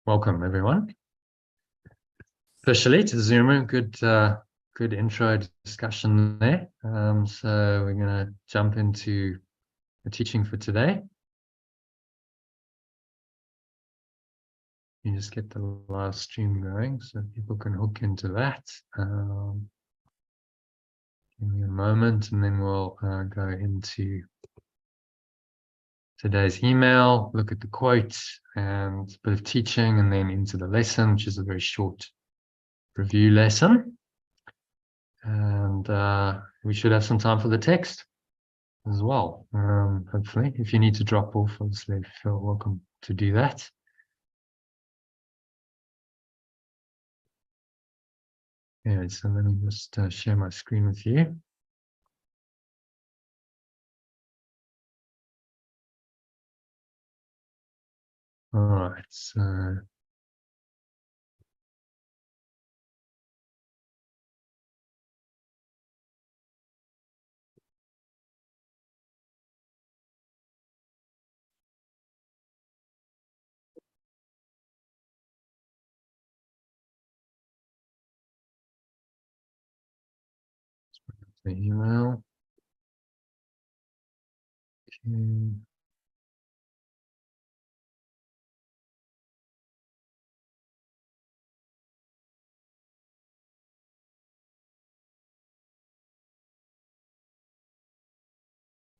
welcome everyone. Officially to the Zoom room, good intro discussion there. So we're going to jump into the teaching for today. You just get the live stream going so people can hook into that. Give me a moment and then we'll go into today's email, look at the quote and a bit of teaching, and then into the lesson, which is a very short review lesson. And we should have some time for the text as well. Hopefully, if you need to drop off, obviously feel welcome to do that. Yeah, so let me just share my screen with you. All right, so the email. Okay.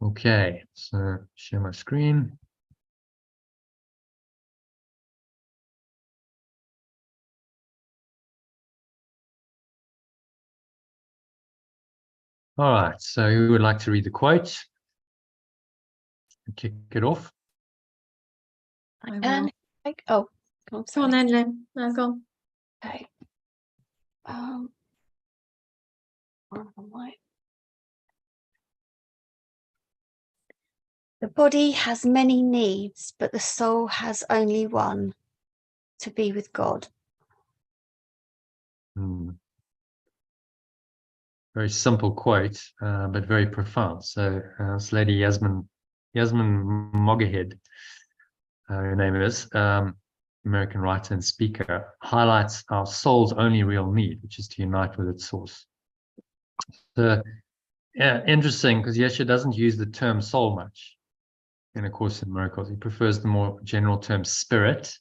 Okay, so share my screen. All right, so who would like to read the quote? Kick it off. Oh, Go on then, Lynn. No, go on. okay. Where am I? The body has many needs, but the soul has only one: to be with God. Very simple quote, but very profound. So this lady Yasmin Moggerhead, her name is, American writer and speaker, highlights our soul's only real need, which is to unite with its source. So, yeah, interesting, because Yeshua doesn't use the term soul much in A Course in Miracles. He prefers the more general term spirit.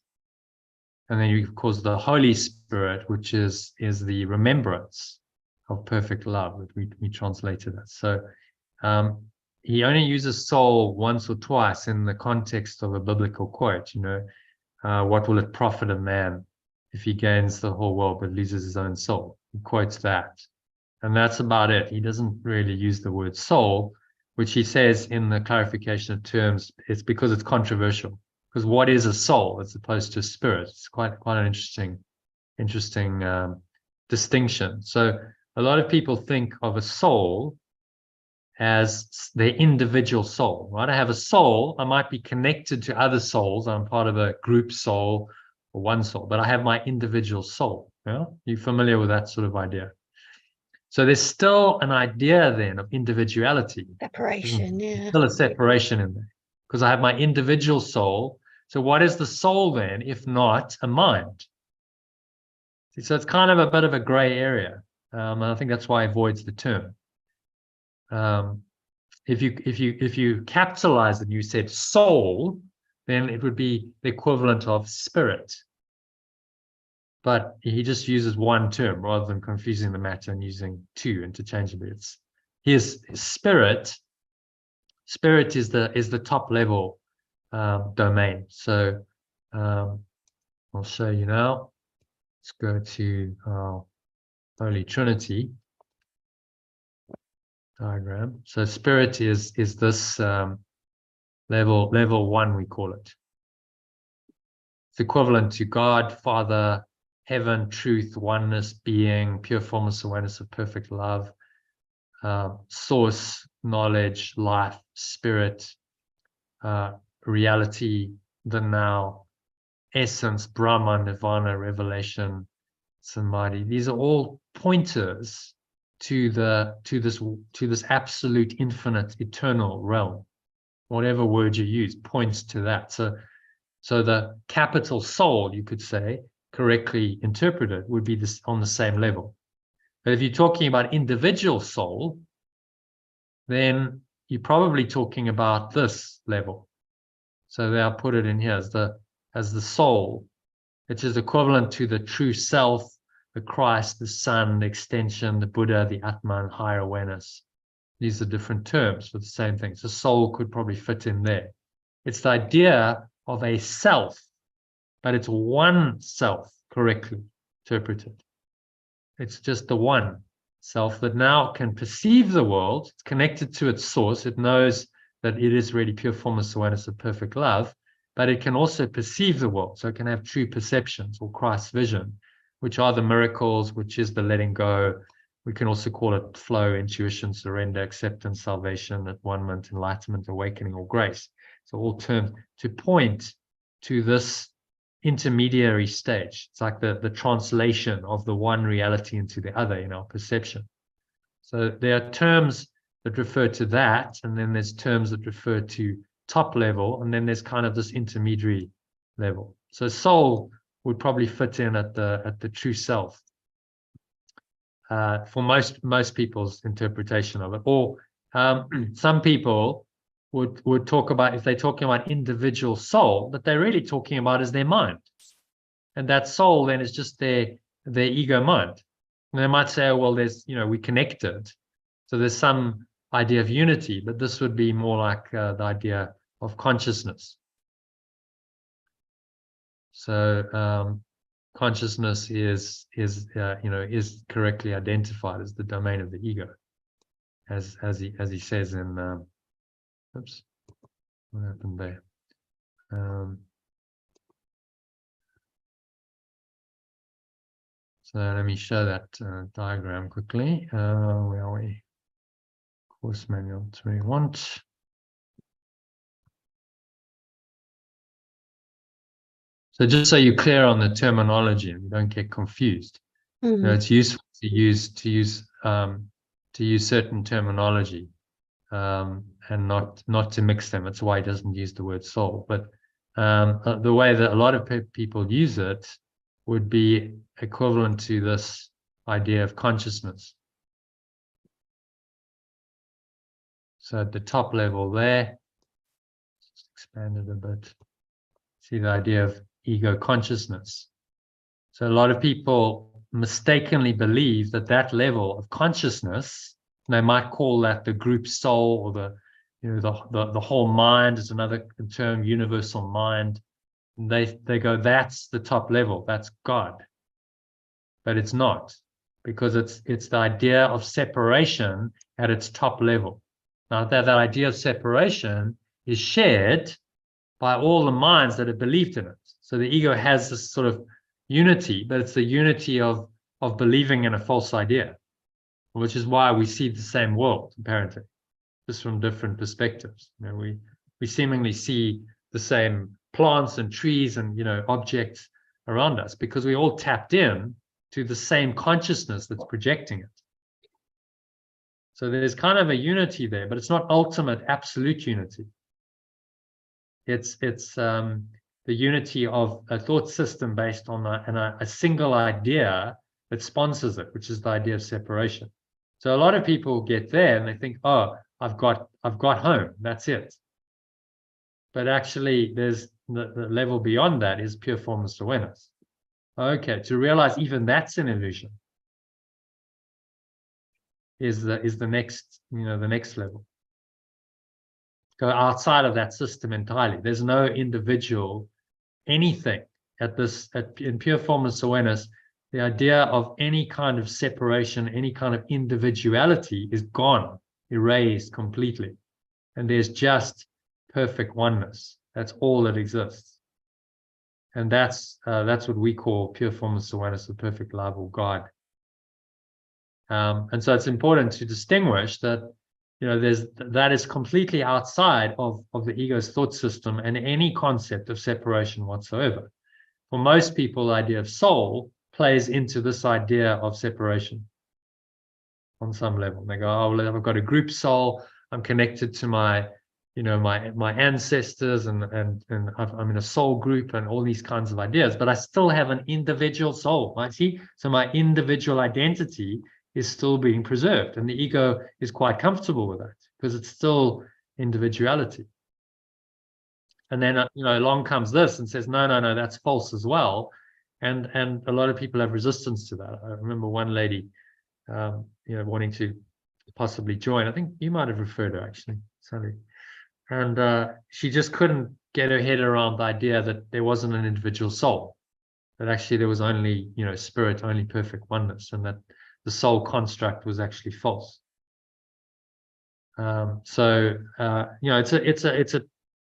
And then you, of course, the Holy Spirit, which is the remembrance of perfect love, that we translated that. So he only uses soul once or twice in the context of a biblical quote, what will it profit a man if he gains the whole world but loses his own soul? He quotes that. And that's about it. He doesn't really use the word soul, which he says in the clarification of terms, it's because it's controversial. Because what is a soul as opposed to a spirit? It's quite an interesting distinction. So a lot of people think of a soul as their individual soul, right? I have a soul. I might be connected to other souls. I'm part of a group soul or one soul, but I have my individual soul. Yeah, you familiar with that sort of idea? So there's still an idea then of individuality. Separation, yeah. Still a separation in there, because I have my individual soul. So what is the soul then, if not a mind? So it's kind of a bit of a gray area. And I think that's why he avoids the term. If you capitalize it and you said soul, then it would be the equivalent of spirit. But he just uses one term rather than confusing the matter and using two interchangeably. It's his spirit. Spirit is the top level domain. So I'll show you now. Let's go to our Holy Trinity diagram. So spirit is this level one, we call it. It's equivalent to God, Father, heaven, truth, oneness, being, pure formless awareness of perfect love, source, knowledge, life, spirit, reality, the now, essence, Brahma, Nirvana, revelation, Samadhi. These are all pointers to this absolute, infinite, eternal realm. whatever word you use points to that. So the capital soul, you could say, correctly interpreted, would be this on the same level. But if you're talking about individual soul, then you're probably talking about this level. So there, I'll put it in here as the soul, which is equivalent to the true self, the Christ, the Son, the extension, the Buddha, the Atman, higher awareness. These are different terms for the same thing. So soul could probably fit in there. It's the idea of a self, but it's one self correctly interpreted. It's just the one self that now can perceive the world. It's connected to its source. It knows that it is really pure formless awareness of perfect love, but it can also perceive the world. So it can have true perceptions or Christ's vision, which are the miracles, which is the letting go. We can also call it flow, intuition, surrender, acceptance, salvation, at-one-ment, enlightenment, awakening, or grace. So all terms to point to this intermediary stage. It's like the translation of the one reality into the other in our perception. So there are terms that refer to that, and then there's terms that refer to top level, and then there's kind of this intermediary level. So soul would probably fit in at the true self for most people's interpretation of it. Or some people would talk about, if they're talking about individual soul, that they're really talking about is their mind, and that soul then is just their ego mind. And they might say, oh, well, there's, we connected, so there's some idea of unity, but this would be more like the idea of consciousness. So consciousness is correctly identified as the domain of the ego, as he says in oops, what happened there? So let me show that diagram quickly. Where are we? Course manual 21. So just so you're clear on the terminology and you don't get confused, it's useful to use certain terminology and not to mix them. That's why he doesn't use the word soul. But the way that a lot of people use it would be equivalent to this idea of consciousness. So at the top level there, just expand it a bit. See the idea of ego consciousness. So a lot of people mistakenly believe that level of consciousness, they might call that the group soul, or the whole mind is another term, universal mind. And they go, that's the top level, that's God. But it's not, because it's the idea of separation at its top level. Now that idea of separation is shared by all the minds that have believed in it. So the ego has this sort of unity, but it's the unity of believing in a false idea, which is why we see the same world, apparently, just from different perspectives. We seemingly see the same plants and trees and objects around us, because we all tapped in to the same consciousness that's projecting it. So there's kind of a unity there, but it's not ultimate absolute unity. It's the unity of a thought system based on a single idea that sponsors it, which is the idea of separation. So a lot of people get there and they think, oh, I've got home, that's it. But actually, there's the level beyond that is pure formless awareness. Okay, to realize even that's an illusion is the next the next level. Go outside of that system entirely. There's no individual anything in pure formless awareness. The idea of any kind of separation, any kind of individuality is gone, erased completely, and there's just perfect oneness. That's all that exists, and that's what we call pure formless awareness, the perfect love, or God. And so it's important to distinguish that that is completely outside of the ego's thought system and any concept of separation whatsoever. For most people, the idea of soul plays into this idea of separation on some level. They go, oh, well, I've got a group soul, I'm connected to my my ancestors, and I'm in a soul group and all these kinds of ideas, but I still have an individual soul, right? See, so my individual identity is still being preserved, and the ego is quite comfortable with that because it's still individuality. And then along comes this and says, no, that's false as well, and a lot of people have resistance to that. I remember one lady wanting to possibly join. I think you might have referred her, actually, Sally. And she just couldn't get her head around the idea that there wasn't an individual soul, that actually there was only spirit, only perfect oneness, and that the soul construct was actually false. So it's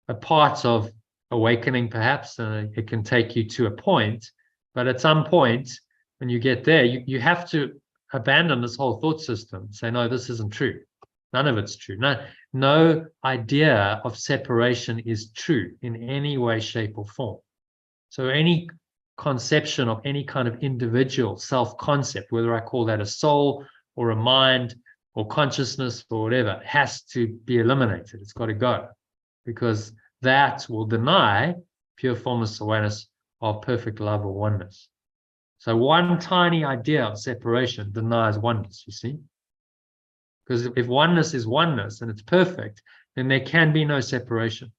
a part of awakening, perhaps, and it can take you to a point, but at some point when you get there, you have to abandon this whole thought system, say, no, this isn't true. None of it's true. No idea of separation is true in any way, shape, or form. So any conception of any kind of individual self-concept, whether I call that a soul or a mind or consciousness or whatever, has to be eliminated. It's got to go, because that will deny pure formless awareness of perfect love or oneness. So one tiny idea of separation denies oneness, you see? Because if oneness is oneness and it's perfect, then there can be no separation.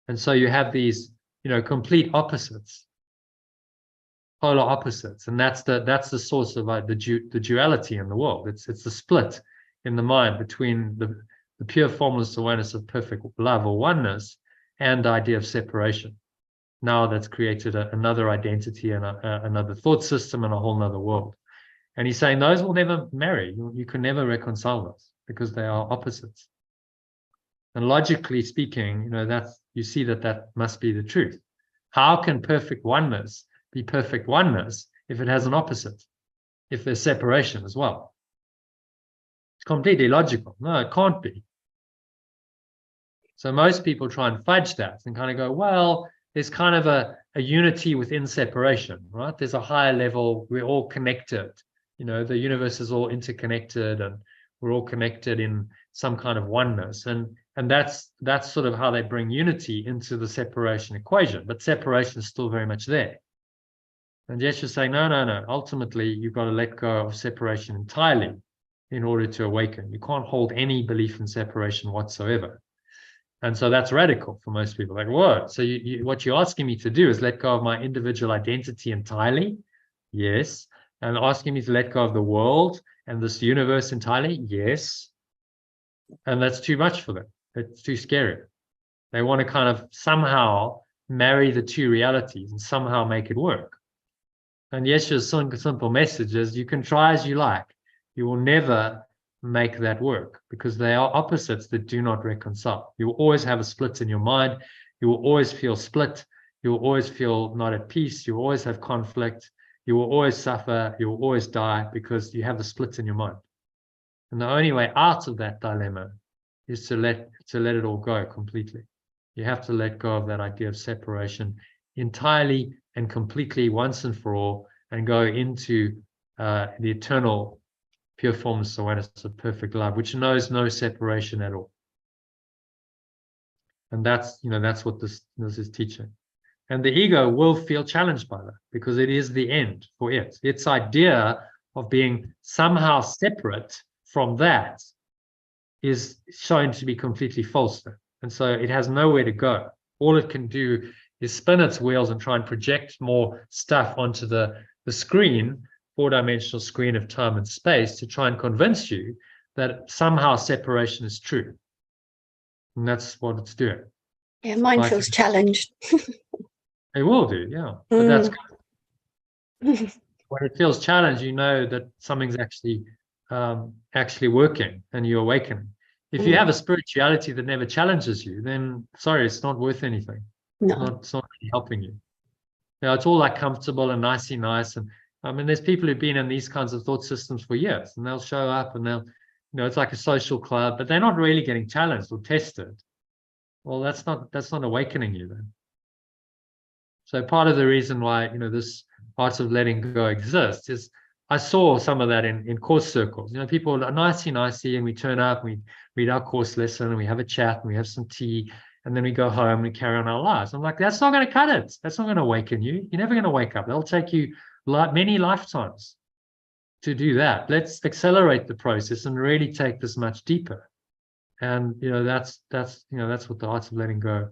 And so you have these, complete opposites, polar opposites, and that's the source of the duality in the world. It's the split in the mind between the pure formless awareness of perfect love or oneness and the idea of separation. Now that's created another identity and another thought system and a whole nother world. And he's saying those will never marry. You can never reconcile those because they are opposites. And logically speaking, you see that must be the truth. How can perfect oneness be perfect oneness if it has an opposite, if there's separation as well? It's completely illogical. No, it can't be. So most people try and fudge that and kind of go, well, there's kind of a unity within separation, right? There's a higher level. We're all connected. The universe is all interconnected, and we're all connected in some kind of oneness. And that's sort of how they bring unity into the separation equation. But separation is still very much there. And Yeshua's saying, no. Ultimately, you've got to let go of separation entirely in order to awaken. You can't hold any belief in separation whatsoever. And so that's radical for most people. Like, what? So what you're asking me to do is let go of my individual identity entirely? Yes. And asking me to let go of the world and this universe entirely? Yes. And that's too much for them. It's too scary. They want to kind of somehow marry the two realities and somehow make it work. And Yeshua's simple message is, you can try as you like. You will never make that work, because they are opposites that do not reconcile. You will always have a split in your mind. You will always feel split. You will always feel not at peace. You will always have conflict. You will always suffer. You will always die, because you have the split in your mind. And the only way out of that dilemma is to let it all go completely. You have to let go of that idea of separation entirely and completely, once and for all, and go into the eternal pure formless awareness of perfect love, which knows no separation at all. And that's what this is teaching. And the ego will feel challenged by that, because it is the end for it. Its idea of being somehow separate from that is shown to be completely false. And so it has nowhere to go. All it can do is spin its wheels and try and project more stuff onto the screen, four-dimensional screen of time and space, to try and convince you that somehow separation is true. And that's what it's doing. Yeah, mine feels challenged. It will do, yeah. But that's good. When it feels challenged, you know that something's actually working and you're awakening. If you have a spirituality that never challenges you, then sorry, it's not worth anything. No. It's not really helping you. It's all like comfortable and nicey nice. And I mean, there's people who've been in these kinds of thought systems for years, and they'll show up and they'll, it's like a social club, but they're not really getting challenged or tested. Well, that's not awakening you then. So part of the reason why, this art of letting go exists is I saw some of that in course circles. People are nicey, and we turn up, we read our course lesson, and we have a chat, and we have some tea, and then we go home and we carry on our lives. I'm like, that's not going to cut it. That's not going to awaken you. You're never going to wake up. That'll take you many lifetimes to do that. Let's accelerate the process and really take this much deeper. And that's what the art of letting go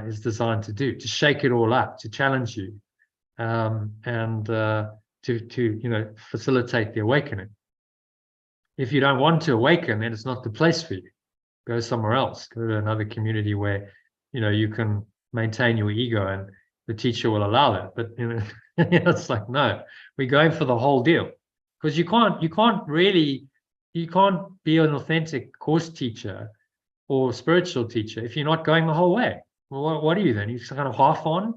is designed to do, to shake it all up, to challenge you, and to facilitate the awakening. If you don't want to awaken, then it's not the place for you. Go somewhere else. Go to another community where you can maintain your ego, and the teacher will allow that. But it's like, no, we're going for the whole deal, because you can't be an authentic course teacher or spiritual teacher if you're not going the whole way. Well, what are you then? You're kind of half on.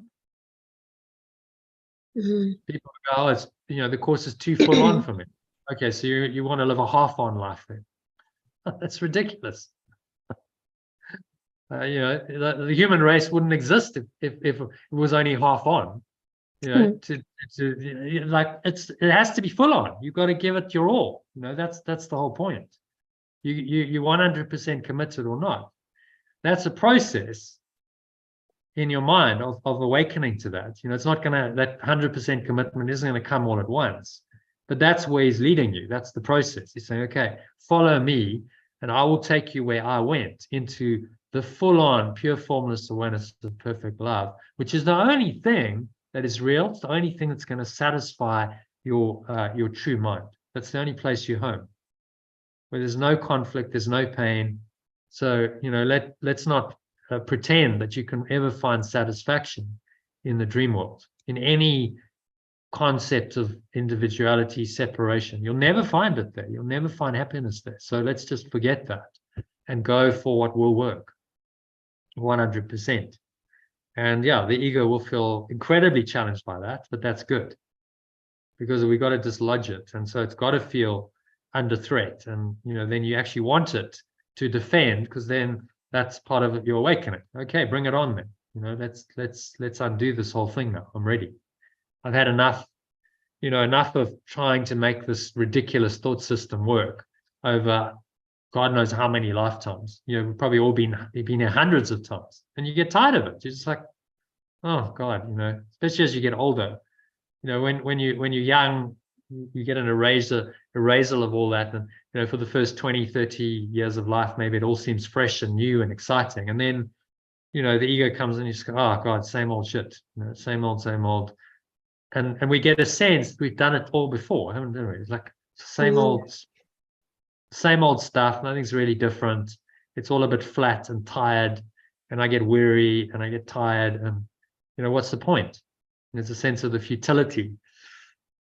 Mm-hmm. People go, oh, it's the course is too full on for me. Okay, so you want to live a half on life then? That's ridiculous. The human race wouldn't exist if it was only half on. It has to be full on. You've got to give it your all. That's the whole point. You 100% committed or not. That's a process in your mind of awakening to that. It's not that 100% commitment isn't going to come all at once, but that's where he's leading you. That's the process. He's saying, okay, follow me, and I will take you where I went, into the full-on pure formless awareness of perfect love, which is the only thing that is real. It's the only thing that's going to satisfy your true mind. That's the only place you're home, where there's no conflict, there's no pain. So let's not pretend that you can ever find satisfaction in the dream world, in any concept of individuality, separation. You'll never find it there. You'll never find happiness there. So let's just forget that and go for what will work 100%. And the ego will feel incredibly challenged by that, but that's good, because we got to dislodge it. And so it's got to feel under threat. And, then you actually want it to defend, because then that's part of your awakening. Okay, bring it on then. Let's undo this whole thing now. I'm ready. I've had enough of trying to make this ridiculous thought system work over God knows how many lifetimes. We've probably all been here hundreds of times, and you get tired of it. You're just like, oh God, especially as you get older. When you're young, you get an erasal of all that, and for the first 20, 30 years of life, maybe it all seems fresh and new and exciting, and then the ego comes in, you just go, oh God, same old shit, same old, and we get a sense we've done it all before, haven't we? It's like same old stuff. Nothing's really different. It's all a bit flat and tired, and I get weary and I get tired, and what's the point? There's a sense of the futility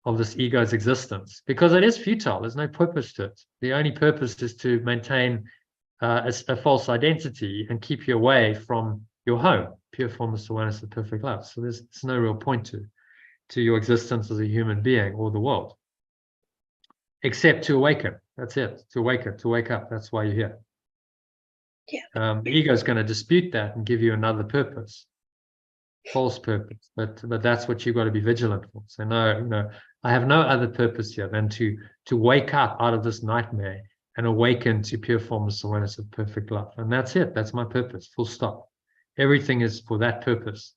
of this ego's existence, because it is futile. There's no purpose to it. The only purpose is to maintain a false identity and keep you away from your home, pure formless awareness of perfect love. So there's no real point to your existence as a human being or the world, except to awaken. That's it. To awaken, to wake up. That's why you're here. Yeah. The ego is going to dispute that and give you another purpose, false purpose. But that's what you've got to be vigilant for. So no, I have no other purpose here than to wake up out of this nightmare and awaken to pure formless awareness of perfect love. And that's it. That's my purpose. Full stop. Everything is for that purpose.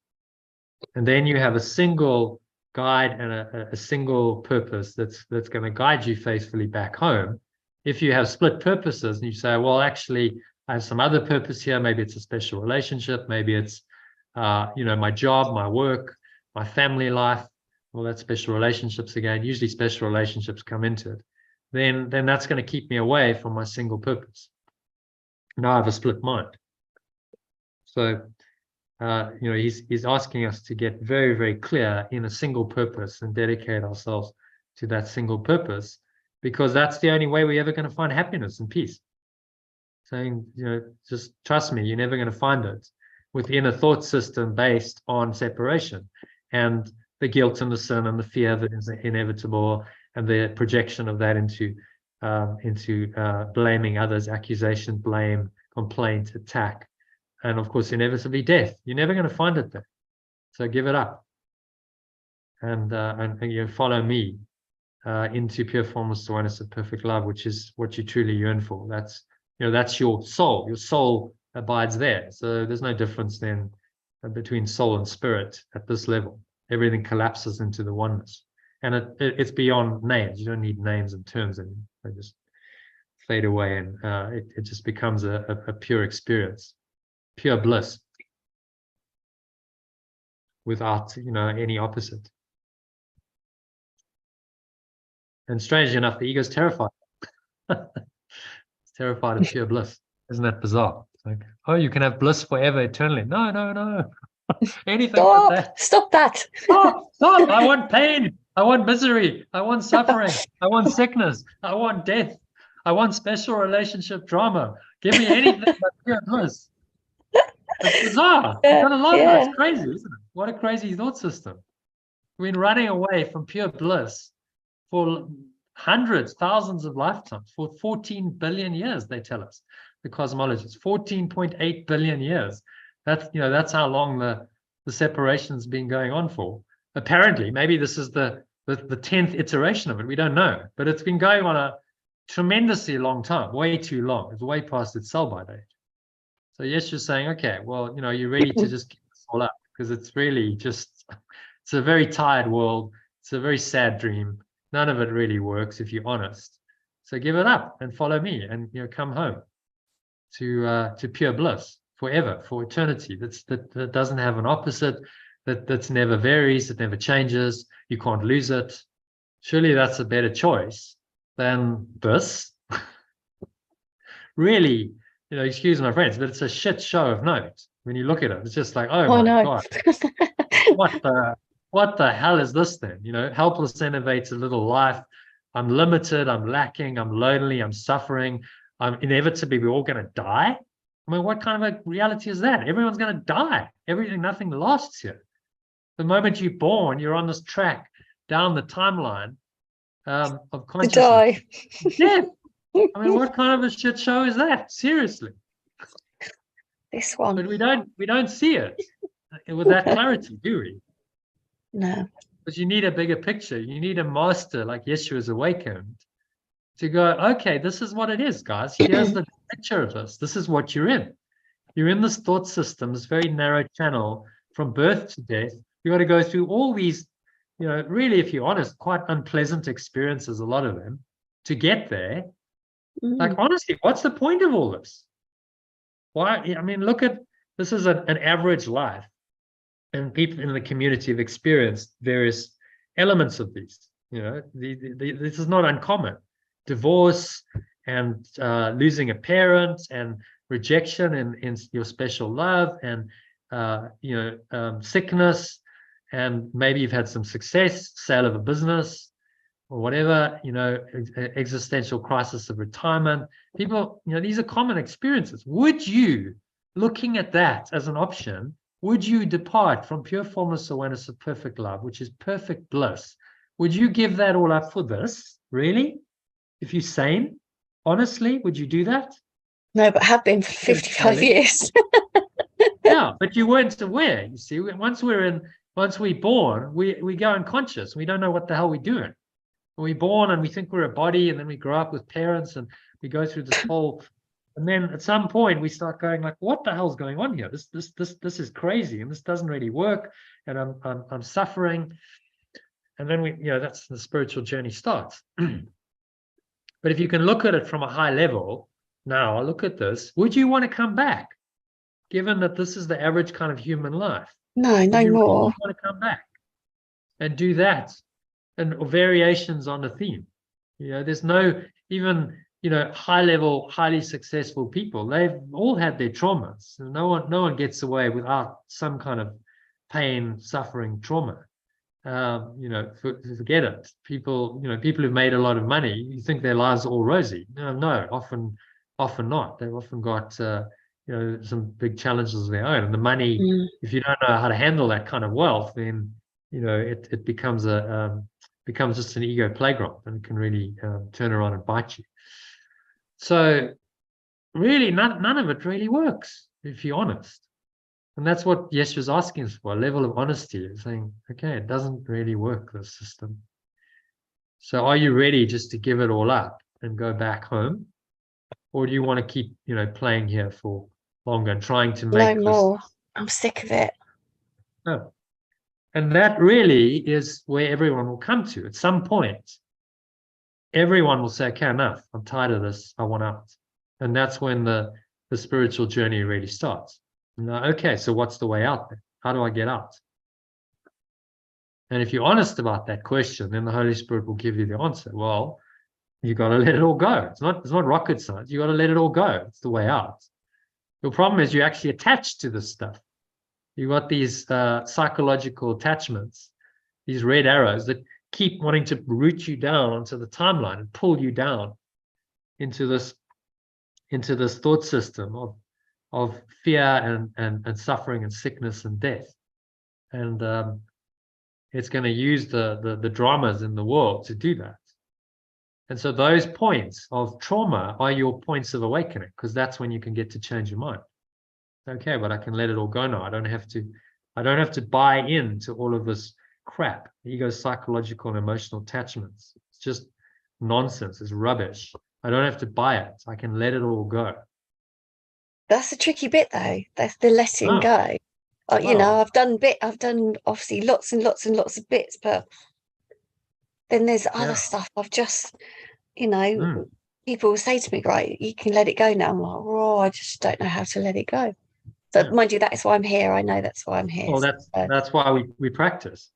And then you have a single guide and a single purpose that's going to guide you faithfully back home. If you have split purposes and you say, well, actually, I have some other purpose here. Maybe it's a special relationship. Maybe it's, my job, my work, my family life. Well, that's special relationships again. Usually special relationships come into it. Then that's going to keep me away from my single purpose. Now I have a split mind. So, he's asking us to get very, very clear in a single purpose and dedicate ourselves to that single purpose, because that's the only way we're ever going to find happiness and peace. Saying, just trust me, you're never going to find it within a thought system based on separation and the guilt and the sin and the fear that is inevitable, and the projection of that into blaming others, accusation, blame, complaint, attack, and of course inevitably death. You're never going to find it there. So give it up and follow me, into pure formless awareness of perfect love, which is what you truly yearn for. That's, that's your soul. Your soul abides there. So there's no difference then between soul and spirit at this level. Everything collapses into the oneness, and it's beyond names. You don't need names and terms anymore. They just fade away, and it just becomes a pure experience, pure bliss, without any opposite. And strangely enough, the ego is terrified. It's terrified of pure bliss. Isn't that bizarre? It's like, oh, you can have bliss forever, eternally. No, no, no. Anything but that. Stop that. Stop. I want pain. I want misery. I want suffering. I want sickness. I want death. I want special relationship drama. Give me anything but pure bliss. It's bizarre. You gotta love that. It's crazy, isn't it? What a crazy thought system. We've been running away from pure bliss for hundreds, thousands of lifetimes, for 14 billion years, they tell us, the cosmologists. 14.8 billion years. That's how long the separation's been going on for. Apparently, maybe this is the 10th iteration of it. We don't know, but it's been going on a tremendously long time, way too long. It's way past its sell-by date. So yes, you're saying, okay, well, you're ready to just give this all up, because it's really just, it's a very tired world. It's a very sad dream. None of it really works if you're honest. So give it up and follow me, and come home to pure bliss forever, for eternity. That doesn't have an opposite. That's never varies. It never changes. You can't lose it. Surely that's a better choice than this. Really, excuse my friends, but it's a shit show of note. When you look at it, it's just like, oh my God, what the hell is this then? Helpless innovates a little life. I'm limited, I'm lacking, I'm lonely, I'm suffering. Inevitably, we're all going to die. I mean, what kind of a reality is that? Everyone's going to die. Nothing lasts here. The moment you're born, you're on this track down the timeline of consciousness. To die. Death. I mean, what kind of a shit show is that? Seriously. This one. But we don't see it with that clarity, do we? No. Because you need a bigger picture. You need a master like Yeshua's awakened to go, okay, this is what it is, guys. Here's the picture of this. This is what you're in. You're in this thought system, this very narrow channel from birth to death. You got to go through all these, really, if you're honest, quite unpleasant experiences, a lot of them, to get there. Like, honestly, what's the point of all this? Why? I mean, look at, this is an average life, and people in the community have experienced various elements of these. This is not uncommon. Divorce and losing a parent, and rejection in your special love, and sickness, and maybe you've had some success, sale of a business, or whatever, existential crisis of retirement. People, these are common experiences. Would you, looking at that as an option, would you depart from pure formless awareness of perfect love, which is perfect bliss? Would you give that all up for this? Really? If you're sane, honestly, would you do that? No, but have been for 55 years. Yeah, but you weren't aware. You see, once we're born, we go unconscious. We don't know what the hell we're doing. We're born and we think we're a body, and then we grow up with parents, and we go through this whole, and then at some point we start going like, what the hell's going on here? This is crazy, and this doesn't really work, and I'm suffering. And then that's the spiritual journey starts. But if you can look at it from a high level, now I look at this, would you want to come back, given that this is the average kind of human life? No, no more. Really want to come back and do that, and variations on the theme. There's no, even high level, highly successful people, they've all had their traumas. No one gets away without some kind of pain, suffering, trauma. Forget it. People who've made a lot of money, you think their lives are all rosy. No, often not. They've often got some big challenges of their own. And the money, if you don't know how to handle that kind of wealth, then it becomes just an ego playground, and it can really turn around and bite you. So really, none of it really works, if you're honest. And that's what Yeshua's asking us for, a level of honesty, saying, okay, it doesn't really work, this system. So are you ready just to give it all up and go back home? Or do you want to keep, playing here for longer and trying to make No more. I'm sick of it. No. And that really is where everyone will come to. At some point, everyone will say, okay, enough. I'm tired of this. I want out. And that's when the spiritual journey really starts. Okay, so what's the way out then? How do I get out? And if you're honest about that question, then the Holy Spirit will give you the answer. Well, you got to let it all go. It's not rocket science. You got to let it all go. It's the way out. Your problem is you're actually attached to this stuff. You got these psychological attachments, these red arrows that keep wanting to root you down onto the timeline and pull you down into this thought system of fear and suffering and sickness and death. And it's going to use the dramas in the world to do that. And so those points of trauma are your points of awakening, because that's when you can get to change your mind. Okay, but I can let it all go now. I don't have to buy into all of this crap, ego, psychological and emotional attachments. It's just nonsense. It's rubbish. I don't have to buy it. I can let it all go. That's the tricky bit, though. That's the letting go. I've done obviously lots and lots and lots of bits, but then there's other stuff. I've just, people will say to me, right, you can let it go now. I'm like, oh, I just don't know how to let it go. But mind you, that's why I'm here. I know that's why I'm here. Well, that's why we practice.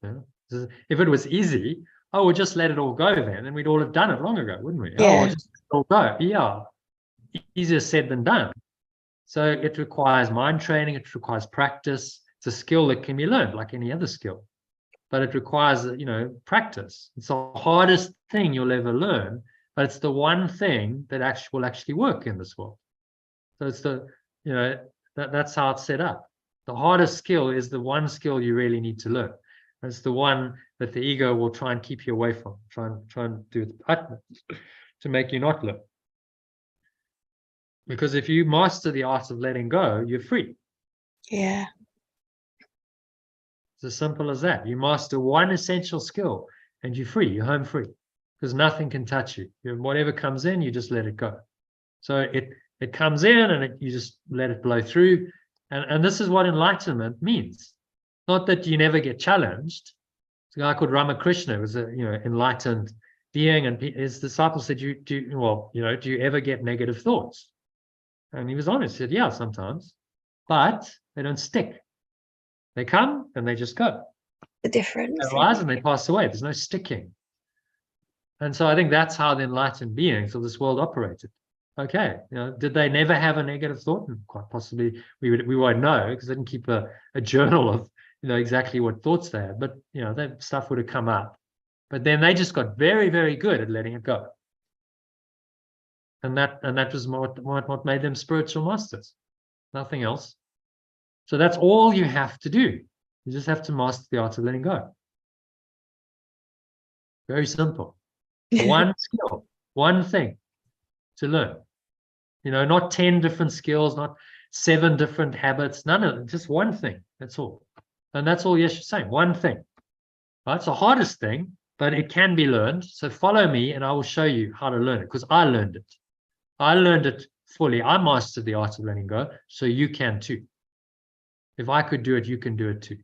If it was easy, we'll just let it all go then, and we'd all have done it long ago, wouldn't we? Yeah. We'll just let it all go. Yeah, easier said than done. So it requires mind training. It requires practice. It's a skill that can be learned like any other skill, but it requires, practice. It's the hardest thing you'll ever learn, but it's the one thing that will actually work in this world. So it's that's how it's set up. The hardest skill is the one skill you really need to learn. It's the one that the ego will try and keep you away from, try and do its utmost to make you not learn. Because if you master the art of letting go, you're free. Yeah. It's as simple as that. You master one essential skill and you're free. You're home free, because nothing can touch you. Whatever comes in, you just let it go. So it comes in and you just let it blow through. And this is what enlightenment means. Not that you never get challenged. There's a guy called Ramakrishna, was a enlightened being, and his disciples said, do you ever get negative thoughts? And he was honest. He said, yeah, sometimes, but they don't stick. They come and they just go. The difference. They arise and they pass away. There's no sticking. And so I think that's how the enlightened beings of this world operated. Okay, did they never have a negative thought? And quite possibly we won't know, because they didn't keep a journal of exactly what thoughts they had. But that stuff would have come up. But then they just got very, very good at letting it go. And that was what made them spiritual masters. Nothing else. So that's all you have to do. You just have to master the art of letting go. Very simple. One skill, one thing to learn. Not 10 different skills, not 7 different habits, none of it, just one thing. That's all. And that's all Yeshua's saying, one thing. Right? It's the hardest thing, but it can be learned. So follow me and I will show you how to learn it, because I learned it. I learned it fully. I mastered the art of letting go, so you can too. If I could do it, you can do it too.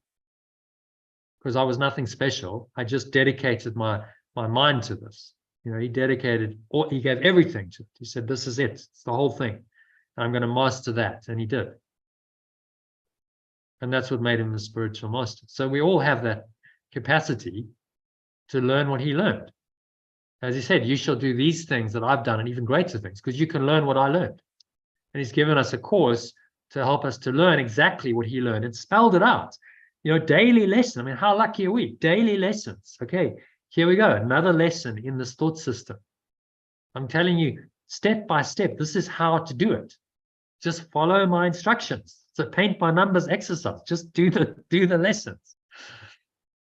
Because I was nothing special. I just dedicated my mind to this. He gave everything to it. He said, this is it. It's the whole thing. I'm going to master that. And he did. And that's what made him the spiritual master. So we all have that capacity to learn what he learned. As he said, you shall do these things that I've done, and even greater things, because you can learn what I learned. And he's given us a course to help us to learn exactly what he learned and spelled it out. Daily lesson. I mean, how lucky are we? Daily lessons. Okay. Here we go, another lesson in this thought system. I'm telling you, step by step, this is how to do it. Just follow my instructions. It's a paint by numbers exercise. Just do the lessons.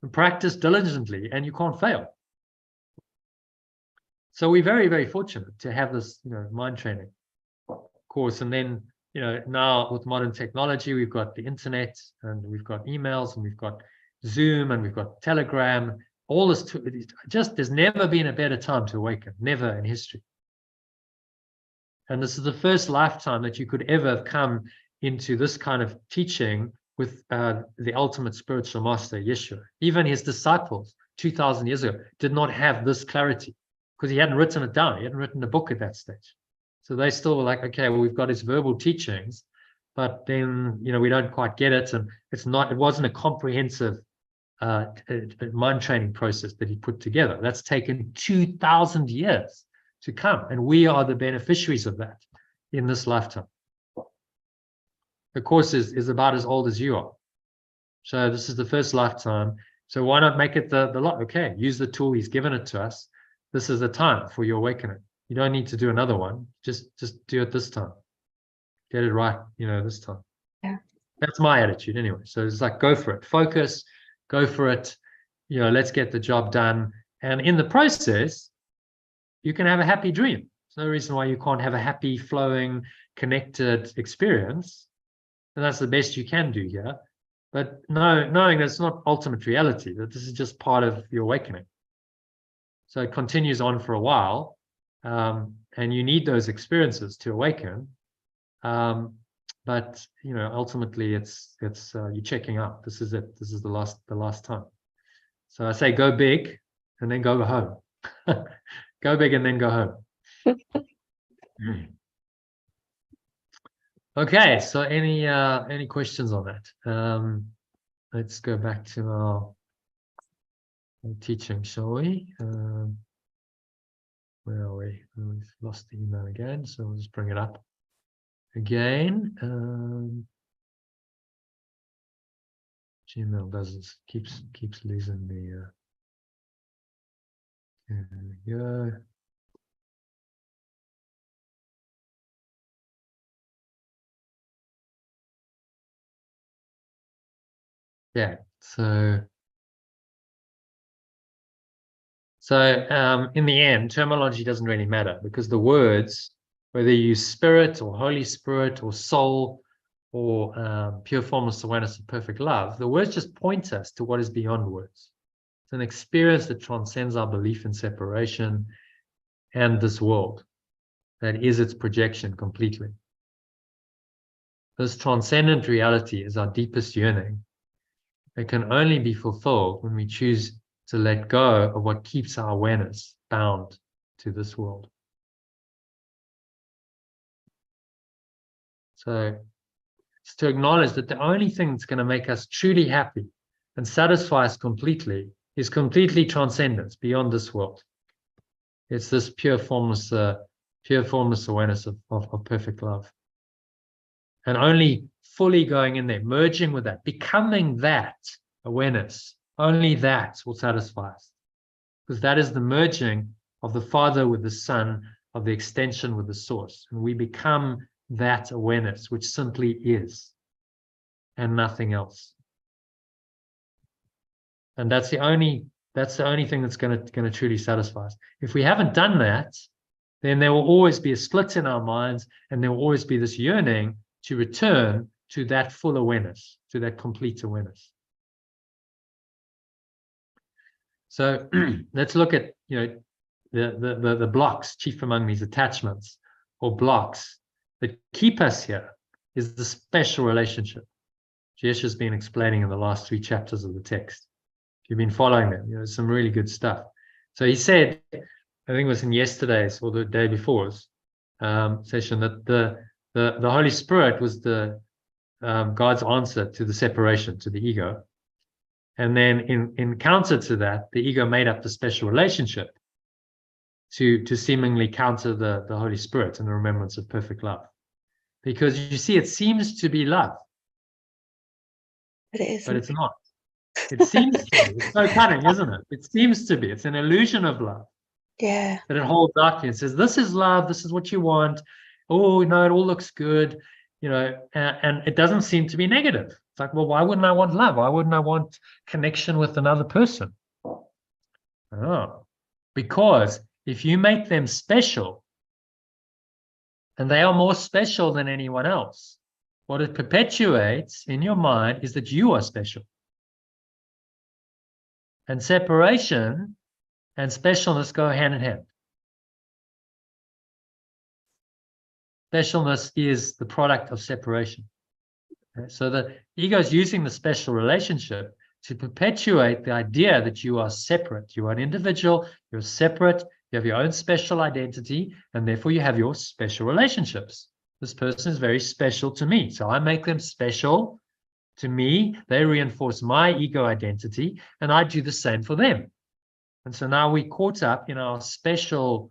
And practice diligently, and you can't fail. So we're very, very fortunate to have this, mind training course. And then, now with modern technology, we've got the internet, and we've got emails, and we've got Zoom, and we've got Telegram. all this, just there's never been a better time to awaken, never in history. And this is the first lifetime that you could ever have come into this kind of teaching with the ultimate spiritual master, Yeshua. Even his disciples 2,000 years ago did not have this clarity because he hadn't written it down. He hadn't written a book at that stage. So they still were like, okay, well, we've got his verbal teachings, but then, you know, we don't quite get it. And it wasn't a comprehensive mind training process that he put together. That's taken 2,000 years to come. And we are the beneficiaries of that in this lifetime. The course is about as old as you are. So this is the first lifetime. So why not make it the lot? Okay, use the tool. He's given it to us. This is the time for your awakening. You don't need to do another one. Just do it this time. Get it right, you know, this time. Yeah. That's my attitude anyway. So it's like, go for it. Focus, go for it. You know, let's get the job done. And in the process, you can have a happy dream. There's no reason why you can't have a happy, flowing, connected experience. And that's the best you can do here. But knowing that's not ultimate reality, that this is just part of your awakening. So it continues on for a while. And you need those experiences to awaken. But you know, ultimately it's you're checking out. This is it. This is the last time. So I say go big and then go home. Go big and then go home. Okay, so any questions on that? Let's go back to our teaching, shall we? Where are we? We've lost the email again, so we'll just bring it up again. Gmail does this, keeps losing the there we go. Yeah, so in the end, terminology doesn't really matter because the words, whether you use spirit or Holy Spirit or soul or pure formless awareness of perfect love, the words just point us to what is beyond words. It's an experience that transcends our belief in separation and this world that is its projection completely. This transcendent reality is our deepest yearning. It can only be fulfilled when we choose to let go of what keeps our awareness bound to this world. So it's to acknowledge that the only thing that's going to make us truly happy and satisfy us completely is completely transcendence beyond this world. It's this pure formless awareness of perfect love. And only fully going in there, merging with that, becoming that awareness, only that will satisfy us. Because that is the merging of the Father with the Son, of the extension with the Source. And we become that awareness, which simply is, and nothing else. And that's the only thing that's going to truly satisfy us. If we haven't done that, then there will always be a split in our minds, and there will always be this yearning to return to that full awareness, to that complete awareness. So let's look at, you know, the blocks, chief among these attachments or blocks that keep us here is the special relationship. Jesh has been explaining in the last 3 chapters of the text. If you've been following them, you know, some really good stuff. So he said, I think it was in yesterday's or the day before's session, that the Holy Spirit was the God's answer to the separation, to the ego. And then in counter to that, the ego made up the special relationship to seemingly counter the Holy Spirit and the remembrance of perfect love. Because you see, it seems to be love. But it isn't. But it's not. It seems to be. It's so cunning, isn't it? It seems to be. It's an illusion of love. Yeah. That it holds up and says, this is love, this is what you want. Oh, no, it all looks good. You know, and it doesn't seem to be negative. It's like, well, why wouldn't I want love? Why wouldn't I want connection with another person? Oh, because if you make them special, and they are more special than anyone else, what it perpetuates in your mind is that you are special. And separation and specialness go hand in hand. Specialness is the product of separation. Okay? So the ego is using the special relationship to perpetuate the idea that you are separate. You are an individual, you're separate, you have your own special identity, and therefore you have your special relationships. This person is very special to me, so I make them special to me. They reinforce my ego identity, and I do the same for them. And so now we're caught up in our special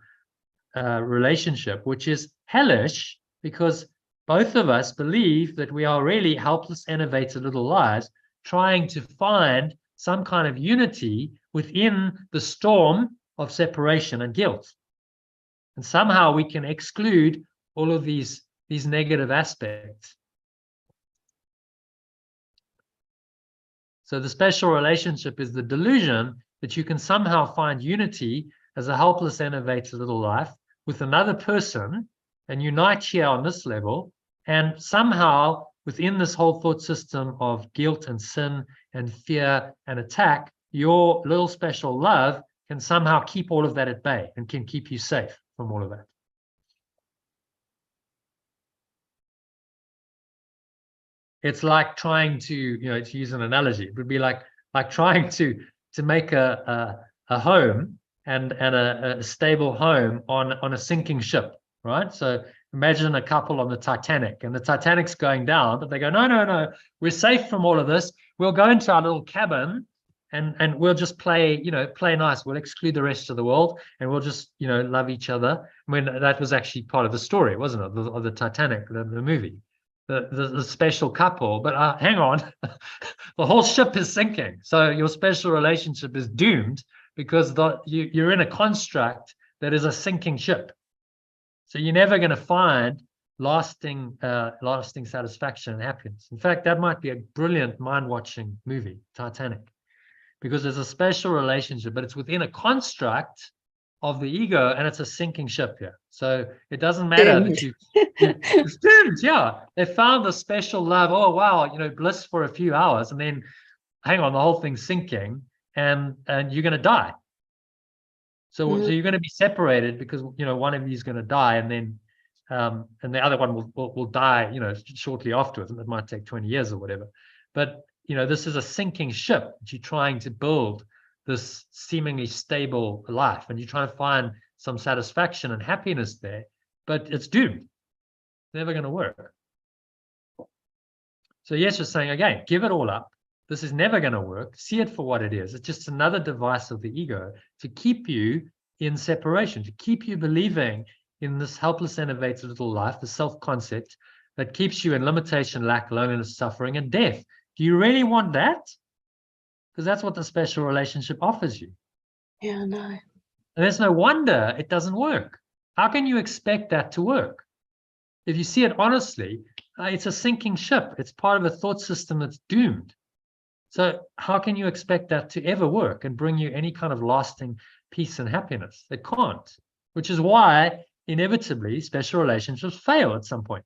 relationship, which is hellish, because both of us believe that we are really helpless, enervated little lives trying to find some kind of unity within the storm of separation and guilt. And somehow we can exclude all of these negative aspects. So the special relationship is the delusion that you can somehow find unity as a helpless, enervated little life with another person and unite here on this level, and somehow within this whole thought system of guilt and sin and fear and attack, your little special love can somehow keep all of that at bay and can keep you safe from all of that. It's like trying to, to use an analogy, it would be like trying to make a home and a stable home on a sinking ship, right? So imagine a couple on the Titanic, and the Titanic's going down, but they go, no, we're safe from all of this. We'll go into our little cabin and we'll just play nice. We'll exclude the rest of the world, and we'll just, love each other. I mean, that was actually part of the story, wasn't it? Of the Titanic, the movie. The special couple, but hang on, the whole ship is sinking. So your special relationship is doomed because you're in a construct that is a sinking ship. So you're never going to find lasting satisfaction and happiness. In fact, that might be a brilliant mind-watching movie, Titanic, because there's a special relationship, but it's within a construct of the ego, and it's a sinking ship here. So it doesn't matter that it's doomed. Yeah, they found the special love. Oh wow, bliss for a few hours, and then hang on, the whole thing's sinking, and you're going to die. So you're going to be separated because one of you is going to die, and then and the other one will die shortly afterwards. It might take 20 years or whatever. But this is a sinking ship that you're trying to build this seemingly stable life, and you're trying to find some satisfaction and happiness there, but it's doomed. It's never going to work. So yes, you're saying, again, give it all up. This is never going to work. See it for what it is. It's just another device of the ego to keep you in separation, to keep you believing in this helpless, enervated little life, the self-concept that keeps you in limitation, lack, loneliness, suffering, and death. Do you really want that? Because that's what the special relationship offers you. Yeah, no. And there's no wonder it doesn't work. How can you expect that to work? If you see it honestly, it's a sinking ship. It's part of a thought system that's doomed. So how can you expect that to ever work and bring you any kind of lasting peace and happiness? It can't, which is why inevitably special relationships fail at some point.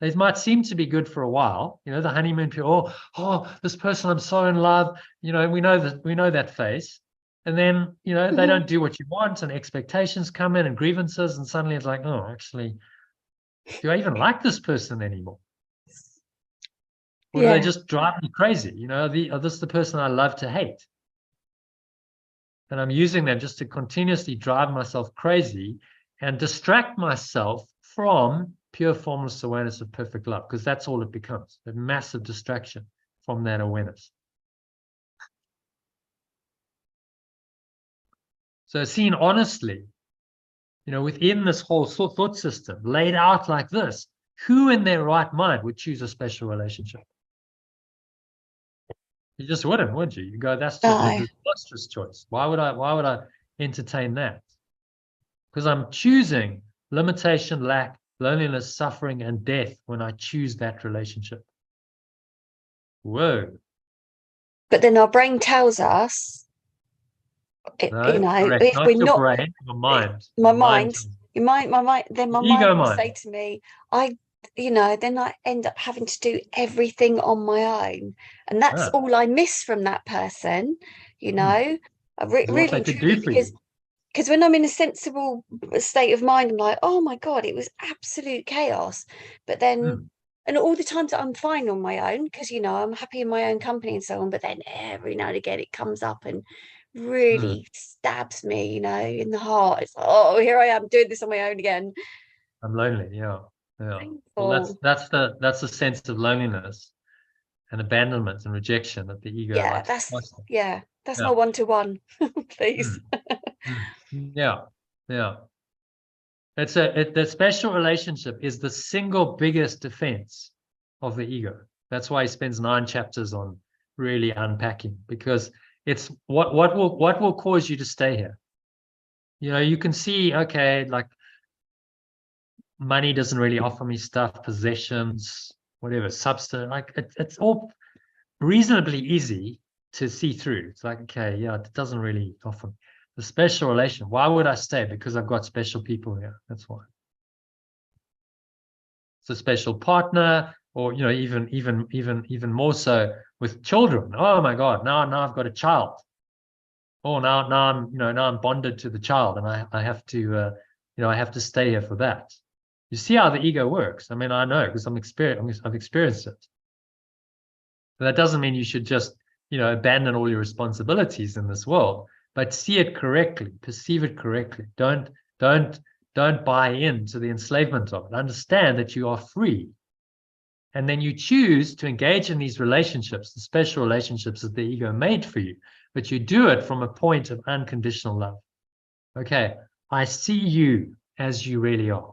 They might seem to be good for a while, the honeymoon period. Oh, this person, I'm so in love. We know that phase, and then they don't do what you want, and expectations come in and grievances, and suddenly it's like, oh, actually, do I even like this person anymore? Or do they just drive me crazy? This is the person I love to hate, and I'm using them just to continuously drive myself crazy and distract myself from pure formless awareness of perfect love, because that's all it becomes, a massive distraction from that awareness. So seen honestly, within this whole thought system laid out like this, who in their right mind would choose a special relationship? You just wouldn't, would you? You go, that's just a disastrous choice. Why would I entertain that? Because I'm choosing limitation, lack, loneliness, suffering, and death when I choose that relationship. Whoa. But then our brain tells us, if we're not, brain, your mind. my mind, then my mind will say to me, I then I end up having to do everything on my own, and that's all I miss from that person. I really they and could truly, do for you. because when I'm in a sensible state of mind, I'm like, oh my God, it was absolute chaos. But then, and all the times that I'm fine on my own, because, I'm happy in my own company and so on. But then every now and again, it comes up and really stabs me, in the heart. It's like, oh, here I am doing this on my own again. I'm lonely. Yeah. Painful. Well, that's the sense of loneliness and abandonment and rejection that the ego likes. That's my one-to-one, please. Yeah. The special relationship is the single biggest defense of the ego. That's why he spends 9 chapters on really unpacking, because it's what will cause you to stay here. You can see, okay, like money doesn't really offer me stuff, possessions, whatever, substance, like it's all reasonably easy to see through. It's like, okay, yeah, it doesn't really offer me. The special relation, why would I stay? Because I've got special people here. That's why. It's a special partner, or even more so with children. Oh my God, now I've got a child. Oh, now I'm bonded to the child, and I have to I have to stay here for that. You see how the ego works. I mean, I know, because I've experienced it. But that doesn't mean you should just abandon all your responsibilities in this world, but see it correctly, perceive it correctly. Don't buy into the enslavement of it. Understand that you are free. And then you choose to engage in these relationships, the special relationships that the ego made for you, but you do it from a point of unconditional love. Okay, I see you as you really are.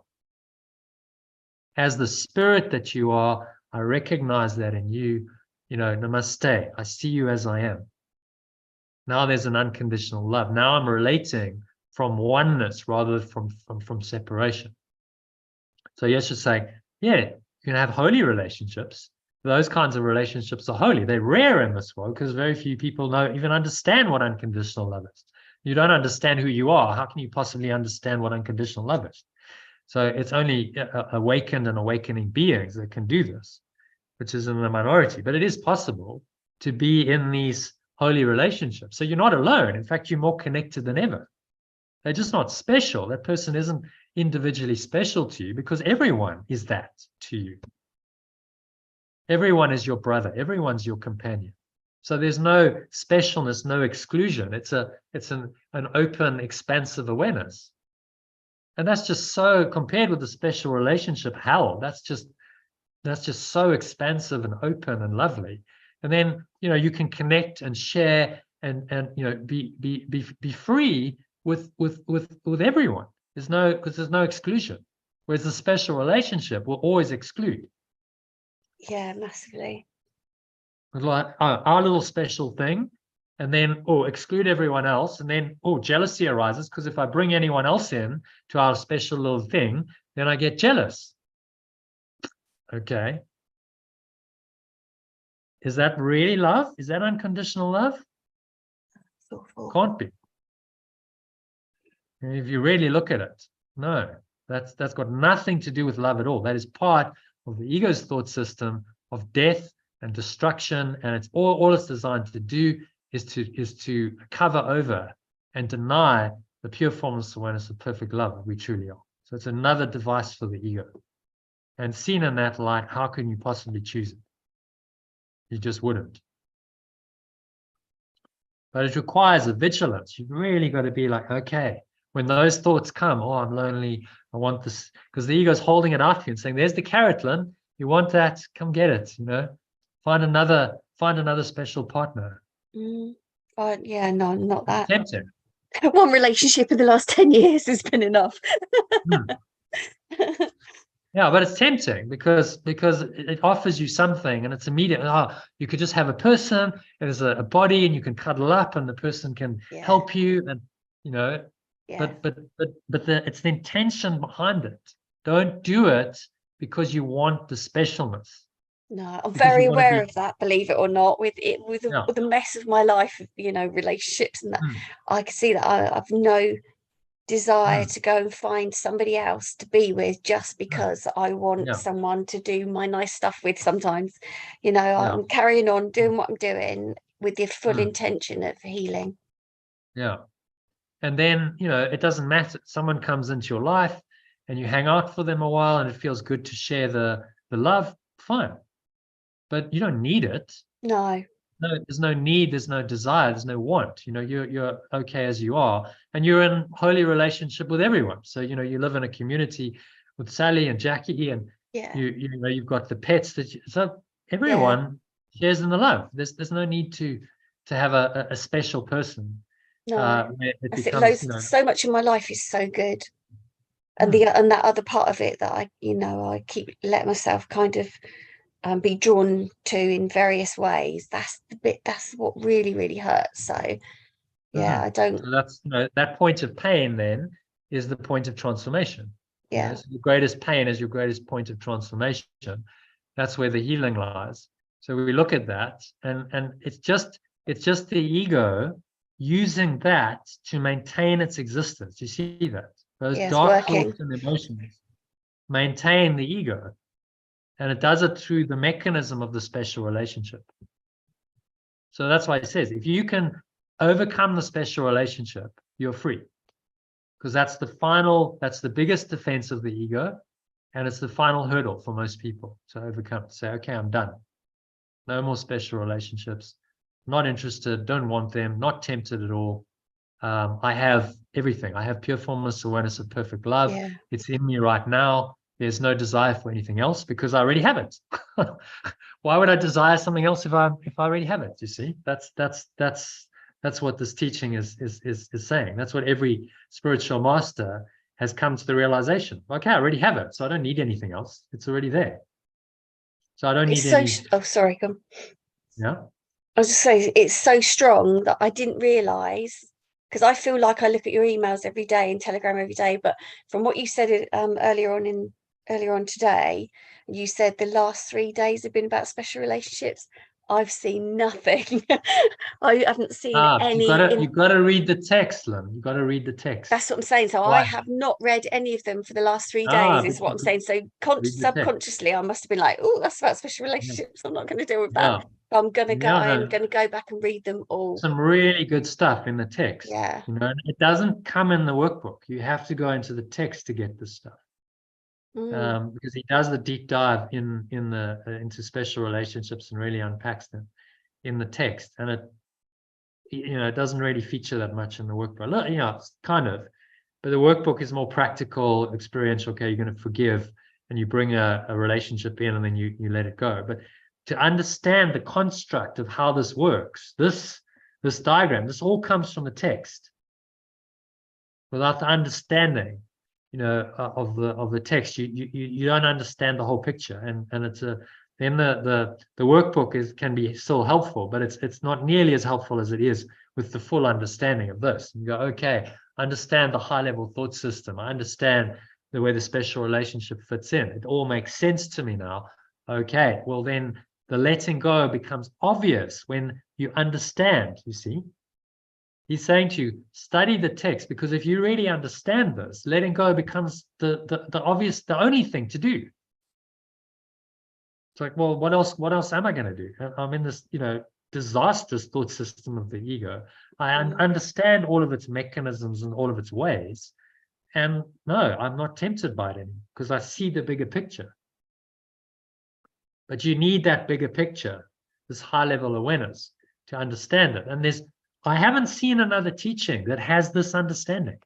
As the spirit that you are, I recognize that in you. Namaste, I see you as I am. Now there's an unconditional love. Now I'm relating from oneness rather than from separation. So yes, just saying, yeah, you can have holy relationships. Those kinds of relationships are holy. They're rare in this world because very few people even understand what unconditional love is. You don't understand who you are. How can you possibly understand what unconditional love is? So it's only awakened and awakening beings that can do this, which is in the minority. But it is possible to be in these holy relationships. So you're not alone. In fact, you're more connected than ever. They're just not special. That person isn't individually special to you, because everyone is that to you. Everyone is your brother. Everyone's your companion. So there's no specialness, no exclusion. It's an open, expansive awareness. And that's just so, compared with the special relationship hell, that's just so expansive and open and lovely. And then you can connect and share and be free with everyone. There's no exclusion. Whereas the special relationship will always exclude. Yeah, massively. Like our little special thing, and then exclude everyone else, and then jealousy arises, because if I bring anyone else in to our special little thing, then I get jealous. Okay. Is that really love? Is that unconditional love? Can't be. And if you really look at it, no, that's got nothing to do with love at all. That is part of the ego's thought system of death and destruction, and it's all it's designed to do is to cover over and deny the pure formless awareness of perfect love that we truly are. So it's another device for the ego. And seen in that light, how can you possibly choose it? You just wouldn't. But it requires a vigilance. You've really got to be like, okay, when those thoughts come, I'm lonely, I want this, because the ego's holding it out for you and saying, there's the carrot, Lynn. You want that? Come get it. Find another special partner. Yeah, no, not that. Tempting. One relationship in the last 10 years has been enough. Yeah, but it's tempting because it offers you something, and it's immediate. You could just have a person, there's a body, and you can cuddle up, and the person can help you, and but it's the intention behind it. Don't do it because you want the specialness. No, I'm very aware of that, believe it or not, with the mess of my life, relationships and that. I can see that. I've no desire to go and find somebody else to be with just because I want someone to do my nice stuff with sometimes. You know, I'm carrying on doing what I'm doing with the full intention of healing. Yeah. And then, you know, it doesn't matter. Someone comes into your life and you hang out for them a while and it feels good to share the love, fine. But you don't need it. No. No, there's no need, there's no desire, there's no want. You know, you're okay as you are, and you're in holy relationship with everyone. So, you know, you live in a community with Sally and Jackie, and you know, you've got the pets so everyone shares in the love. There's no need to have a special person. No, it becomes, you know, so much of my life is so good, and and that other part of it that I keep letting myself kind of be drawn to in various ways. That's the bit. That's what really hurts. So I don't. So that's, you know, that point of pain then is the point of transformation. Yeah. You know, so the greatest pain is your greatest point of transformation. That's where the healing lies. So we look at that, and it's just the ego using that to maintain its existence. You see that? Those dark thoughts and emotions maintain the ego. And it does it through the mechanism of the special relationship. So that's why it says, if you can overcome the special relationship, you're free. Because that's the biggest defense of the ego. And it's the final hurdle for most people to overcome. Say, okay, I'm done. No more special relationships. Not interested, don't want them, not tempted at all. I have everything. I have pure formless awareness of perfect love. Yeah. It's in me right now. There's no desire for anything else because I already have it. Why would I desire something else if I already have it? You see, that's what this teaching is saying. That's what every spiritual master has come to the realization. Okay, I already have it, so I don't need anything else. It's already there. So I don't need any. Oh, sorry, come. Yeah. I was just saying, it's so strong that I didn't realize, because I feel like I look at your emails every day and Telegram every day, but from what you said earlier on today, you said the last 3 days have been about special relationships. I've seen nothing. I haven't seen any. You gotta read the text, Lynn. You gotta read the text. That's what I'm saying. So I have not read any of them for the last 3 days, is what I'm saying. So subconsciously, I must have been like, oh, that's about special relationships. I'm not going to deal with that. But I'm going to go back and read them all. Some really good stuff in the text. Yeah. You know, it doesn't come in the workbook. You have to go into the text to get this stuff. Because he does the deep dive into special relationships and really unpacks them in the text, and it doesn't really feature that much in the workbook. You know, it's kind of, but the workbook is more practical, experiential. Okay, you're going to forgive, and you bring a relationship in, and then you let it go. But to understand the construct of how this works, this diagram, this all comes from the text. Without the understanding, of the text, you don't understand the whole picture, and it's then the workbook can be still helpful, but it's not nearly as helpful as it is with the full understanding of this. You go, okay, I understand the high level thought system. I understand the way the special relationship fits in. It all makes sense to me now. Okay, well then the letting go becomes obvious when you understand. You see. He's saying to you, study the text, because if you really understand this, letting go becomes the obvious, the only thing to do. It's like, well, what else am I going to do? I'm in this, disastrous thought system of the ego. I understand all of its mechanisms and all of its ways. And no, I'm not tempted by it anymore because I see the bigger picture. But you need that bigger picture, this high level awareness, to understand it. And I haven't seen another teaching that has this understanding,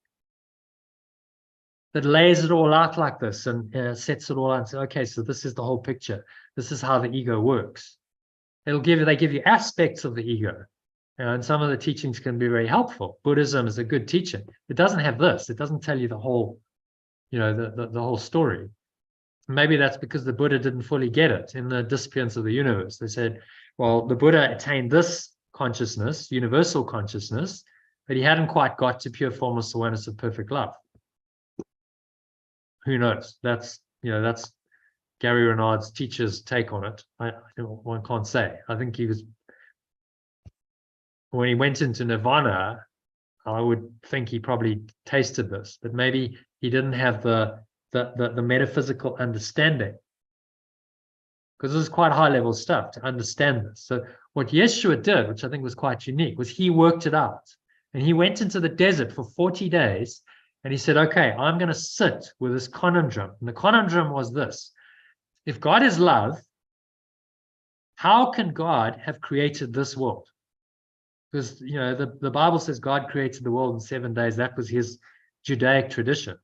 that lays it all out like this and sets it all out and says, okay, so this is the whole picture. This is how the ego works. They give you aspects of the ego. And some of the teachings can be very helpful. Buddhism is a good teaching. It doesn't have this. It doesn't tell you the whole, the whole story. Maybe that's because the Buddha didn't fully get it in the disciplines of the universe. They said, well, the Buddha attained this consciousness, universal consciousness, but he hadn't quite got to pure formless awareness of perfect love. Who knows? That's Gary Renard's teacher's take on it. One can't say. I think when he went into nirvana, I would think he probably tasted this, but maybe he didn't have the metaphysical understanding, because this is quite high level stuff to understand this. So what Yeshua did, which I think was quite unique, was he worked it out. And he went into the desert for 40 days and he said, okay, I'm going to sit with this conundrum. And the conundrum was this: if God is love, how can God have created this world? Because, you know, the Bible says God created the world in 7 days. That was his Judaic tradition.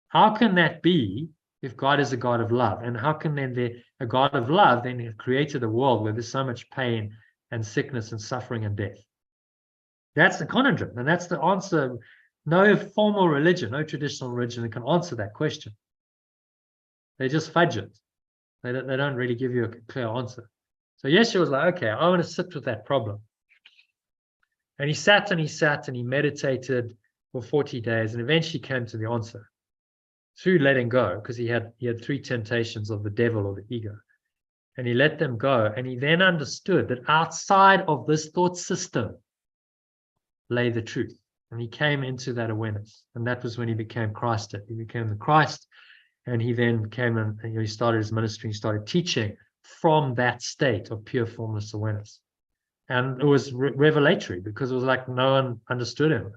How can that be if God is a God of love? And how can then a God of love then have created a world where there's so much pain and sickness and suffering and death? That's the conundrum, and that's the answer. No formal religion, no traditional religion can answer that question. They just fudge it. They don't really give you a clear answer. So Yeshua was like, okay, I want to sit with that problem. And he sat and he sat and he meditated for 40 days and eventually came to the answer through letting go, because he had 3 temptations of the devil or the ego. And he let them go. And he then understood that outside of this thought system lay the truth. And he came into that awareness. And that was when he became Christed. He became the Christ. And he then came and he started his ministry. He started teaching from that state of pure formless awareness. And it was revelatory, because it was like no one understood him.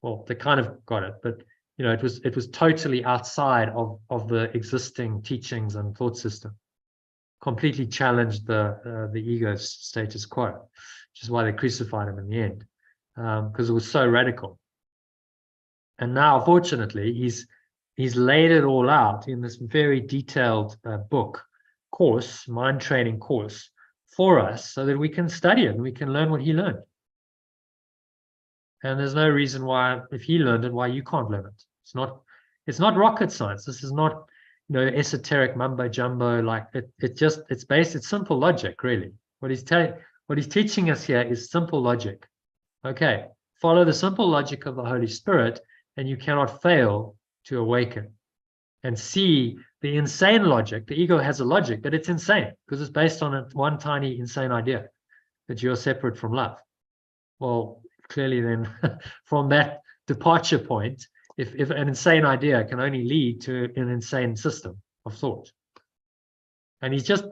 Well, they kind of got it, but you know, it was totally outside of the existing teachings and thought system. Completely challenged the ego's status quo, which is why they crucified him in the end, because it was so radical. And now, fortunately, he's laid it all out in this very detailed course, mind training course, for us, so that we can study it and we can learn what he learned. And there's no reason why, if he learned it, why you can't learn it. It's not rocket science. This is not, you know, esoteric mumbo jumbo. Like it's simple logic, really. What he's teaching us here is simple logic. Okay, follow the simple logic of the Holy Spirit, and you cannot fail to awaken and see the insane logic. The ego has a logic, but it's insane because it's based on one tiny insane idea that you're separate from love. Well, clearly then from that departure point, if an insane idea can only lead to an insane system of thought. And he's just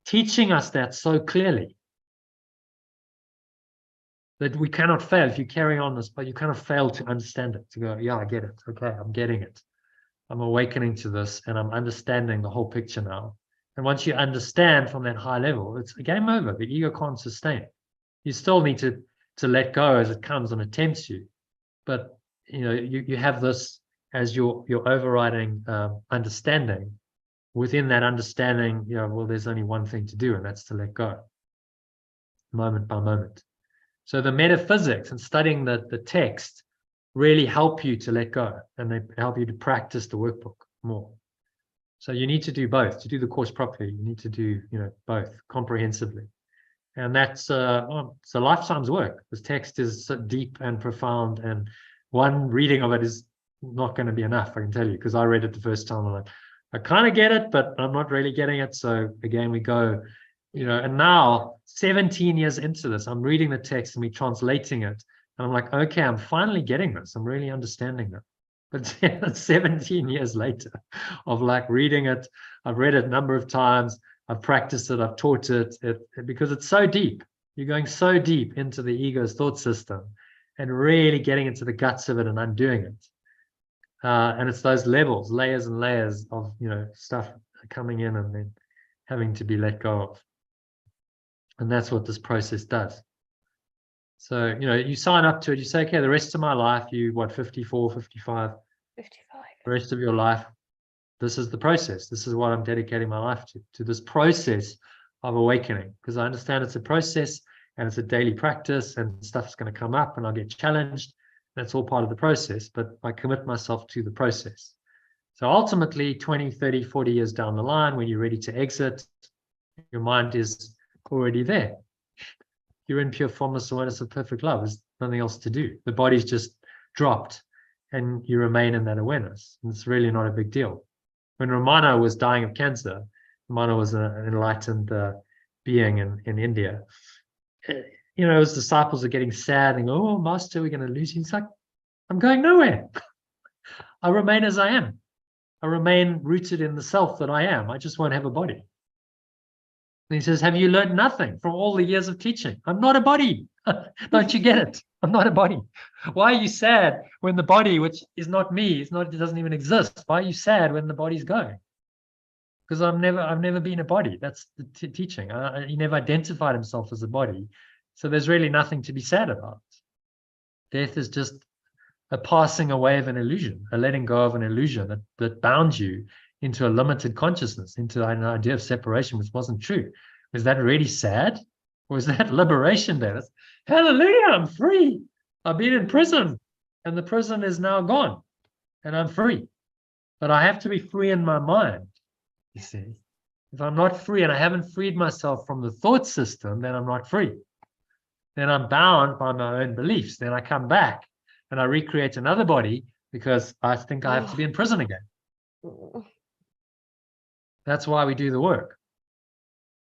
teaching us that so clearly that we cannot fail. If you carry on this, but you cannot fail to understand it, to go, yeah, I get it. Okay, I'm getting it. I'm awakening to this and I'm understanding the whole picture now. And once you understand from that high level, it's a game over. The ego can't sustain. You still need to let go as it comes and it tempts you. But you know, you have this as your overriding understanding. Within that understanding, you know, well, there's only one thing to do, and that's to let go, moment by moment. So the metaphysics and studying the text really help you to let go, and they help you to practice the workbook more. So you need to do both. To do the course properly, you need to do, you know, both comprehensively. And that's it's a lifetime's work. This text is so deep and profound, and one reading of it is not going to be enough, I can tell you, because I read it the first time and I kind of get it, but I'm not really getting it. So again, we go, you know, and now 17 years into this, I'm reading the text and we're translating it. And I'm like, okay, I'm finally getting this. I'm really understanding it. But 17 years later of like reading it, I've read it a number of times. I've practiced it, I've taught it, because it's so deep. You're going so deep into the ego's thought system and really getting into the guts of it and undoing it. And it's those levels, layers and layers of, you know, stuff coming in and then having to be let go of. And that's what this process does. So, you know, you sign up to it, you say, okay, the rest of my life, 54, 55? 55. The rest of your life, this is the process. This is what I'm dedicating my life to this process of awakening, because I understand it's a process and it's a daily practice and stuff's going to come up and I'll get challenged. That's all part of the process, but I commit myself to the process. So ultimately, 20, 30, 40 years down the line, when you're ready to exit, your mind is already there. You're in pure formless awareness of perfect love. There's nothing else to do. The body's just dropped and you remain in that awareness. And it's really not a big deal. When Ramana was dying of cancer, Ramana was an enlightened being in India. his disciples are getting sad and go, oh, Master, we're going to lose you. He's like, I'm going nowhere. I remain as I am. I remain rooted in the self that I am. I just won't have a body. And he says, have you learned nothing from all the years of teaching? I'm not a body. Don't you get it? I'm not a body. Why are you sad when the body, which is not me, it doesn't even exist? Why are you sad when the body's going? Because I've never been a body. That's the teaching. He never identified himself as a body. So there's really nothing to be sad about. Death is just a passing away of an illusion, a letting go of an illusion that bound you into a limited consciousness, into an idea of separation, which wasn't true. Was that really sad? Or was that liberation there? That's, hallelujah, I'm free. I've been in prison and the prison is now gone and I'm free. But I have to be free in my mind, you see. If I'm not free and I haven't freed myself from the thought system, then I'm not free. Then I'm bound by my own beliefs. Then I come back and I recreate another body because I think I have to be in prison again. That's why we do the work.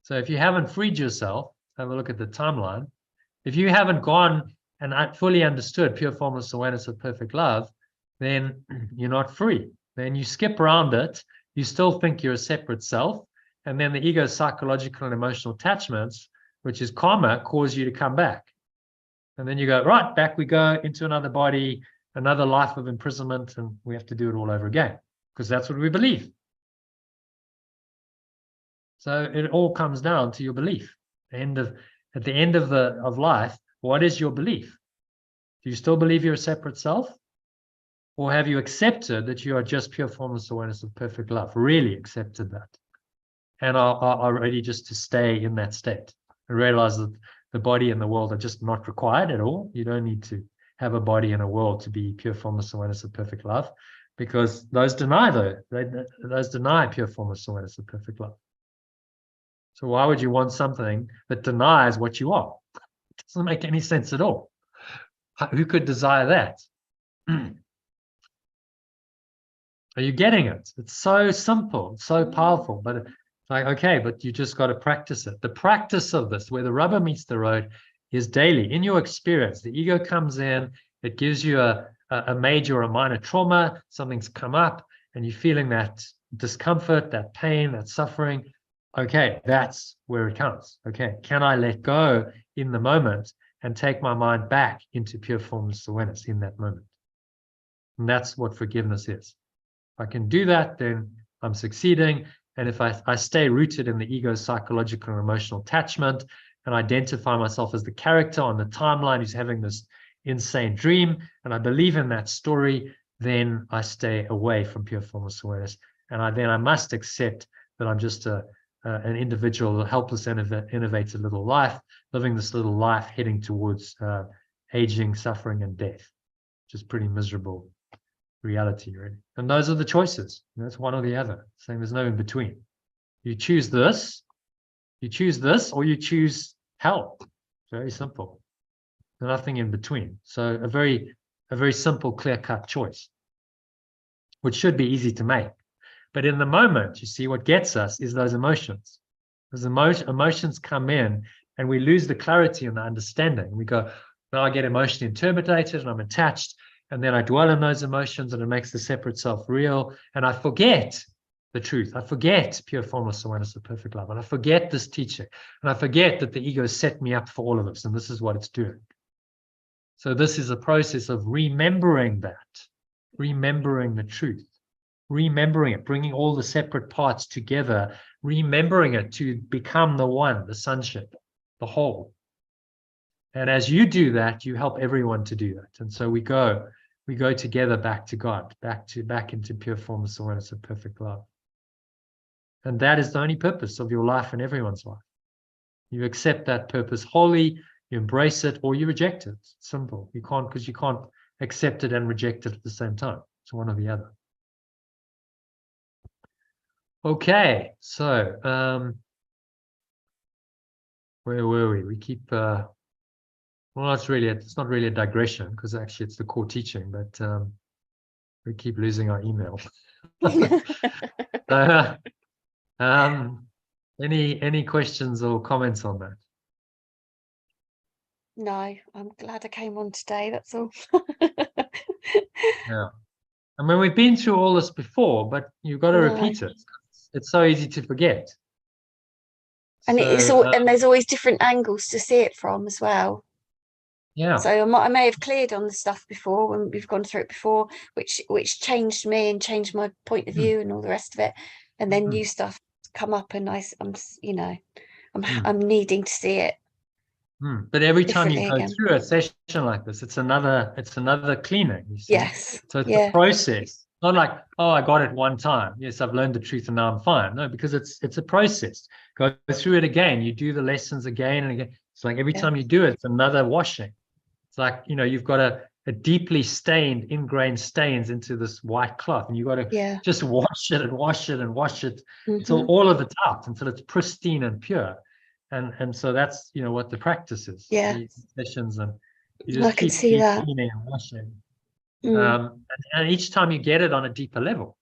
So if you haven't freed yourself, have a look at the timeline. If you haven't gone and fully understood pure formless awareness of perfect love, then you're not free. Then you skip around it. You still think you're a separate self. And then the ego's psychological and emotional attachments, which is karma, cause you to come back. And then you go, right, back we go into another body, another life of imprisonment, and we have to do it all over again because that's what we believe. So it all comes down to your belief. At the end of life, what is your belief? Do you still believe you're a separate self? Or have you accepted that you are just pure formless awareness of perfect love? Really accepted that. And are ready just to stay in that state and realize that the body and the world are just not required at all. You don't need to have a body and a world to be pure formless awareness of perfect love, because those deny pure formless awareness of perfect love. So why would you want something that denies what you are? It doesn't make any sense at all. Who could desire that? Are you getting it? It's so simple, it's so powerful, but it's like, okay, but you just got to practice it. The practice of this, where the rubber meets the road, is daily. In your experience, the ego comes in, it gives you a major or a minor trauma, something's come up, and you're feeling that discomfort, that pain, that suffering. Okay, that's where it comes. Okay, can I let go in the moment and take my mind back into pure formless awareness in that moment? And that's what forgiveness is. If I can do that, then I'm succeeding. And if I stay rooted in the ego's psychological and emotional attachment and identify myself as the character on the timeline who's having this insane dream, and I believe in that story, then I stay away from pure formless awareness. And then I must accept that I'm just an individual, a helpless, innovative little life, living this little life heading towards aging, suffering, and death, which is pretty miserable reality, really. And those are the choices. That's one or the other. Saying there's no in between. You choose this, or you choose hell. Very simple. Nothing in between. So a very simple, clear-cut choice, which should be easy to make. But in the moment, you see, what gets us is those emotions. Those emotions come in and we lose the clarity and the understanding. We go, now I get emotionally intimidated and I'm attached, and then I dwell in those emotions and it makes the separate self real, and I forget the truth. I forget pure formless awareness of perfect love, and I forget this teaching, and I forget that the ego set me up for all of this, and this is what it's doing. So this is a process of remembering that, remembering the truth, remembering it, bringing all the separate parts together, remembering it to become the one, the sonship, the whole. And as you do that, you help everyone to do that. And so we go together back to God, back into pure formless awareness of perfect love. And that is the only purpose of your life and everyone's life. You accept that purpose wholly, you embrace it, or you reject it. It's simple. You can't, because you can't accept it and reject it at the same time. It's one or the other. Okay, so where were we? We keep well, it's not really a digression, because actually it's the core teaching, but we keep losing our email. Any questions or comments on that? No, I'm glad I came on today. That's all. Yeah. I mean, we've been through all this before, but you've got to No. repeat it. It's so easy to forget. And So, and there's always different angles to see it from as well. yeah. So I may have cleared on the stuff before when we've gone through it before, which changed me and changed my point of view and all the rest of it. And then new stuff come up, and I'm needing to see it. But every time you Differently go again. through a session like this, it's another cleaning, you see. Yes. So it's Yeah. a process. Not like, oh, I got it one time. Yes, I've learned the truth and now I'm fine. No, because it's a process. Go through it again. You do the lessons again and again. It's like every time you do it, it's another washing. It's like, you've got a deeply stained, ingrained stains into this white cloth, and you've got to just wash it and wash it and wash it until all of it's out, until it's pristine and pure. And so that's what the practice is. Yeah. These sessions, and you just I can keep see that. cleaning and washing. And each time you get it on a deeper level.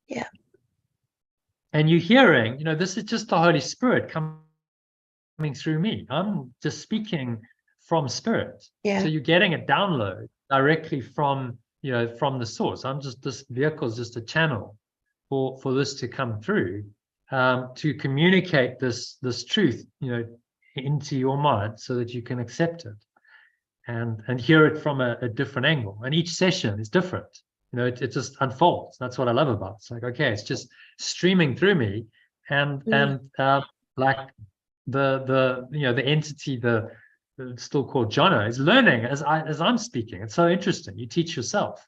Yeah. And you're hearing, this is just the Holy Spirit coming through me. I'm just speaking from Spirit. Yeah. So you're getting a download directly from the source. This vehicle is just a channel for this to come through, to communicate this truth, into your mind so that you can accept it and hear it from a different angle. And each session is different. It just unfolds. That's what I love about it. It's like, okay, it's just streaming through me, and like the entity, it's still called Jono, is learning as I'm speaking. It's so interesting. You teach yourself.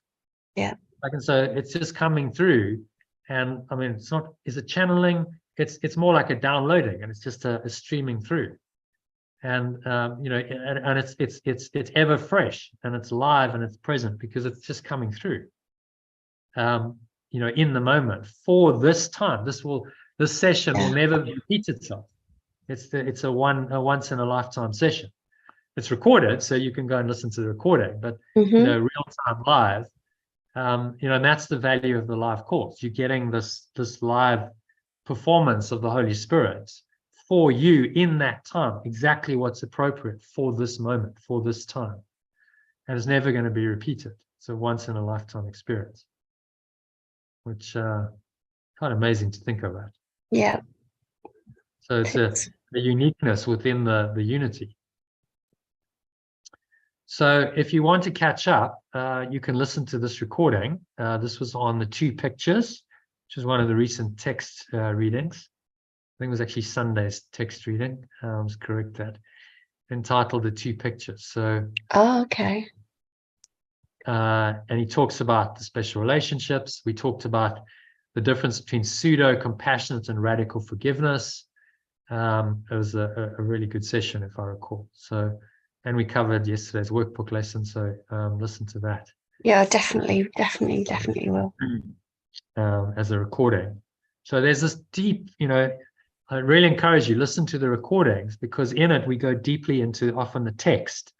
Yeah. And so it's just coming through. And I mean, is it channeling? It's more like a downloading, and it's just a streaming through. And and it's ever fresh, and it's live, and it's present, because it's just coming through. In the moment for this time. This session will never repeat itself. It's a once in a lifetime session. It's recorded, so you can go and listen to the recording, but real time live. And that's the value of the live course. You're getting this live performance of the Holy Spirit for you in that time, exactly what's appropriate for this moment, for this time. And it's never going to be repeated. It's a once in a lifetime experience, which kind of amazing to think about. Yeah. So it's a uniqueness within the unity. So if you want to catch up, you can listen to this recording. This was on the 2 pictures, which is one of the recent text readings. I think it was actually Sunday's text reading. I was correct that. Entitled The 2 Pictures. So. Oh, okay. And he talks about the special relationships. We talked about the difference between pseudo-compassionate and radical forgiveness. It was a really good session, if I recall. So, and we covered yesterday's workbook lesson, so listen to that. Yeah, definitely will. As a recording. So there's this deep, I really encourage you, listen to the recordings, because in it we go deeply into often the text.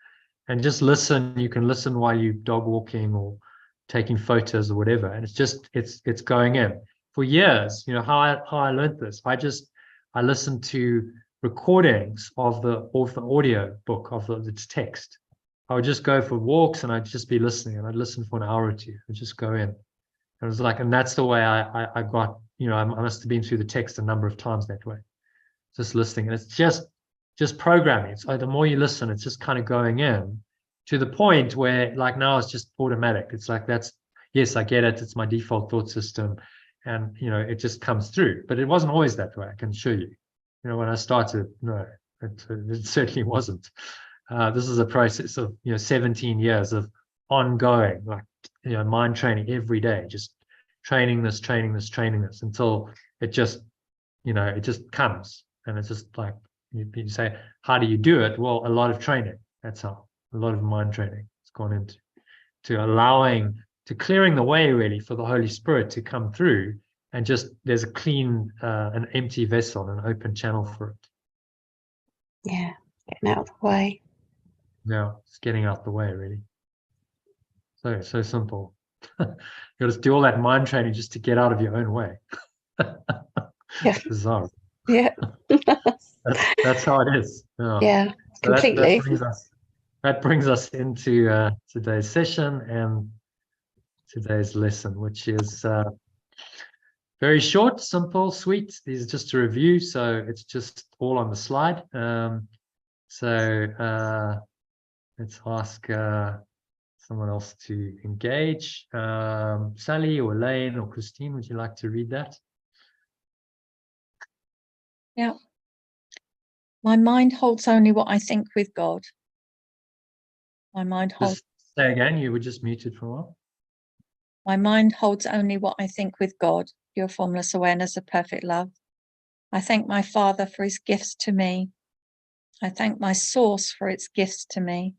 And just listen. You can listen while you're dog walking or taking photos or whatever. And it's going in. For years, how I learned this. I listened to recordings of the audio book of its text. I would just go for walks and I'd just be listening, and I'd listen for an hour or two and just go in. It was like, and that's the way I got, I must have been through the text a number of times that way, just listening. And it's just programming. So the more you listen, it's just kind of going in to the point where, like, now it's just automatic. It's like, yes, I get it. It's my default thought system. And, it just comes through. But it wasn't always that way, I can assure you. When I started, no, it certainly wasn't. This is a process of, 17 years of ongoing, like, mind training every day, just training this until it just, it just comes. And it's just like, you say, how do you do it? Well, a lot of training. That's how. A lot of mind training has gone into clearing the way, really, for the Holy Spirit to come through, and just there's a clean, an empty vessel, an open channel for it. Yeah, getting out of the way. No, it's getting out the way, really. So simple. You just do all that mind training just to get out of your own way. Yeah. Bizarre. Yeah. That's how it is. Yeah. Yeah, So completely. that brings us into today's session and today's lesson, which is very short, simple, sweet. These are just a review, so it's just all on the slide. Let's ask someone else to engage. Sally or Elaine or Christine, would you like to read that? Yeah. My mind holds only what I think with God. My mind holds. Just say again, you were just muted for a while. My mind holds only what I think with God, pure formless awareness of perfect love. I thank my Father for his gifts to me. I thank my source for its gifts to me.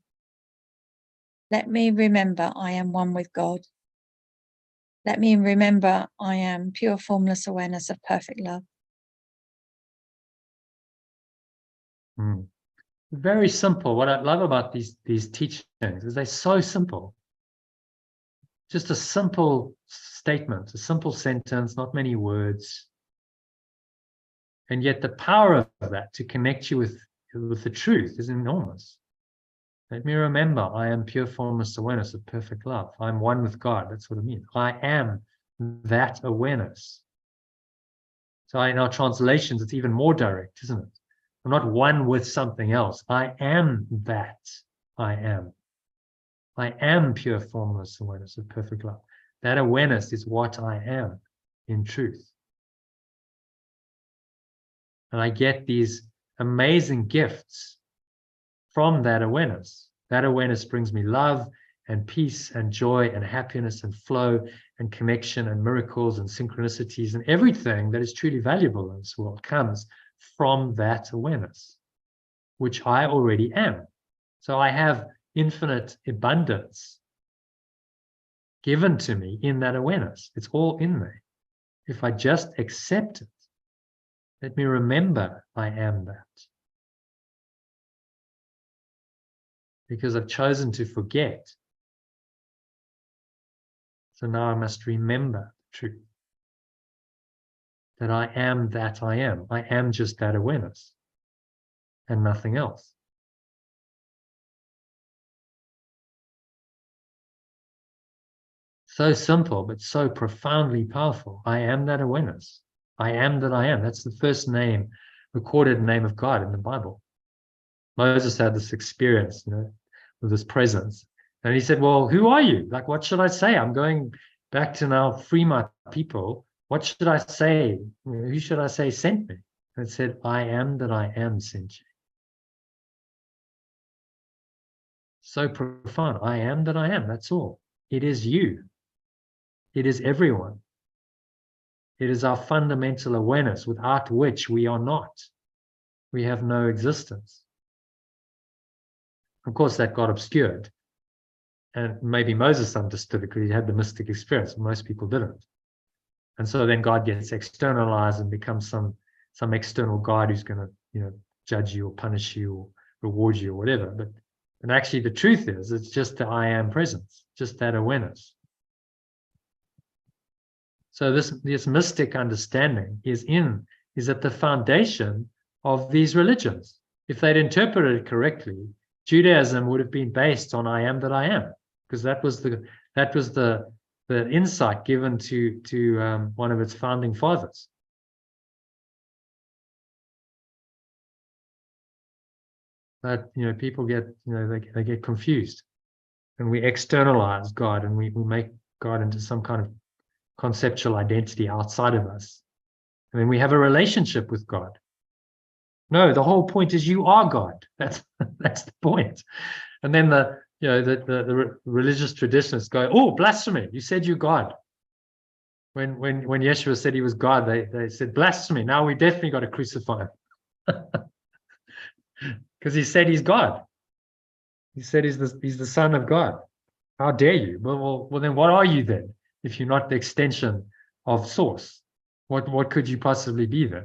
Let me remember I am one with God. Let me remember I am pure formless awareness of perfect love. Very simple. What I love about these teachings is they're so simple. Just a simple statement, a simple sentence, not many words. And yet the power of that to connect you with the truth is enormous. Let me remember, I am pure formless awareness of perfect love. I'm one with God. That's what it means. I am that awareness. So in our translations, it's even more direct, isn't it? I'm not one with something else. I am that I am. I am pure formless awareness of perfect love. That awareness is what I am in truth. And I get these amazing gifts from that awareness. That awareness brings me love and peace and joy and happiness and flow and connection and miracles and synchronicities, and everything that is truly valuable in this world comes from that awareness, which I already am. So I have infinite abundance given to me in that awareness. It's all in me. If I just accept it, let me remember I am that. Because I've chosen to forget. So now I must remember the truth. That I am that I am. I am just that awareness and nothing else. So simple, but so profoundly powerful. I am that awareness. I am that I am. That's the first name, recorded name of God in the Bible. Moses had this experience, with his presence. And he said, well, who are you? Like, what should I say? I'm going back to now free my people. What should I say? Who should I say sent me? And it said, I am that I am sent you. So profound. I am that I am. That's all. It is you. It is everyone. It is our fundamental awareness without which we are not. We have no existence. Of course, that got obscured. And maybe Moses understood it because he had the mystic experience. Most people didn't. And so then God gets externalized and becomes some external God who's going to, judge you or punish you or reward you or whatever. And actually the truth is, it's just the I am presence, just that awareness. So this mystic understanding is at the foundation of these religions. If they'd interpreted it correctly, Judaism would have been based on I am that I am, because that was the insight given to one of its founding fathers. But people get they get confused, and we externalize God, and we make God into some kind of conceptual identity outside of us, and then we have a relationship with God. No, the whole point is you are God. That's the point. And then the religious traditionists go, oh, blasphemy! You said you're God. When Yeshua said he was God, they said blasphemy. Now we definitely got to crucify him because he said he's God. He said he's the Son of God. How dare you? Well, then what are you then? If you're not the extension of Source, what could you possibly be then?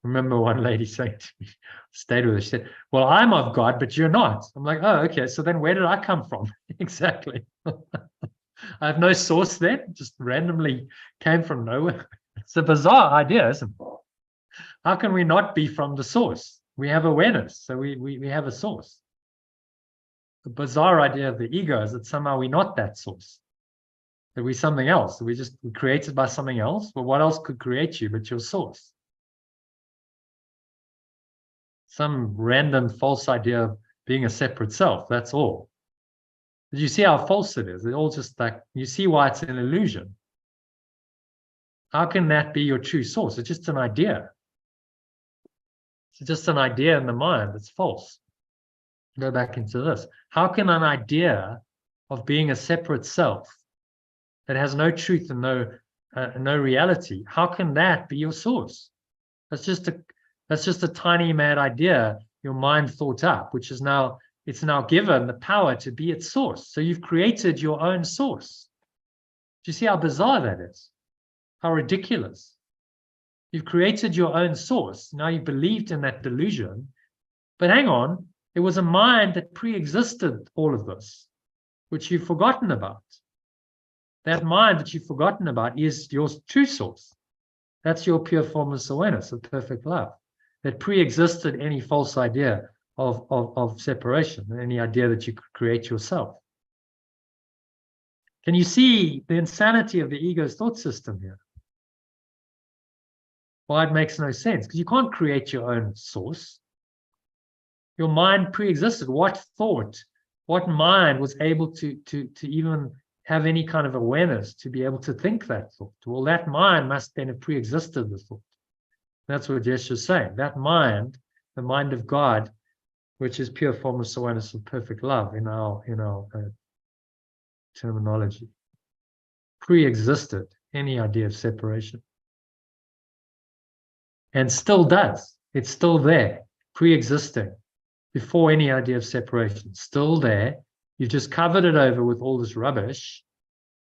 I remember one lady saying to me, stayed with her, she said, well, I'm of God, but you're not. I'm like, oh, okay, so then where did I come from? Exactly. I have no source then, just randomly came from nowhere. It's a bizarre idea, isn't it? How can we not be from the source? We have awareness, so we have a source. The bizarre idea of the ego is that somehow we're not that source, that we're something else, that we're created by something else. Well, what else could create you but your source? Some random false idea of being a separate self, that's all. Did you see how false it is? It's all just like, you see why it's an illusion. How can that be your true source? It's just an idea. It's just an idea in the mind that's false. Go back into this. How can an idea of being a separate self that has no truth and no reality, how can that be your source? That's just a tiny mad idea your mind thought up, which is now, it's now given the power to be its source. So you've created your own source. Do you see how bizarre that is? How ridiculous. You've created your own source. Now you believed in that delusion, but hang on, it was a mind that pre-existed all of this, which you've forgotten about. That mind that you've forgotten about is your true source. That's your pure formless awareness of perfect love that pre-existed any false idea of separation, any idea that you could create yourself. Can you see the insanity of the ego's thought system here? Why it makes no sense? Because you can't create your own source. Your mind pre-existed. What thought, what mind was able to even have any kind of awareness to be able to think that thought? Well, that mind must then have pre-existed the thought. That's what Yeshua's saying. That mind, the mind of God, which is pure formless awareness of perfect love in our terminology, pre-existed any idea of separation. And still does. It's still there, pre-existing, before any idea of separation. Still there. You've just covered it over with all this rubbish.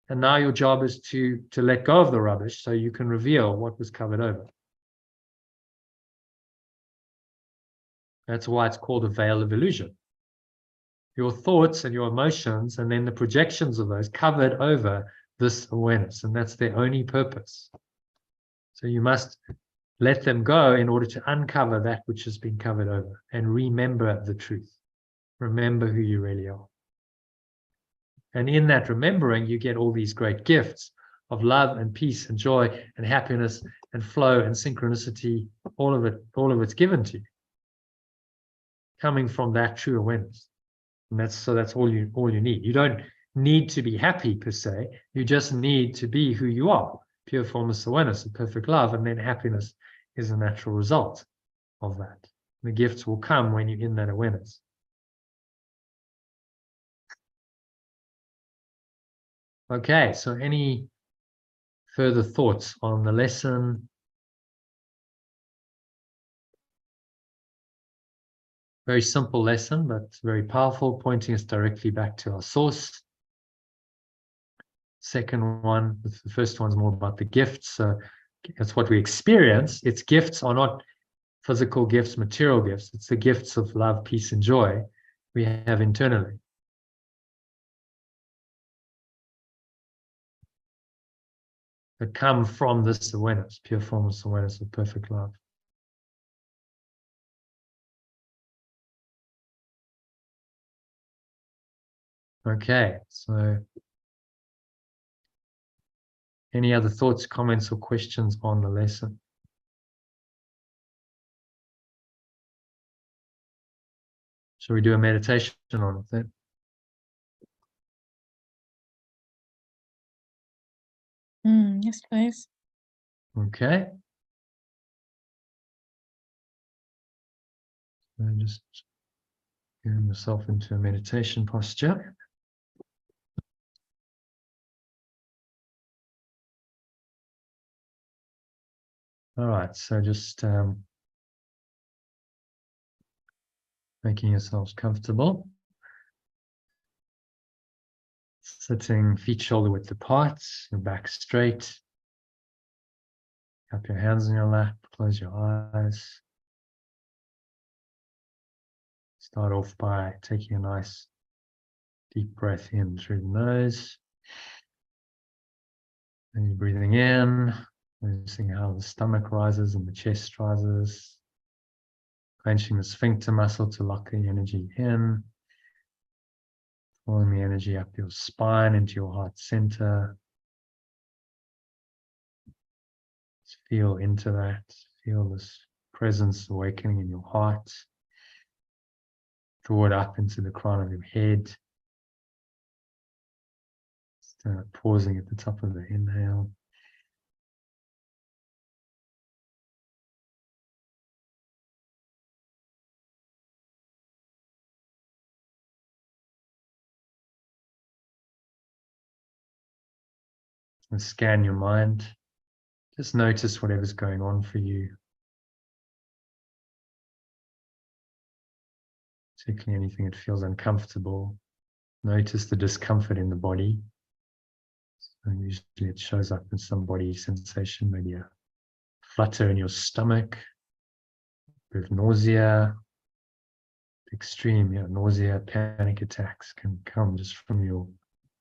And now your job is to let go of the rubbish so you can reveal what was covered over. That's why it's called a veil of illusion. Your thoughts and your emotions and then the projections of those covered over this awareness. And that's their only purpose. So you must let them go in order to uncover that which has been covered over and remember the truth. Remember who you really are. And in that remembering, you get all these great gifts of love and peace and joy and happiness and flow and synchronicity. All of it's given to you, coming from that true awareness. And that's all you need. You don't need to be happy per se. You just need to be who you are, pure formless awareness and perfect love, and then happiness is a natural result of that. The gifts will come when you're in that awareness. Okay, so any further thoughts on the lesson? Very simple lesson, but very powerful, pointing us directly back to our source. Second one, the first one's more about the gifts. So that's what we experience. Its gifts are not physical gifts, material gifts. It's the gifts of love, peace, and joy we have internally. That come from this awareness, pure formless awareness of perfect love. Okay, so any other thoughts, comments, or questions on the lesson? Shall we do a meditation on it then? Yes, please. Okay. So just getting yourself into a meditation posture. All right, so just making yourselves comfortable. Sitting feet shoulder width apart, your back straight. Cup your hands in your lap, close your eyes. Start off by taking a nice deep breath in through the nose. And you're breathing in Noticing how the stomach rises and the chest rises. Clenching the sphincter muscle to lock the energy in. Pulling the energy up your spine into your heart center. Just feel into that. Feel this presence awakening in your heart. Draw it up into the crown of your head. Just, pausing at the top of the inhale. And scan your mind. Just notice whatever's going on for you. Particularly anything that feels uncomfortable. Notice the discomfort in the body. So usually it shows up in some body sensation, maybe a flutter in your stomach, a bit of nausea, extreme nausea, panic attacks can come just from your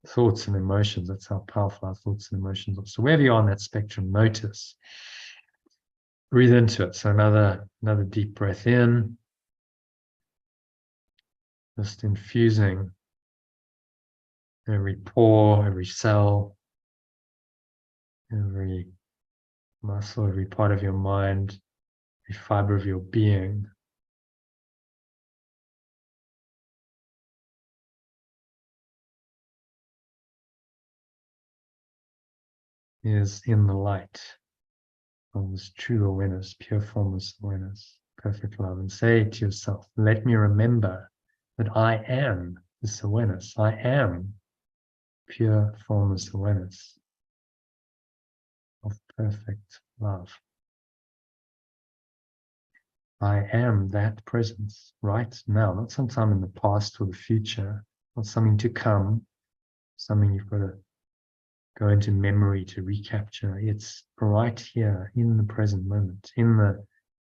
thoughts and emotions. That's how powerful our thoughts and emotions are. So wherever you are on that spectrum, notice. Breathe into it. So another deep breath in. Just infusing every pore, every cell, every muscle, every part of your mind, every fiber of your being. Is in the light of this true awareness, pure formless awareness, perfect love. And say to yourself, let me remember that I am this awareness. I am pure formless awareness of perfect love. I am that presence right now, not sometime in the past or the future, not something to come, something you've got to go into memory to recapture. It's right here in the present moment, in the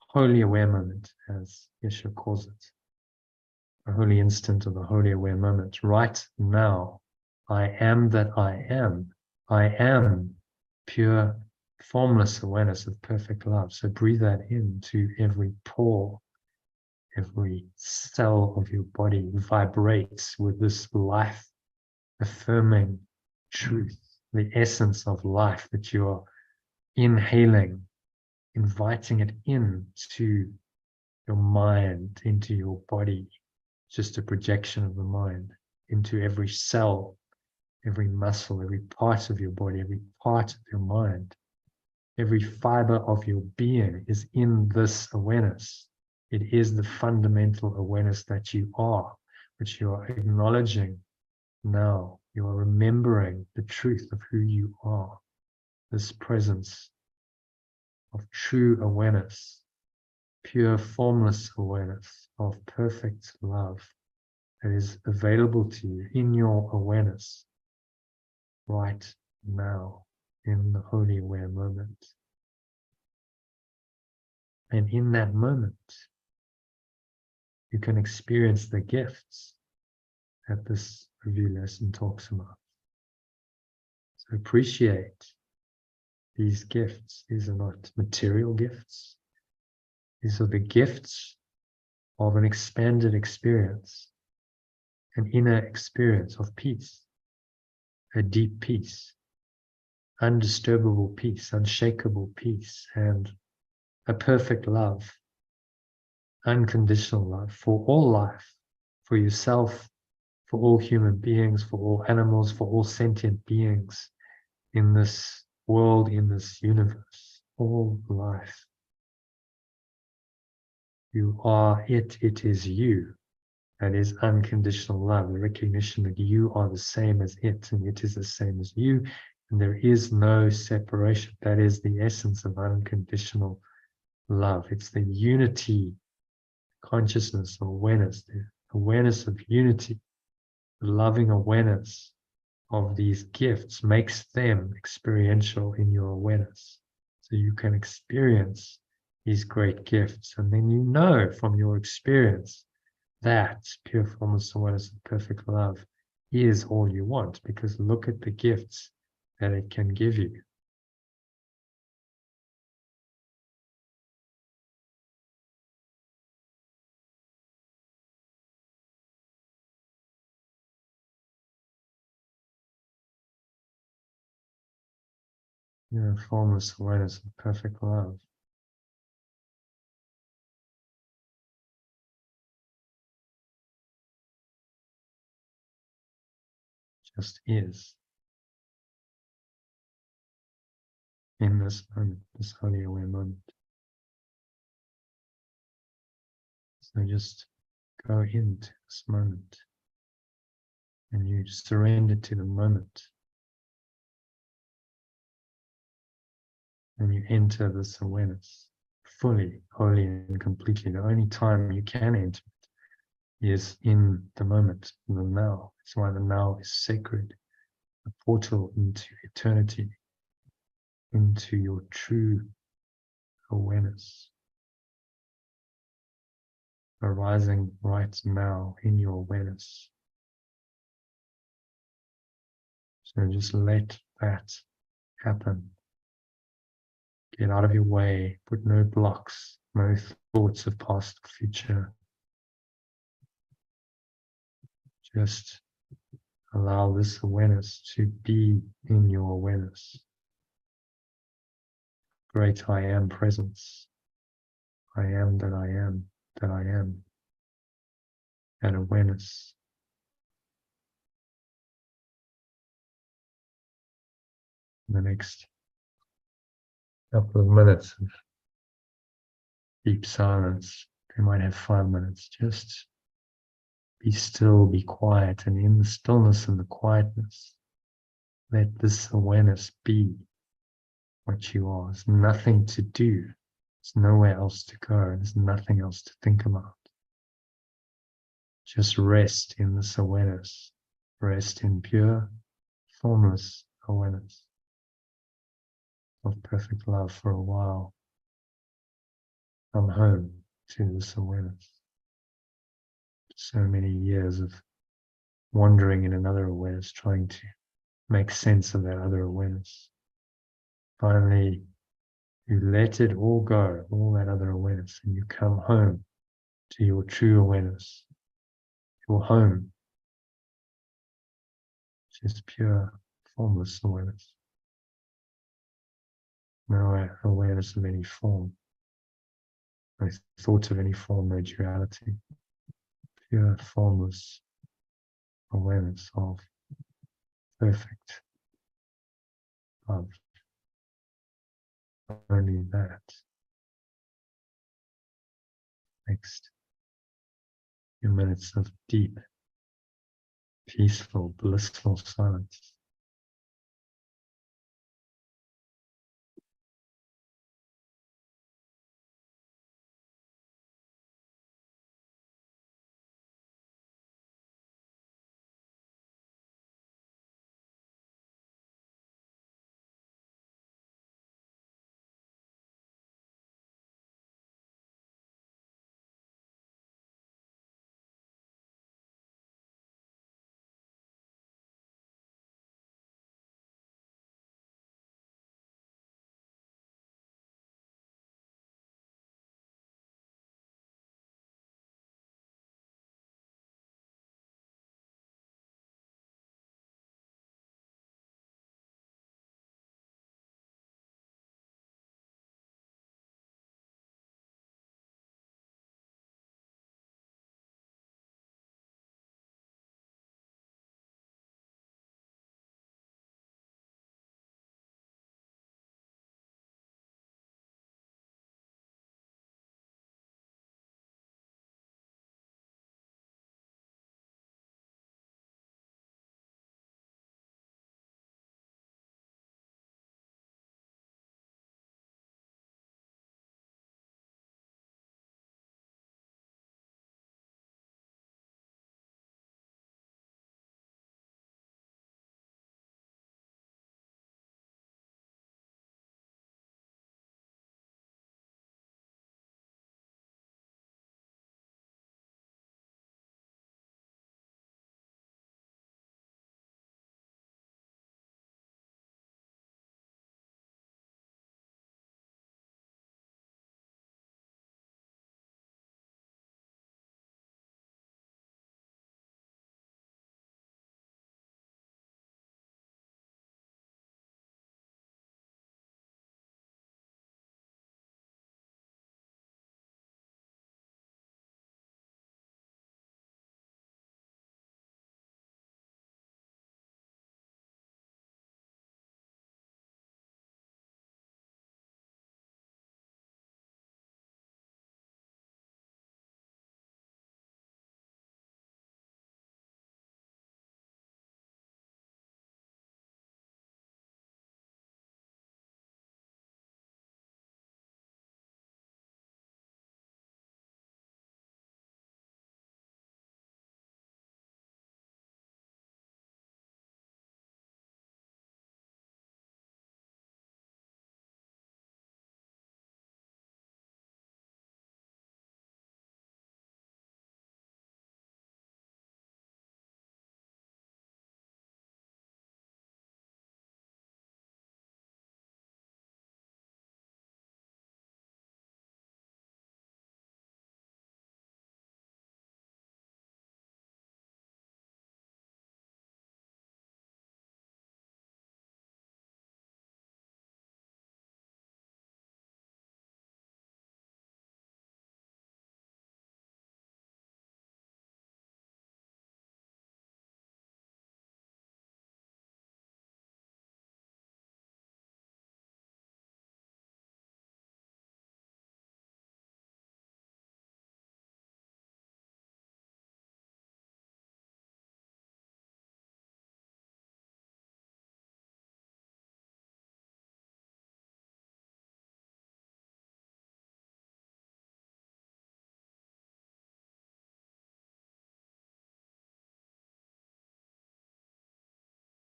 holy aware moment, as Yeshua calls it. The holy instant or the holy aware moment. Right now, I am that I am. I am pure, formless awareness of perfect love. So breathe that into every pore, every cell of your body vibrates with this life-affirming truth, the essence of life that you are inhaling, inviting it into your mind, into your body, just a projection of the mind, into every cell, every muscle, every part of your body, every part of your mind. Every fiber of your being is in this awareness. It is the fundamental awareness that you are, which you are acknowledging now. You are remembering the truth of who you are, this presence of true awareness, pure formless awareness of perfect love that is available to you in your awareness right now in the holy aware moment. And in that moment, you can experience the gifts that this review lesson talks about. So appreciate these gifts. These are not material gifts. These are the gifts of an expanded experience, an inner experience of peace, a deep peace, undisturbable peace, unshakable peace, and a perfect love, unconditional love for all life, for yourself, for all human beings, for all animals, for all sentient beings in this world, in this universe, all life. You are it, it is you. That is unconditional love, the recognition that you are the same as it, and it is the same as you, and there is no separation. That is the essence of unconditional love. It's the unity, consciousness, awareness, the awareness of unity, the loving awareness of these gifts makes them experiential in your awareness. So you can experience these great gifts, and then you know from your experience that pure formless awareness of perfect love is all you want, because look at the gifts that it can give you. Pure, formless awareness of perfect love. Just is. In this moment, this wholly aware moment. So just go into this moment and you surrender to the moment and you enter this awareness fully, wholly and completely. The only time you can enter it is in the moment, in the now. That's why the now is sacred, a portal into eternity, into your true awareness, arising right now in your awareness. So just let that happen. Get out of your way, put no blocks, no thoughts of past or future. Just allow this awareness to be in your awareness. Great I am presence. I am that I am, that I am. And awareness. In the next couple of minutes of deep silence, you might have 5 minutes, just be still, be quiet, and in the stillness and the quietness, let this awareness be what you are. There's nothing to do. There's nowhere else to go. There's nothing else to think about. Just rest in this awareness. Rest in pure, formless awareness of perfect love for a while. Come home to this awareness. So many years of wandering in another awareness, trying to make sense of that other awareness. Finally, you let it all go, all that other awareness, and you come home to your true awareness, your home, which is pure, formless awareness. No awareness of any form, no thought of any form, no duality. Pure, formless awareness of perfect love. Only that. Next few minutes of deep, peaceful, blissful silence.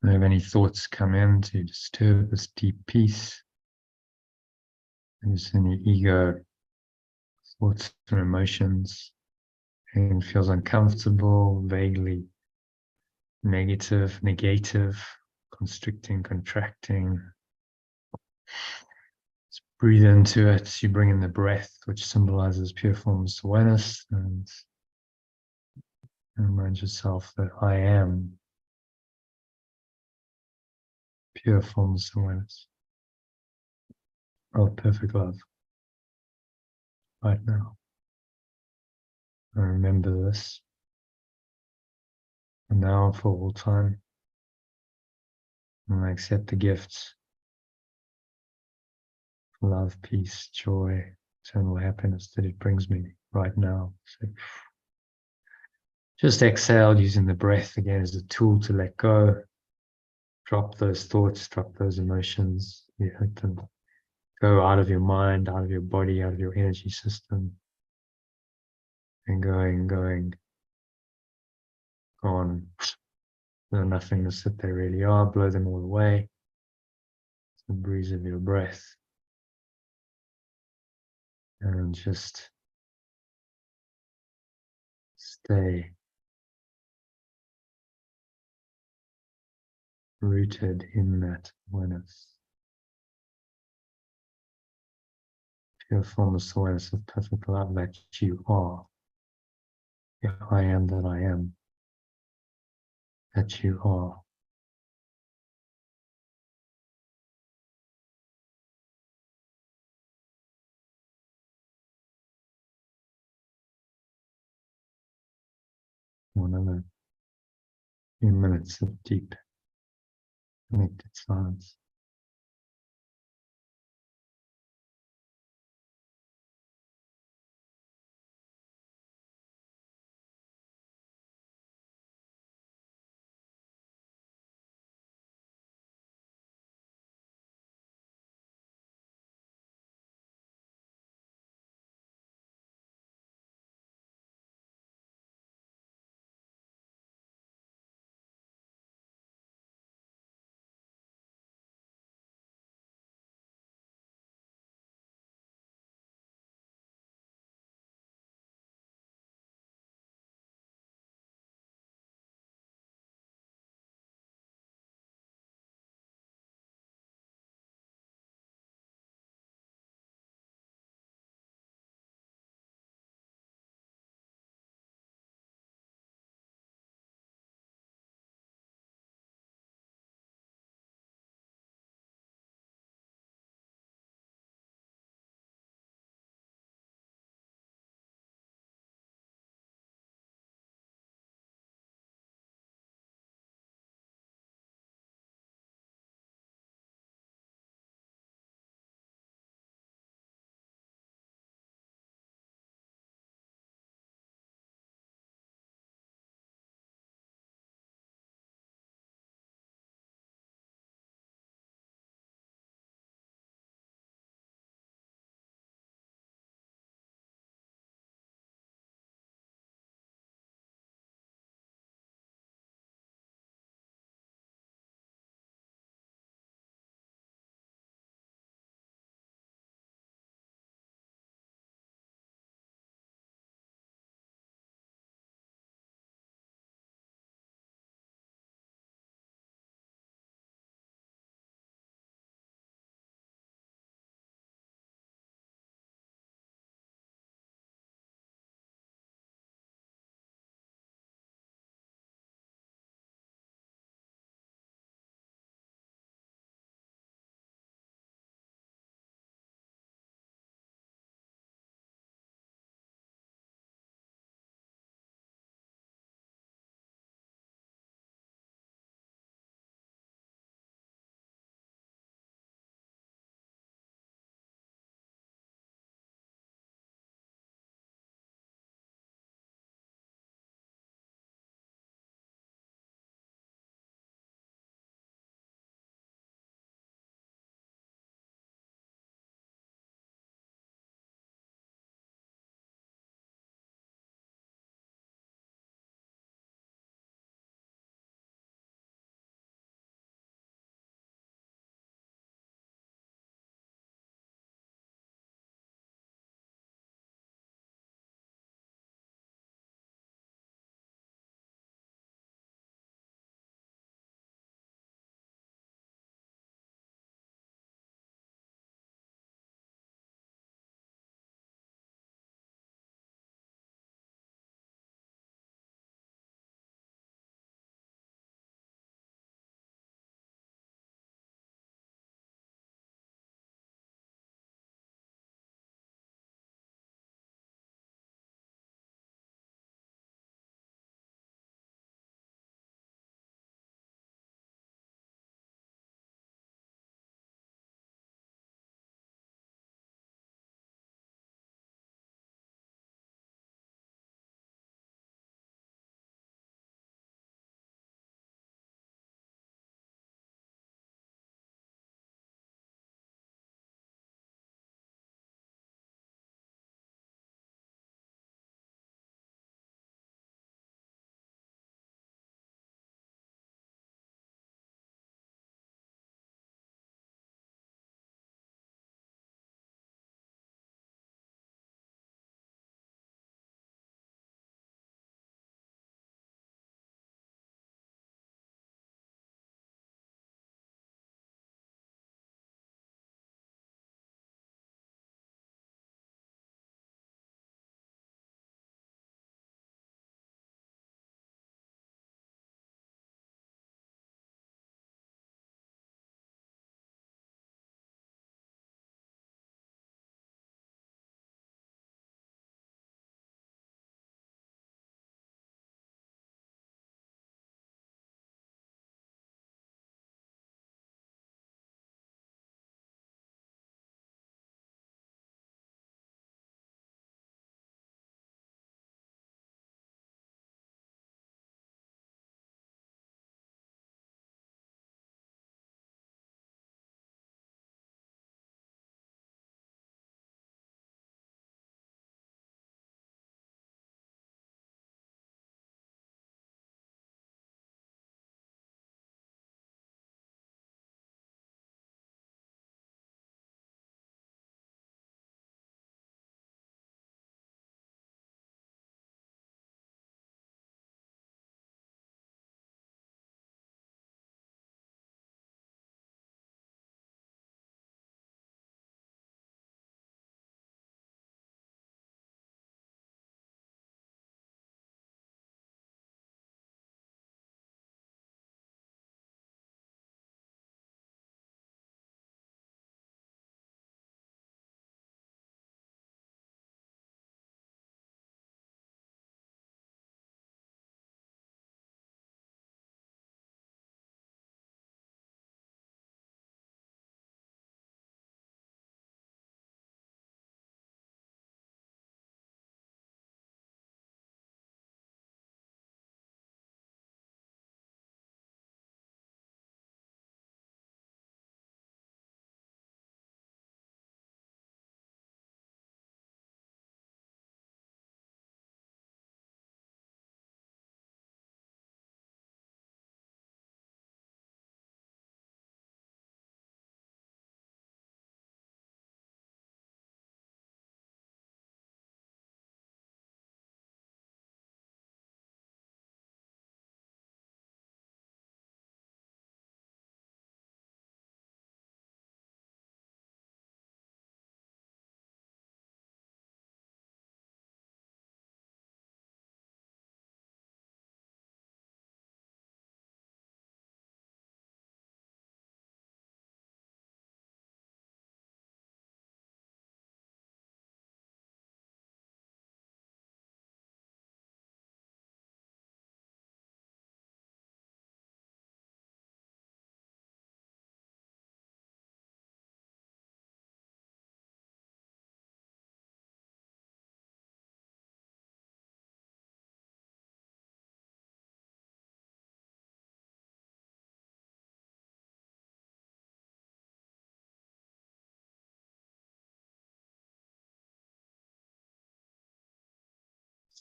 Don't have any thoughts come in to disturb this deep peace. There's any ego thoughts or emotions, and feels uncomfortable, vaguely negative, negative, constricting, contracting. Just breathe into it. You bring in the breath, which symbolizes pure formless awareness, and remind yourself that I am pure formless awareness of perfect love right now. I remember this, and now for all time, and I accept the gifts of love, peace, joy, eternal happiness that it brings me right now. So just exhale using the breath again as a tool to let go. Drop those thoughts, drop those emotions. You let them go out of your mind, out of your body, out of your energy system. And going, gone. The nothingness that they really are, blow them all away. It's the breeze of your breath. And just stay rooted in that awareness. Pure formless awareness of perfect love that you are. The I am that I am. That you are. Another few minutes of deep connected silence.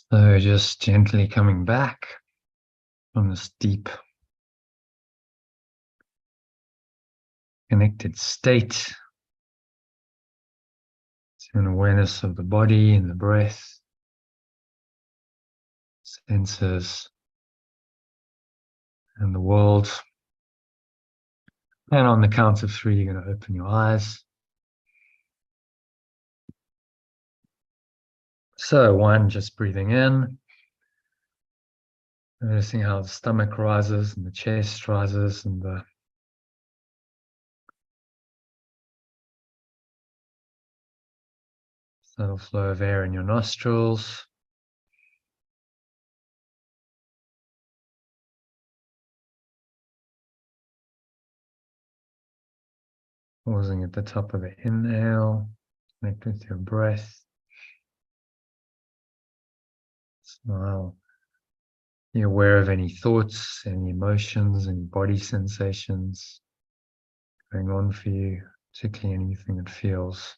So just gently coming back from this deep connected state to an awareness of the body and the breath, senses, and the world. And on the count of 3, you're going to open your eyes. So 1, just breathing in, noticing how the stomach rises and the chest rises and the subtle flow of air in your nostrils. Pausing at the top of the inhale, connect with your breath. Smile. Be aware of any thoughts, any emotions, any body sensations going on for you, particularly anything that feels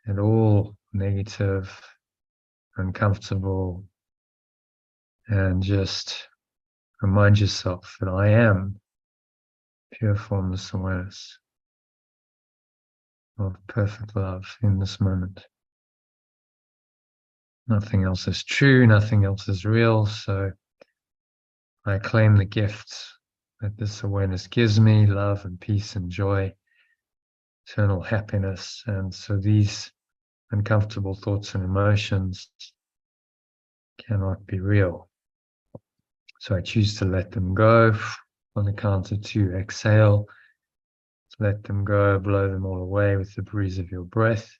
at all negative, uncomfortable, and just remind yourself that I am pure formless awareness of perfect love in this moment. Nothing else is true, nothing else is real, so I claim the gift that this awareness gives me, love and peace and joy, eternal happiness. And so these uncomfortable thoughts and emotions cannot be real. So I choose to let them go. On the count of 2, exhale. Let them go, blow them all away with the breeze of your breath.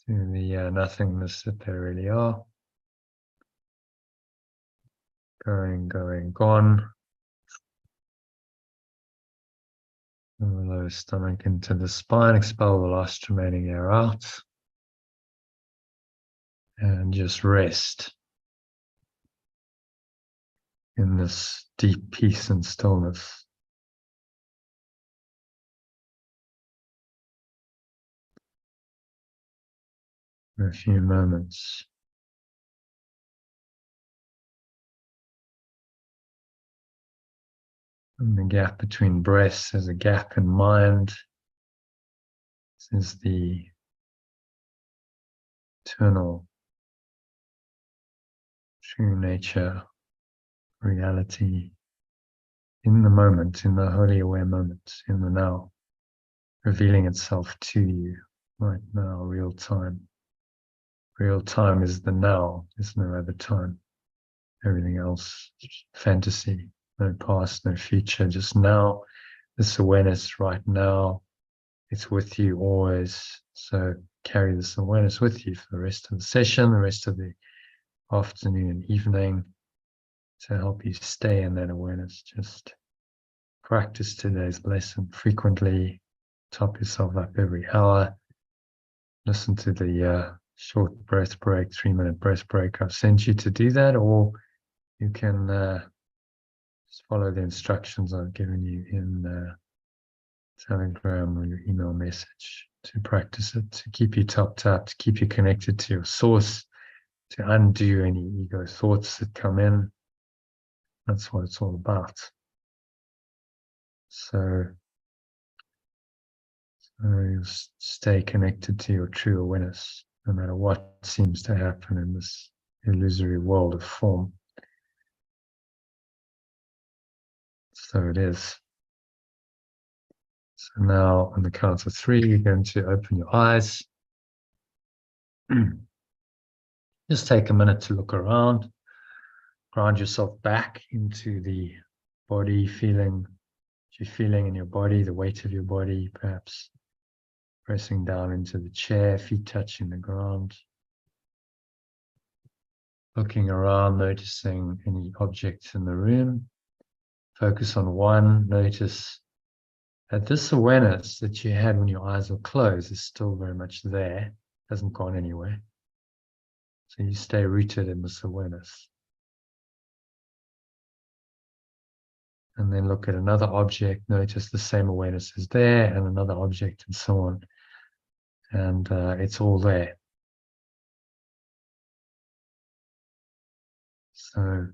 To the nothingness that they really are. Going, gone. And the lower stomach into the spine, expel the last remaining air out. And just rest in this deep peace and stillness. For a few moments. And the gap between breaths is a gap in mind. This is the eternal, true nature, reality in the moment, in the wholly aware moment, in the now, revealing itself to you right now, real time. Real time is the now, there's no other time. Everything else is fantasy, no past, no future, just now. This awareness right now, it's with you always. So carry this awareness with you for the rest of the session, the rest of the afternoon and evening, to help you stay in that awareness. Just practice today's lesson frequently, top yourself up every hour, listen to the short breath break, 3-minute breath break I've sent you to do that, or you can just follow the instructions I've given you in Telegram or your email message to practice it, to keep you topped up, to keep you connected to your source, to undo any ego thoughts that come in. That's what it's all about. So stay connected to your true awareness, no matter what seems to happen in this illusory world of form. So it is. So now on the count of 3, you're going to open your eyes. Just take a minute to look around. Ground yourself back into the body, feeling what you're feeling in your body, the weight of your body, perhaps pressing down into the chair, feet touching the ground. Looking around, noticing any objects in the room. Focus on one. Notice that this awareness that you had when your eyes were closed is still very much there, hasn't gone anywhere. So you stay rooted in this awareness. and then look at another object, notice the same awareness is there, and another object, and so on. And it's all there. So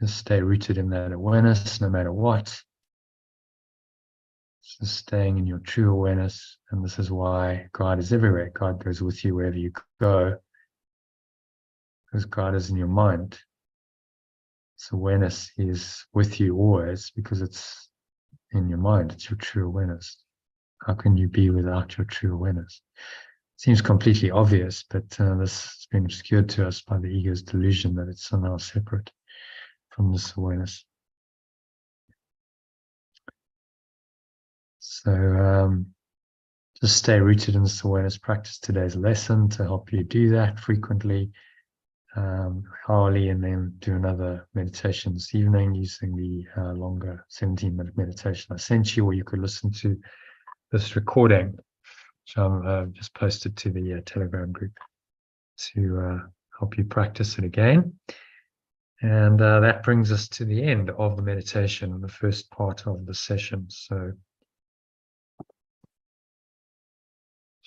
just stay rooted in that awareness no matter what. Just staying in your true awareness. And this is why God is everywhere. God goes with you wherever you go, because God is in your mind. So awareness is with you always because it's in your mind. It's your true awareness. How can you be without your true awareness? It seems completely obvious, but this has been obscured to us by the ego's delusion that it's somehow separate from this awareness. So just stay rooted in this awareness. Practice today's lesson to help you do that frequently, hourly, and then do another meditation this evening using the longer 17-minute meditation I sent you, or you could listen to this recording, which I've just posted to the Telegram group to help you practice it again. And that brings us to the end of the meditation and the first part of the session. So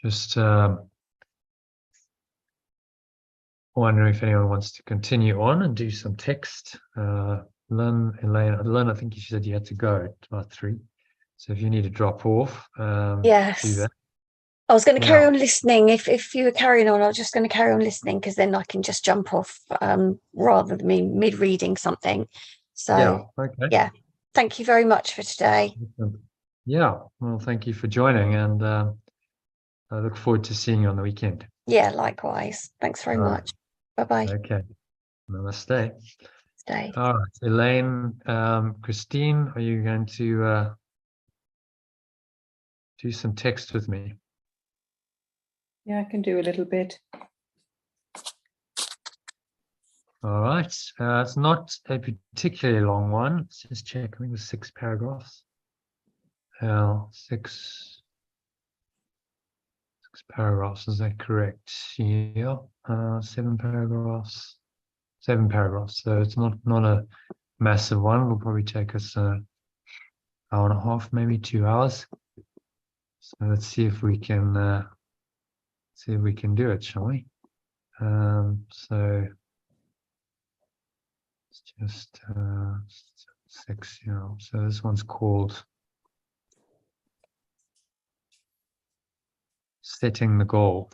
just wondering if anyone wants to continue on and do some text. Lynn, Elaine, I think you said you had to go at about 3. So if you need to drop off, Yes. do that. I was going to carry on listening. If you were carrying on, I was just going to carry on listening, because then I can just jump off rather than me mid-reading something. So, yeah. Thank you very much for today. Yeah. Well, thank you for joining, and I look forward to seeing you on the weekend. Yeah, likewise. Thanks very much. Bye-bye. Okay. Namaste. Stay. All right. Elaine, Christine, are you going to do some text with me? Yeah, I can do a little bit. All right. It's not a particularly long one. Let's just check. I think it was 6 paragraphs. 6 paragraphs. Is that correct? Yeah. 7 paragraphs. 7 paragraphs. So it's not a massive one. It'll probably take us an hour and a half, maybe 2 hours. So let's see if we can do it, shall we? So it's just 6, so this one's called Setting the Goal.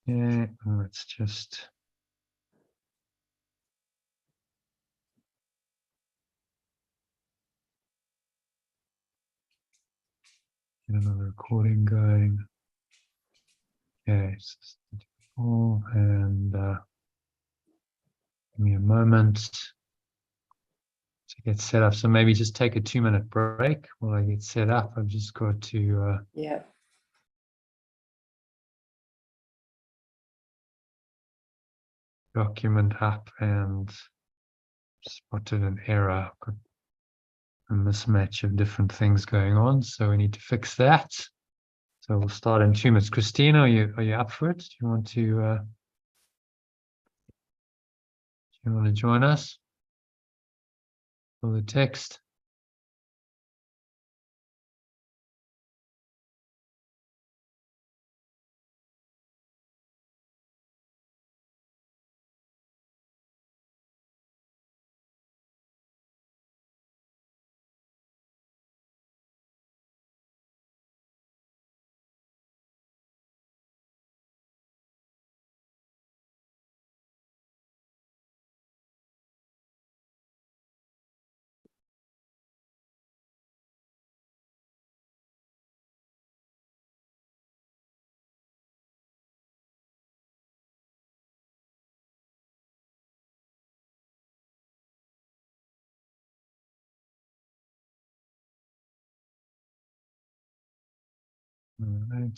Yeah, let's just get another recording going. Okay, and give me a moment to get set up. So maybe just take a 2-minute break while I get set up. I've just got to document up and spotted an error. Got a mismatch of different things going on, so we need to fix that. So we'll start in 2 minutes. Christina, are you up for it? Do you want to join us for the text? All right.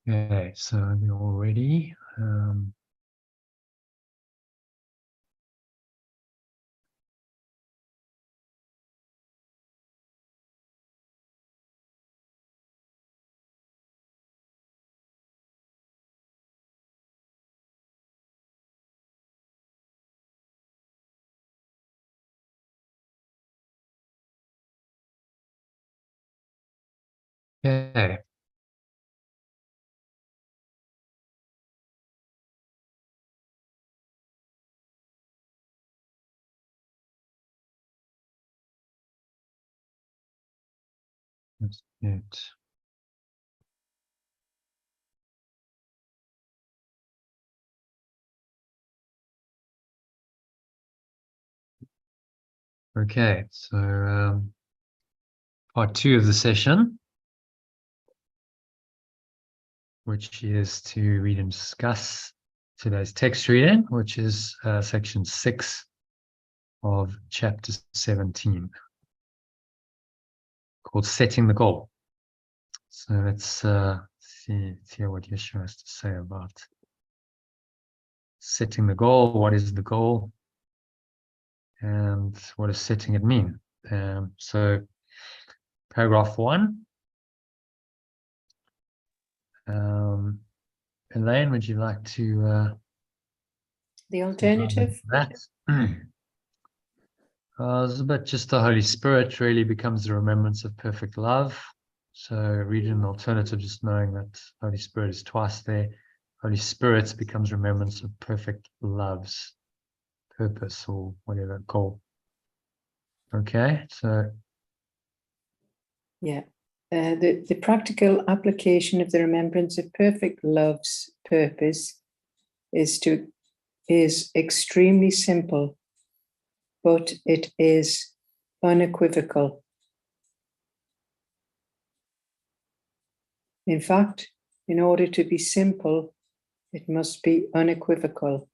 Okay, so we're all ready. Okay. That's it. Okay, so part 2 of the session, which is to read and discuss today's text reading, which is section 6 of chapter 17, called Setting the Goal. So let's see what Yeshua has to say about setting the goal. What is the goal? And what does setting it mean? So paragraph 1. Elaine, would you like to the alternative? That it's a bit just the Holy Spirit really becomes the remembrance of perfect love. So reading an alternative, just knowing that Holy Spirit is twice there. Holy Spirit becomes remembrance of perfect love's purpose or whatever goal. Okay, so Yeah. The practical application of the remembrance of perfect love's purpose is extremely simple, but it is unequivocal. In fact, in order to be simple, it must be unequivocal.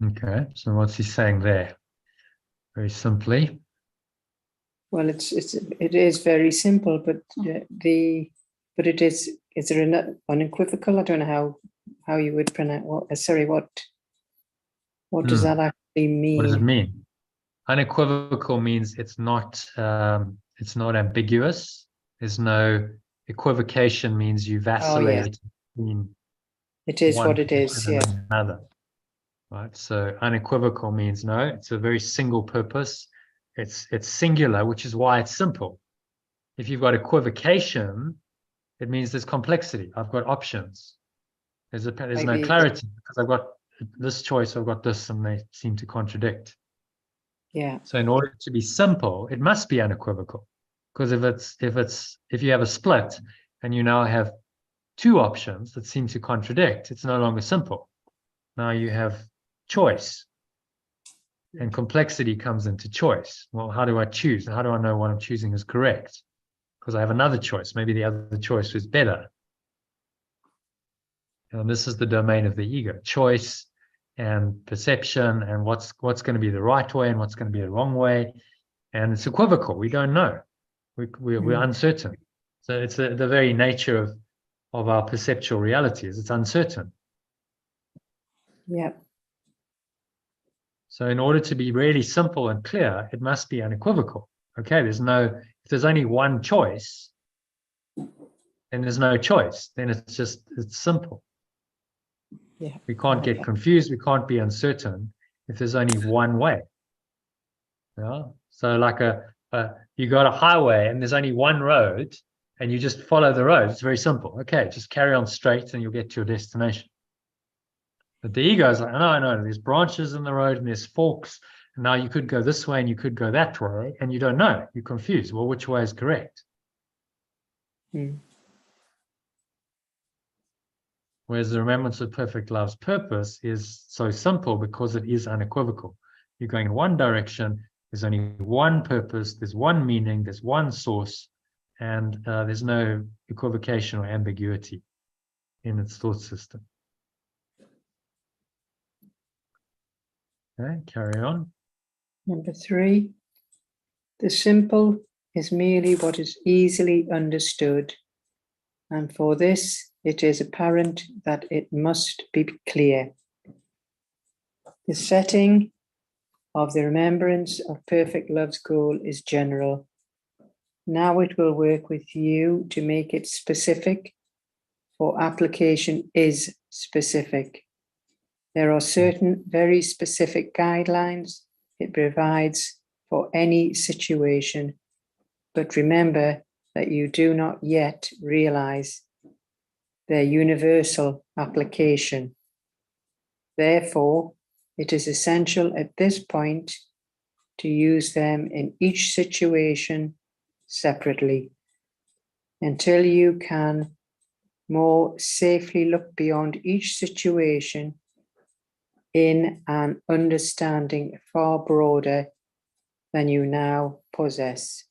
okay, so what's he saying there? Very simply. Well, it is very simple, but it is there an unequivocal? I don't know how you would pronounce what does that actually mean? What does it mean? Unequivocal means it's not ambiguous. There's no equivocation, means you vacillate between it is one what it is, and yeah. another. Right. So unequivocal means no, it's a very single purpose. It's singular, which is why it's simple. If you've got equivocation, it means there's complexity. I've got options. There's no clarity because I've got this choice, I've got this, and they seem to contradict. Yeah. So in order to be simple, it must be unequivocal. Because if you have a split and you now have two options that seem to contradict, it's no longer simple. Now you have choice. And complexity comes into choice. Well, how do I choose? How do I know what I'm choosing is correct? Because I have another choice. Maybe the other choice was better. And this is the domain of the ego. Choice and perception and what's going to be the right way and what's going to be the wrong way. And it's equivocal. We don't know. We're uncertain. So it's the very nature of our perceptual reality is it's uncertain. Yeah. So in order to be really simple and clear, it must be unequivocal. Okay, if there's only one choice, then there's no choice. Then it's simple. Yeah. We can't get confused. We can't be uncertain if there's only one way. Yeah. So like you got a highway and there's only one road and you just follow the road. It's very simple. Okay, just carry on straight and you'll get to your destination. But the ego is like, no, there's branches in the road and there's forks. And now you could go this way and you could go that way and you don't know. You're confused. Well, which way is correct? Whereas the remembrance of perfect love's purpose is so simple because it is unequivocal. You're going in one direction. There's only one purpose. There's one meaning. There's one source. And there's no equivocation or ambiguity in its thought system. Okay, carry on. Number 3, the simple is merely what is easily understood, and for this it is apparent that it must be clear. The setting of the remembrance of perfect love's goal is general. Now it will work with you to make it specific, for application is specific. There are certain very specific guidelines it provides for any situation, but remember that you do not yet realize their universal application. Therefore, it is essential at this point to use them in each situation separately until you can more safely look beyond each situation in an understanding far broader than you now possess.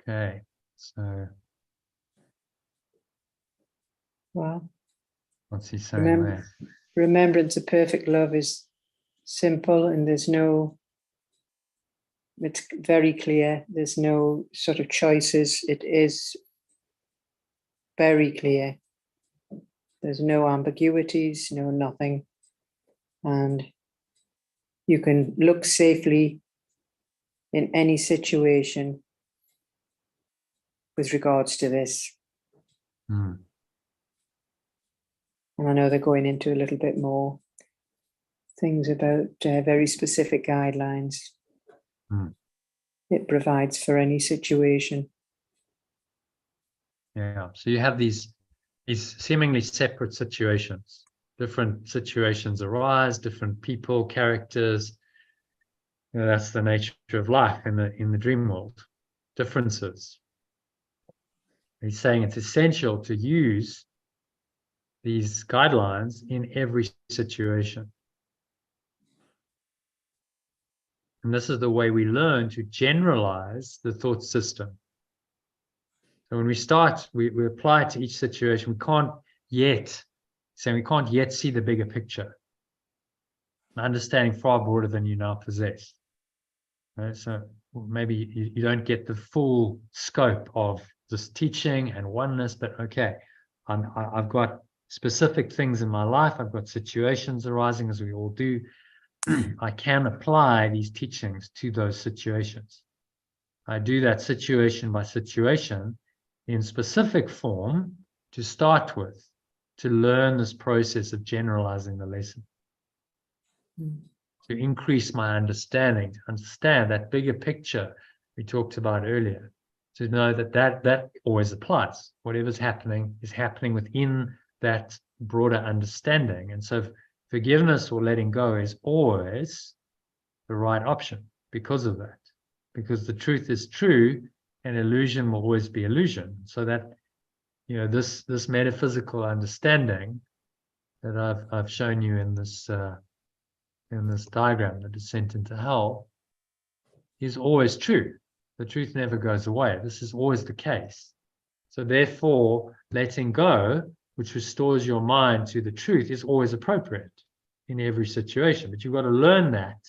Okay, so Well, what's he saying there? Remembrance of perfect love is simple, and it's very clear. There's no sort of choices. It is very clear. There's no ambiguities, no nothing. And you can look safely in any situation with regards to this. Mm. And I know they're going into a little bit more things about very specific guidelines. Mm. It provides for any situation. Yeah, so you have these seemingly separate situations. Different situations arise, different people, characters. You know, that's the nature of life in the dream world. Differences. He's saying it's essential to use these guidelines in every situation. And this is the way we learn to generalize the thought system. So when we start, we apply it to each situation. We can't yet see the bigger picture. Understanding far broader than you now possess. Right? So maybe you don't get the full scope of this teaching and oneness, but okay, I've got specific things in my life. I've got situations arising, as we all do. I can apply these teachings to those situations. I do that situation by situation in specific form to start with, to learn this process of generalizing the lesson. To increase my understanding, to understand that bigger picture we talked about earlier, to know that always applies. Whatever's happening is happening within that broader understanding. And so forgiveness or letting go is always the right option because of that. Because the truth is true and illusion will always be illusion. So that, you know, this metaphysical understanding that I've shown you in this diagram, the descent into hell, is always true. The truth never goes away. This is always the case. So therefore, letting go, which restores your mind to the truth, is always appropriate in every situation. But you've got to learn that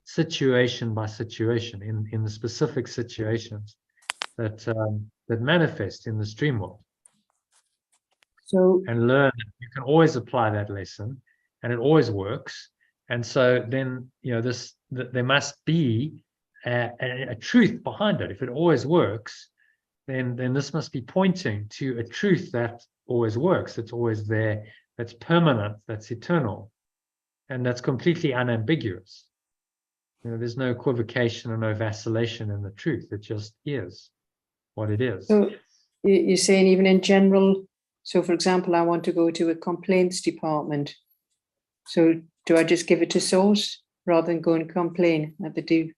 situation by situation, in the specific situations that manifest in the dream world. So, and learn that you can always apply that lesson, and it always works. And so then, you know, there must be a truth behind it. If it always works, then this must be pointing to a truth that always works, that's always there, that's permanent, that's eternal, and that's completely unambiguous. You know, there's no equivocation or no vacillation in the truth. It just is what it is. So you're saying even in general, so for example, I want to go to a complaints department. So do I just give it to source rather than go and complain at the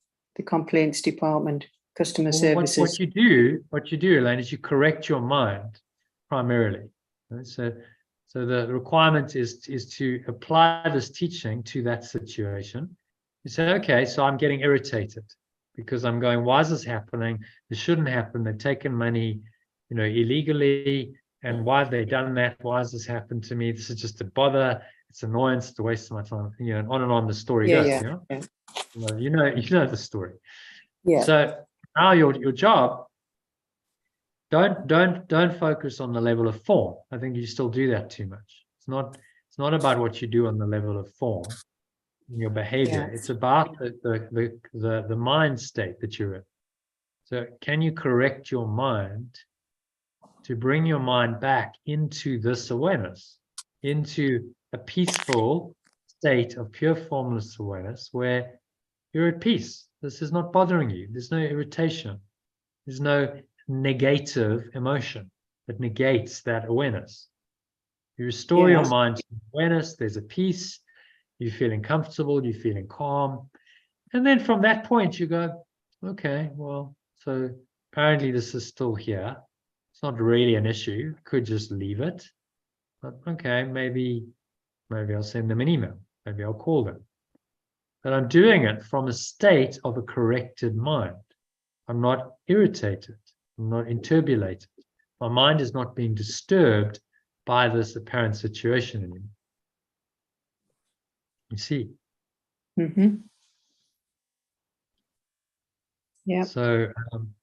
complaints department, customer services? What you do, Elaine, is you correct your mind primarily. Right? So the requirement is to apply this teaching to that situation. You say, okay, so I'm getting irritated because I'm going, why is this happening? This shouldn't happen. They've taken money, you know, illegally. And why have they done that? Why has this happened to me? This is just a bother. It's annoyance. It's a waste of my time. You know, and on the story goes. Yeah. You know the story. Yeah. So Now your job, don't focus on the level of form. I think you still do that too much. It's not about what you do on the level of form in your behavior. Yeah. It's about the mind state that you're in. So can you correct your mind to bring your mind back into this awareness, into a peaceful state of pure formless awareness where you're at peace. This is not bothering you. There's no irritation. There's no negative emotion that negates that awareness. You restore your mind to awareness. There's a peace. You're feeling comfortable. You're feeling calm. And then from that point, you go, okay, well, so apparently this is still here. It's not really an issue. Could just leave it. But okay, maybe I'll send them an email. Maybe I'll call them. But I'm doing it from a state of a corrected mind. I'm not irritated. I'm not inturbulated. My mind is not being disturbed by this apparent situation anymore. You see? Mm-hmm. Yeah. So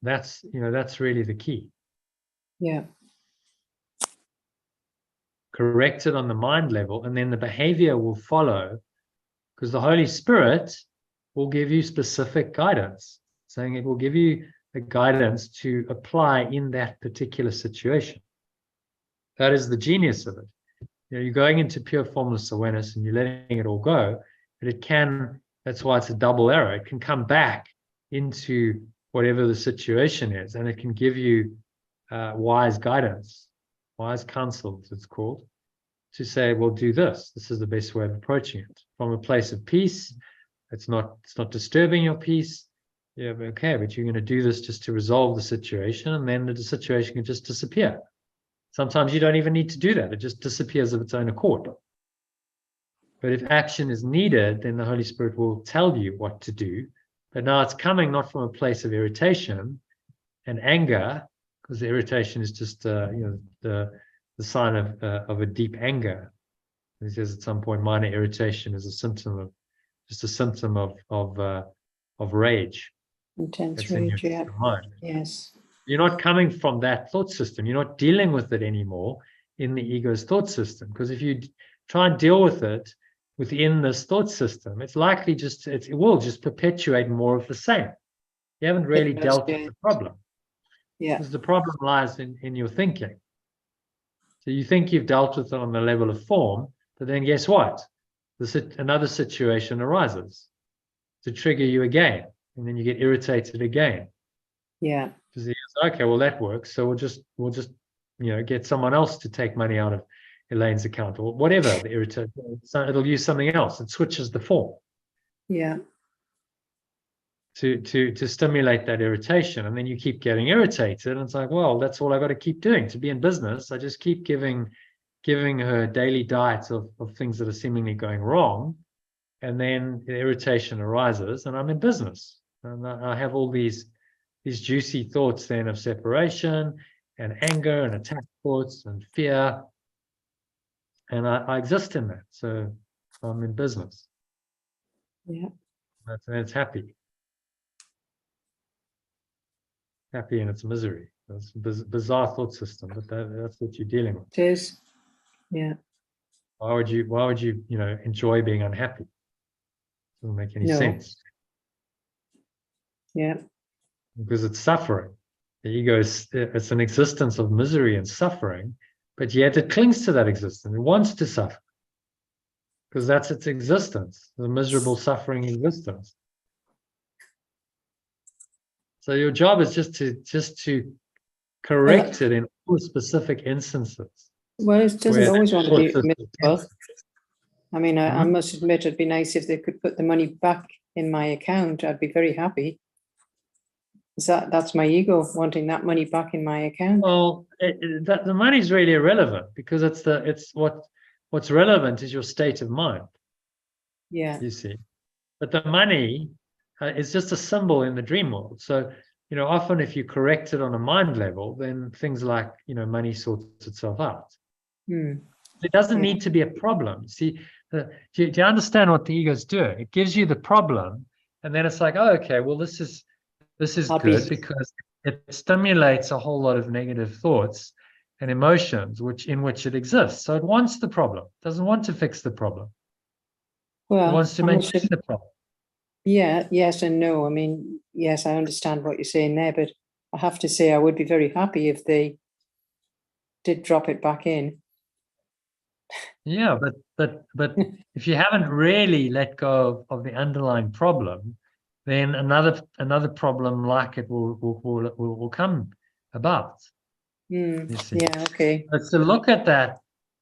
that's really the key. Yeah. Correct it on the mind level, and then the behavior will follow, because the Holy Spirit will give you specific guidance, saying it will give you the guidance to apply in that particular situation. That is the genius of it. You're going into pure formless awareness and you're letting it all go, but it can, that's why it's a double arrow. It can come back into whatever the situation is, and it can give you wise guidance, wise counsel, as it's called, to say, well, do this. This is the best way of approaching it. From a place of peace, it's not disturbing your peace. Yeah, okay, but you're going to do this just to resolve the situation, and then the situation can just disappear. Sometimes you don't even need to do that. It just disappears of its own accord. But if action is needed, then the Holy Spirit will tell you what to do. But now it's coming not from a place of irritation and anger, because the irritation is just the sign of a deep anger. He says at some point, minor irritation is a symptom of rage. Intense rage, yeah. Mind. Yes. You're not coming from that thought system. You're not dealing with it anymore in the ego's thought system. Because if you try and deal with it within this thought system, it's likely it will just perpetuate more of the same. You haven't really dealt with the problem. Yeah. Because the problem lies in your thinking. So you think you've dealt with it on the level of form, but then guess what? Another situation arises to trigger you again, and then you get irritated again. Yeah. Because okay, well that works. So we'll just get someone else to take money out of Elaine's account or whatever. The irritate, it'll use something else. It switches the form. Yeah. To stimulate that irritation, and then you keep getting irritated, and it's like, well, that's all I've got to keep doing to be in business. I just keep giving her daily diets of things that are seemingly going wrong, and then the irritation arises, and I'm in business, and I have all these juicy thoughts then of separation and anger and attack thoughts and fear, and I exist in that, so I'm in business. Yeah. That's happy in its misery. That's a bizarre thought system, but that's what you're dealing with. It is. Yeah. Why would you enjoy being unhappy? Doesn't make any sense. Yeah. Because it's suffering. The ego it's an existence of misery and suffering, but yet it clings to that existence. It wants to suffer because that's its existence, the miserable, suffering existence. So your job is just to correct it in all specific instances. Well, it doesn't always want to be miserable. I mean, I must admit, it'd be nice if they could put the money back in my account. I'd be very happy. That's my ego wanting that money back in my account. Well, the money's really irrelevant because what's relevant is your state of mind. Yeah. You see, but the money is just a symbol in the dream world. So, often if you correct it on a mind level, then things like, money sorts itself out. It doesn't need to be a problem. See, do you understand what the ego is doing? It gives you the problem, and then it's like, oh, okay, well, this is This is I'll good be- because it stimulates a whole lot of negative thoughts and emotions in which it exists. So it wants the problem, doesn't want to fix the problem. It Well, wants to I must maintain have- the problem. yeah, yes and no. I mean, yes, I understand what you're saying there, but I have to say I would be very happy if they did drop it back in. Yeah, but if you haven't really let go of the underlying problem, then another problem like it will come about. Mm, You see. yeah, okay. But to look at that,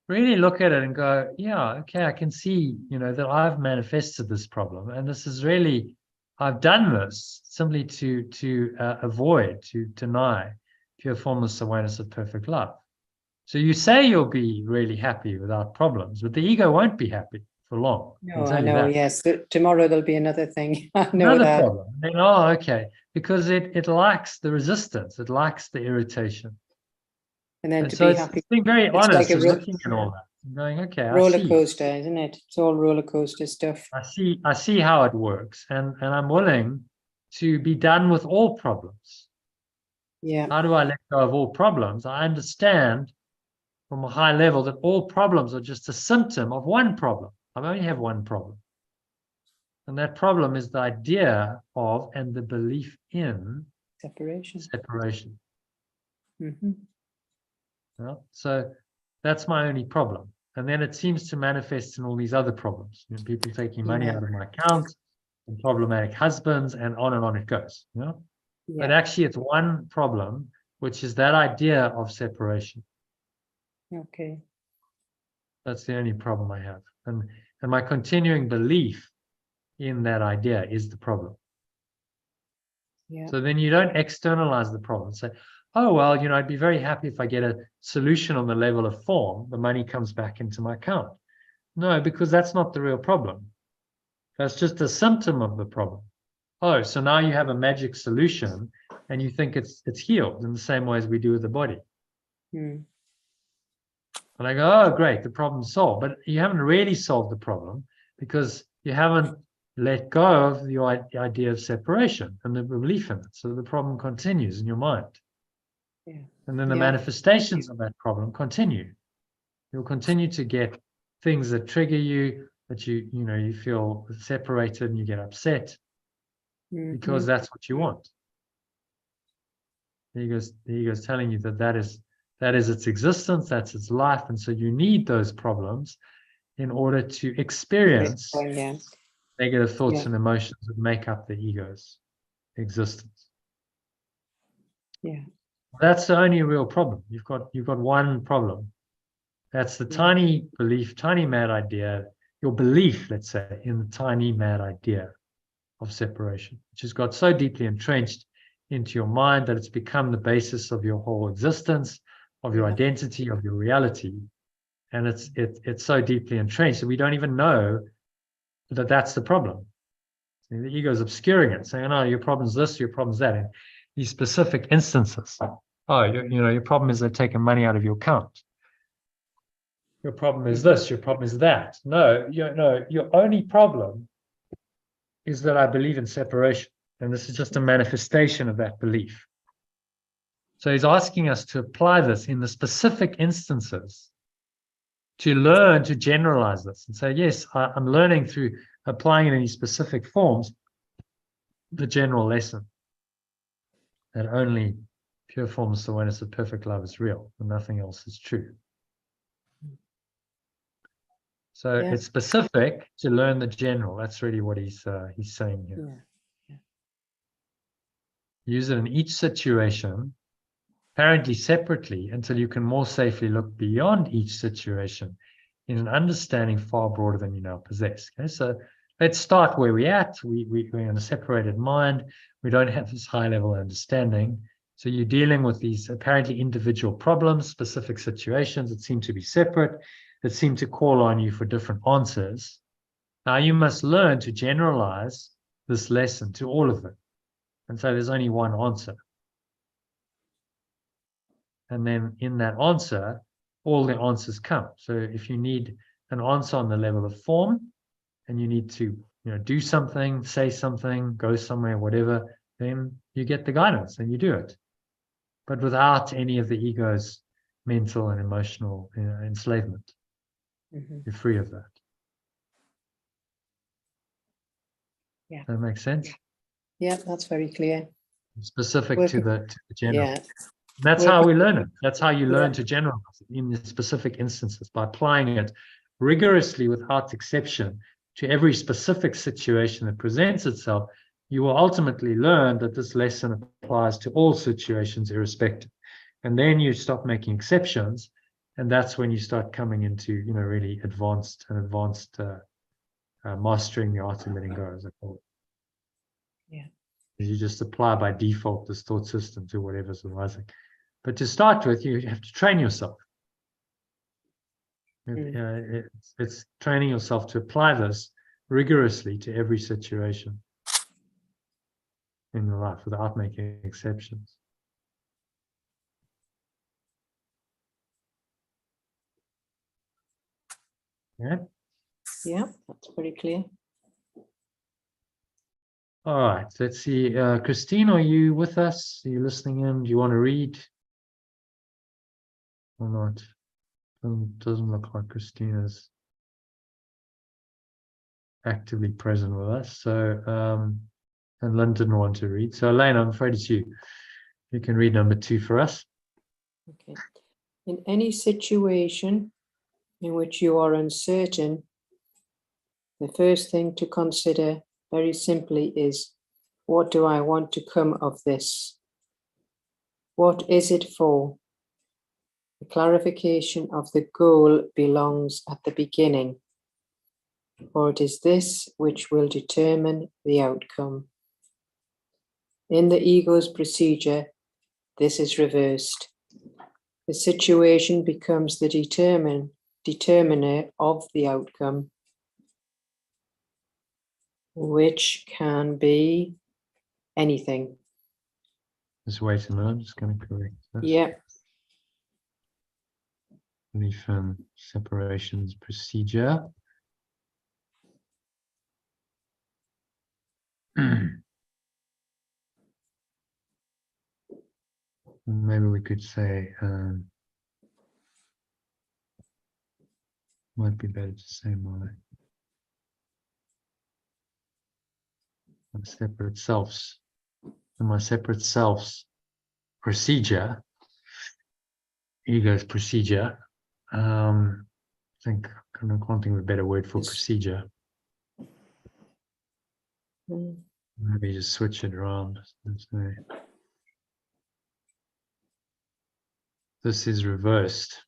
really look at it and go, yeah, okay, I can see, that I've manifested this problem, and this is really, I've done this simply to avoid, to deny pure formless awareness of perfect love. So you say you'll be really happy without problems, but the ego won't be happy for long. No, I know, yes. Tomorrow there'll be another thing. I know Another that. problem. Then, oh, okay, because it likes the resistance, it likes the irritation. And then And to so be it's happy. being very It's honest like a and looking at all that and going, okay, roller I see. coaster, isn't it? It's all roller coaster stuff. I see how it works, and I'm willing to be done with all problems. Yeah. How do I let go of all problems? I understand from a high level that all problems are just a symptom of one problem. I only have one problem. And that problem is the idea of and the belief in Separation. separation. Mm-hmm. Yeah? So that's my only problem. And then it seems to manifest in all these other problems. People taking money out of my account, and problematic husbands, and on it goes. But actually it's one problem, which is that idea of separation. Okay. That's the only problem I have. And my continuing belief in that idea is the problem. Yeah. So then you don't externalize the problem. Say, oh, well, I'd be very happy if I get a solution on the level of form, the money comes back into my account. No, because that's not the real problem. That's just a symptom of the problem. Oh, so now you have a magic solution and you think it's healed in the same way as we do with the body. Mm. And I go, oh, great, the problem's solved. But you haven't really solved the problem because you haven't let go of the idea of separation and the belief in it. So the problem continues in your mind. Yeah. And then the manifestations of that problem continue. You'll continue to get things that trigger you, that you feel separated and you get upset because that's what you want. The ego's telling you that is its existence, that's its life, and so you need those problems in order to experience negative thoughts and emotions that make up the ego's existence. Yeah. That's the only real problem. You've got one problem. That's the tiny belief, tiny mad idea, your belief, let's say, in the tiny mad idea of separation, which has got so deeply entrenched into your mind that it's become the basis of your whole existence, of your identity, of your reality. And it's so deeply entrenched that we don't even know that that's the problem. The ego is obscuring it, saying, "Oh, your problem's this, your problem's that." In these specific instances, oh, your problem is they've taken money out of your account. Your problem is this, your problem is that. No, your only problem is that I believe in separation, and this is just a manifestation of that belief. So he's asking us to apply this in the specific instances, to learn to generalize this and say, yes, I'm learning through applying it in these specific forms, the general lesson that only pure formless awareness of perfect love is real and nothing else is true. So it's specific to learn the general. That's really what he's saying here. Use it in each situation, apparently separately, until you can more safely look beyond each situation in an understanding far broader than you now possess. Okay, so let's start where we're at. We're in a separated mind. We don't have this high level understanding. So you're dealing with these apparently individual problems, specific situations that seem to be separate, that seem to call on you for different answers. Now you must learn to generalize this lesson to all of them. And so there's only one answer. And then in that answer, all the answers come. So if you need an answer on the level of form, and you need to do something, say something, go somewhere, whatever, then you get the guidance and you do it. But without any of the ego's mental and emotional enslavement. You're free of that. Yeah. Does that make sense? Yeah, that's very clear. Specific to the general. Yeah. That's how we learn it. That's how you learn Yeah. to generalize in the specific instances, by applying it rigorously without exception to every specific situation that presents itself. You will ultimately learn that this lesson applies to all situations irrespective. And then you stop making exceptions, and that's when you start coming into, really advanced mastering the art of letting go, as I call it. Yeah. You just apply by default this thought system to whatever's arising. But to start with, you have to train yourself. It's training yourself to apply this rigorously to every situation in your life without making exceptions. Yeah. Yeah, that's very clear. All right. Let's see. Christine, are you with us? Are you listening in? Do you want to read or not? Doesn't look like Christine is actively present with us. So, and Lynn didn't want to read. So, Elaine, I'm afraid it's you. You can read number 2 for us. Okay. In any situation in which you are uncertain, the first thing to consider very simply is, what do I want to come of this? What is it for? The clarification of the goal belongs at the beginning, for it is this which will determine the outcome. In the ego's procedure, this is reversed. The situation becomes the determiner of the outcome, which can be anything. Just wait a minute. I'm just going to correct this. Yeah. Belief and separations procedure. Maybe we could say, might be better to say my separate selves. And my separate selves procedure, ego's procedure. I think I can't think of a better word for procedure. Maybe just switch it around and say, this is reversed.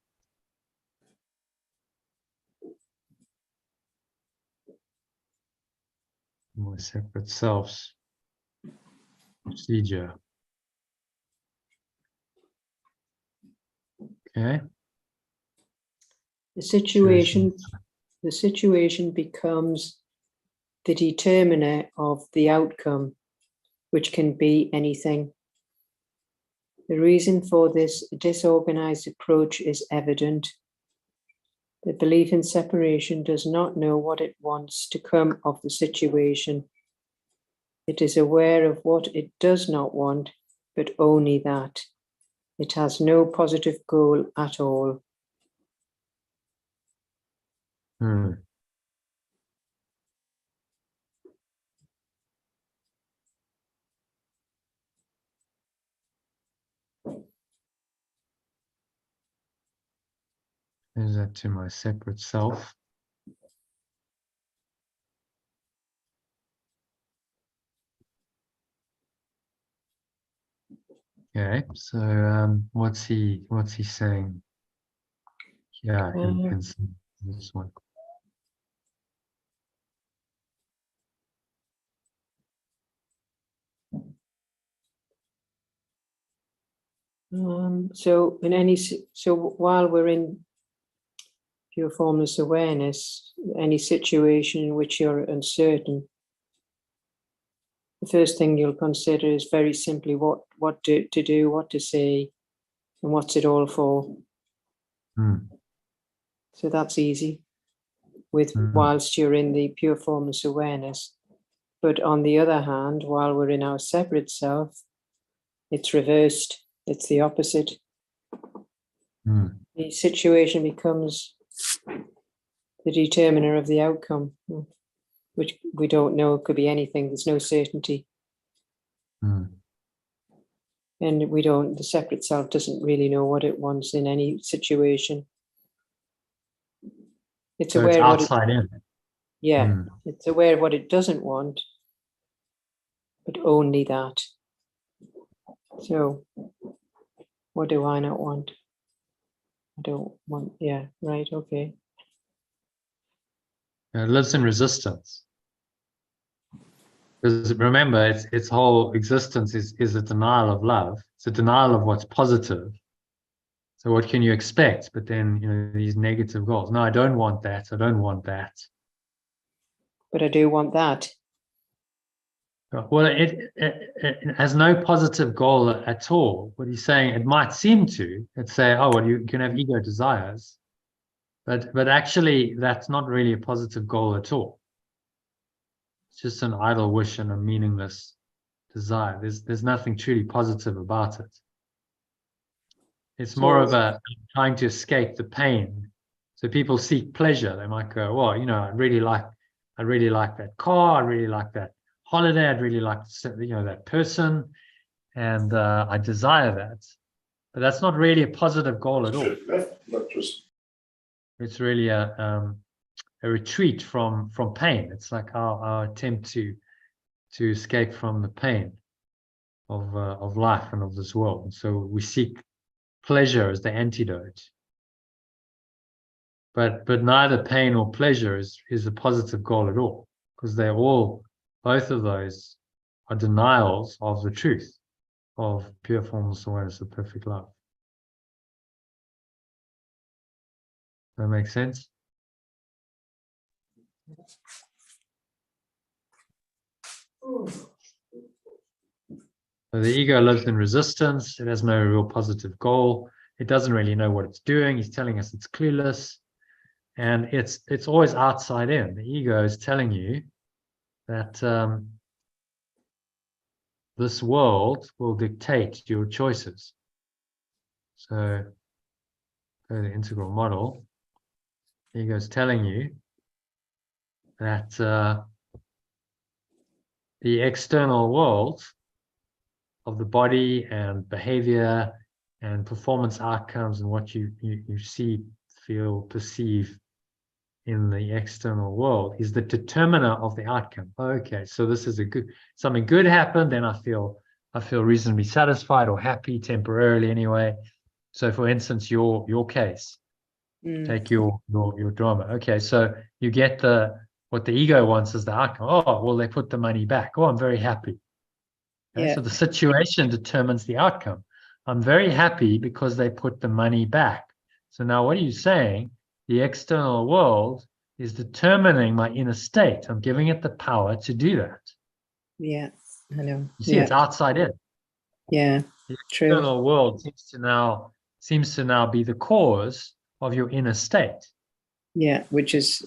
My separate selves procedure. Okay. The situation becomes the determiner of the outcome, which can be anything. The reason for this disorganized approach is evident. The belief in separation does not know what it wants to come of the situation. It is aware of what it does not want, but only that. It has no positive goal at all. Is that to my separate self? Okay, so what's he saying? Yeah, in this one. So while we're in pure formless awareness, any situation in which you're uncertain, the first thing you'll consider is very simply what to do, what to say, and what's it all for. So that's easy whilst you're in the pure formless awareness. But on the other hand, while we're in our separate self, it's reversed. It's the opposite. The situation becomes the determiner of the outcome, which we don't know. It could be anything. There's no certainty. And the separate self doesn't really know what it wants in any situation. It's So aware it's of what outside in. Yeah, it's aware of what it doesn't want, but only that. So, what do I not want? I don't want, yeah, right, okay. It lives in resistance. Because remember, its whole existence is a denial of love. It's a denial of what's positive. So what can you expect? But then, these negative goals. No, I don't want that. I don't want that. But I do want that. Well, it has no positive goal at all. What he's saying, it might seem to. It's say, oh, well, you can have ego desires. But actually, that's not really a positive goal at all. It's just an idle wish and a meaningless desire. There's nothing truly positive about it. It's more of a trying to escape the pain. So people seek pleasure. They might go, well, I really like that car. I really like that holiday. I'd really like that person, and I desire that. But that's not really a positive goal at all. It's really a retreat from pain. It's like our attempt to escape from the pain of life and of this world. And so we seek pleasure as the antidote. But neither pain or pleasure is a positive goal at all, because both of those are denials of the truth of pure formless awareness of perfect love. Does that make sense? So the ego lives in resistance. It has no real positive goal. It doesn't really know what it's doing. He's telling us it's clueless. And it's always outside in. The ego is telling you that this world will dictate your choices. So go to the integral model. The ego is telling you that the external world of the body and behavior and performance outcomes and what you see, feel, perceive in the external world is the determiner of the outcome. Okay, so this is something good happened, then I feel reasonably satisfied or happy temporarily anyway. So for instance, your case, take your drama. Okay, so you get what the ego wants is the outcome. Oh, well, they put the money back. Oh, I'm very happy. Okay, so the situation determines the outcome. I'm very happy because they put the money back. So now what are you saying? The external world is determining my inner state. I'm giving it the power to do that. Yeah, I know. You see, it's outside in. Yeah, the true. external world seems to now be the cause of your inner state. Yeah, which is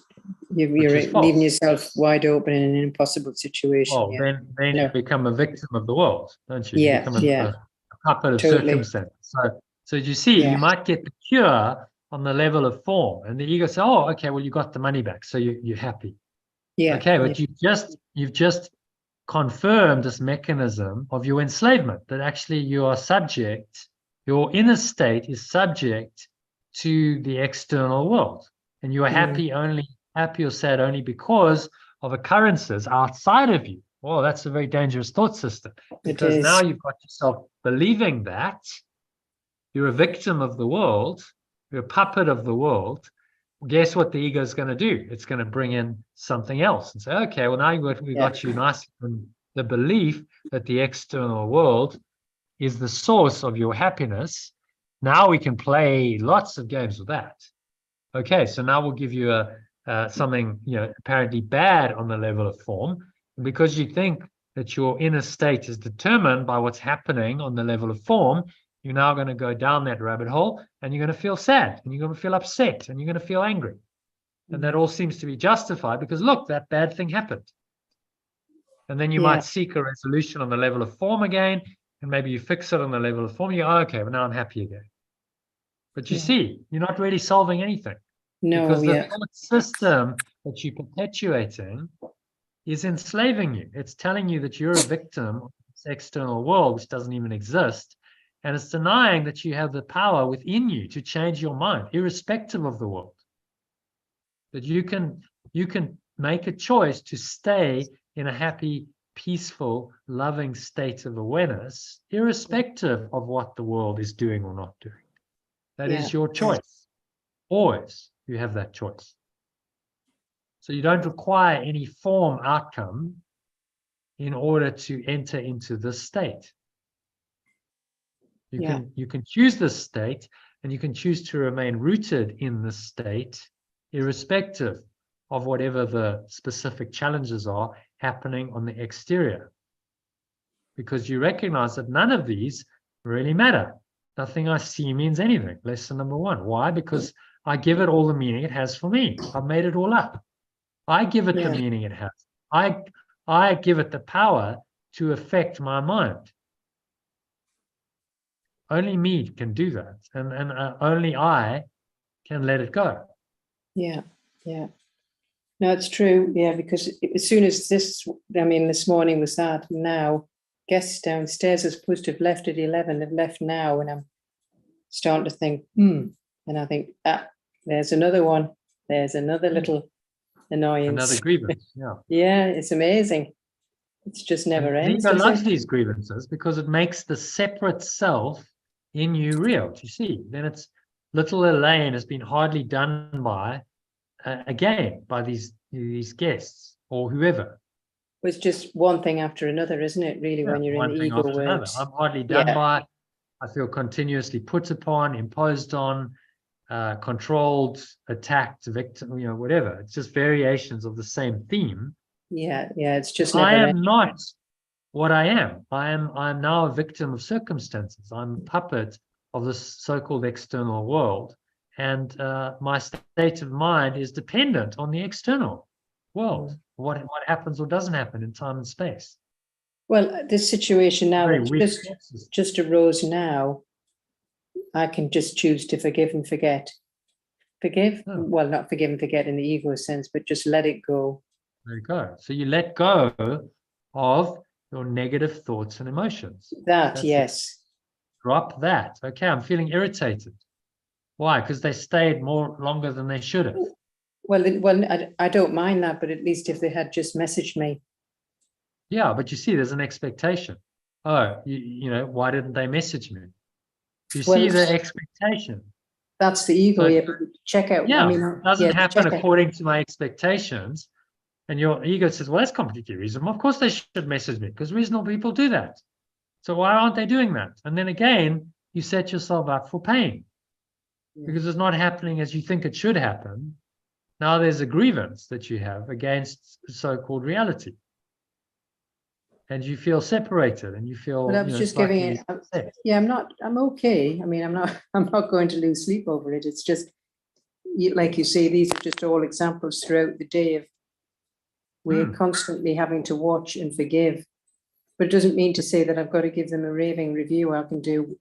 you're false. leaving yourself wide open in an impossible situation. Oh, then you become a victim of the world, don't you? Yeah, you become a puppet of totally. circumstance. So you see, you might get the cure on the level of form, and the ego says, "Oh, okay, well, you got the money back, so you're happy." Yeah. Okay, but you've just confirmed this mechanism of your enslavement, that actually you are subject. Your inner state is subject to the external world, and you are happy or sad only because of occurrences outside of you. Well, that's a very dangerous thought system, because now you've got yourself believing that you're a victim of the world, you're a puppet of the world. Guess what the ego is going to do? It's going to bring in something else and say, okay, well, now we got you nice in the belief that the external world is the source of your happiness. Now we can play lots of games with that. Okay, so now we'll give you something apparently bad on the level of form, and because you think that your inner state is determined by what's happening on the level of form, you're now going to go down that rabbit hole, and you're going to feel sad, and you're going to feel upset, and you're going to feel angry. And that all seems to be justified because, look, that bad thing happened. And then you might seek a resolution on the level of form again, and maybe you fix it on the level of form. You go, okay, well, now I'm happy again. But you see, you're not really solving anything. No, because the thought system that you're perpetuating is enslaving you. It's telling you that you're a victim of this external world, which doesn't even exist. And it's denying that you have the power within you to change your mind, irrespective of the world. That you can make a choice to stay in a happy, peaceful, loving state of awareness, irrespective of what the world is doing or not doing. That is your choice. Always you have that choice. So you don't require any form outcome in order to enter into this state. You can choose this state, and you can choose to remain rooted in this state, irrespective of whatever the specific challenges are happening on the exterior. Because you recognize that none of these really matter. Nothing I see means anything. Lesson number one. Why? Because I give it all the meaning it has for me. I've made it all up. I give it the meaning it has. I give it the power to affect my mind. Only me can do that, and only I can let it go. Yeah. No, it's true. Yeah, because as soon as this morning was that. Now guests downstairs are supposed to have left at 11. They've left now, and I'm starting to think, and I think, there's another one. There's another little annoyance. Another grievance. Yeah. Yeah, it's amazing. It's just never ends. Ego loves these grievances because it makes the separate self in you real. Do you see? Then it's little Elaine has been hardly done by again by these guests or whoever. It's just one thing after another, isn't it? Really, when you're in the ego works. I'm hardly done by. I feel continuously put upon, imposed on, controlled, attacked, victim, whatever. It's just variations of the same theme. Yeah, it's just I am not what I am. I'm now a victim of circumstances. I'm a puppet of this so-called external world, and my state of mind is dependent on the external world. What happens or doesn't happen in time and space. Well, this situation now that just arose now, I can just choose to forgive and forget. Forgive? Oh. Well, not forgive and forget in the ego sense, but just let it go. There you go. So you let go of your negative thoughts and emotions. That's yes. Drop that. Okay, I'm feeling irritated. Why? Because they stayed longer than they should have. Well, I don't mind that, but at least if they had just messaged me. Yeah, but you see, there's an expectation. Oh, why didn't they message me? You see the expectation. That's the ego. Check out. Yeah, it doesn't happen according to my expectations. And your ego says, well, that's completely reasonable. Of course they should message me because reasonable people do that. So why aren't they doing that? And then again, you set yourself up for pain because it's not happening as you think it should happen. Now there's a grievance that you have against so-called reality. And you feel separated and you feel. But I was just giving it. I'm okay. I mean, I'm not going to lose sleep over it. It's just, like you say, these are just all examples throughout the day of we're constantly having to watch and forgive. But it doesn't mean to say that I've got to give them a raving review. I can do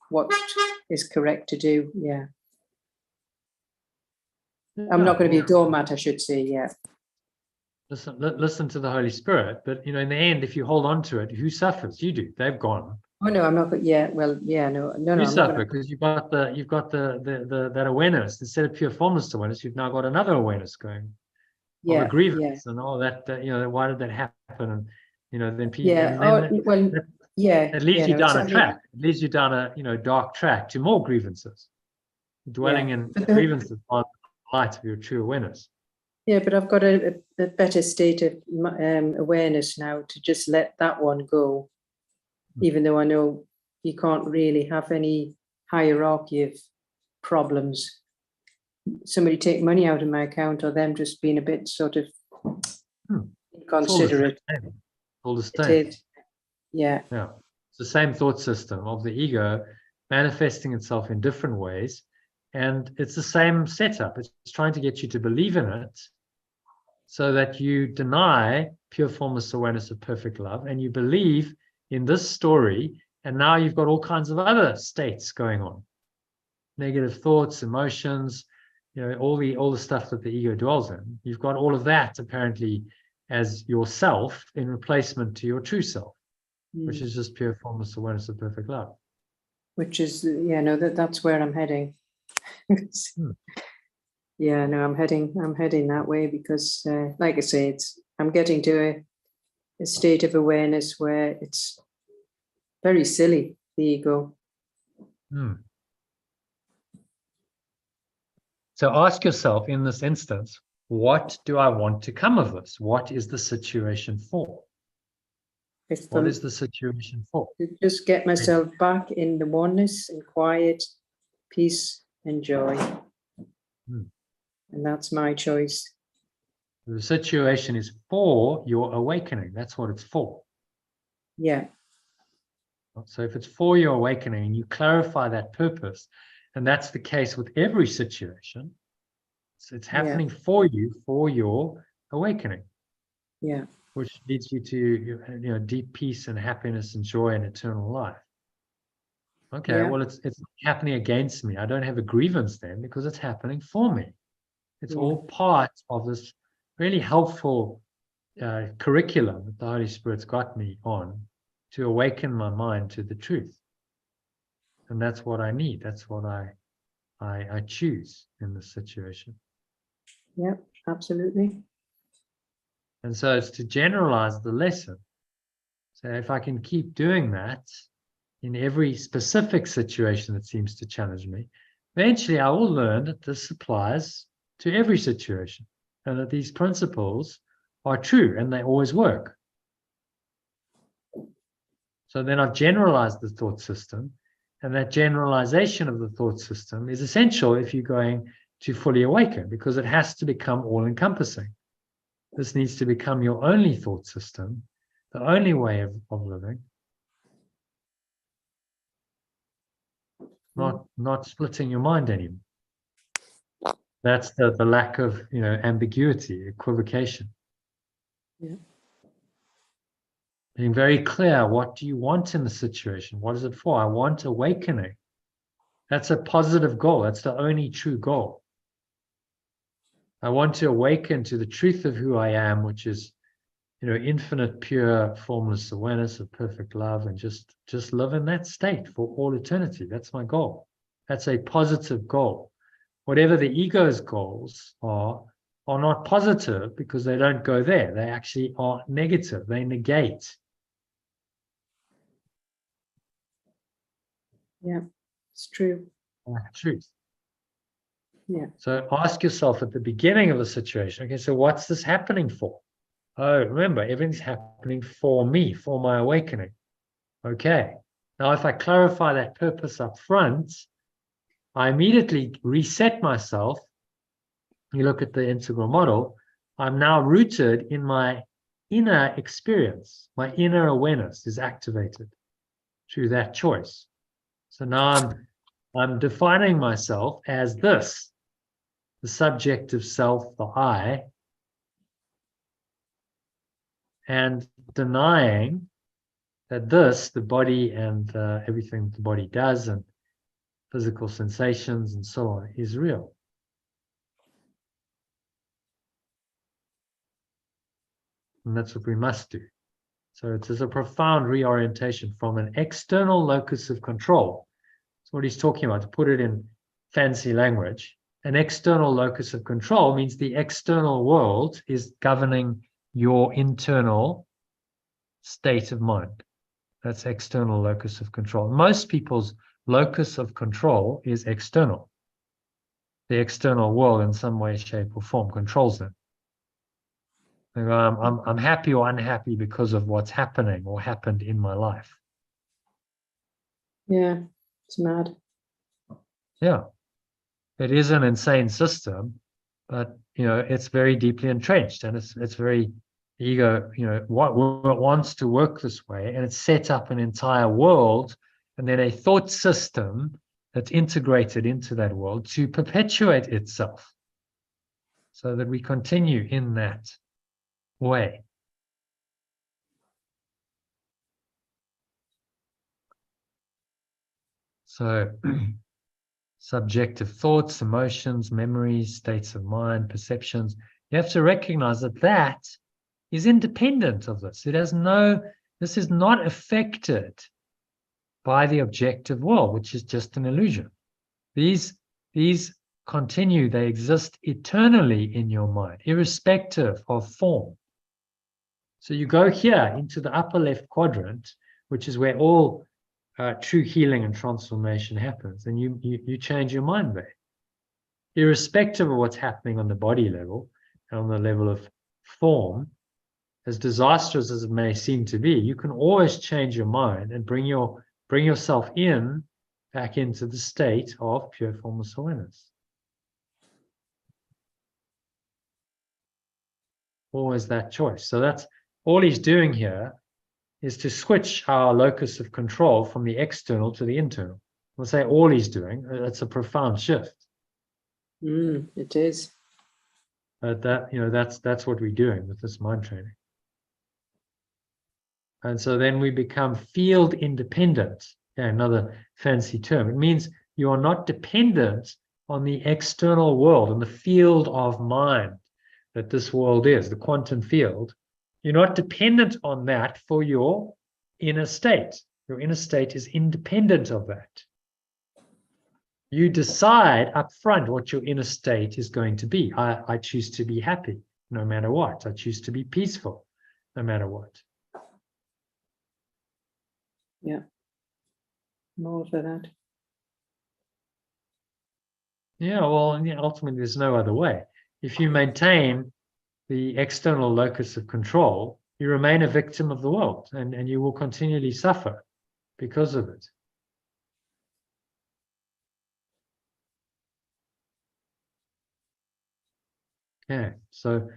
what is correct to do. Yeah. I'm not going to be a doormat, I should say. Yeah. Listen to the Holy Spirit, but in the end, if you hold on to it, who suffers? You do. They've gone. Oh no, I'm not. Yeah, well, yeah, no. You suffer because you've got that awareness instead of pure formless awareness. You've now got another awareness going. Of a grievance and all that. Why did that happen? And then people. Yeah. It leads you down a track. It leads you down a dark track to more grievances. Dwelling in grievances are the light of your true awareness. Yeah, but I've got a better state of awareness now to just let that one go, even though I know you can't really have any hierarchy of problems. Somebody take money out of my account or them just being a bit sort of inconsiderate. All the same. Yeah. It's the same thought system of the ego manifesting itself in different ways. And it's the same setup. It's trying to get you to believe in it so that you deny pure formless awareness of perfect love, and you believe in this story, and now you've got all kinds of other states going on. Negative thoughts, emotions, all the stuff that the ego dwells in. You've got all of that apparently as yourself in replacement to your true self, which is just pure formless awareness of perfect love. Which is, that's where I'm heading. Yeah, no, I'm heading that way because, like I say, I'm getting to a state of awareness where it's very silly, the ego. So ask yourself in this instance, what do I want to come of this? What is the situation for? What is the situation for? To just get myself back in the oneness and quiet, peace and joy. And that's my choice. The situation is for your awakening. That's what it's for. Yeah. So if it's for your awakening, you clarify that purpose, and that's the case with every situation. So it's happening for you, for your awakening. Yeah. Which leads you to deep peace and happiness and joy and eternal life. Okay, well, it's happening against me. I don't have a grievance then because it's happening for me. It's all part of this really helpful curriculum that the Holy Spirit's got me on to awaken my mind to the truth. And that's what I need. That's what I choose in this situation. Yeah, absolutely. And so it's to generalize the lesson. So if I can keep doing that in every specific situation that seems to challenge me, eventually I will learn that this applies to every situation and that these principles are true and they always work. So then I've generalized the thought system, and that generalization of the thought system is essential if you're going to fully awaken, because it has to become all-encompassing. This needs to become your only thought system, the only way of living, not splitting your mind anymore. That's the lack of ambiguity, equivocation. Yeah. Being very clear, what do you want in the situation? What is it for? I want awakening. That's a positive goal. That's the only true goal. I want to awaken to the truth of who I am, which is, infinite, pure, formless awareness of perfect love, and just live in that state for all eternity. That's my goal. That's a positive goal. Whatever the ego's goals are not positive because they don't go there. They actually are negative. They negate. Yeah, it's true. Truth. Yeah. So ask yourself at the beginning of the situation, okay, so what's this happening for? Oh, remember, everything's happening for me, for my awakening. Okay. Now, if I clarify that purpose up front, I immediately reset myself. You look at the integral model, I'm now rooted in my inner experience. My inner awareness is activated through that choice. So now I'm defining myself as this, the subjective self, the I, and denying that this, the body and everything the body does and physical sensations and so on, is real. And that's what we must do. So it is a profound reorientation from an external locus of control. That's what he's talking about, to put it in fancy language. An external locus of control means the external world is governing your internal state of mind. That's external locus of control. Most people's locus of control is external. The external world in some way, shape, or form controls them. They go, I'm happy or unhappy because of what's happening or happened in my life. Yeah, it's mad. Yeah. It is an insane system, but it's very deeply entrenched, and it's very ego, what wants to work this way, and it's set up an entire world and then a thought system that's integrated into that world to perpetuate itself so that we continue in that way. So subjective thoughts, emotions, memories, states of mind, perceptions, you have to recognize that that is independent of this. It has this is not affected by the objective world, which is just an illusion. These continue, they exist eternally in your mind, irrespective of form. So you go here into the upper left quadrant, which is where all true healing and transformation happens, and you change your mind there. Irrespective of what's happening on the body level and on the level of form, as disastrous as it may seem to be, you can always change your mind and bring yourself back into the state of pure formless awareness. Always that choice. So that's all he's doing here, is to switch our locus of control from the external to the internal. We'll say all he's doing. That's a profound shift. It is. But that's what we're doing with this mind training. And so then we become field independent. Yeah, another fancy term. It means you are not dependent on the external world, on the field of mind that this world is, the quantum field. You're not dependent on that for your inner state. Your inner state is independent of that. You decide up front what your inner state is going to be. I choose to be happy no matter what. I choose to be peaceful no matter what. Yeah. More for that. Yeah, well, ultimately, there's no other way. If you maintain the external locus of control, you remain a victim of the world, and you will continually suffer because of it. Okay, so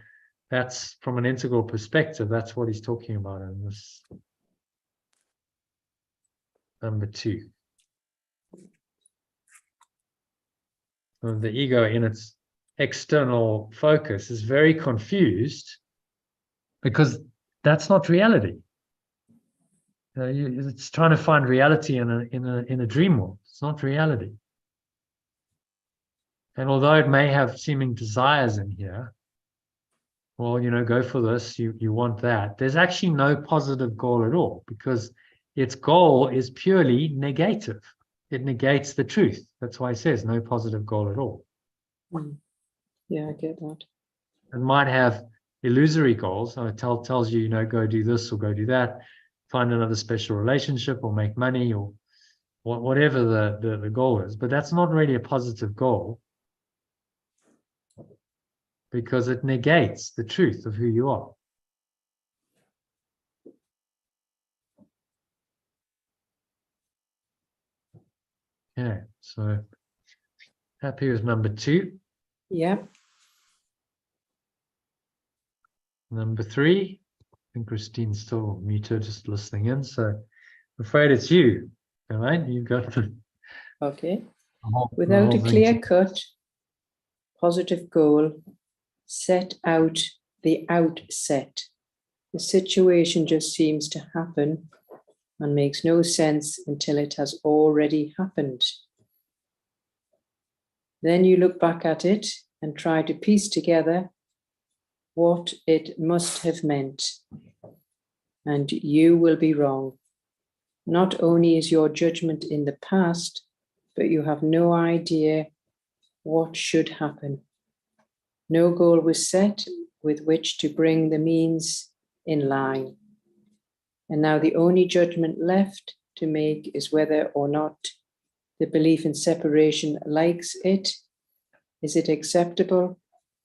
that's from an integral perspective, that's what he's talking about in this number 2. So the ego in its external focus is very confused because that's not reality. It's trying to find reality in a dream world. It's not reality. And although it may have seeming desires in here, well, go for this, you want that. There's actually no positive goal at all, because its goal is purely negative. It negates the truth. That's why it says no positive goal at all. Yeah, I get that. It might have illusory goals. It tells you, go do this or go do that, find another special relationship or make money or whatever the goal is. But that's not really a positive goal, because it negates the truth of who you are. Okay, so happy with number 2. Yeah. Number 3, I think Christine's still muted, just listening in. So I'm afraid it's you. All right, you've got the Okay. the Without a whole thing. clear-cut positive goal set out the outset, the situation just seems to happen and makes no sense until it has already happened. Then you look back at it and try to piece together what it must have meant, and you will be wrong. Not only is your judgment in the past, but you have no idea what should happen. No goal was set with which to bring the means in line. And now the only judgment left to make is whether or not the belief in separation likes it. Is it acceptable,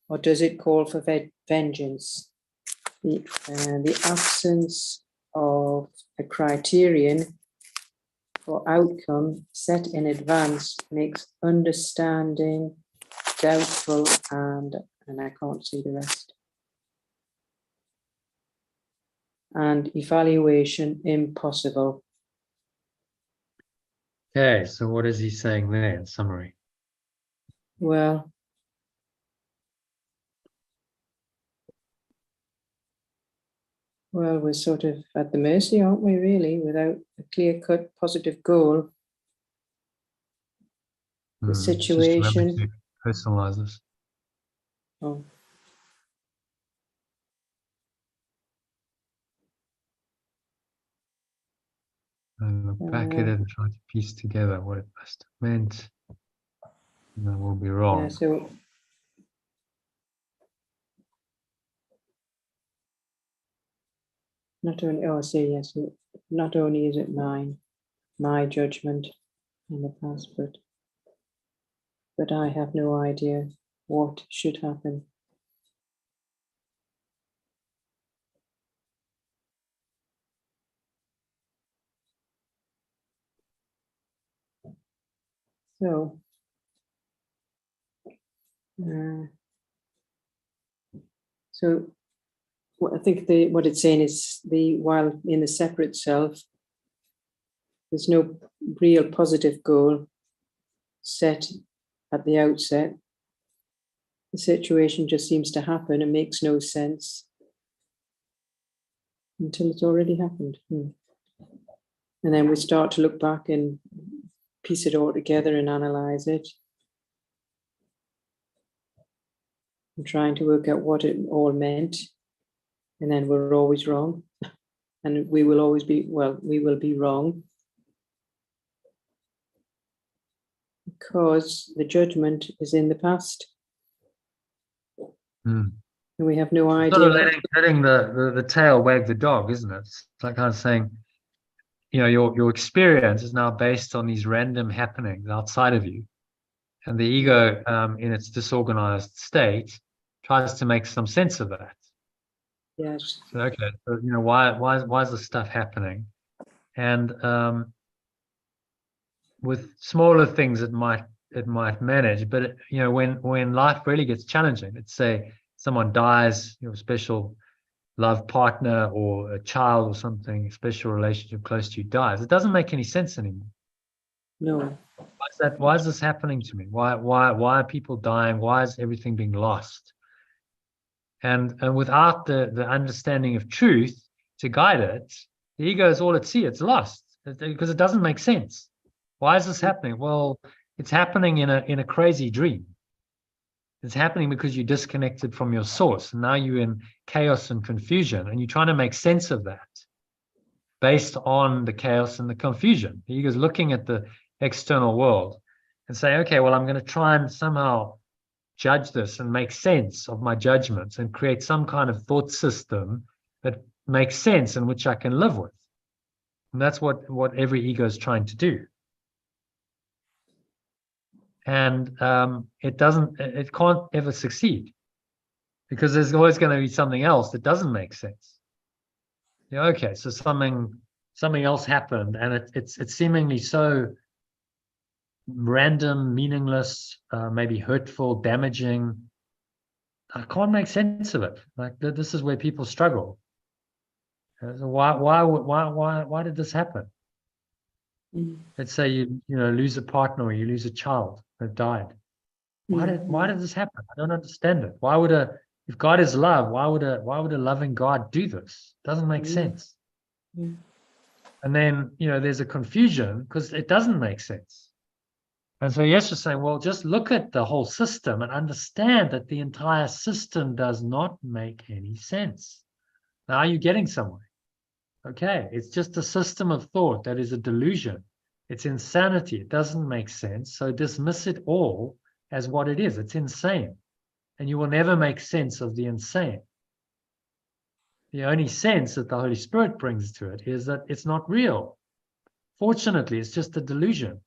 or does it call for vengeance? The absence of a criterion for outcome set in advance makes understanding doubtful and I can't see the rest. And evaluation impossible. Okay, so what is he saying there in summary? Well, Well, we're sort of at the mercy, aren't we, really, without a clear-cut positive goal. The situation. Just personalize this. Oh. And look back at it and try to piece together what it must have meant. And then we'll be wrong. Yeah, so not only, oh, I see, yes, not only is it my judgment in the past, but I have no idea what should happen. So, I think what it's saying is while in the separate self, there's no real positive goal set at the outset. The situation just seems to happen and makes no sense until it's already happened. And then we start to look back and piece it all together and analyze it. And trying to work out what it all meant. And then we're always wrong. And we will always be, we will be wrong. Because the judgment is in the past. And we have no idea. Sort of letting the tail wag the dog, isn't it? It's like kind of saying, you know, your experience is now based on these random happenings outside of you. And the ego, in its disorganized state, tries to make some sense of that. Yes. So, okay, so, you know, why is this stuff happening? And with smaller things, it might manage. But you know, when life really gets challenging, let's say someone dies, your special love partner or a child or something, a special relationship close to you dies, it doesn't make any sense anymore. No. Why is this happening to me? Why are people dying? Why is everything being lost? And without the understanding of truth to guide it, the ego is all at sea. It's lost because it doesn't make sense. Why is this happening? Well, it's happening in a crazy dream. It's happening because you disconnected from your source. And now you're in chaos and confusion, and you're trying to make sense of that based on the chaos and the confusion. The ego is looking at the external world and saying, okay, well, I'm going to try and somehow judge this and make sense of my judgments and create some kind of thought system that makes sense and which I can live with. And that's what every ego is trying to do. And it can't ever succeed because there's always going to be something else that doesn't make sense. Yeah, okay, so something else happened, and it's seemingly so random, meaningless, maybe hurtful, damaging. I can't make sense of it. Like this is where people struggle. So why did this happen? Let's say you lose a partner or you lose a child that died. Why did this happen? I don't understand it. If God is love, why would a loving God do this? It doesn't make sense. And then there's a confusion because it doesn't make sense. And so yes, you're saying, well, just look at the whole system and understand that the entire system does not make any sense. Now are you getting somewhere? Okay, it's just a system of thought that is a delusion. It's insanity. It doesn't make sense. So dismiss it all as what it is. It's insane. And you will never make sense of the insane. The only sense that the Holy Spirit brings to it is that it's not real. Fortunately, it's just a delusion.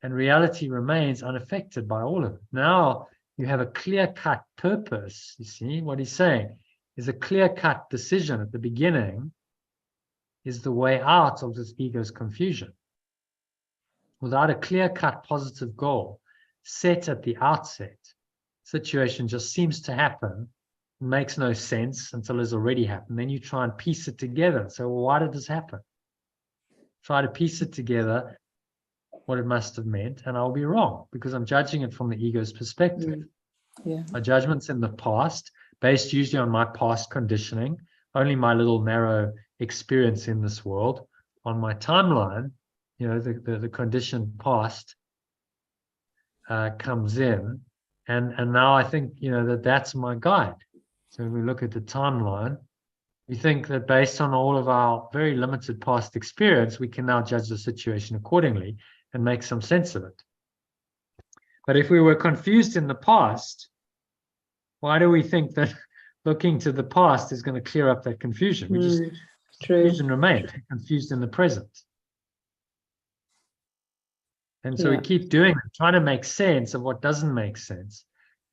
And reality remains unaffected by all of it. Now you have a clear-cut purpose. You see what he's saying is a clear-cut decision at the beginning is the way out of this ego's confusion. Without a clear-cut positive goal set at the outset, situation just seems to happen, makes no sense until it's already happened. Then you try and piece it together. So well, why did this happen? Try to piece it together, what it must have meant, and I'll be wrong because I'm judging it from the ego's perspective. Yeah. My judgment's in the past, based usually on my past conditioning, only my little narrow experience in this world. On my timeline, you know, the conditioned past comes in, and now I think, you know, that's my guide. So when we look at the timeline, we think that based on all of our very limited past experience, we can now judge the situation accordingly and make some sense of it. But if we were confused in the past, why do we think that looking to the past is going to clear up that confusion? We just confusion remains, confused in the present. And so we keep doing it, trying to make sense of what doesn't make sense.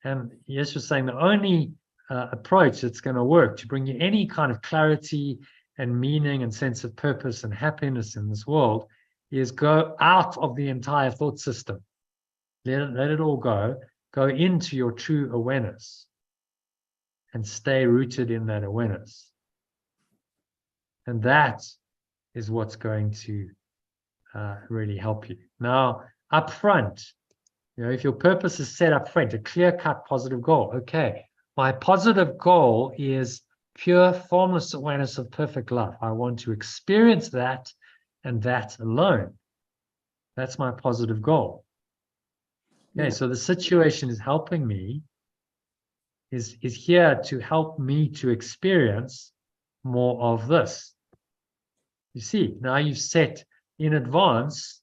And yes, you're saying the only approach that's going to work to bring you any kind of clarity and meaning and sense of purpose and happiness in this world is go out of the entire thought system. Let it all go into your true awareness and stay rooted in that awareness. And that is what's going to really help you. Now, up front, you know, if your purpose is set up front, a clear-cut positive goal, okay, my positive goal is pure formless awareness of perfect love. I want to experience that and that alone. That's my positive goal. Okay, so the situation is helping me, is here to help me to experience more of this. You see, now you've set in advance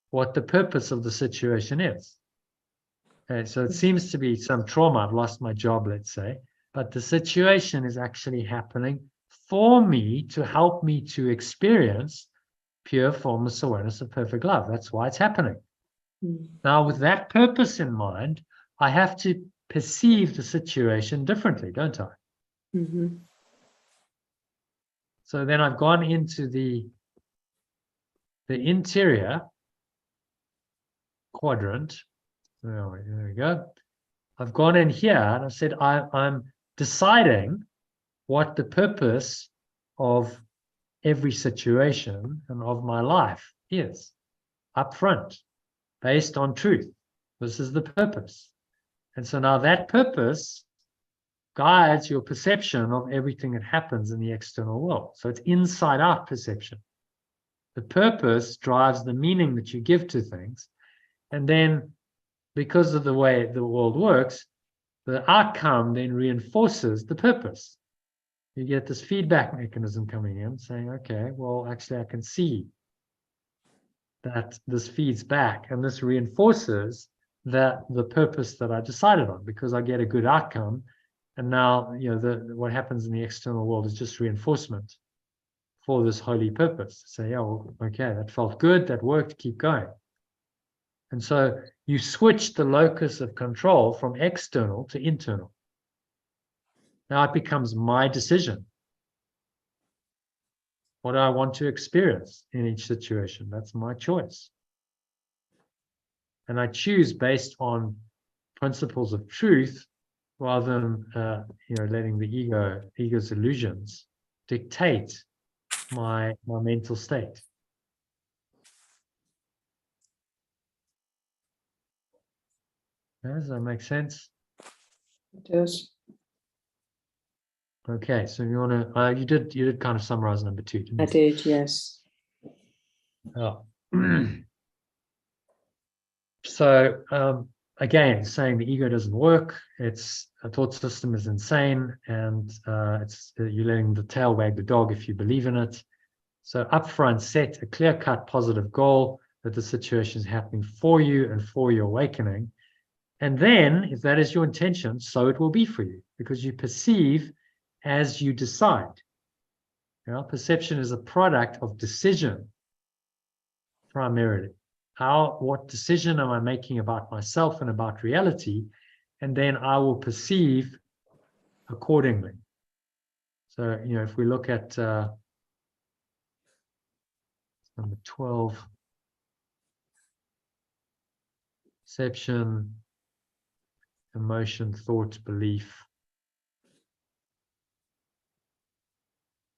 what the purpose of the situation is. Okay, so it seems to be some trauma. I've lost my job, let's say, but the situation is actually happening for me to help me to experience pure formless awareness of perfect love. That's why it's happening. Now, with that purpose in mind, I have to perceive the situation differently, don't I? So then I've gone into the interior quadrant. There we go. I've gone in here and I've said I'm deciding what the purpose of every situation and of my life is up front, based on truth. This is the purpose. And so now that purpose guides your perception of everything that happens in the external world. So it's inside out perception. The purpose drives the meaning that you give to things. And then because of the way the world works, the outcome then reinforces the purpose. You get this feedback mechanism coming in saying, okay, well, actually I can see that this feeds back and this reinforces the purpose that I decided on, because I get a good outcome. And now, you know, what happens in the external world is just reinforcement for this holy purpose. Say, oh, okay, that felt good, that worked, keep going. And so you switch the locus of control from external to internal. Now it becomes my decision. What do I want to experience in each situation? That's my choice. And I choose based on principles of truth rather than letting the ego's illusions dictate my mental state. Does that make sense? It does. Okay, so you want to you did kind of summarize number 2, didn't you? I did, yes. Oh. So again, saying the ego doesn't work, its thought system is insane, and you're letting the tail wag the dog if you believe in it. So upfront, set a clear-cut positive goal that the situation is happening for you and for your awakening. And then, if that is your intention, so it will be for you, because you perceive as you decide. You know, perception is a product of decision, primarily. What decision am I making about myself and about reality? And then I will perceive accordingly. So, you know, if we look at number 12, perception, emotion, thought, belief.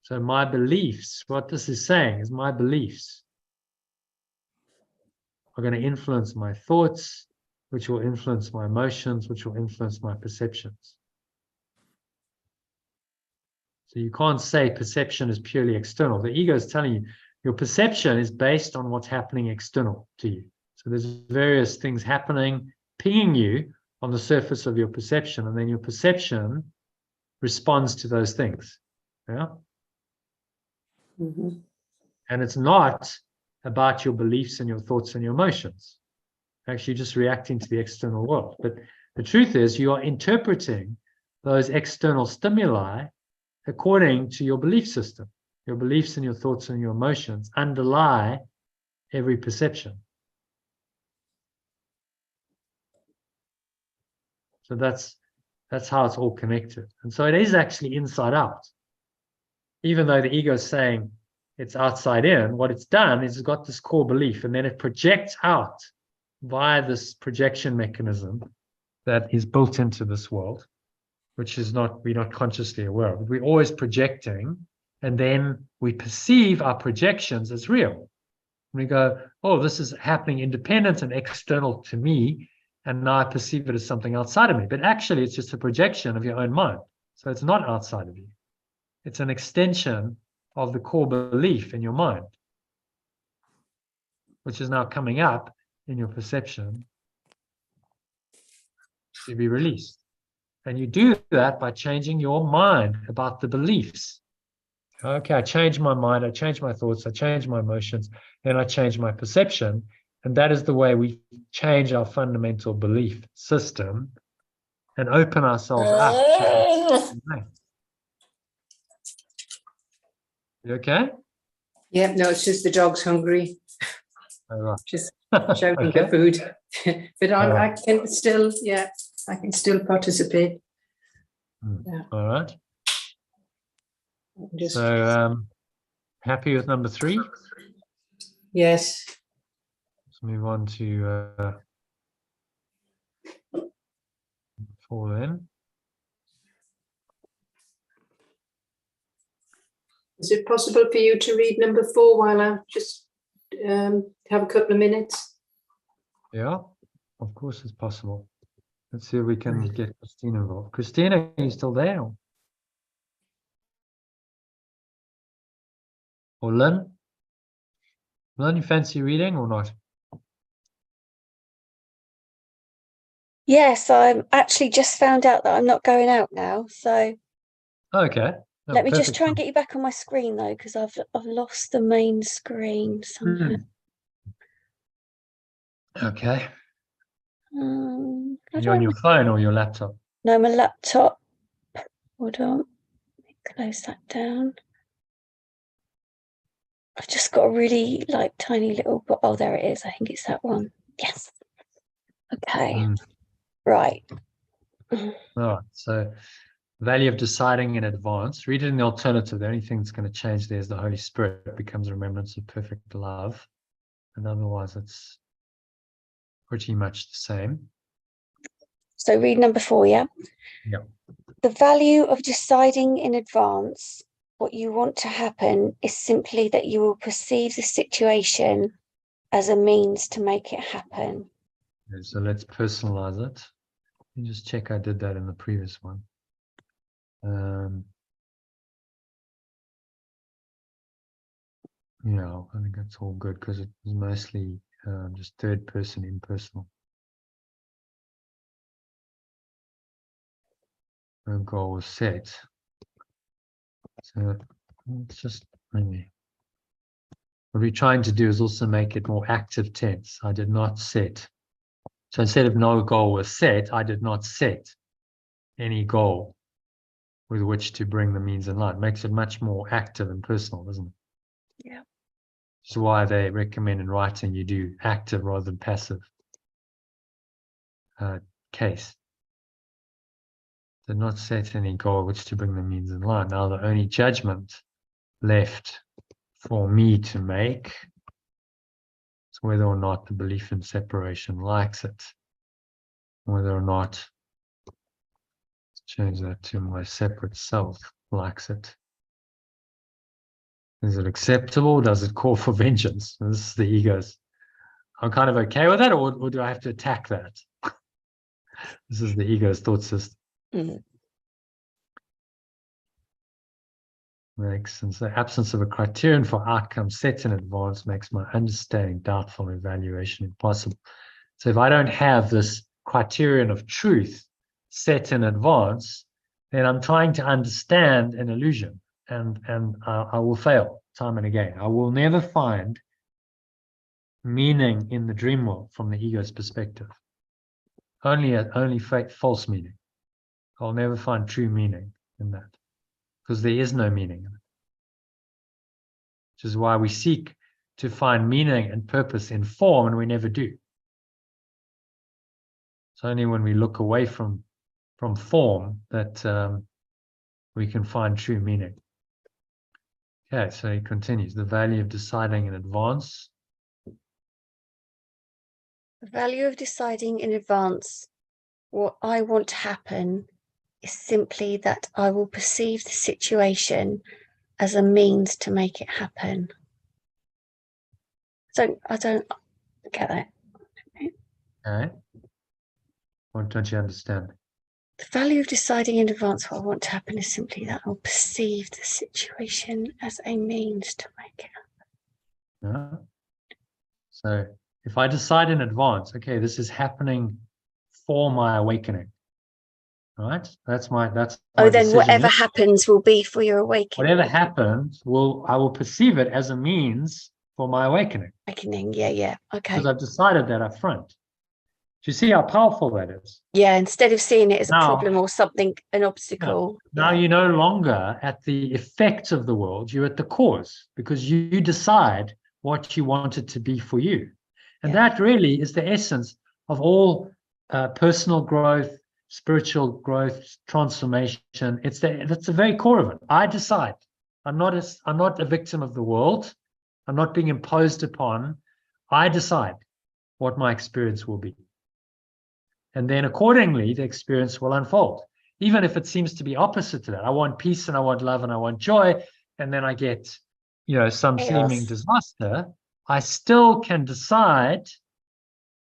So my beliefs, what this is saying is my beliefs are going to influence my thoughts, which will influence my emotions, which will influence my perceptions. So you can't say perception is purely external. The ego is telling you your perception is based on what's happening external to you. So there's various things happening, pinging you on the surface of your perception, and then your perception responds to those things. Yeah. Mm-hmm. And it's not about your beliefs and your thoughts and your emotions. Actually, just reacting to the external world. But the truth is, you are interpreting those external stimuli according to your belief system. Your beliefs and your thoughts and your emotions underlie every perception. So that's how it's all connected. And so it is actually inside out. Even though the ego is saying it's outside in, what it's done is it's got this core belief, and then it projects out via this projection mechanism that is built into this world, which is we're not consciously aware of. We're always projecting, and then we perceive our projections as real. We go, oh, this is happening independent and external to me, and now I perceive it as something outside of me. But actually, it's just a projection of your own mind. So it's not outside of you. It's an extension of the core belief in your mind, which is now coming up in your perception to be released. And you do that by changing your mind about the beliefs. Okay, I change my mind, I change my thoughts, I change my emotions, then I change my perception. And that is the way we change our fundamental belief system and open ourselves up. You okay? Yeah, no, it's just the dog's hungry. Oh, right. Just shouting Okay. for food. But I Right. can still, I can still participate. Yeah. All right. Just, So happy with number 3? yes. Let's move on to 4 then. Is it possible for you to read number 4 while I just have a couple of minutes? Yeah, of course it's possible. Let's see if we can get Christina involved. Christina, are you still there? Or Lynn? Lynn, you fancy reading or not? Yes, I'm actually just found out that I'm not going out now. So Okay. Oh, let me just perfect try and time. get you back on my screen though, because I've lost the main screen somehow. Okay. How do You're on I your phone or your laptop? No, my laptop. Hold on. Let me close that down. I've just got a really tiny little. Oh, there it is. I think it's that one. Yes. Okay. Right. All right. So, value of deciding in advance. Read it in the alternative. The only thing that's going to change there is the Holy Spirit. It becomes remembrance of perfect love. And otherwise, it's pretty much the same. So read number 4, yeah? Yeah. The value of deciding in advance what you want to happen is simply that you will perceive the situation as a means to make it happen. Okay, so let's personalize it. Let me just check I did that in the previous one. Yeah, I think that's all good because it was mostly just third person impersonal. No goal was set. So it's just maybe what we're trying to do is also make it more active tense. I did not set. So instead of no goal was set, I did not set any goal with which to bring the means in line. It makes it much more active and personal, doesn't it? Yeah. Which is why they recommend in writing you do active rather than passive case. Did not set any goal which to bring the means in line. Now the only judgment left for me to make is whether or not the belief in separation likes it. Whether or not, let's change that to my separate self likes it. Is it acceptable? Does it call for vengeance? This is the ego's. I'm kind of okay with that, or do I have to attack that? This is the ego's thought system. Makes sense. The absence of a criterion for outcome set in advance makes my understanding doubtful and evaluation impossible. So if I don't have this criterion of truth set in advance, then I'm trying to understand an illusion, and I will fail time and again. I will never find meaning in the dream world from the ego's perspective. Only false meaning. I'll never find true meaning in that, because there is no meaning in it. Which is why we seek to find meaning and purpose in form, and we never do. It's only when we look away from form that we can find true meaning. Okay, so he continues. The value of deciding in advance. The value of deciding in advance what I want to happen is simply that I will perceive the situation as a means to make it happen. So I don't get that. Okay. What don't you understand? The value of deciding in advance what I want to happen is simply that I'll perceive the situation as a means to make it happen. Yeah. So if I decide in advance, okay, this is happening for my awakening. Right? That's my then decision. whatever happens will be for your awakening. Whatever happens, I will perceive it as a means for my awakening. Awakening, yeah. Okay. Because I've decided that up front. Do you see how powerful that is? Yeah, instead of seeing it as a problem or something, an obstacle. Yeah. Now you're no longer at the effect of the world, you're at the cause, because you decide what you want it to be for you. And that really is the essence of all personal growth, spiritual growth, transformation. That's the very core of it. I decide. I'm not a victim of the world. I'm not being imposed upon. I decide what my experience will be. And then accordingly, the experience will unfold. Even if it seems to be opposite to that. I want peace and I want love and I want joy. And then I get, some seeming disaster. I still can decide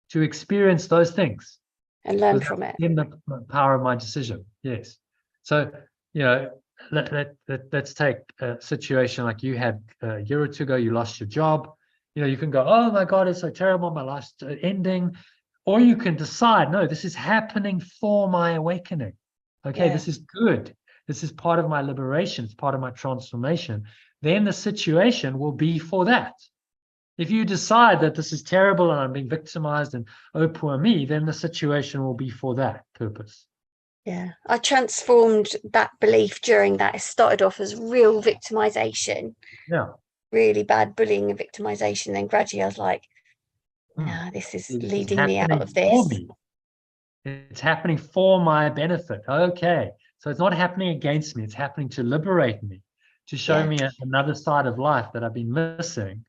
to experience those things. And learn from it. In the power of my decision. Yes. So, let's take a situation like you had a year or two ago, you lost your job. You can go, oh my God, it's so terrible, my life's ending. Or you can decide, no, this is happening for my awakening. Okay, this is good. This is part of my liberation. It's part of my transformation. Then the situation will be for that. If you decide that this is terrible and I'm being victimized and oh, poor me, then the situation will be for that purpose. Yeah, I transformed that belief during that. It started off as real victimization. Yeah. Really bad bullying and victimization. Then gradually I was like, no, this is leading me out of this. It's happening for my benefit. Okay. So it's not happening against me. It's happening to liberate me, to show me another side of life that I've been missing.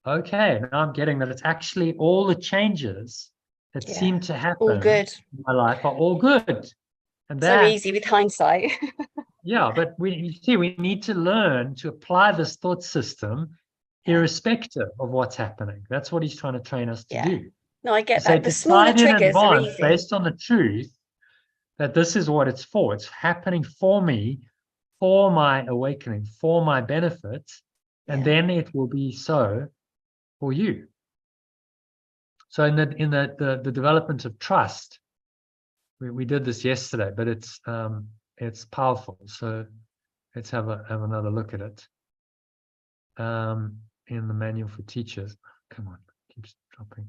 Okay, now I'm getting that it's actually all the changes that seem to happen in my life are all good. And so easy with hindsight. Yeah, but we need to learn to apply this thought system irrespective of what's happening. That's what he's trying to train us to do. No, I get that. The smaller triggers are easy. Based on the truth that this is what it's for. It's happening for me, for my awakening, for my benefit, and then it will be so for you. So in the development of trust, we did this yesterday, but it's powerful. So let's have another look at it. In the manual for teachers. Come on, keeps dropping.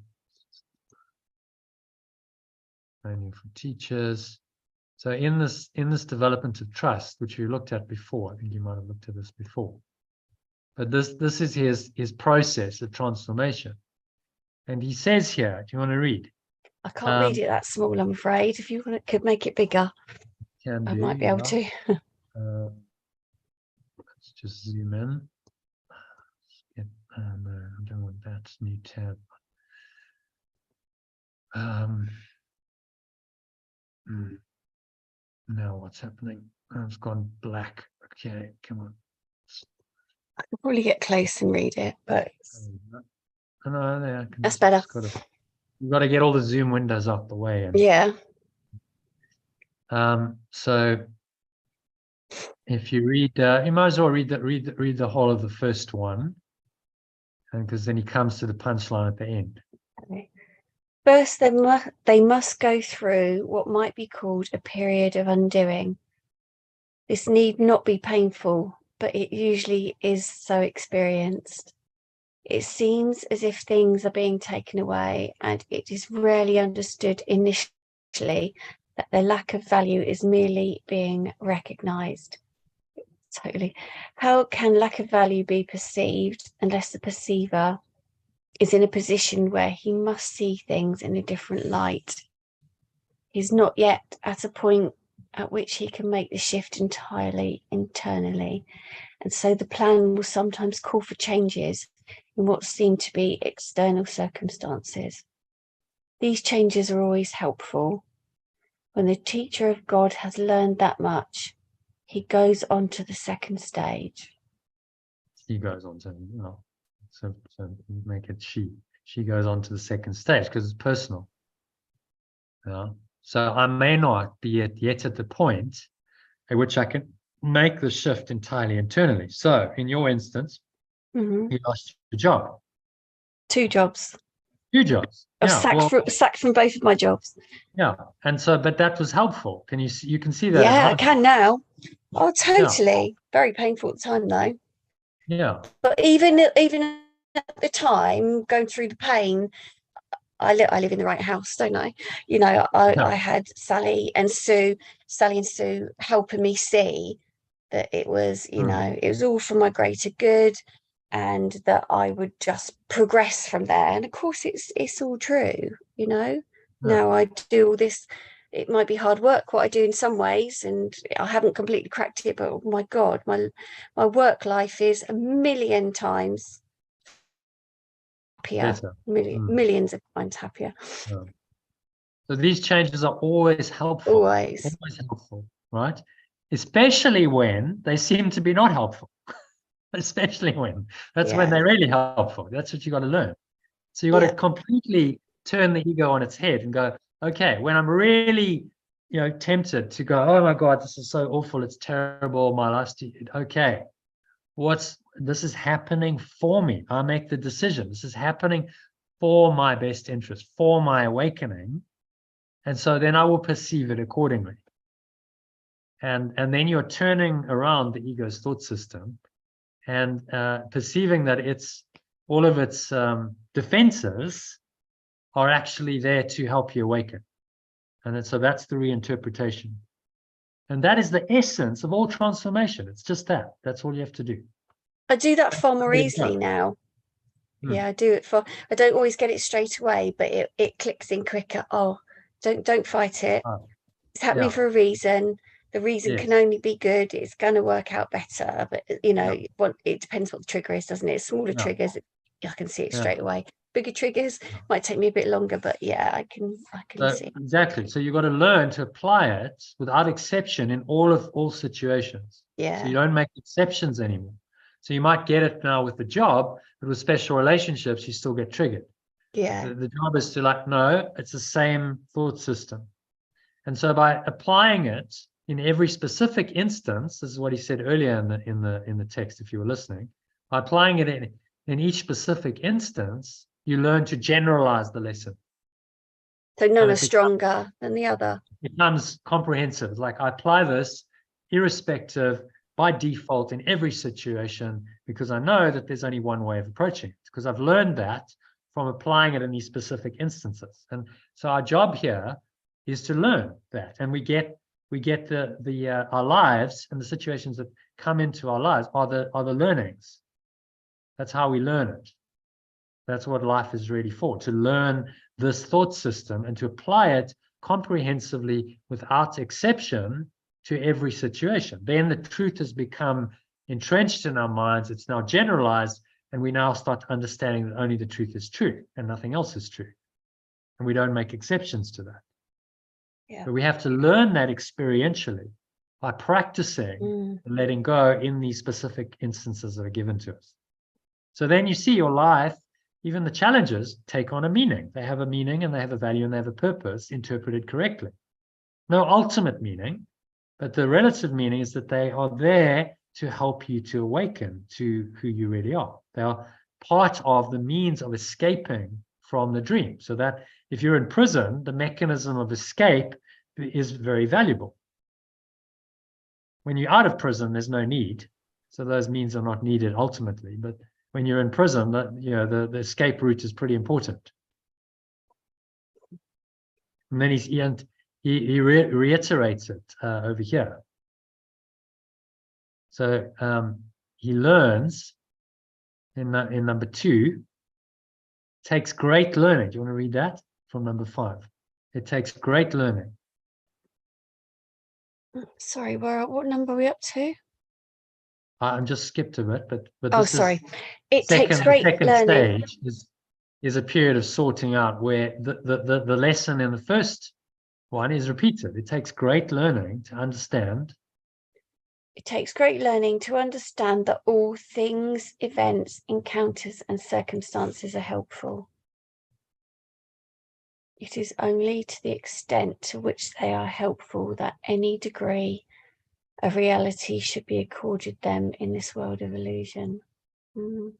Manual for teachers. So in this development of trust, which we looked at before, I think you might have looked at this before. But this is his process of transformation. And he says here, do you want to read? I can't read it that small, I'm afraid. If you could make it bigger, I might be able to. Let's just zoom in. No, I don't want that. New tab. Now what's happening? Oh, it's gone black. Okay, come on. I could probably get close and read it, but no, that's better. You've got to get all the Zoom windows out the way. Yeah. So If you read, you might as well read the whole of the first one, because then he comes to the punchline at the end. Okay. First, they must go through what might be called a period of undoing. This need not be painful, but it usually is so experienced. It seems as if things are being taken away, and it is rarely understood initially that their lack of value is merely being recognized. Totally. How can lack of value be perceived unless the perceiver is in a position where he must see things in a different light? He's not yet at a point at which he can make the shift entirely internally. And so the plan will sometimes call for changes in what seem to be external circumstances. These changes are always helpful. When the teacher of God has learned that much, he goes on to the second stage. He goes on to, so make it she. She goes on to the second stage because it's personal. So I may not be yet at the point at which I can make the shift entirely internally. So in your instance, you lost your job. 2 jobs. 2 jobs. I was sacked from both of my jobs. Yeah, and so, but that was helpful. Can you see? You can see that. Yeah, I can now. Oh, totally. Yeah. Very painful at the time, though. Yeah. But even at the time, going through the pain, I live in the right house, don't I? I had Sally and Sue helping me see that it was, it was all for my greater good, and that I would just progress from there. And of course, it's all true, Now I do all this. It might be hard work what I do in some ways, and I haven't completely cracked it, but oh my God, my work life is a million times happier, millions of times happier. Yeah. So these changes are always helpful. Always helpful, right? Especially when they seem to be not helpful. Especially when when they're really helpful. That's what you got to learn. So you got to completely turn the ego on its head and go, okay, when I'm really, tempted to go, oh my God, this is so awful, it's terrible, my life's okay. This is happening for me. I make the decision. This is happening for my best interest, for my awakening. And so then I will perceive it accordingly. And then you're turning around the ego's thought system and perceiving that all of its defenses are actually there to help you awaken. And then, so that's the reinterpretation. And that is the essence of all transformation. It's just that. That's all you have to do. I do that far more easily now. Yeah, I do it I don't always get it straight away, but it clicks in quicker. Oh, don't fight it. It's happening for a reason. The reason can only be good. It's going to work out better. But, it depends what the trigger is, doesn't it? Smaller triggers, I can see it straight away. Bigger triggers might take me a bit longer, but I can see it. Exactly. So you've got to learn to apply it without exception in all situations. Yeah. So you don't make exceptions anymore. So you might get it now with the job, but with special relationships, you still get triggered. Yeah. The job is to no, it's the same thought system. And so by applying it in every specific instance, this is what he said earlier in the text, if you were listening, by applying it in each specific instance, you learn to generalize the lesson. So none are stronger than the other. It becomes comprehensive. Like I apply this irrespective, by default, in every situation, because I know that there's only one way of approaching it, because I've learned that from applying it in these specific instances. And so our job here is to learn that, and we get our lives and the situations that come into our lives are the learnings. That's how we learn it. That's what life is really for, to learn this thought system and to apply it comprehensively without exception to every situation. Then the truth has become entrenched in our minds. It's now generalized, and we now start understanding that only the truth is true and nothing else is true. And we don't make exceptions to that. Yeah. But we have to learn that experientially by practicing and letting go in these specific instances that are given to us. So then you see your life, even the challenges, take on a meaning. They have a meaning and they have a value and they have a purpose interpreted correctly. No ultimate meaning, But the relative meaning is that they are there to help you to awaken to who you really are. They are part of the means of escaping from the dream. So that if you're in prison, the mechanism of escape is very valuable. When you're out of prison, there's no need. So those means are not needed ultimately. But when you're in prison, the escape route is pretty important. And then he reiterates it over here. So he learns in number 2, takes great learning. Do you want to read that from number 5? It takes great learning. Sorry, what number are we up to? I'm just skipped a bit, but Oh, this sorry. is Takes great second learning. stage is a period of sorting out where the lesson in the first one is repeated. It takes great learning to understand. It takes great learning to understand that all things, events, encounters, and circumstances are helpful. It is only to the extent to which they are helpful that any degree of reality should be accorded them in this world of illusion. The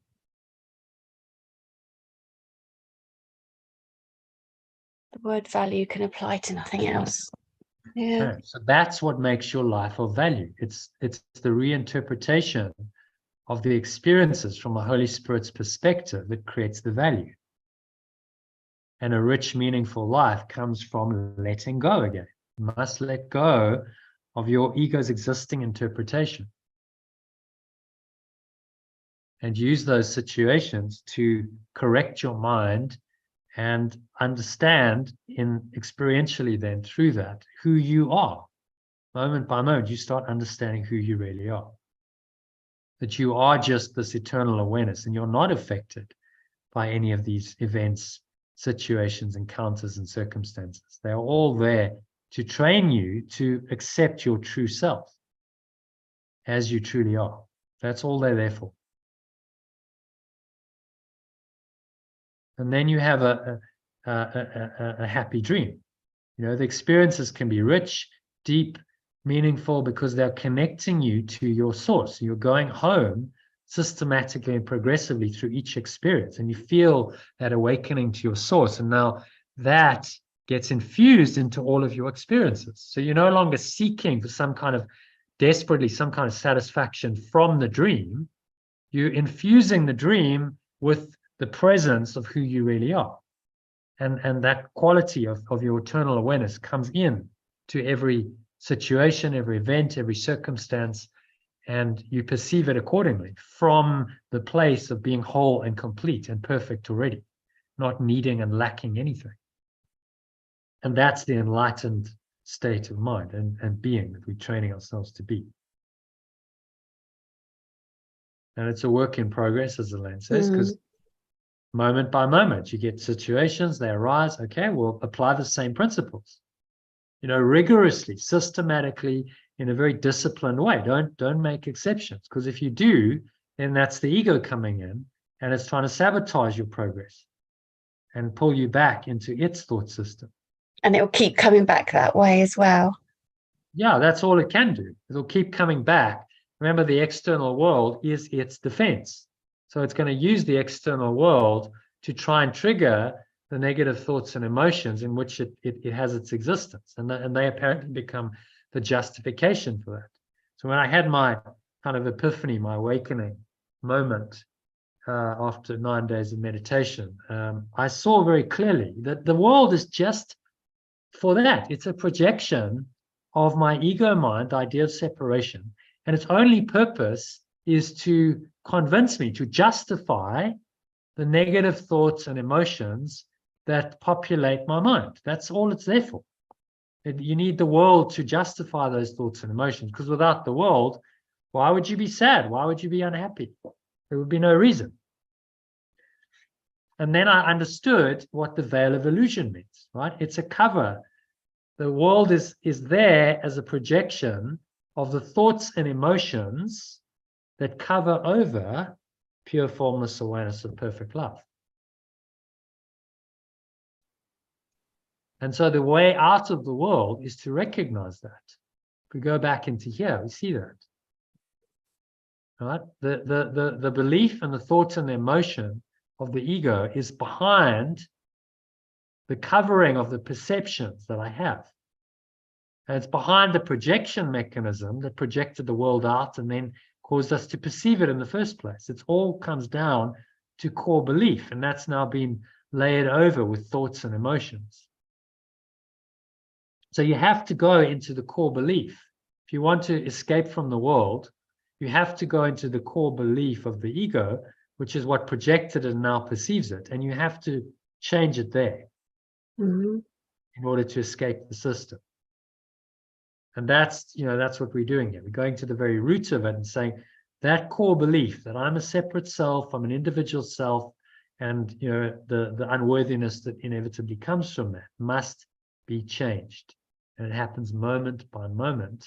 word value can apply to nothing else. Yeah. Okay, so that's what makes your life of value. It's the reinterpretation of the experiences from a Holy Spirit's perspective that creates the value. And a rich, meaningful life comes from letting go again. You must let go of your ego's existing interpretation and use those situations to correct your mind and understand experientially then through that who you are. Moment by moment, you start understanding who you really are. That you are just this eternal awareness and you're not affected by any of these events, situations, encounters, and circumstances. They are all there to train you to accept your true self as you truly are. That's all they're there for. And then you have a happy dream. You know, the experiences can be rich, deep, meaningful because they're connecting you to your source. You're going home systematically and progressively through each experience, and you feel that awakening to your source. And now that gets infused into all of your experiences. So you're no longer seeking for some kind of satisfaction from the dream. You're infusing the dream with the presence of who you really are. And that quality of your eternal awareness comes in to every situation, every event, every circumstance, and you perceive it accordingly from the place of being whole and complete and perfect already, not needing and lacking anything. And that's the enlightened state of mind and being that we're training ourselves to be. And it's a work in progress, as Elaine says, because moment by moment, you get situations, they arise. Okay, we'll apply the same principles, you know, rigorously, systematically, in a very disciplined way. Don't make exceptions, because if you do, then that's the ego coming in and it's trying to sabotage your progress and pull you back into its thought system. And it will keep coming back that way as well. Yeah, that's all it can do. It'll keep coming back. Remember, the external world is its defense. So it's going to use the external world to try and trigger the negative thoughts and emotions in which it has its existence. And they apparently become the justification for that. So when I had my kind of epiphany, my awakening moment after 9 days of meditation, I saw very clearly that the world is just for that. It's a projection of my ego mind, the idea of separation. And its only purpose is to convince me, to justify the negative thoughts and emotions that populate my mind. That's all it's there for. You need the world to justify those thoughts and emotions, because without the world, why would you be sad? Why would you be unhappy? There would be no reason. And then I understood what the veil of illusion means, right? It's a cover. The world is there as a projection of the thoughts and emotions that cover over pure formless awareness of perfect love. And so the way out of the world is to recognize that. If we go back into here, we see that. Right? The belief and the thoughts and the emotion of the ego is behind the covering of the perceptions that I have. And it's behind the projection mechanism that projected the world out and then caused us to perceive it in the first place. It all comes down to core belief, and that's now been layered over with thoughts and emotions. So you have to go into the core belief. If you want to escape from the world, you have to go into the core belief of the ego, which is what projected it and now perceives it. And you have to change it there in order to escape the system. And that's what we're doing here. We're going to the very root of it and saying that core belief that I'm a separate self, I'm an individual self, and the unworthiness that inevitably comes from that must be changed. And it happens moment by moment.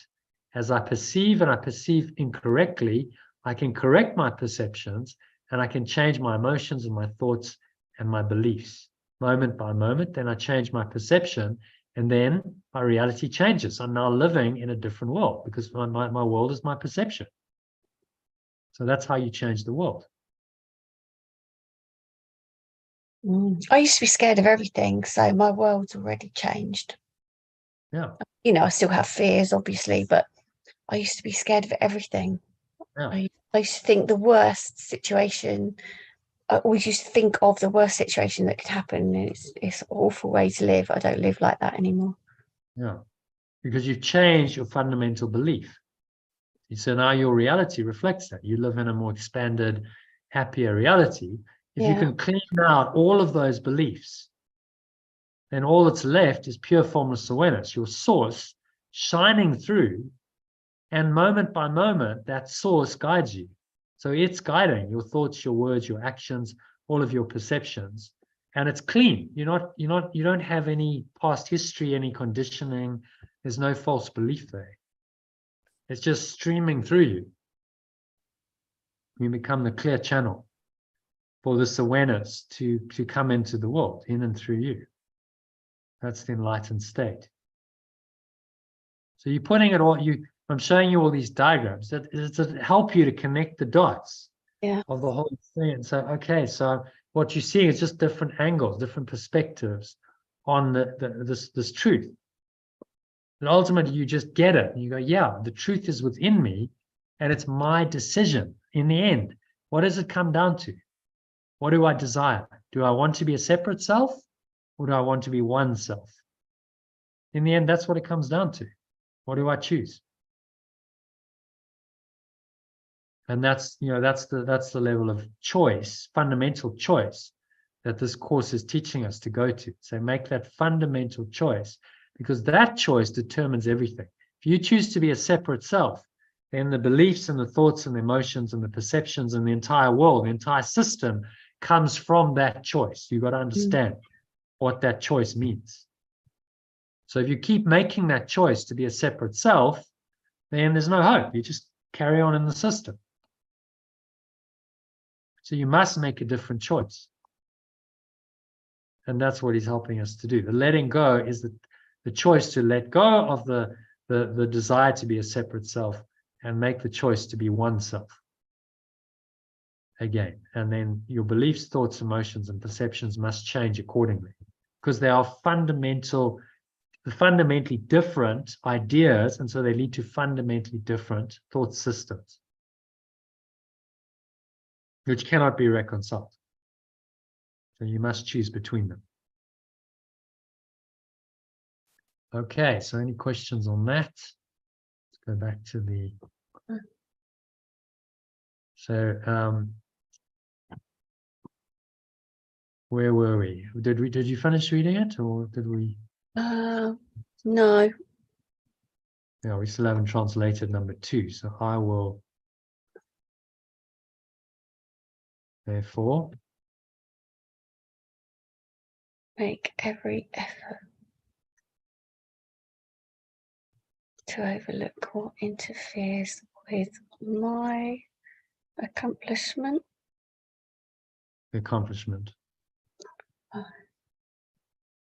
As I perceive and I perceive incorrectly, I can correct my perceptions and I can change my emotions and my thoughts and my beliefs moment by moment. Then I change my perception and then my reality changes. I'm now living in a different world because my world is my perception. So that's how you change the world. I used to be scared of everything, so my world's already changed. Yeah. I still have fears, obviously, but I used to be scared of everything. Yeah. I used to think the worst situation, I always used to think of the worst situation that could happen. It's an awful way to live. I don't live like that anymore. Yeah. Because you've changed your fundamental belief. So now your reality reflects that. You live in a more expanded, happier reality. If you can clean out all of those beliefs, then all that's left is pure formless awareness, your source shining through, and moment by moment, that source guides you. So it's guiding your thoughts, your words, your actions, all of your perceptions, and it's clean. You don't have any past history, any conditioning. There's no false belief there. It's just streaming through you. You become the clear channel for this awareness to come into the world, in and through you. That's the enlightened state. So you're putting it all, I'm showing you all these diagrams that is to help you to connect the dots of the whole thing. And so, okay, so what you see is just different angles, different perspectives on this truth. And ultimately, you just get it. And you go, yeah, the truth is within me, and it's my decision. In the end, what does it come down to? What do I desire? Do I want to be a separate self, or do I want to be one self? In the end, that's what it comes down to. What do I choose? And that's the level of choice, fundamental choice, that this course is teaching us to go to. So make that fundamental choice, because that choice determines everything. If you choose to be a separate self, then the beliefs and the thoughts and the emotions and the perceptions and the entire world, the entire system comes from that choice. You've got to understand what that choice means. So if you keep making that choice to be a separate self, then there's no hope. You just carry on in the system. So you must make a different choice. And that's what he's helping us to do. The letting go is the choice to let go of the desire to be a separate self and make the choice to be one self. Again, and then your beliefs, thoughts, emotions, and perceptions must change accordingly, because they are fundamentally different ideas, and so they lead to fundamentally different thought systems, which cannot be reconciled. So you must choose between them. Okay, so any questions on that? Let's go back to the... So, where were we? Did you finish reading it, or did we? No. Yeah, we still haven't translated number 2. So I will, therefore, Make every effort to overlook what interferes with my accomplishment. the accomplishment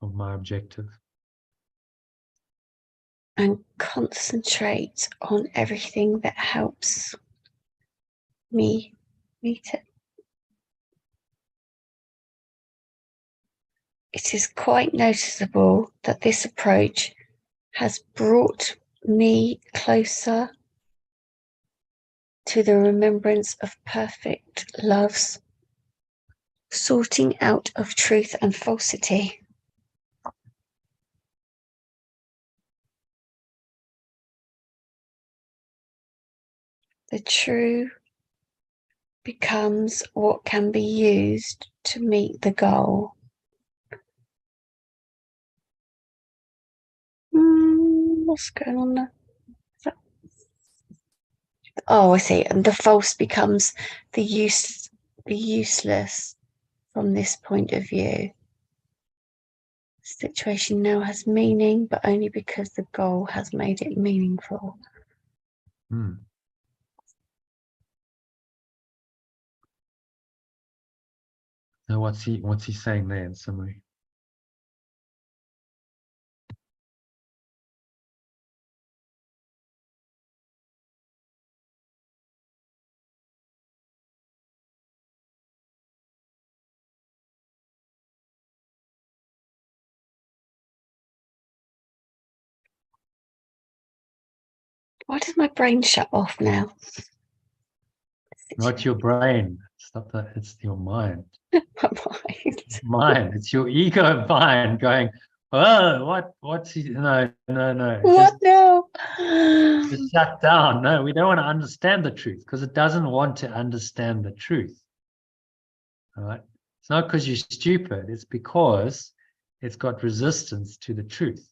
of my objective. and concentrate on everything that helps me meet it. It is quite noticeable that this approach has brought me closer to the remembrance of perfect love's sorting out of truth and falsity. The true becomes what can be used to meet the goal. What's going on there? Oh, I see. And the false becomes the useless from this point of view. The situation now has meaning, but only because the goal has made it meaningful. So what's he saying there in summary? Why does my brain shut off now? Not your brain. Stop that. It's your mind. My mind. Mind. It's your ego mind going, oh, what's he? No. What now? Just shut down. No, we don't want to understand the truth because it doesn't want to understand the truth. All right. It's not because you're stupid. It's because it's got resistance to the truth.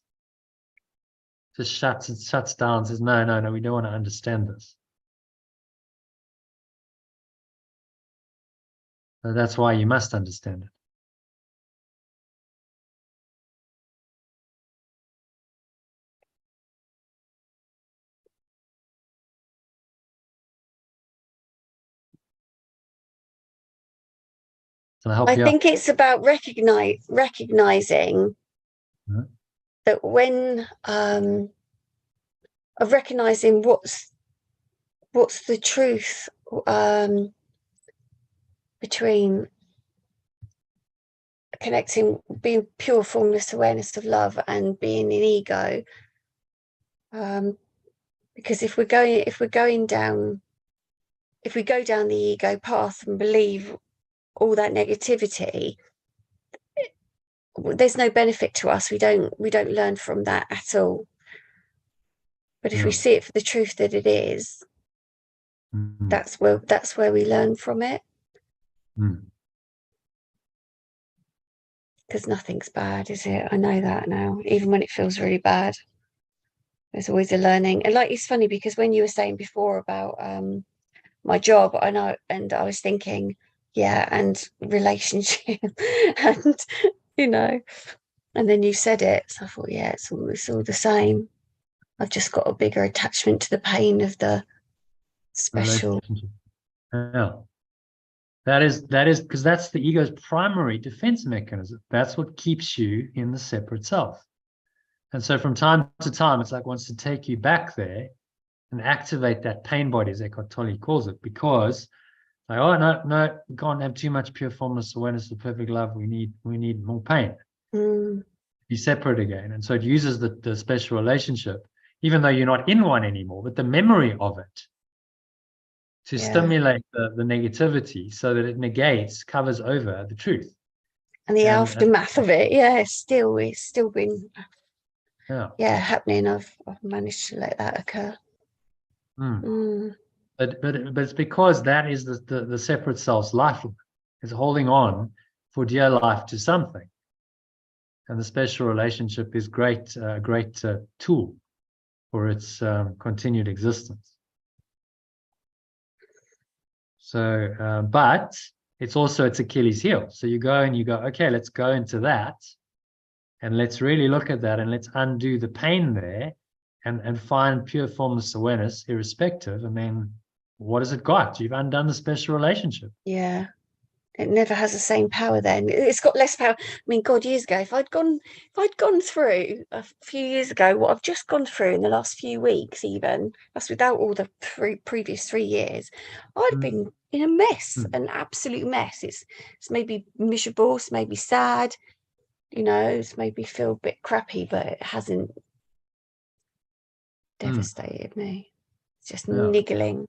Just shuts down, says, no, we don't want to understand this. So that's why you must understand it. So I think it's about recognizing that when of recognizing what's the truth between connecting, being pure formless awareness of love and being in ego. Because if we go down the ego path and believe all that negativity, there's no benefit to us. We don't learn from that at all. But if we see it for the truth that it is, that's where we learn from it. Because nothing's bad, is it? I know that now. Even when it feels really bad, there's always a learning. And like, it's funny because when you were saying before about my job, I know, and I was thinking, yeah, and relationship, and and then you said it, so I thought, yeah, it's all the same. I've just got a bigger attachment to the pain of the special. Yeah. That is because that's the ego's primary defense mechanism. That's what keeps you in the separate self. And so from time to time, it's like wants to take you back there and activate that pain body, as Eckhart Tolle calls it, because like, oh no, we can't have too much pure formless awareness of perfect love. We need more pain. Be separate again. And so it uses the special relationship, even though you're not in one anymore, but the memory of it to stimulate the negativity so that it covers over the truth. And the aftermath of it, it's still been happening. I've managed to let that occur. But it's because that is the separate self's life. It's holding on for dear life to something. And the special relationship is great tool for its continued existence. So, but it's also its Achilles heel. So you go, okay, let's go into that and let's really look at that and let's undo the pain there and find pure formless awareness irrespective. And then what has it got? You've undone the special relationship. Yeah. It never has the same power then. It's got less power. I mean, God, years ago, if I'd gone through a few years ago what I've just gone through in the last few weeks, even that's without all the previous 3 years, I'd have been in a mess, an absolute mess. It's maybe miserable, it's maybe sad, you know, it's made me feel a bit crappy, but it hasn't devastated me. It's just niggling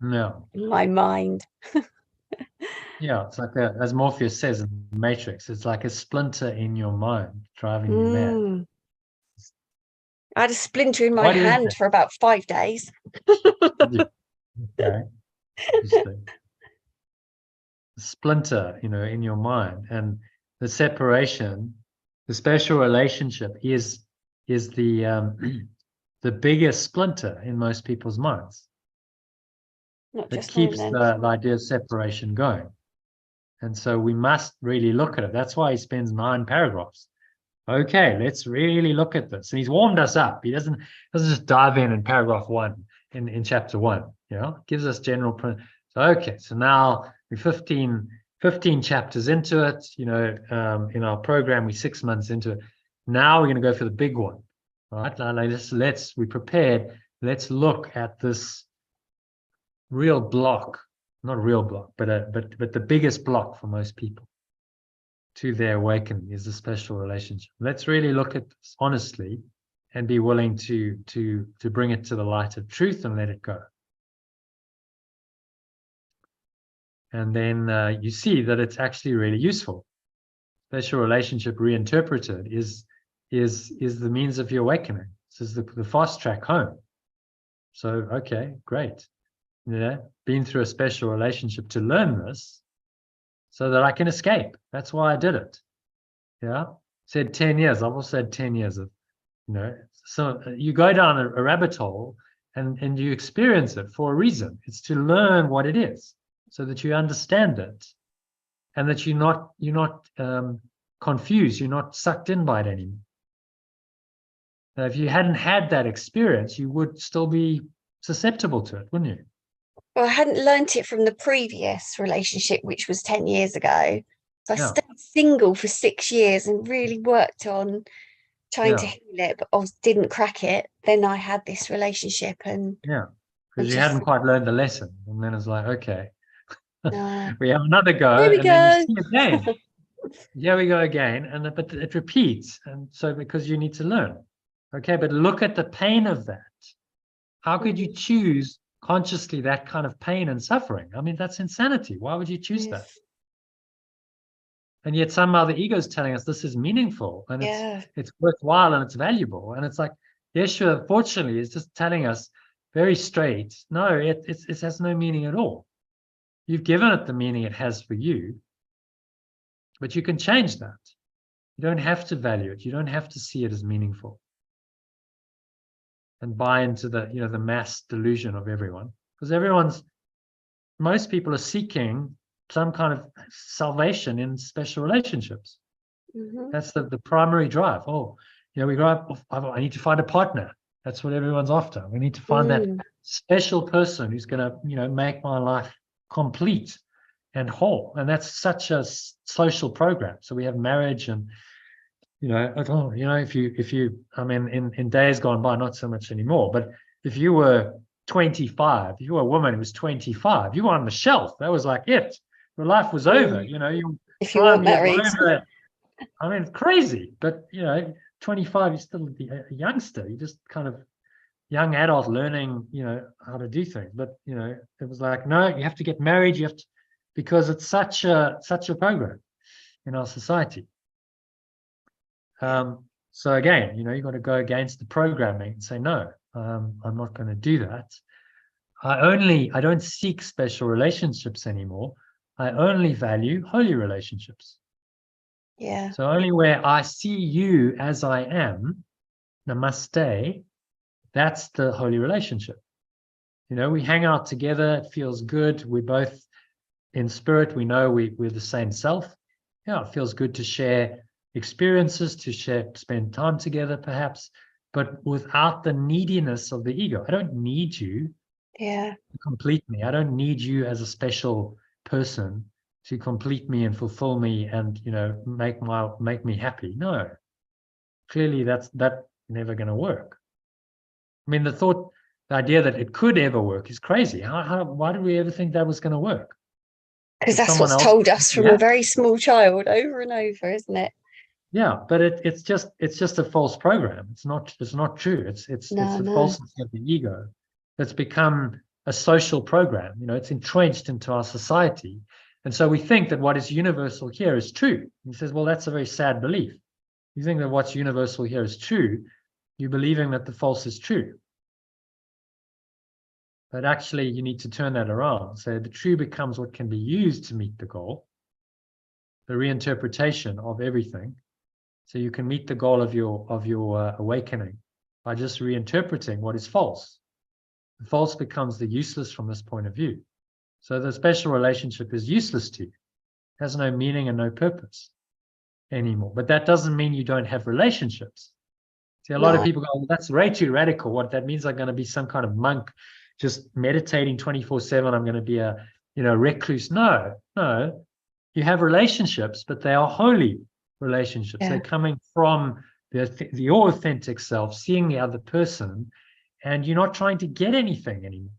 in my mind. Yeah, it's like as Morpheus says in the Matrix, it's like a splinter in your mind driving you mad. I had a splinter in my hand for about 5 days. Okay. Interesting. A splinter, you know, in your mind, and the separation, the special relationship is the the biggest splinter in most people's minds. It keeps the idea of separation going. And so we must really look at it. That's why he spends 9 paragraphs. Okay, let's really look at this. And he's warmed us up. He doesn't just dive in paragraph 1 in chapter 1. You know, gives us general. So okay, so now we're 15 chapters into it. You know, in our program we're 6 months into it. Now we're going to go for the big one. All right, now we're prepared. Let's look at this real block. Not a real block, but the biggest block for most people to their awakening is the special relationship. Let's really look at this honestly and be willing to bring it to the light of truth and let it go. And then you see that it's actually really useful. Special relationship reinterpreted is the means of your awakening. This is the fast track home. So okay, great. Yeah, been through a special relationship to learn this so that I can escape. That's why I did it. Yeah, said 10 years. I've also had 10 years of, you know, so you go down a rabbit hole and you experience it for a reason. It's to learn what it is so that you understand it and that you're not confused. You're not sucked in by it anymore. Now, if you hadn't had that experience, you would still be susceptible to it, wouldn't you? Well, I hadn't learnt it from the previous relationship, which was 10 years ago. So I stayed single for 6 years and really worked on trying to heal it, but I didn't crack it. Then I had this relationship and because you hadn't quite learned the lesson, and then it's like, okay, no. we have another go, Here we and go. then you see again. Here we go again, but it repeats, and so because you need to learn. Okay, but look at the pain of that. How could you choose consciously that kind of pain and suffering? I mean, that's insanity. Why would you choose that? And yet somehow the ego is telling us this is meaningful and it's worthwhile and it's valuable. And it's like, Yeshua, unfortunately, is just telling us very straight, no, it has no meaning at all. You've given it the meaning it has for you, but you can change that. You don't have to value it. You don't have to see it as meaningful and buy into the, you know, the mass delusion of everyone, because most people are seeking some kind of salvation in special relationships. That's the primary drive. Oh, you know, we grow up, I need to find a partner. That's what everyone's after. We need to find that special person who's going to, you know, make my life complete and whole. And that's such a social program. So we have marriage and, you know, if you, I mean, in days gone by, not so much anymore, but if you were 25, if you were a woman who was 25, you were on the shelf. That was like it. Your life was over. You know, if you weren't married. I mean, it's crazy, but you know, 25, you're still a youngster. You're just kind of young adult learning, you know, how to do things. But you know, it was like, no, you have to get married. You have to, because it's such a program in our society. So again, you know, you've got to go against the programming and say, no, I'm not going to do that. I don't seek special relationships anymore. I only value holy relationships. Yeah. So only where I see you as I am, namaste, that's the holy relationship. You know, we hang out together. It feels good. We're both in spirit. We know we're the same self. Yeah, it feels good to share experiences, to spend time together perhaps, but without the neediness of the ego. I don't need you to complete me. I don't need you as a special person to complete me and fulfill me and, you know, make me happy. No, clearly that's never going to work. I mean, the idea that it could ever work is crazy. Why did we ever think that was going to work? Because that's what's told us from a very small child over and over, isn't it? Yeah, but it's just a false program. It's not true. It's the falseness of the ego that's become a social program. You know, it's entrenched into our society. And so we think that what is universal here is true. He says, well, that's a very sad belief. You think that what's universal here is true, you're believing that the false is true. But actually, you need to turn that around. So the true becomes what can be used to meet the goal, the reinterpretation of everything. So you can meet the goal of your awakening by just reinterpreting what is false. The false becomes the useless from this point of view. So the special relationship is useless to you. It has no meaning and no purpose anymore. But that doesn't mean you don't have relationships. See, a lot of people go, well, that's way too radical. What that means, I'm going to be some kind of monk just meditating 24/7. I'm going to be a, you know, recluse. No. You have relationships, but they are holy relationships. They're coming from your authentic self, seeing the other person, and you're not trying to get anything anymore.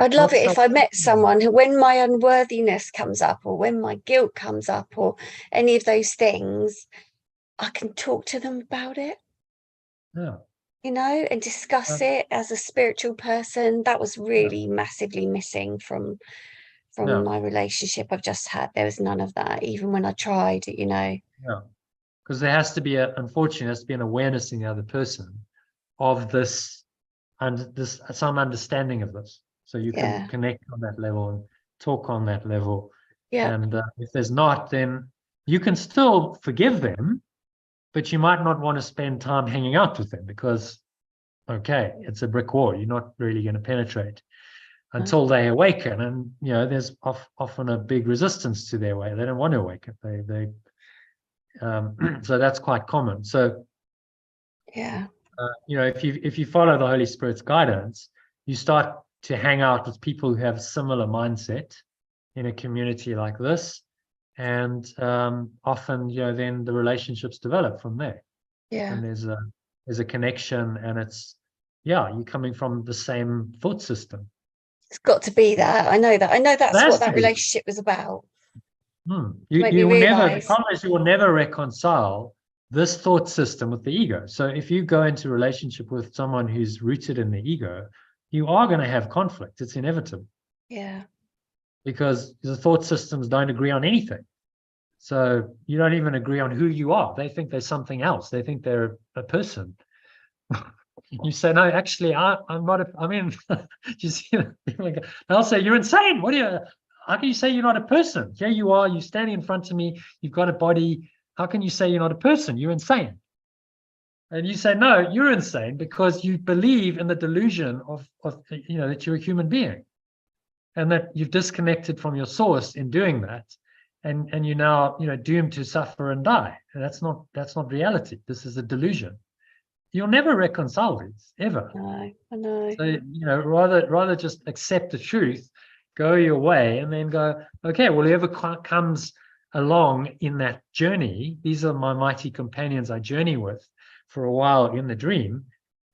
I'd love it if I met someone who, when my unworthiness comes up or when my guilt comes up or any of those things, I can talk to them about it. Yeah. You know, and discuss it as a spiritual person. That was really massively missing from my relationship I've just had. There was none of that, even when I tried, you know. Yeah, because there has to be unfortunately, there has to be an awareness in the other person of this, and some understanding of this. So you can connect on that level and talk on that level. Yeah. And if there's not, then you can still forgive them, but you might not want to spend time hanging out with them because, okay, it's a brick wall. You're not really going to penetrate until they awaken. And, you know, there's often a big resistance to their way. They don't want to awaken. So that's quite common. So, you know, if you follow the Holy Spirit's guidance, you start to hang out with people who have a similar mindset in a community like this. And often, you know, then the relationships develop from there. Yeah. And there's a connection, and it's, you're coming from the same thought system. It's got to be that. I know that's what that relationship was about. You will never, the problem is you will never reconcile this thought system with the ego. So if you go into a relationship with someone who's rooted in the ego, you are going to have conflict. It's inevitable. Yeah. Because the thought systems don't agree on anything. So you don't even agree on who you are. They think they're something else. They think they're a person. You say, no, actually, I'm not. You see, they'll say, you're insane. How can you say you're not a person? Here you are. You're standing in front of me. You've got a body. How can you say you're not a person? You're insane. And you say, no, you're insane because you believe in the delusion of you know, that you're a human being, and that you've disconnected from your source in doing that, and you're now, you know, doomed to suffer and die. And that's not reality. This is a delusion. You'll never reconcile these ever. I know. So, you know, rather just accept the truth, go your way, and then go, okay, well, whoever comes along in that journey, these are my mighty companions I journey with for a while in the dream,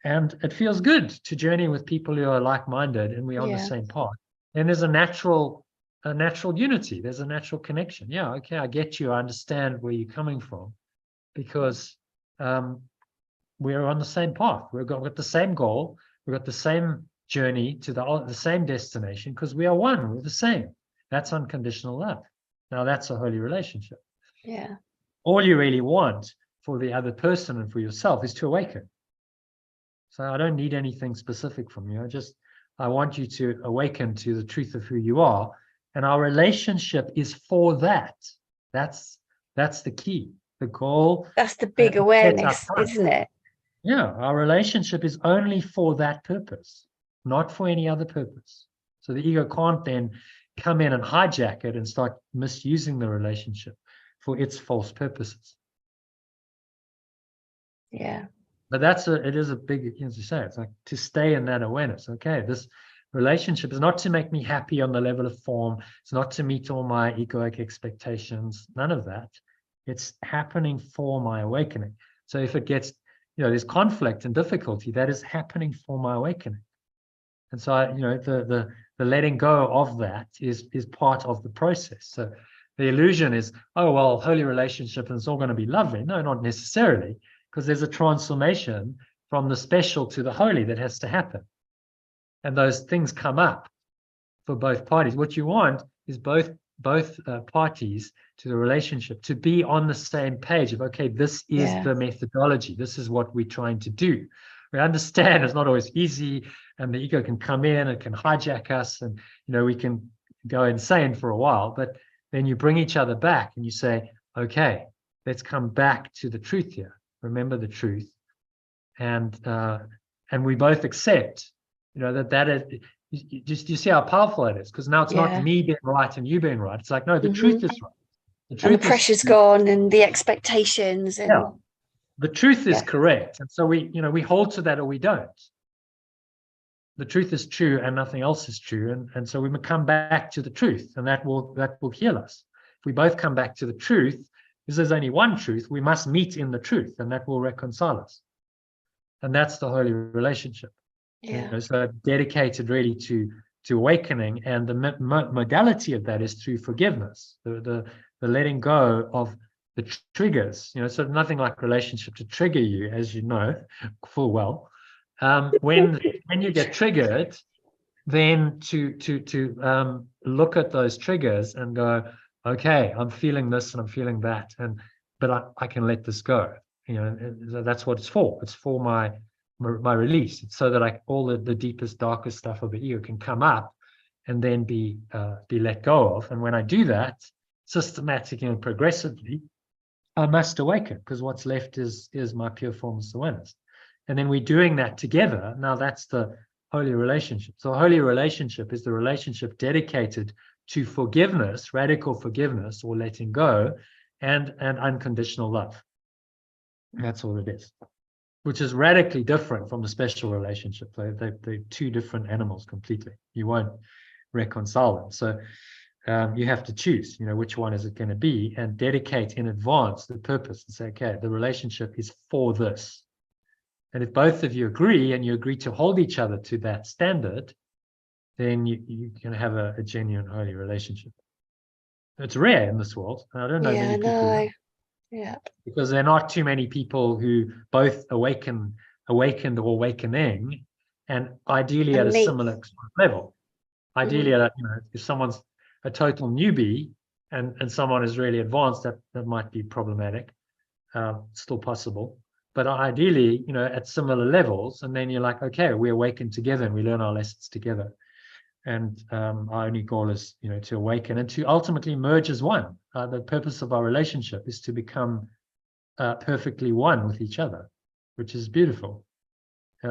and it feels good to journey with people who are like-minded and we're on the same path. And there's a natural unity. There's a natural connection. Yeah, okay, I get you. I understand where you're coming from, because we're on the same path. We've got the same goal. We've got the same journey to the same destination, because we are one. We're the same. That's unconditional love. Now that's a holy relationship. Yeah. All you really want for the other person and for yourself is to awaken. So I don't need anything specific from you. I want you to awaken to the truth of who you are. And our relationship is for that. That's the key. The goal. That's the big awareness, isn't it? Yeah, our relationship is only for that purpose, not for any other purpose. So the ego can't then come in and hijack it and start misusing the relationship for its false purposes. Yeah. But it is a big, as you say, it's like to stay in that awareness. Okay, relationship is not to make me happy on the level of form. It's not to meet all my egoic expectations. None of that. It's happening for my awakening. So if it gets, there's conflict and difficulty, that is happening for my awakening. And so, the letting go of that is part of the process. So the illusion is, oh, well, holy relationship and it's all going to be lovely. No, not necessarily, because there's a transformation from the special to the holy that has to happen. And those things come up for both parties. What you want is both parties to the relationship to be on the same page of, okay, this is the methodology. This is what we're trying to do. We understand it's not always easy, and the ego can come in, it can hijack us, and we can go insane for a while. But then you bring each other back and you say, okay, let's come back to the truth here. Remember the truth, and we both accept, that is. You see how powerful it is, because now it's not me being right and you being right. It's like, no, the truth is right. The truth and the pressure's gone, and the expectations, and the truth is correct. And so we hold to that or we don't. The truth is true and nothing else is true. And so we come back to the truth, and that will heal us. If we both come back to the truth, because there's only one truth, we must meet in the truth, and that will reconcile us. And that's the holy relationship. So dedicated really to awakening, and the modality of that is through forgiveness, the letting go of the triggers. So nothing like relationship to trigger you, as you know full well. When you get triggered, then to look at those triggers and go, okay, I'm feeling this and I'm feeling that, but I can let this go. That's what it's for. It's for my release. It's so that all the deepest, darkest stuff of the ego can come up and then be let go of. And when I do that systematically and progressively, I must awaken, because what's left is my pure formless awareness. And then we're doing that together. Now that's the holy relationship. So a holy relationship is the relationship dedicated to forgiveness, radical forgiveness or letting go, and unconditional love. That's all it is, which is radically different from the special relationship. They're two different animals completely. You won't reconcile them. So you have to choose, which one is it going to be, and dedicate in advance the purpose and say, okay, the relationship is for this. And if both of you agree, and you agree to hold each other to that standard, then you can have a genuine holy relationship. It's rare in this world. I don't know many people. Yeah. Because there are not too many people who both awakened or awakening, and ideally at a similar level. Ideally, if someone's a total newbie and someone is really advanced, that might be problematic. Still possible, but ideally, at similar levels. And then you're like, okay, we awaken together and we learn our lessons together. And our only goal is, to awaken and to ultimately merge as one. The purpose of our relationship is to become perfectly one with each other, which is beautiful.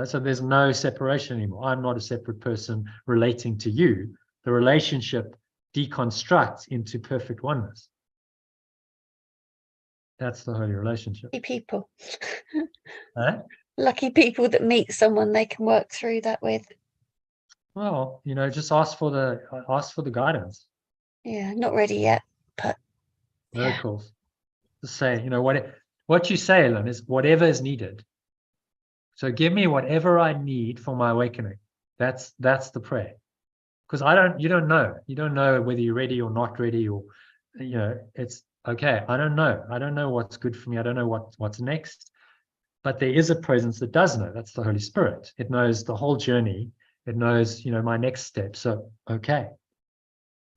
So there's no separation anymore. I'm not a separate person relating to you. The relationship deconstructs into perfect oneness. That's the holy relationship. Lucky people. Huh? Lucky people that meet someone they can work through that with. Well, just ask for the guidance. Yeah, not ready yet, but Miracles. Just say, what you say, Lynn, is whatever is needed. So give me whatever I need for my awakening. That's the prayer. Because you don't know. You don't know whether you're ready or not ready, or it's okay. I don't know. I don't know what's good for me. I don't know what's next. But there is a presence that does know. That's the Holy Spirit. It knows the whole journey. It knows, my next step. So, okay,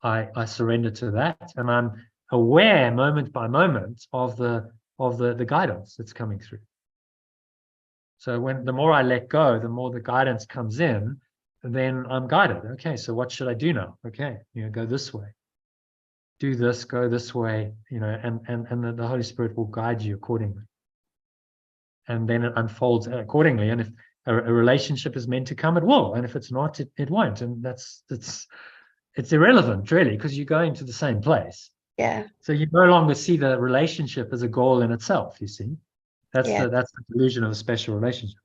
I surrender to that, and I'm aware moment by moment of the guidance that's coming through. So the more I let go, the more the guidance comes in, and then I'm guided. Okay, so what should I do now? Okay, go this way. Do this, go this way, and the Holy Spirit will guide you accordingly. And then it unfolds accordingly. And if a relationship is meant to come, it will. And if it's not, it won't. And it's irrelevant, really, because you're going to the same place. Yeah. So you no longer see the relationship as a goal in itself, you see. That's the delusion of a special relationship.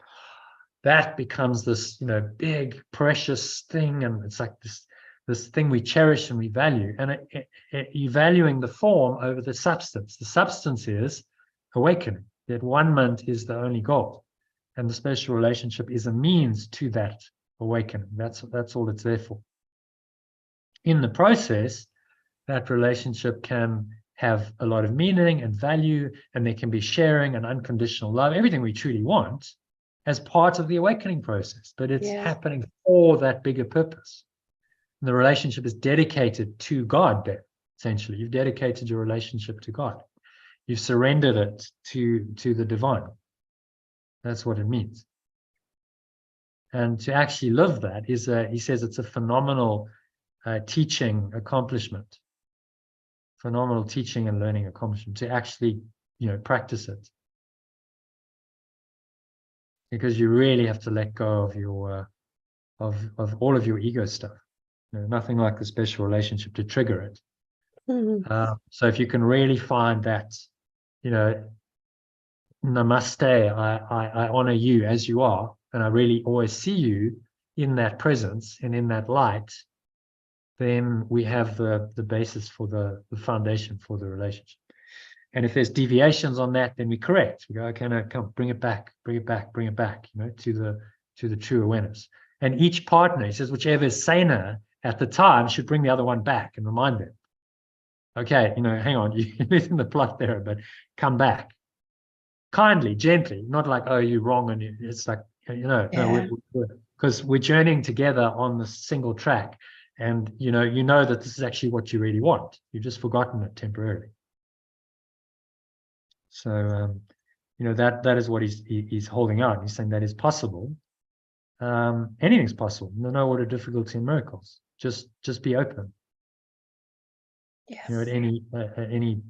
that becomes this, big, precious thing. And it's like this thing we cherish and we value. And you're valuing the form over the substance. The substance is awakening. That one-ment is the only goal. And the special relationship is a means to that awakening. That's all it's there for. In the process, that relationship can have a lot of meaning and value, and there can be sharing and unconditional love, everything we truly want as part of the awakening process. But it's happening for that bigger purpose. And the relationship is dedicated to God there, essentially. You've dedicated your relationship to God. You've surrendered it to the divine. That's what it means. And to actually live that is, he says, it's a phenomenal teaching accomplishment. Phenomenal teaching and learning accomplishment to actually, practice it. Because you really have to let go of your, of all of your ego stuff. Nothing like the special relationship to trigger it. Mm-hmm. So if you can really find that, namaste, I honor you as you are, and I really always see you in that presence and in that light, then we have the basis for the foundation for the relationship. And if there's deviations on that, then we correct. We go, okay, no, come, bring it back, to the true awareness. And each partner, he says, whichever is saner at the time, should bring the other one back and remind them, okay, hang on, you're losing the plot there, but come back. Kindly, gently, not like, oh, you're wrong, and it's like, no, because we're journeying together on this single track, and you know that this is actually what you really want. You've just forgotten it temporarily. So that is what he's holding out. He's saying that is possible. Anything's possible. No order, difficulty, and miracles. Just be open. Yes. At any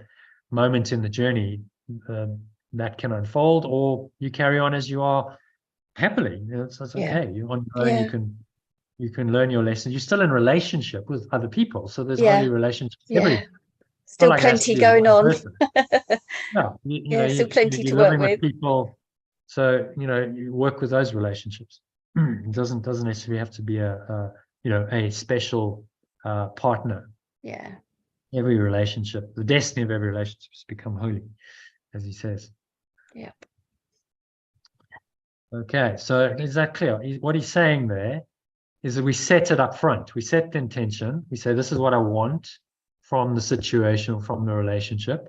moment in the journey, that can unfold, or you carry on as you are happily. It's okay. You're on your own. You can learn your lessons. You're still in relationship with other people, so there's holy relationships. Yeah. Still plenty going on. Still plenty to work with people. So you work with those relationships. It doesn't necessarily have to be a special partner. Yeah. Every relationship, the destiny of every relationship is become holy, as he says. Yep. Okay, so is that clear? What he's saying there is that we set it up front. We set the intention. We say, this is what I want from the situation or from the relationship.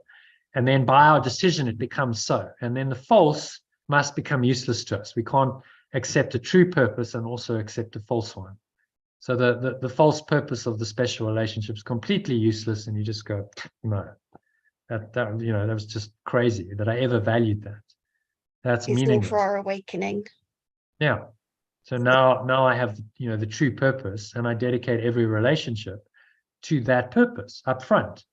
And then by our decision, it becomes so. And then the false must become useless to us. We can't accept a true purpose and also accept a false one. So the false purpose of the special relationship is completely useless, and you just go, no, that was just crazy that I ever valued that. That's meaningless. For our awakening. Yeah. So now I have the true purpose, and I dedicate every relationship to that purpose up front,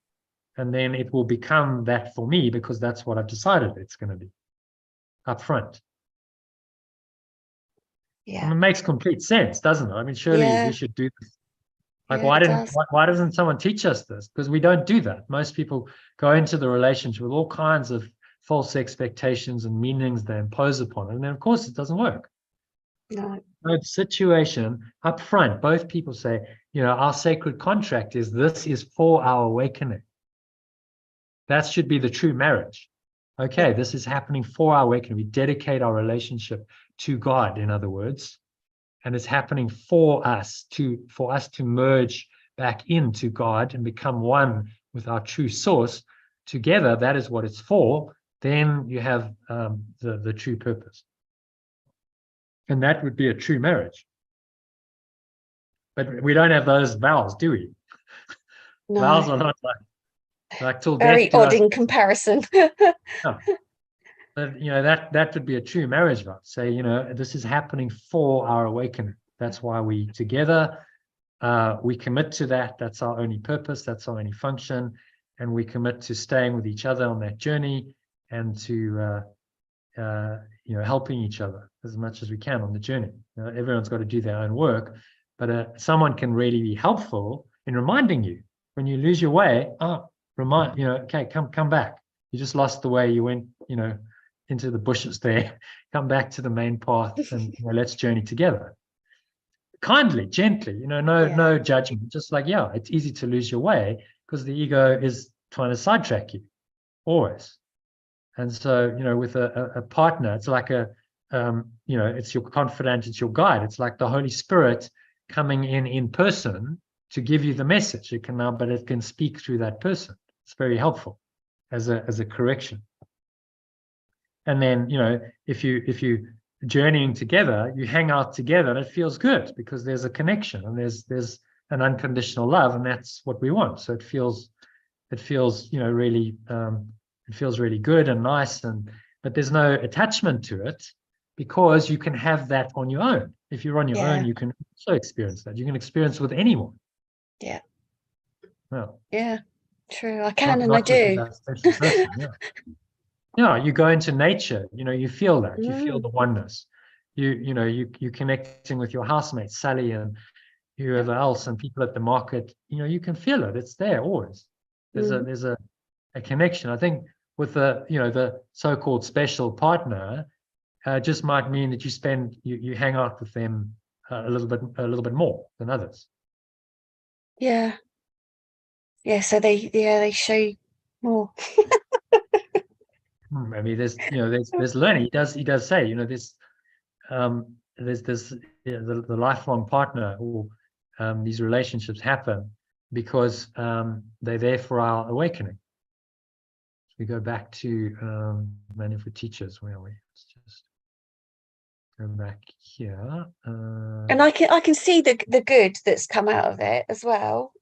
and then it will become that for me because that's what I've decided it's going to be up front. Yeah. And it makes complete sense, doesn't it? I mean, surely we should do this. Like, Yeah, why doesn't someone teach us this? Because we don't do that. Most people go into the relationship with all kinds of false expectations and meanings they impose upon it. And then, of course, it doesn't work. No. The situation up front, both people say, our sacred contract is this is for our awakening. That should be the true marriage. Okay, this is happening for our awakening. We dedicate our relationship to God, in other words, and it's happening for us to merge back into God and become one with our true source. Together, that is what it's for. Then you have the true purpose. And that would be a true marriage. But we don't have those vows, do we? No. Vows are not like till very death do odd us. in comparison. No. But that would be a true marriage vow. Say, this is happening for our awakening. That's why we together, we commit to that. That's our only purpose. That's our only function. And we commit to staying with each other on that journey and to helping each other as much as we can on the journey. Everyone's got to do their own work, but someone can really be helpful in reminding you when you lose your way. Okay, come back. You just lost the way. You went, into the bushes there, come back to the main path, and let's journey together. Kindly, gently, no judgment, just like, yeah, it's easy to lose your way because the ego is trying to sidetrack you always. And so, with a partner, it's like it's your confidant, it's your guide. It's like the Holy Spirit coming in person to give you the message. But it can speak through that person. It's very helpful as a correction. And then, if you journeying together, you hang out together, and it feels good because there's a connection and there's an unconditional love, and that's what we want. So it feels really it feels really good and nice, but there's no attachment to it because you can have that on your own. If you're on your own, you can also experience that. You can experience with anyone. Yeah. Well, yeah, true. I can, and I not just with do. that special person. You go into nature, you feel that. You feel the oneness. You're connecting with your housemates, Sally, and whoever else, and people at the market. You can feel it. It's there always. There's a connection. I think with the so-called special partner, just might mean that you hang out with them a little bit more than others. Yeah. So they show more. I mean, there's learning. He does say, there's the lifelong partner, or these relationships happen because they're there for our awakening. We go back to Manual for Teachers. Where are we? Let's just go back here. And I can see the good that's come out of it as well.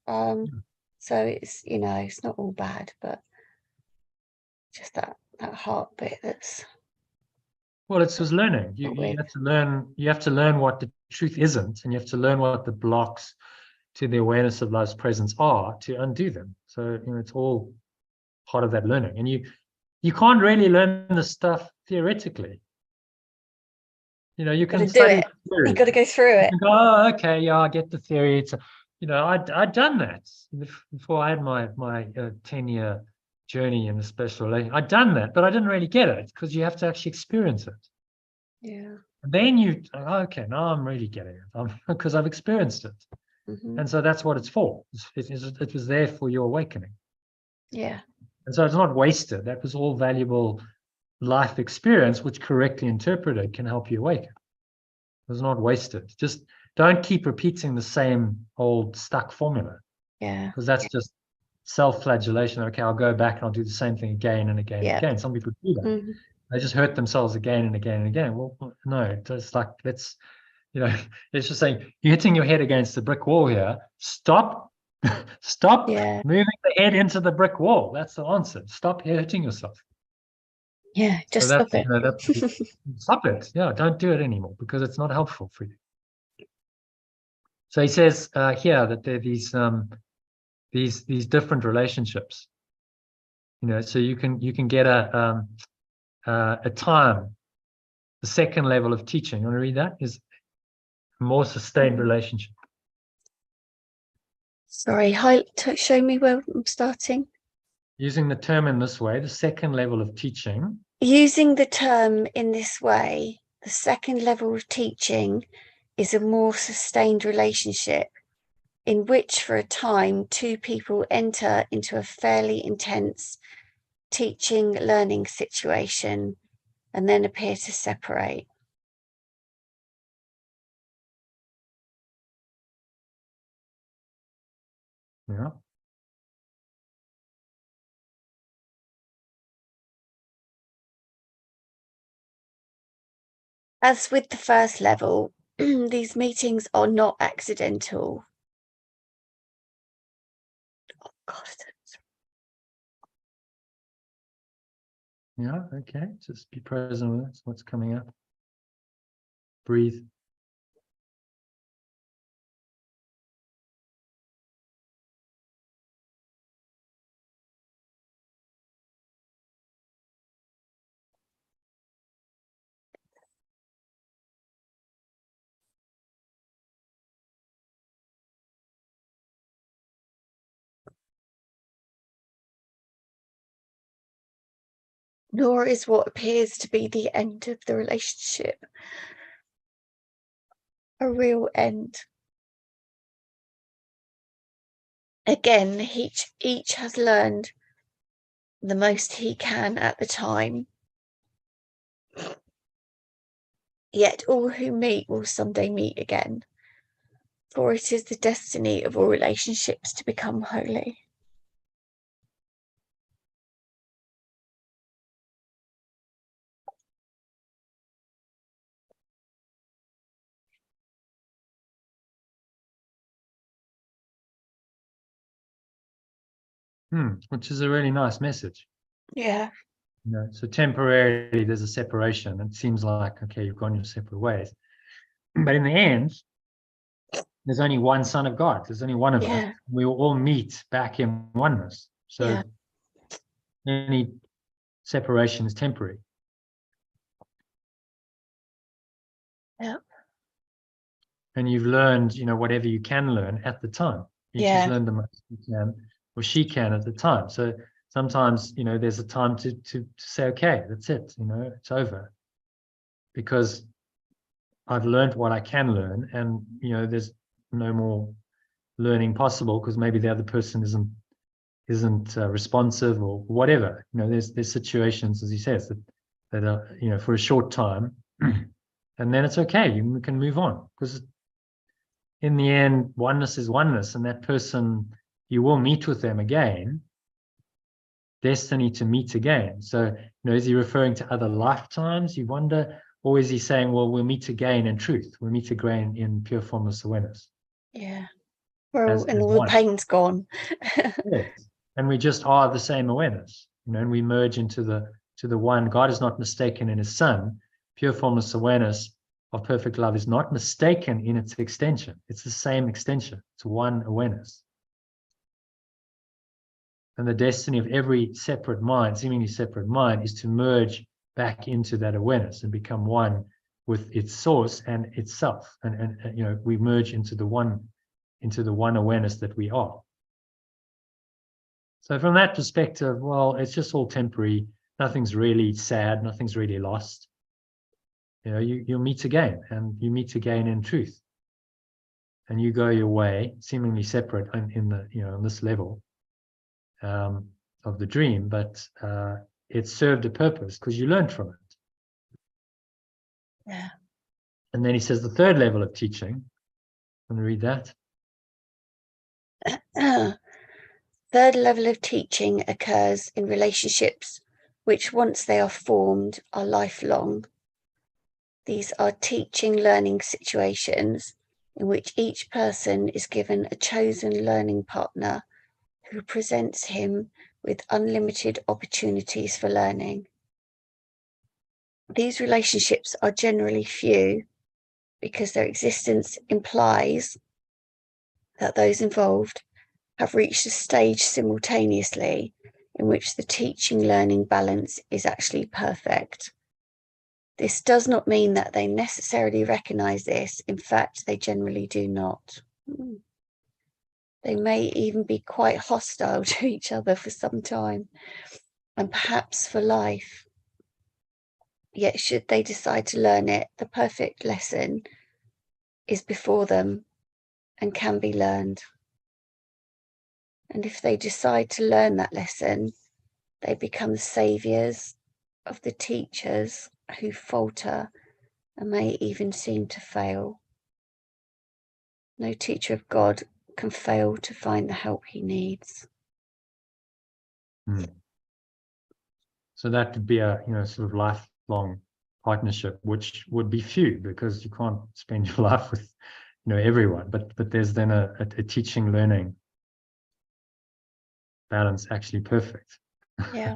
So it's it's not all bad, but just that heart bit that's. Well, it's just learning. You have to learn. You have to learn what the truth isn't, and you have to learn what the blocks to the awareness of love's presence are to undo them. So it's all part of that learning, and you can't really learn this stuff theoretically. You can study you got to go through it. Go, oh, okay, yeah, I get the theory. It's I'd done that before I had my 10-year journey in a special relation. I'd done that, but I didn't really get it because you have to actually experience it. Yeah. And then okay, now I'm really getting it because I've experienced it. And so that's what it's for. It was there for your awakening. Yeah. And so it's not wasted. That was all valuable life experience, which correctly interpreted can help you awaken. It was not wasted. Just don't keep repeating the same old stuck formula. Yeah. Because that's just self-flagellation. Okay, I'll go back and I'll do the same thing again and again and again. Some people do that. They just hurt themselves again and again and again. Well, no, it's like it's just saying you're hitting your head against the brick wall here. Stop moving the head into the brick wall. That's the answer. Stop hurting yourself. Yeah, just stop it. Stop it. Yeah, don't do it anymore because it's not helpful for you. So he says here that there are these different relationships. So you can get a time. The second level of teaching. You want to read that? Is a more sustained relationship. Sorry, show me where I'm starting. Using the term in this way, the second level of teaching. Using the term in this way, the second level of teaching is a more sustained relationship in which for a time two people enter into a fairly intense teaching learning situation and then appear to separate. Yeah. As with the first level, these meetings are not accidental. Oh, God. Yeah, okay. Just be present with what's coming up. Breathe. nor is what appears to be the end of the relationship a real end. Again, each has learned the most he can at the time. Yet all who meet will someday meet again, for it is the destiny of all relationships to become holy. Which is a really nice message. Yeah. You know, so temporarily there's a separation. It seems like, okay, you've gone your separate ways. But in the end, there's only one Son of God. There's only one of us. We will all meet back in oneness. So any separation is temporary. Yeah. And you've learned, you know, whatever you can learn at the time. Each has learned the most you can, or she can at the time. So sometimes, you know, there's a time to say, okay, that's it, you know, it's over. Because I've learned what I can learn, and, you know, there's no more learning possible because maybe the other person isn't responsive or whatever. You know, there's situations, as he says, that are, you know, for a short time, and then it's okay. You can move on, because in the end, oneness is oneness, and that person, you will meet with them again, destiny to meet again. So, you know, is he referring to other lifetimes? You wonder, or is he saying, well, we'll meet again in truth, we'll meet again in pure formless awareness? Yeah. Well, and all the pain's gone. Yes. And we just are the same awareness, you know, and we merge into the one. God is not mistaken in his Son. Pure formless awareness of perfect love is not mistaken in its extension. It's the same extension. It's one awareness. And the destiny of every separate mind, seemingly separate mind, is to merge back into that awareness and become one with its source and itself. And you know, we merge into the one awareness that we are. So from that perspective, well, it's just all temporary. Nothing's really sad. Nothing's really lost. You know, you'll meet again, and you meet again in truth. And you go your way, seemingly separate in the, you know, on this level of the dream, but it served a purpose because you learned from it. Yeah. And then he says the third level of teaching. Want to read that? Third level of teaching occurs in relationships which, once they are formed, are lifelong. These are teaching-learning situations in which each person is given a chosen learning partner who presents him with unlimited opportunities for learning. These relationships are generally few because their existence implies that those involved have reached a stage simultaneously in which the teaching-learning balance is actually perfect. This does not mean that they necessarily recognize this. In fact, they generally do not. They may even be quite hostile to each other for some time, and perhaps for life. Yet should they decide to learn it, the perfect lesson is before them and can be learned. And if they decide to learn that lesson, they become the saviors of the teachers who falter and may even seem to fail. No teacher of God can fail to find the help he needs. So that would be a, you know, sort of lifelong partnership, which would be few because you can't spend your life with, you know, everyone. But there's then a teaching learning balance actually perfect. Yeah.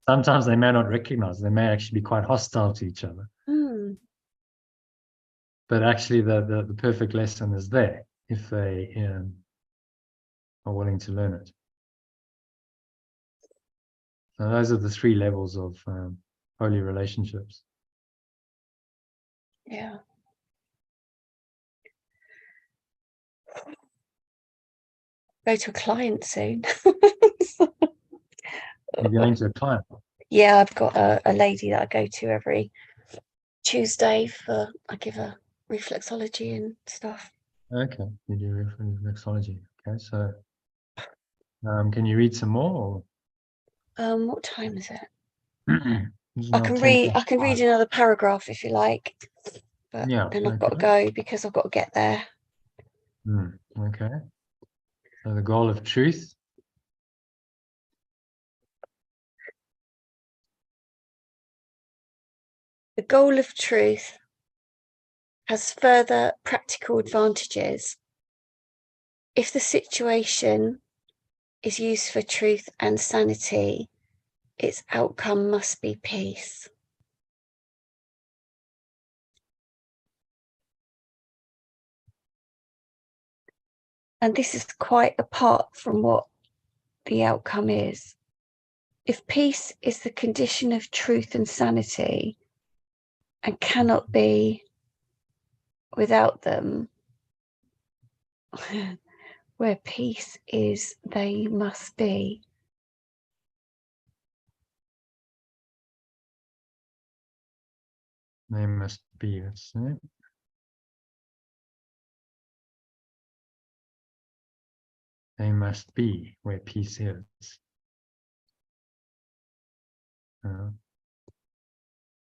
Sometimes they may not recognize, they may actually be quite hostile to each other. But actually the perfect lesson is there if they are willing to learn it. So those are the three levels of holy relationships. Yeah. Go to a client soon. You're going to a client. Yeah, I've got a lady that I go to every Tuesday I give her reflexology and stuff. Okay, you do reflexology. Okay, so can you read some more? What time is it? This is I now can 10 read. I past can read 5. another paragraph if you like, but Yeah, then I've got to okay. go because I've got to get there. Okay. So the goal of truth. The goal of truth has further practical advantages. If the situation is used for truth and sanity, its outcome must be peace. And this is quite apart from what the outcome is. If peace is the condition of truth and sanity and cannot be without them, where peace is, they must be. They must be, that's it. They must be where peace is.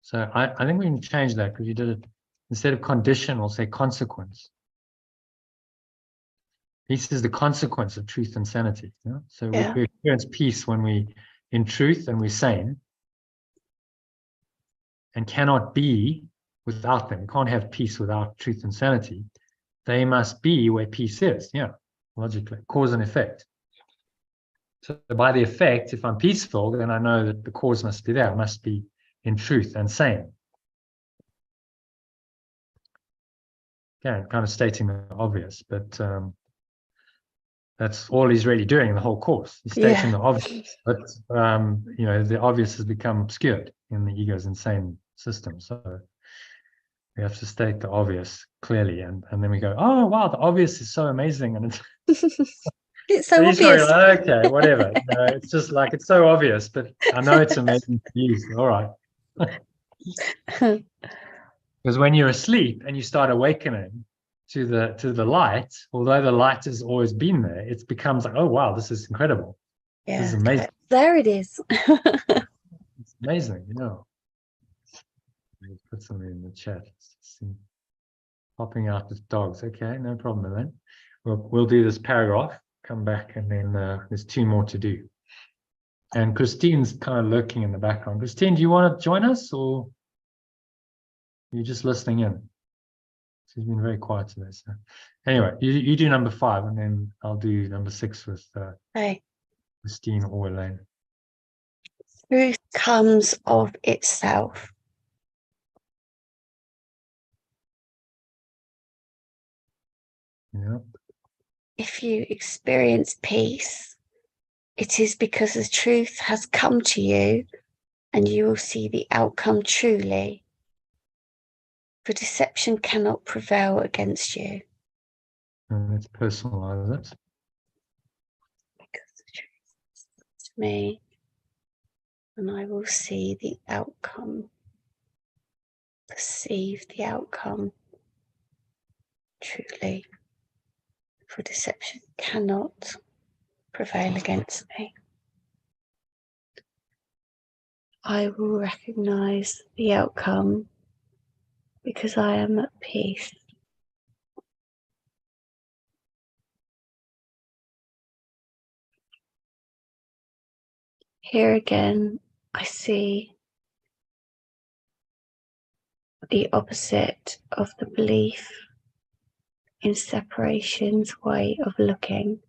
So I think we can change that, because you did it, instead of condition, we'll say consequence. Peace is the consequence of truth and sanity. Yeah? So Yeah. we experience peace when we in truth and we're sane, and cannot be without them. We can't have peace without truth and sanity. They must be where peace is. Yeah, logically, cause and effect. So by the effect, if I'm peaceful, then I know that the cause must be there. I must be in truth and sane. Yeah, kind of stating the obvious, but that's all he's really doing the whole course. He's stating the obvious, but the obvious has become obscured in the ego's insane system. So we have to state the obvious clearly, and then we go, oh wow, the obvious is so amazing, and It's so obvious. Like, okay, whatever. It's just like, it's so obvious, but I know it's amazing to use. All right. Because when you're asleep and you start awakening to the light, although the light has always been there, it becomes like, oh wow, this is incredible. Yeah, this is amazing. there it is. It's amazing, Put something in the chat. Popping out with dogs. Okay, no problem then. We'll do this paragraph, come back, and then there's 2 more to do. And Christine's kind of lurking in the background. Christine, do you want to join us, or you're just listening in? She's been very quiet today. So anyway, you do number 5, and then I'll do number 6 with Christine or Elaine. Truth comes of itself. Yeah. If you experience peace, it is because the truth has come to you, and you will see the outcome truly. For deception cannot prevail against you. And let's personalize it. Because the truth is to me, and I will see the outcome, perceive the outcome truly. For deception cannot prevail against me. I will recognize the outcome because I am at peace. Here again, I see the opposite of the belief in separation's way of looking,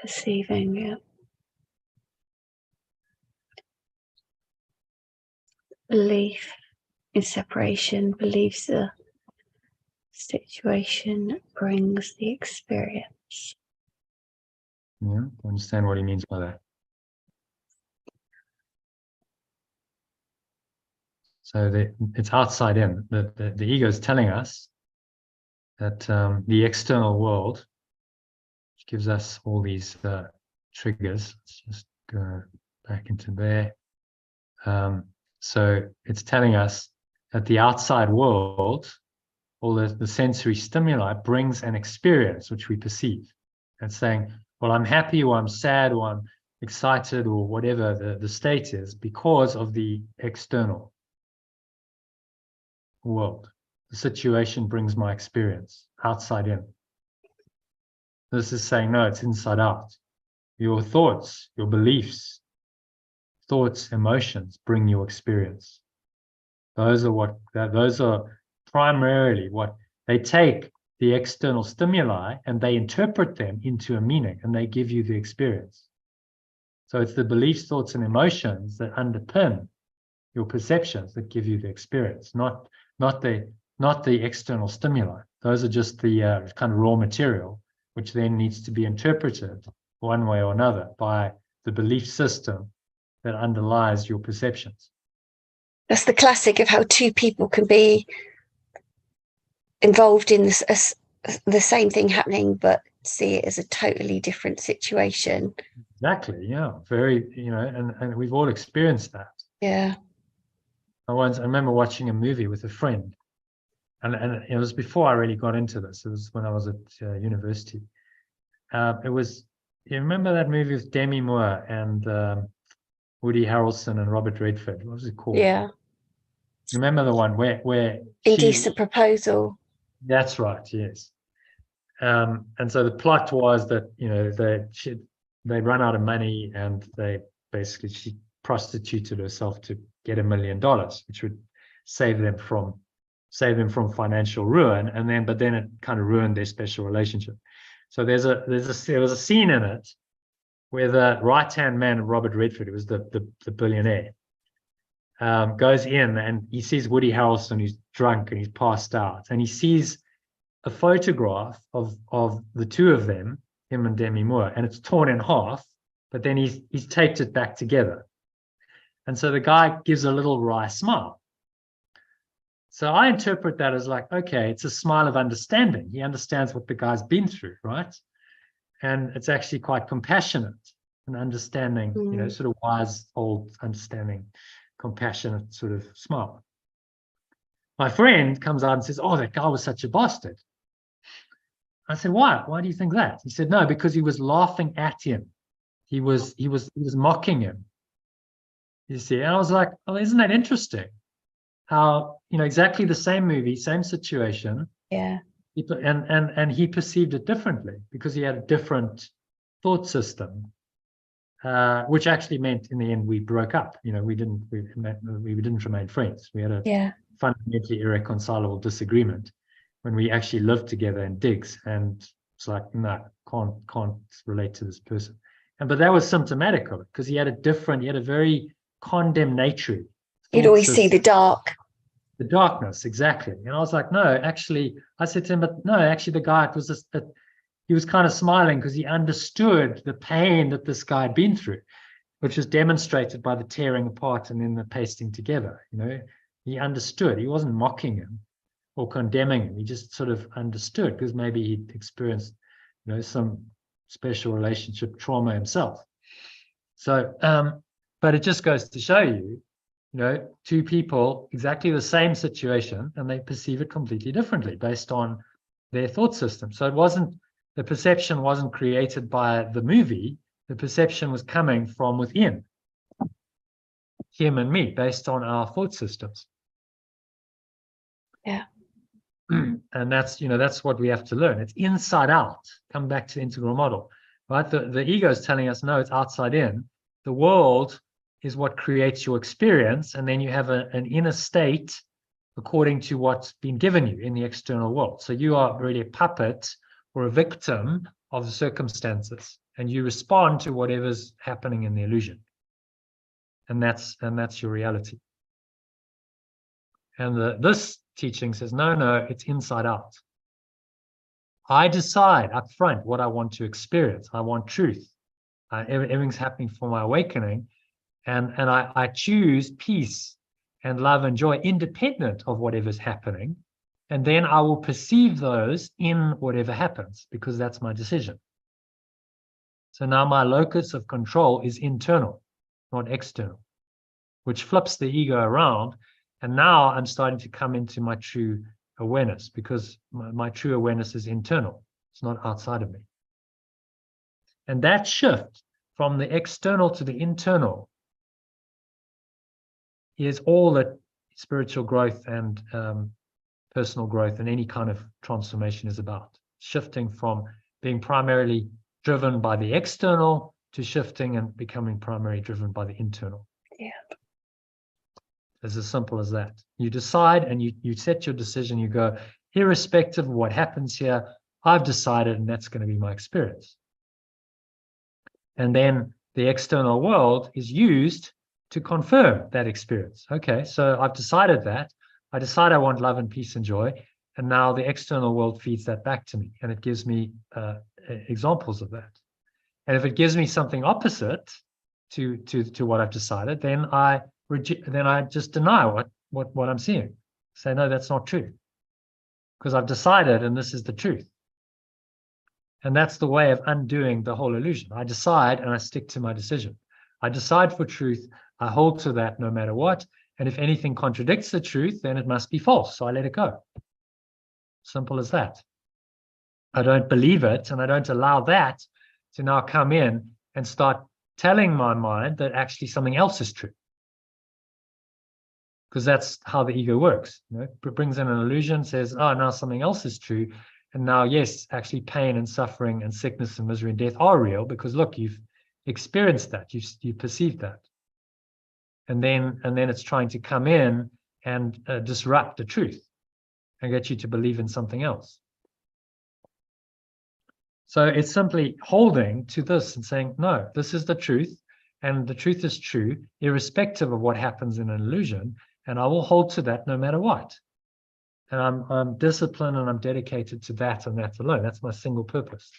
perceiving it. Belief in separation believes the situation brings the experience. Yeah, understand what he means by that. So it's outside in. The ego is telling us that the external world, which gives us all these triggers. Let's just go back into there. So it's telling us that the outside world, all the sensory stimuli, brings an experience which we perceive. And saying, well, I'm happy, or I'm sad, or I'm excited, or whatever the state is, because of the external world. The situation brings my experience outside in. This is saying, no, it's inside out. Your thoughts, your beliefs, thoughts, emotions bring your experience. Those are primarily what they take the external stimuli and they interpret them into a meaning, and they give you the experience. So it's the beliefs, thoughts, and emotions that underpin your perceptions that give you the experience, not the external stimuli. Those are just the kind of raw material, which then needs to be interpreted one way or another by the belief system that underlies your perceptions. That's the classic of how two people can be involved in this, the same thing happening, but see it as a totally different situation. Exactly, yeah. Very, and we've all experienced that. Yeah. I remember watching a movie with a friend, and it was before I really got into this. It was when I was at university. You remember that movie with Demi Moore and Woody Harrelson and Robert Redford? What was it called? Yeah. Remember the one where Indecent Proposal. That's right, yes. And so the plot was that they run out of money, and she prostituted herself to get $1 million, which would save them from financial ruin, but then it kind of ruined their special relationship. So there was a scene in it where the right-hand man of Robert Redford, who was the billionaire, goes in and he sees Woody Harrelson, who's drunk and he's passed out, and he sees a photograph of the two of them, him and Demi Moore, and it's torn in half, but then he's taped it back together. And so the guy gives a little wry smile. So I interpret that as like, okay, it's a smile of understanding. He understands what the guy's been through, right? And it's actually quite compassionate and understanding, sort of wise, old, understanding, compassionate sort of smile. My friend comes out and says, oh, that guy was such a bastard. I said, why? Why do you think that? He said, no, because he was laughing at him. He was mocking him. You see, and I was like, oh, isn't that interesting? How, exactly the same movie, same situation. Yeah. And he perceived it differently because he had a different thought system, which actually meant in the end we broke up. We didn't remain friends. We had a fundamentally irreconcilable disagreement when we actually lived together in digs, and it's like, no, can't relate to this person. But that was symptomatic of it, because he had a very condemnatory. You'd always see the dark. The darkness, exactly. And I was like, no, actually, I said to him, but no, actually, the guy, he was kind of smiling because he understood the pain that this guy had been through, which was demonstrated by the tearing apart and then the pasting together. He understood. He wasn't mocking him or condemning him. He just sort of understood, because maybe he'd experienced, some special relationship trauma himself. So, but it just goes to show you, two people, exactly the same situation, and they perceive it completely differently based on their thought system. So the perception wasn't created by the movie. The perception was coming from within him and me, based on our thought systems. Yeah. And that's what we have to learn. It's inside out. Come back to the integral model, right? The ego is telling us, no, it's outside in. The world is what creates your experience, and then you have an inner state according to what's been given you in the external world. So you are really a puppet or a victim of the circumstances, and you respond to whatever's happening in the illusion. And that's your reality. And this teaching says, no, it's inside out. I decide up front what I want to experience. I want truth. Everything's happening for my awakening. And I choose peace and love and joy independent of whatever's happening. And then I will perceive those in whatever happens, because that's my decision. So now my locus of control is internal, not external, which flips the ego around. And now I'm starting to come into my true awareness, because my true awareness is internal. It's not outside of me. And that shift from the external to the internal is all that spiritual growth and personal growth and any kind of transformation is about. Shifting from being primarily driven by the external to shifting and becoming primarily driven by the internal. Yeah. It's as simple as that. You decide and you set your decision. You go, irrespective of what happens here, I've decided, and that's going to be my experience. And then the external world is used to confirm that experience. Okay, so I've decided that. I decide I want love and peace and joy. And now the external world feeds that back to me, and it gives me examples of that. And if it gives me something opposite to what I've decided, then I just deny what I'm seeing. Say, no, that's not true, because I've decided, and this is the truth. And that's the way of undoing the whole illusion. I decide and I stick to my decision. I decide for truth. I hold to that no matter what. And if anything contradicts the truth, then it must be false. So I let it go. Simple as that. I don't believe it, and I don't allow that to now come in and start telling my mind that actually something else is true. Because that's how the ego works. You know, it brings in an illusion, says, oh, now something else is true. And now, yes, actually pain and suffering and sickness and misery and death are real, because look, you've experienced that, you perceived that. And then it's trying to come in and disrupt the truth and get you to believe in something else. So it's simply holding to this and saying, no, this is the truth, and the truth is true, irrespective of what happens in an illusion, and I will hold to that no matter what. And I'm disciplined and I'm dedicated to that and that alone. That's my single purpose.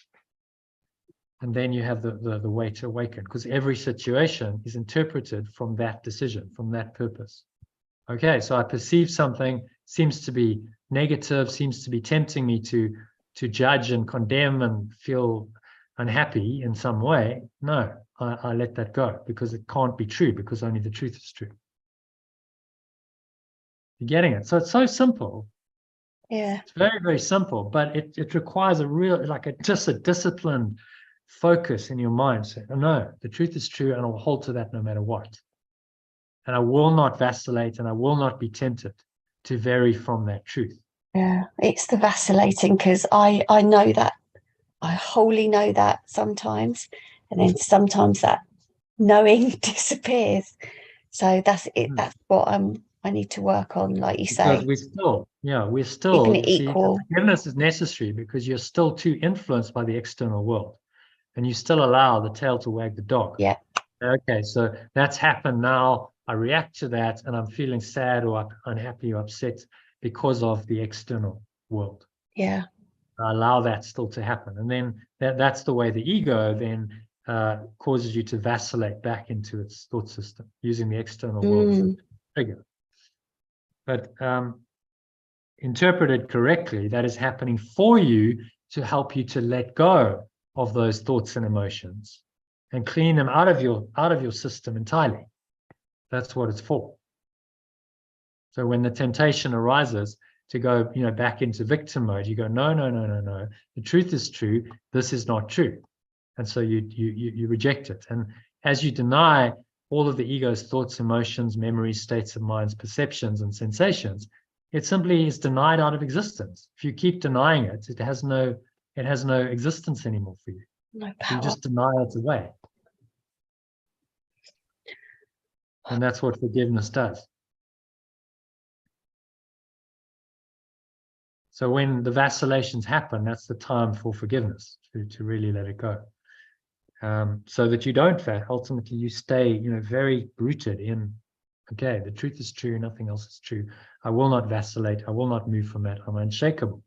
And then you have the way to awaken, because every situation is interpreted from that decision, from that purpose. Okay, so I perceive something, seems to be negative, seems to be tempting me to judge and condemn and feel unhappy in some way. No, I let that go, because it can't be true, because only the truth is true. You're getting it? So it's so simple. Yeah. It's very, very simple, but it requires a real, just a disciplined focus in your mind. Say, oh, no, the truth is true, and I'll hold to that no matter what. And I will not vacillate, and I will not be tempted to vary from that truth. Yeah, it's the vacillating, because I know that. I wholly know that sometimes, and then sometimes that knowing disappears. So that's it. That's what I need to work on, like you say. Because we're still, keeping it equal. Forgiveness is necessary, because you're still too influenced by the external world, and you still allow the tail to wag the dog. Yeah. Okay, so that's happened now. I react to that, and I'm feeling sad or unhappy or upset because of the external world. Yeah. I allow that still to happen, and then that's the way the ego then causes you to vacillate back into its thought system, using the external world as a trigger. But interpreted correctly, that is happening for you to help you to let go of those thoughts and emotions and clean them out of your system entirely. That's what it's for. So when the temptation arises to go, back into victim mode, you go, no. The truth is true. This is not true. And so you reject it. And as you deny all of the ego's thoughts, emotions, memories, states of minds, perceptions, and sensations, it simply is denied out of existence. If you keep denying it, it has no existence anymore for you. No power. You just deny it away. And that's what forgiveness does. So when the vacillations happen, that's the time for forgiveness, to really let it go. So that you don't, ultimately you stay, very rooted in, okay, the truth is true, nothing else is true. I will not vacillate. I will not move from that. I'm unshakable.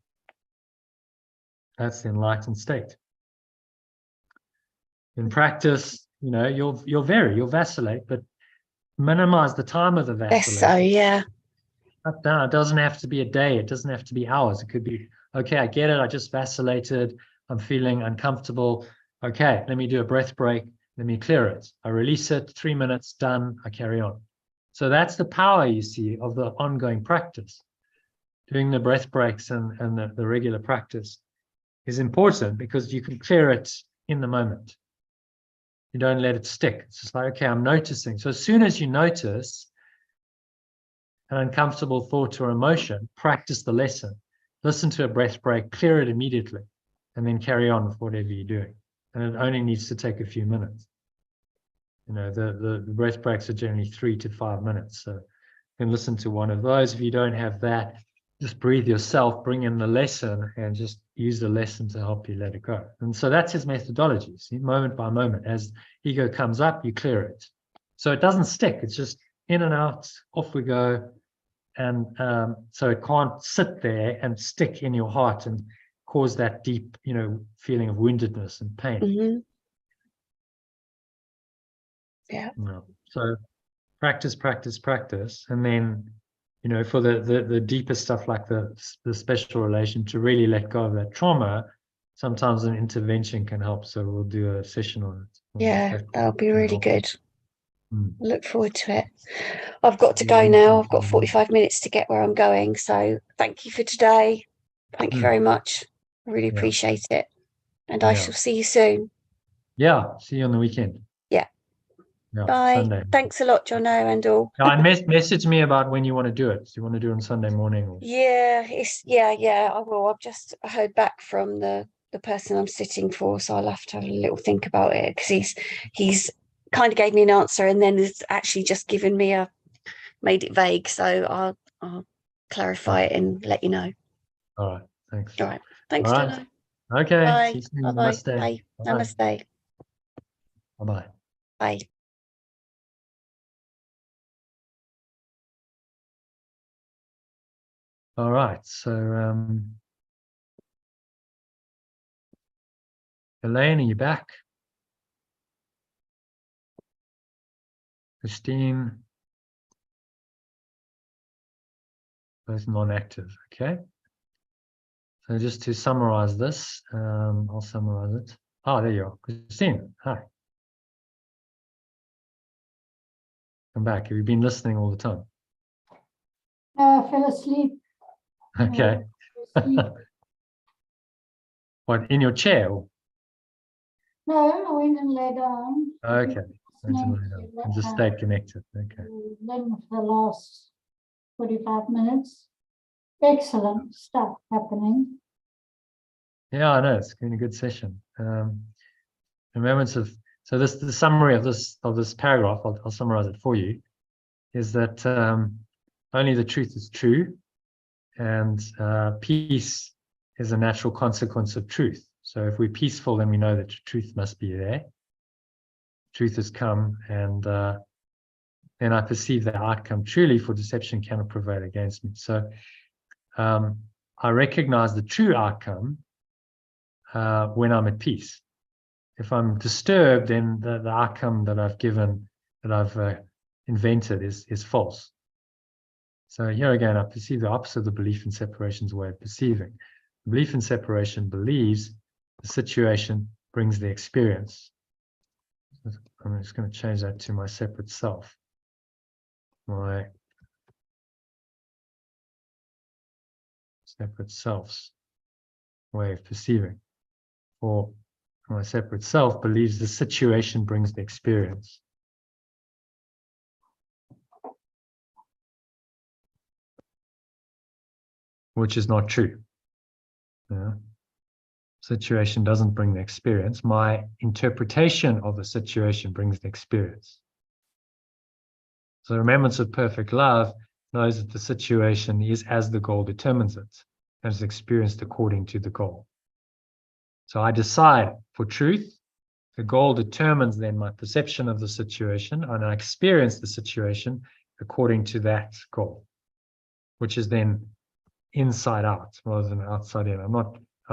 That's the enlightened state. In practice, you'll vary, you'll vacillate, but minimize the time of the vacillation. Yes, so yeah. No, it doesn't have to be a day. It doesn't have to be hours. It could be, okay, I get it. I just vacillated. I'm feeling uncomfortable. Okay, let me do a breath break. Let me clear it. I release it, 3 minutes, done, I carry on. So that's the power, you see, of the ongoing practice. Doing the breath breaks and the regular practice is important because you can clear it in the moment. You don't let it stick. It's just like, okay, I'm noticing. So as soon as you notice an uncomfortable thought or emotion, practice the lesson. Listen to a breath break, clear it immediately, and then carry on with whatever you're doing. And it only needs to take a few minutes. You know, the breath breaks are generally 3 to 5 minutes. So you can listen to one of those. If you don't have that, just breathe yourself, bring in the lesson, and just use the lesson to help you let it go. And so that's his methodology. See, moment by moment, as ego comes up, you clear it. So it doesn't stick. It's just in and out, off we go. And so it can't sit there and stick in your heart and cause that deep, you know, feeling of woundedness and pain. Mm-hmm. Yeah. No. So practice, practice, practice, and then, you know, for the deeper stuff like the special relation, to really let go of that trauma, sometimes an intervention can help. So we'll do a session on it. Yeah, that'll be really good. Look forward to it. I've got to go now. I've got 45 minutes to get where I'm going. So thank you for today. Thank you very much. I really appreciate it. And I shall see you soon. Yeah, see you on the weekend. Yeah. Bye. Sunday. Thanks a lot, Jono and all. And message me about when you want to do it. Do you want to do it on Sunday morning? Or? Yeah, I will. I've just heard back from the person I'm sitting for, so I'll have to have a little think about it, because he's kind of gave me an answer and then has actually just given me made it vague. So I'll clarify it and let you know. All right. Thanks. All right. Thanks, All right. Jono. Okay. Bye. See you soon. Bye-bye. Namaste. Bye. Bye-bye. Namaste. Bye-bye. Bye. All right. So Elaine, are you back? Christine, both non-active. Okay. So just to summarize this, I'll summarize it. Oh, there you are. Christine, hi. Come back. Have you been listening all the time? Fell asleep. Okay. What, in your chair? Or? No, I went and lay down. Okay. And just stay connected. Okay. Then for the last 45 minutes. Excellent stuff happening. Yeah, I know. It's been a good session. Remembrance of, so this, the summary of this paragraph, I'll summarize it for you, is that only the truth is true, and peace is a natural consequence of truth. So if we're peaceful, then we know that truth must be there. Truth has come, and then I perceive the outcome truly, for deception cannot prevail against me. So I recognize the true outcome when I'm at peace. If I'm disturbed, then the outcome that I've given, that I've invented is false. So here again, I perceive the opposite of the belief in separation's way of perceiving. The belief in separation believes the situation brings the experience. I'm just going to change that to my separate self. My separate self's way of perceiving. Or my separate self believes the situation brings the experience. Which is not true. Yeah. Situation doesn't bring the experience. My interpretation of the situation brings the experience. So remembrance of perfect love knows that the situation is as the goal determines it, and is experienced according to the goal. So I decide for truth. The goal determines then my perception of the situation, and I experience the situation according to that goal, which is then inside out rather than outside in. I'm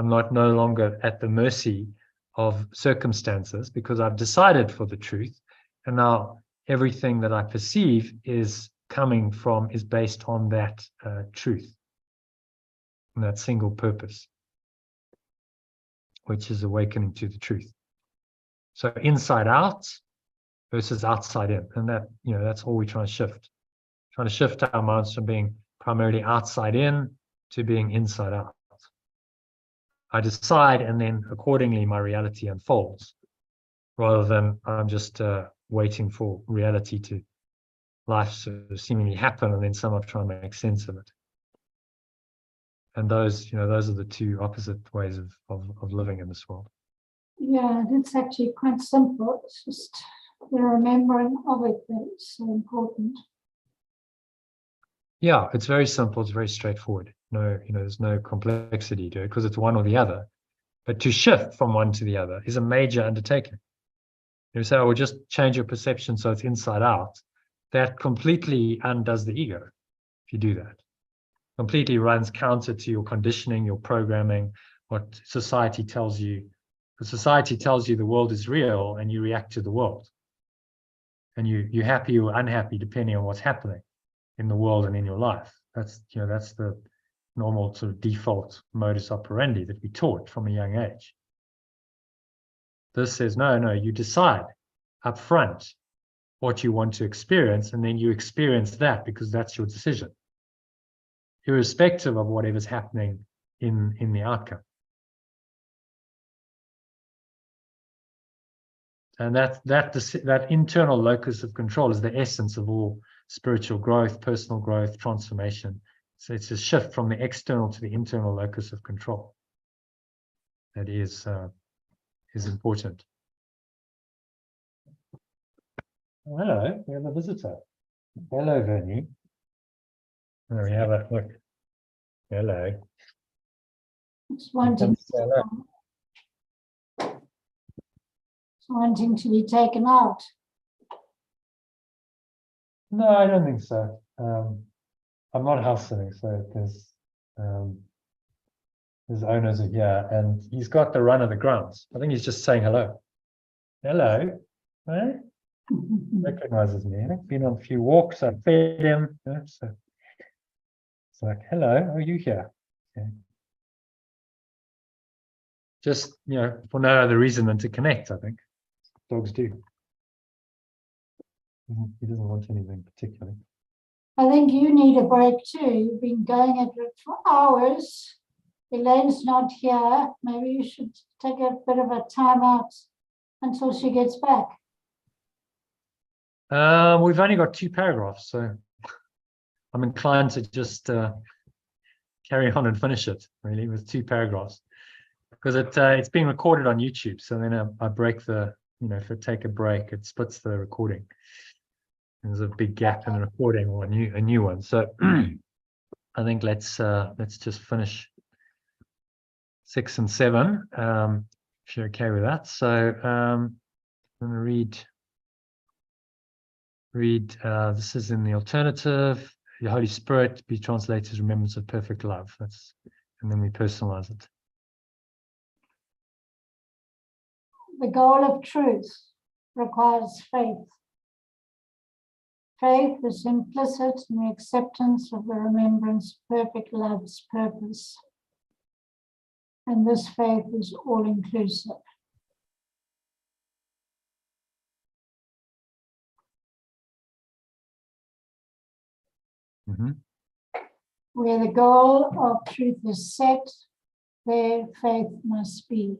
not no longer at the mercy of circumstances, because I've decided for the truth, and now everything that I perceive is based on that truth, and that single purpose, which is awakening to the truth. So inside out versus outside in. And that, that's all we're trying to shift. Trying to shift our minds from being primarily outside in to being inside out. I decide, and then accordingly my reality unfolds, rather than I'm just waiting for reality to life sort of seemingly happen, and then somehow try and make sense of it. And those are the two opposite ways of living in this world. Yeah, it's actually quite simple. It's just the remembering of it that is so important. Yeah, it's very simple. It's very straightforward. No, there's no complexity to it because it's one or the other. But to shift from one to the other is a major undertaking. You say, "Oh, just change your perception so it's inside out." That completely undoes the ego. If you do that, completely runs counter to your conditioning, your programming, what society tells you. The society tells you the world is real, and you react to the world. And you're happy or unhappy depending on what's happening in the world and in your life. That's the normal sort of default modus operandi that we taught from a young age. This says, no, you decide up front what you want to experience, and then you experience that because that's your decision, irrespective of whatever's happening in the outcome. And that internal locus of control is the essence of all spiritual growth, personal growth, transformation. So it's a shift from the external to the internal locus of control. That is important. Oh, hello, we have a visitor. Hello, Vinny. There we have it. Look. Hello. It's wanting to be taken out. No, I don't think so. I'm not house sitting, so his owners are here, and he's got the run of the grounds. I think he's just saying hello. Hello. Hey? Recognizes me. I've been on a few walks. I fed him. So it's like, hello, are you here? Okay. Just, for no other reason than to connect, I think. Dogs do. He doesn't want anything particularly. I think you need a break too. You've been going at it for hours. Elaine's not here. Maybe you should take a bit of a time out until she gets back. We've only got 2 paragraphs, so I'm inclined to just carry on and finish it, really, with 2 paragraphs. Because it's being recorded on YouTube, so then I break the, if I take a break, it splits the recording. There's a big gap in the recording or a new one. So I think let's just finish 6 and 7, if you're okay with that. So I'm going to read this is in the alternative. The Holy Spirit be translated as remembrance of perfect love. And then we personalize it. The goal of truth requires faith. Faith is implicit in the acceptance of the remembrance of perfect love's purpose. And this faith is all-inclusive. Mm-hmm. Where the goal of truth is set, there faith must be.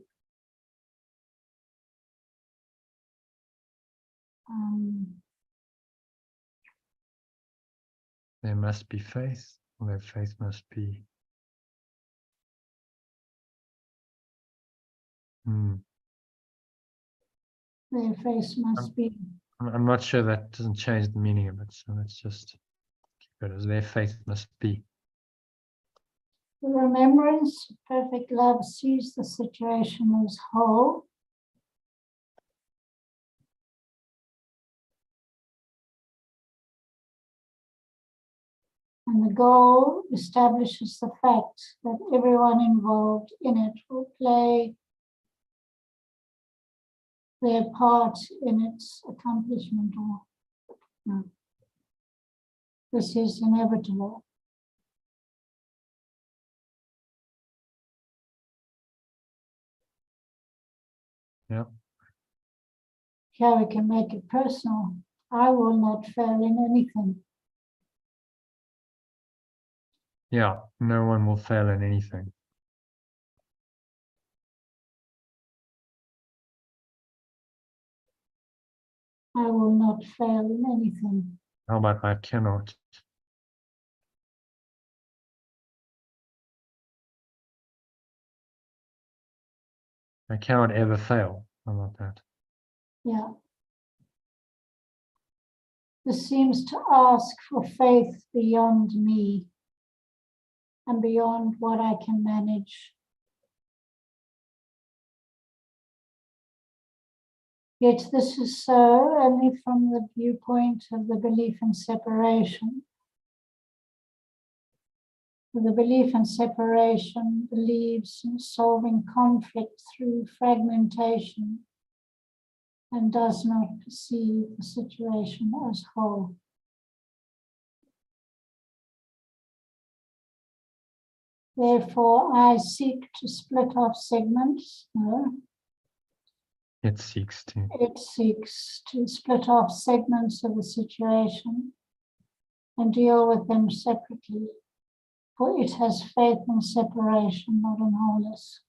There must be faith, or their faith must be. Their faith must be. I'm not sure that doesn't change the meaning of it, so let's just keep it as their faith must be. The remembrance of perfect love sees the situation as whole. And the goal establishes the fact that everyone involved in it will play their part in its accomplishment. This is inevitable. Yeah. here we can make it personal. I will not fail in anything. Yeah, no one will fail in anything. I will not fail in anything. How about I cannot? I cannot ever fail. How about that? Yeah. This seems to ask for faith beyond me and beyond what I can manage. Yet this is so only from the viewpoint of the belief in separation. The belief in separation believes in solving conflict through fragmentation and does not perceive the situation as whole. Therefore, I seek to split off segments. No, It seeks to. it seeks to split off segments of the situation and deal with them separately, for it has faith in separation, not in wholeness.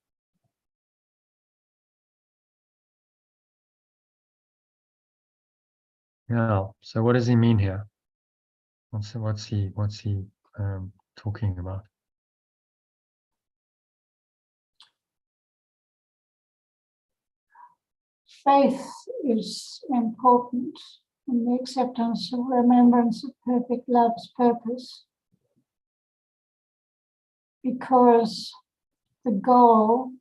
Yeah. So what does he mean here? What's he talking about? Faith is important in the acceptance of remembrance of perfect love's purpose, because the goal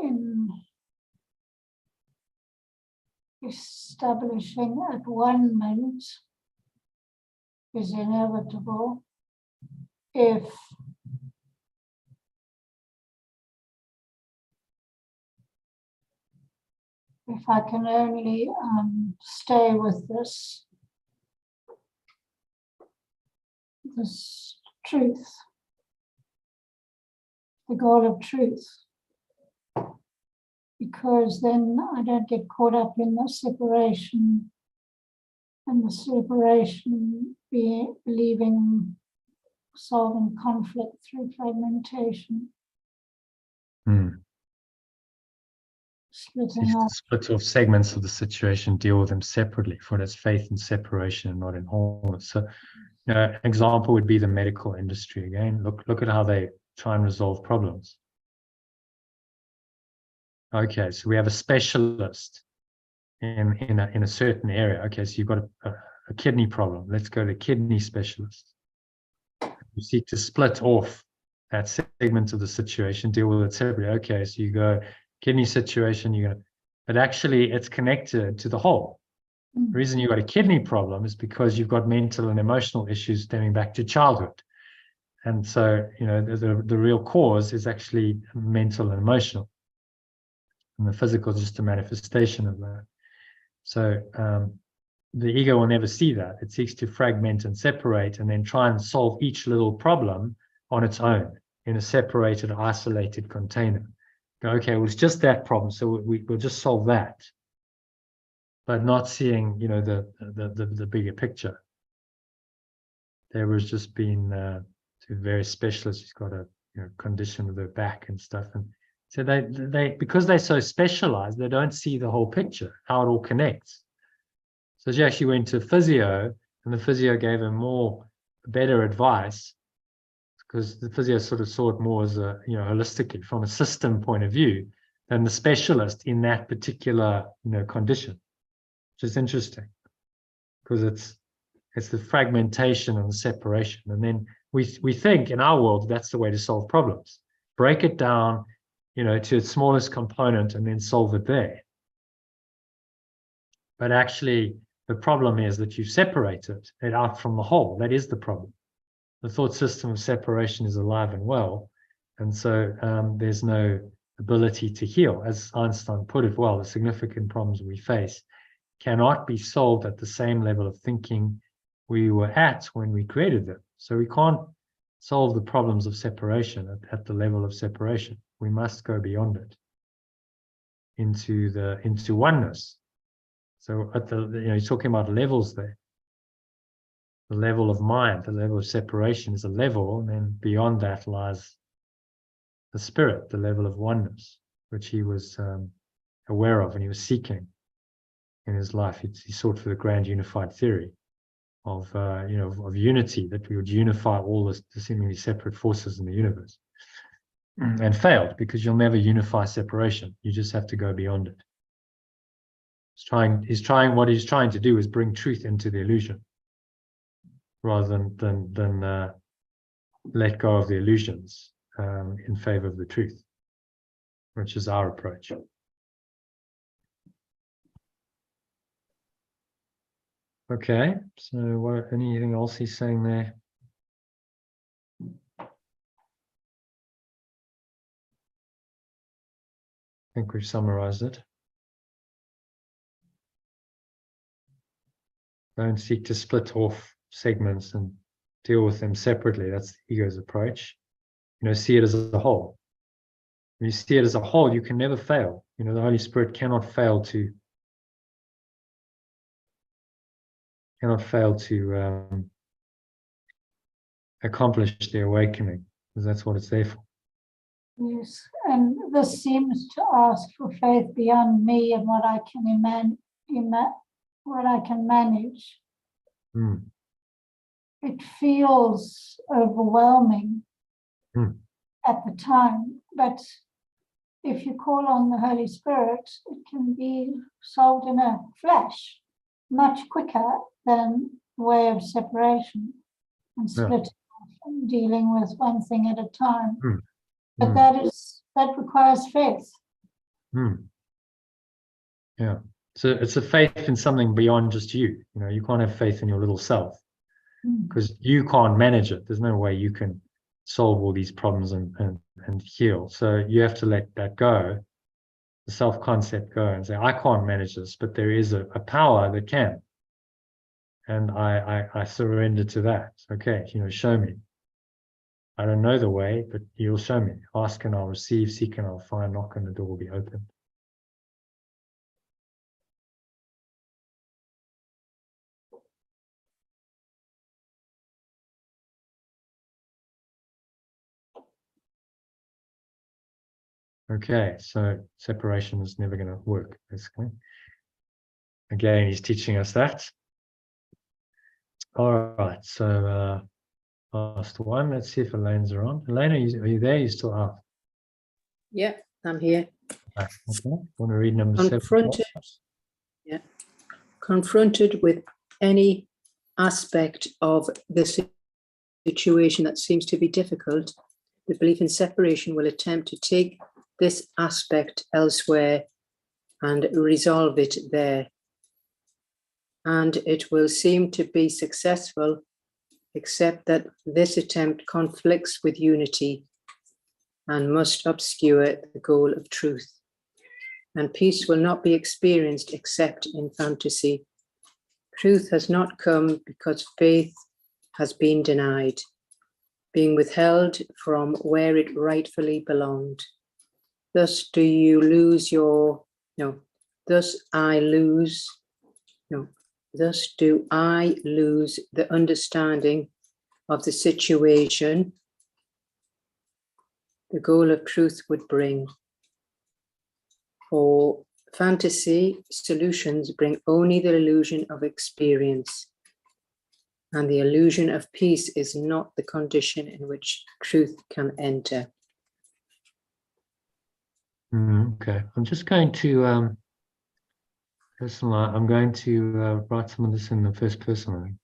in establishing at one-ment is inevitable if I can only stay with this truth, the goal of truth, because then I don't get caught up in the separation, and the separation believing solving conflict through fragmentation. Splitting off. Split off segments of the situation, deal with them separately, for its faith in separation and not in wholeness. So, an example would be the medical industry. Again, look at how they try and resolve problems. Okay, so we have a specialist in a certain area. Okay, so you've got a kidney problem. Let's go to the kidney specialist. You seek to split off that segment of the situation, deal with it separately. Okay, so you go kidney situation, but actually it's connected to the whole. The reason you've got a kidney problem is because you've got mental and emotional issues stemming back to childhood. And so, the real cause is actually mental and emotional. And the physical is just a manifestation of that. So the ego will never see that. It seeks to fragment and separate and then try and solve each little problem on its own in a separated, isolated container. Go, okay, well, it's just that problem, so we'll just solve that. But not seeing, the bigger picture. There was just been to various specialists who's got a condition with their back and stuff, and so they because they're so specialized, they don't see the whole picture, how it all connects. So she actually went to physio, and the physio gave her better advice, because the physio sort of saw it more as a holistically from a system point of view than the specialist in that particular condition. Which is interesting, because it's the fragmentation and the separation. And then we think in our world that's the way to solve problems. Break it down, to its smallest component and then solve it there. But actually, the problem is that you separated it out from the whole. That is the problem. The thought system of separation is alive and well. And so there's no ability to heal. As Einstein put it well, the significant problems we face cannot be solved at the same level of thinking, we were at when we created them. So we can't solve the problems of separation at the level of separation. We must go beyond it into oneness. So at the, you're talking about levels there. The level of mind, the level of separation is a level, and then beyond that lies the spirit, the level of oneness, which he was aware of and he was seeking in his life. He sought for the grand unified theory of of unity, that we would unify all the seemingly separate forces in the universe, and failed, because you'll never unify separation. You just have to go beyond it. What he's trying to do is bring truth into the illusion, rather than let go of the illusions in favor of the truth, which is our approach. Okay, so anything else he's saying there? I think we've summarized it. Don't seek to split off segments and deal with them separately. That's the ego's approach. See it as a whole. When you see it as a whole, you can never fail. The Holy Spirit cannot fail to accomplish the awakening, because that's what it's there for. Yes, and this seems to ask for faith beyond me and what I can what I can manage. It feels overwhelming at the time, but if you call on the Holy Spirit, it can be solved in a flash, much quicker than the way of separation and splitting off and dealing with one thing at a time. But that requires faith. Yeah. So it's a faith in something beyond just you. You can't have faith in your little self, because you can't manage it. There's no way you can solve all these problems and heal. So you have to let that go, the self-concept go, and say, I can't manage this, but there is a power that can. And I surrender to that. Okay, show me. I don't know the way, but you'll show me. Ask and I'll receive, seek and I'll find, knock and the door will be opened. Okay, so separation is never going to work, basically. Again, he's teaching us that. All right, so last one. Let's see if Elaine's are on. Elaine, are you there? You still out? Yeah, I'm here. Okay. Want to read number 7? Confronted with any aspect of the situation that seems to be difficult, the belief in separation will attempt to take this aspect elsewhere and resolve it there. And it will seem to be successful, except that this attempt conflicts with unity and must obscure the goal of truth. And peace will not be experienced except in fantasy. Truth has not come because faith has been denied, being withheld from where it rightfully belonged. Thus do you lose your, thus do I lose the understanding of the situation the goal of truth would bring. For fantasy solutions bring only the illusion of experience, and the illusion of peace is not the condition in which truth can enter. Okay, I'm just going to I'm going to write some of this in the first person.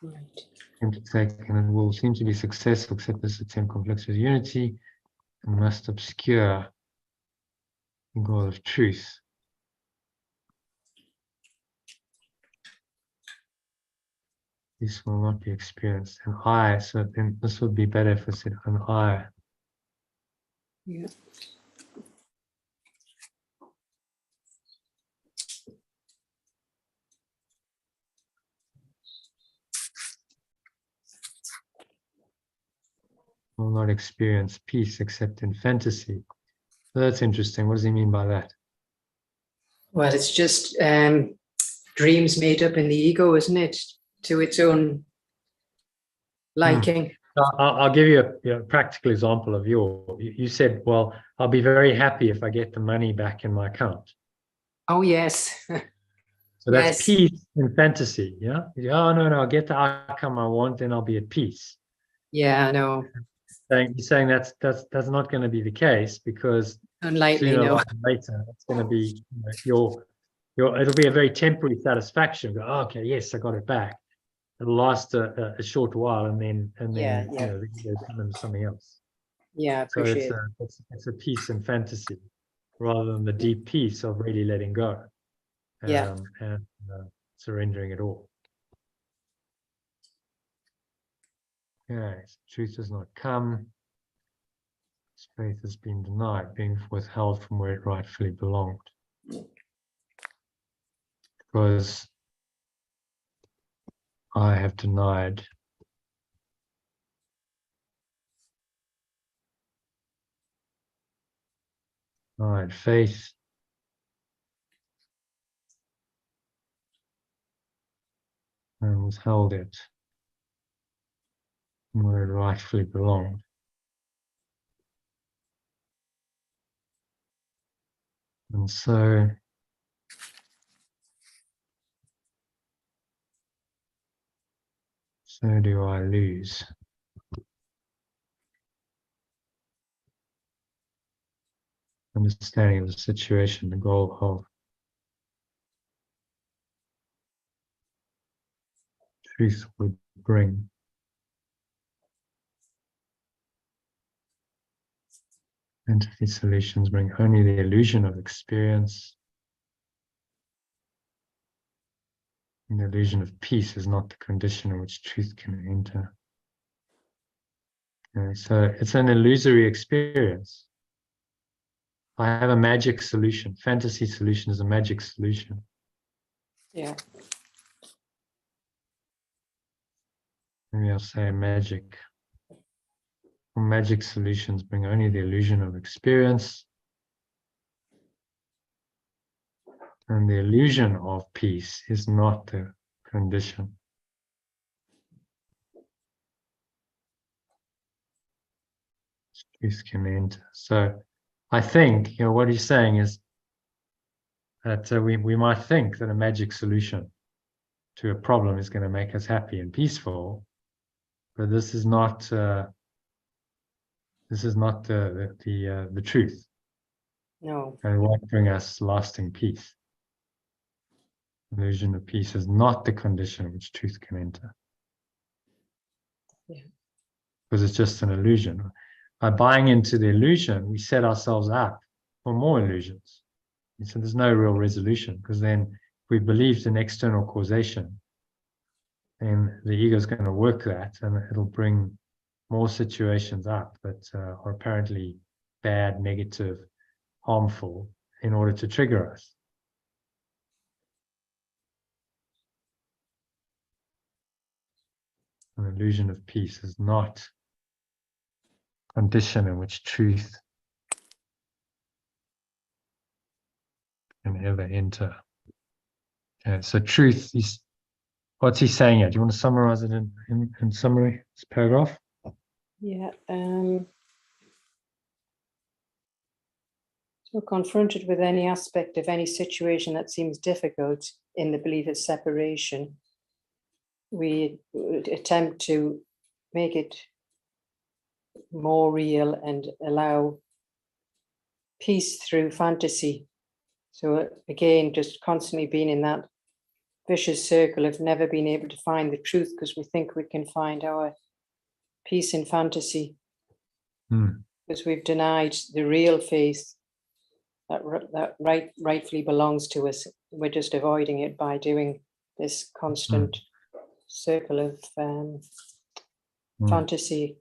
Right. And it will seem to be successful, except this attempt conflicts with unity and must obscure the goal of truth. This will not be experienced. And I, so then this would be better if I said an I. Yeah. will not experience peace except in fantasy. So that's interesting. What does he mean by that? Well, it's just dreams made up in the ego, isn't it? To its own liking. I'll give you a practical example of you said, well, I'll be very happy if I get the money back in my account. Oh, yes. So that's peace in fantasy, yeah? Oh, no, I'll get the outcome I want, then I'll be at peace. Yeah, I know. He's saying that's not going to be the case, because Unlikely, sooner no. or later it's going to be it'll be a very temporary satisfaction. Go, oh, okay, yes, I got it back. It'll last a short while, and then Yeah. the ego turn into something else. Yeah, I So appreciate it's a peace in fantasy rather than the deep peace of really letting go. And surrendering it all. Okay, so truth does not come. Faith has been denied, being withheld from where it rightfully belonged. Because I have denied faith, and withheld it from where it rightfully belonged. And so do I lose understanding of the situation, the goal of truth would bring. Entity solutions bring only the illusion of experience. And the illusion of peace is not the condition in which truth can enter. Okay, so it's an illusory experience. I have a magic solution. Fantasy solution is a magic solution. Yeah. Maybe I'll say magic. Magic solutions bring only the illusion of experience. And the illusion of peace is not the condition. Truth can enter. So I think, what he's saying is that we might think that a magic solution to a problem is going to make us happy and peaceful, but this is not the truth. No. And it won't bring us lasting peace. Illusion of peace is not the condition in which truth can enter. Yeah. Because it's just an illusion. By buying into the illusion, we set ourselves up for more illusions. And so there's no real resolution, because then if we believed in external causation, then the ego is going to work that, and it'll bring more situations up that are apparently bad, negative, harmful, in order to trigger us. An illusion of peace is not a condition in which truth can ever enter. Okay, so truth is, what's he saying here? Do you want to summarize it in summary, this paragraph? Yeah. So confronted with any aspect of any situation that seems difficult in the belief of separation, we would attempt to make it more real and allow peace through fantasy. So again, just constantly being in that vicious circle of never being able to find the truth, because we think we can find our peace in fantasy, because we've denied the real faith that rightfully belongs to us. We're just avoiding it by doing this constant circle of fantasy.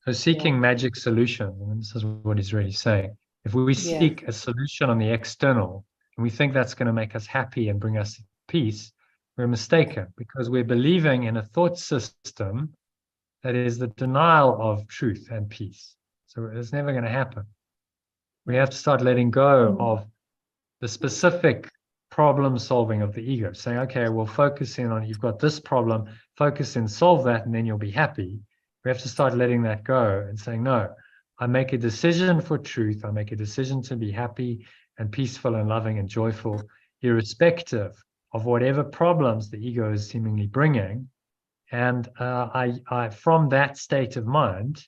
So seeking magic solutions, and this is what he's really saying. If we seek a solution on the external, and we think that's going to make us happy and bring us peace, we're mistaken, because we're believing in a thought system that is the denial of truth and peace. So it's never going to happen. We have to start letting go of the specific problem solving of the ego, saying, okay, we'll focus in on, you've got this problem, focus in, solve that, and then you'll be happy. We have to start letting that go and saying, no, I make a decision for truth. I make a decision to be happy and peaceful and loving and joyful, irrespective of whatever problems the ego is seemingly bringing. And I from that state of mind,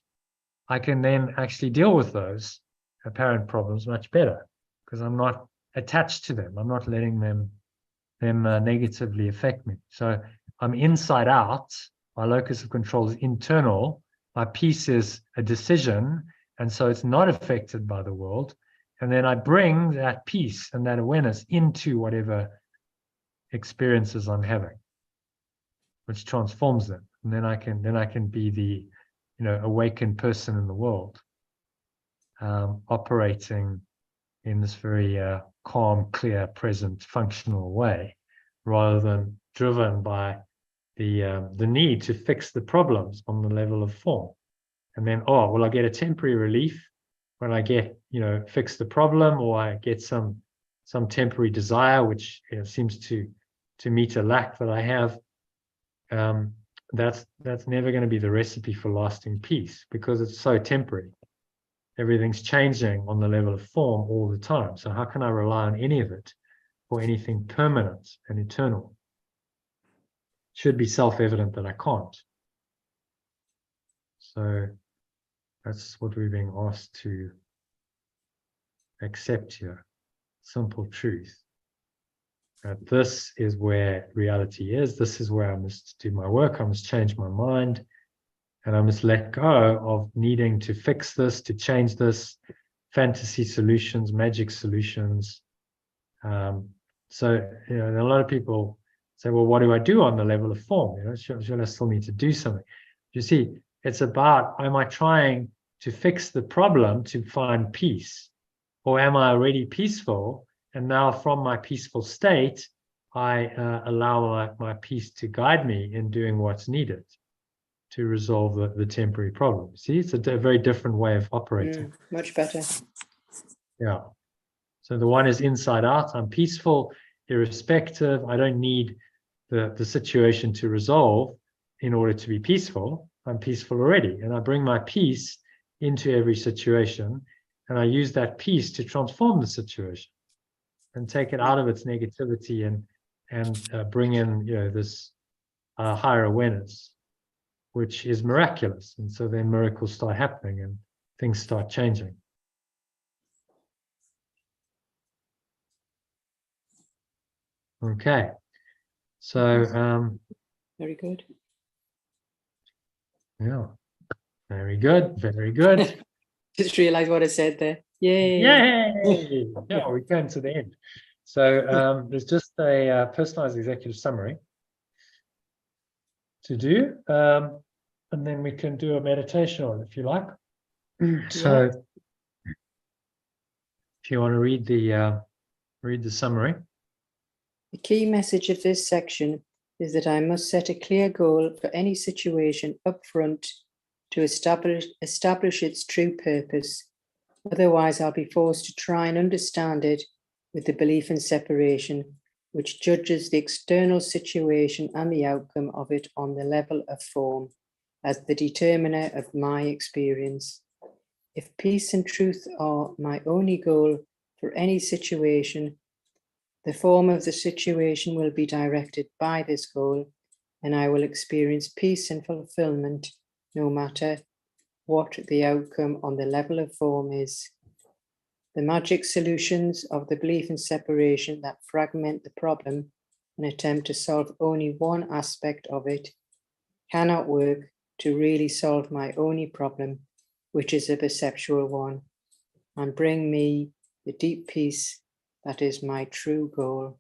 I can then actually deal with those apparent problems much better, because I'm not attached to them. I'm not letting them negatively affect me. So I'm inside out. My locus of control is internal. My peace is a decision, and so it's not affected by the world. And then I bring that peace and that awareness into whatever experiences I'm having, which transforms them. And then I can be the, awakened person in the world, operating in this very calm, clear, present, functional way, rather than driven by the need to fix the problems on the level of form. And then, I get a temporary relief when I get, fix the problem, or I get some temporary desire, which seems to meet a lack that I have. That's never going to be the recipe for lasting peace, because it's so temporary. Everything's changing on the level of form all the time. So how can I rely on any of it for anything permanent and eternal? It should be self-evident that I can't. So that's what we're being asked to accept here. Simple truth. That this is where reality is. This is where I must do my work. I must change my mind. And I must let go of needing to fix this, to change this, fantasy solutions, magic solutions. So, a lot of people say, well, what do I do on the level of form? Should I still need to do something? You see, it's about, am I trying to fix the problem to find peace? Or am I already peaceful? And now from my peaceful state, I allow my peace to guide me in doing what's needed to resolve the temporary problem. See, it's a very different way of operating. Much better. Yeah. So the one is inside out. I'm peaceful, irrespective. I don't need the situation to resolve in order to be peaceful. I'm peaceful already. And I bring my peace into every situation. And I use that peace to transform the situation and take it out of its negativity and bring in, this higher awareness, which is miraculous. And so then miracles start happening and things start changing. Okay. So, very good. Yeah. Very good. Very good. Just realized what I said there. Yay. Yay. Yeah, we came to the end. So there's just a personalized executive summary to do. And then we can do a meditation on it if you like. So if you want to read the summary. The key message of this section is that I must set a clear goal for any situation up front to establish its true purpose. Otherwise, I'll be forced to try and understand it with the belief in separation, which judges the external situation and the outcome of it on the level of form as the determiner of my experience. If peace and truth are my only goal for any situation, the form of the situation will be directed by this goal, and I will experience peace and fulfillment no matter what the outcome on the level of form is. The magic solutions of the belief in separation that fragment the problem and attempt to solve only one aspect of it cannot work to really solve my only problem, which is a perceptual one, and bring me the deep peace that is my true goal.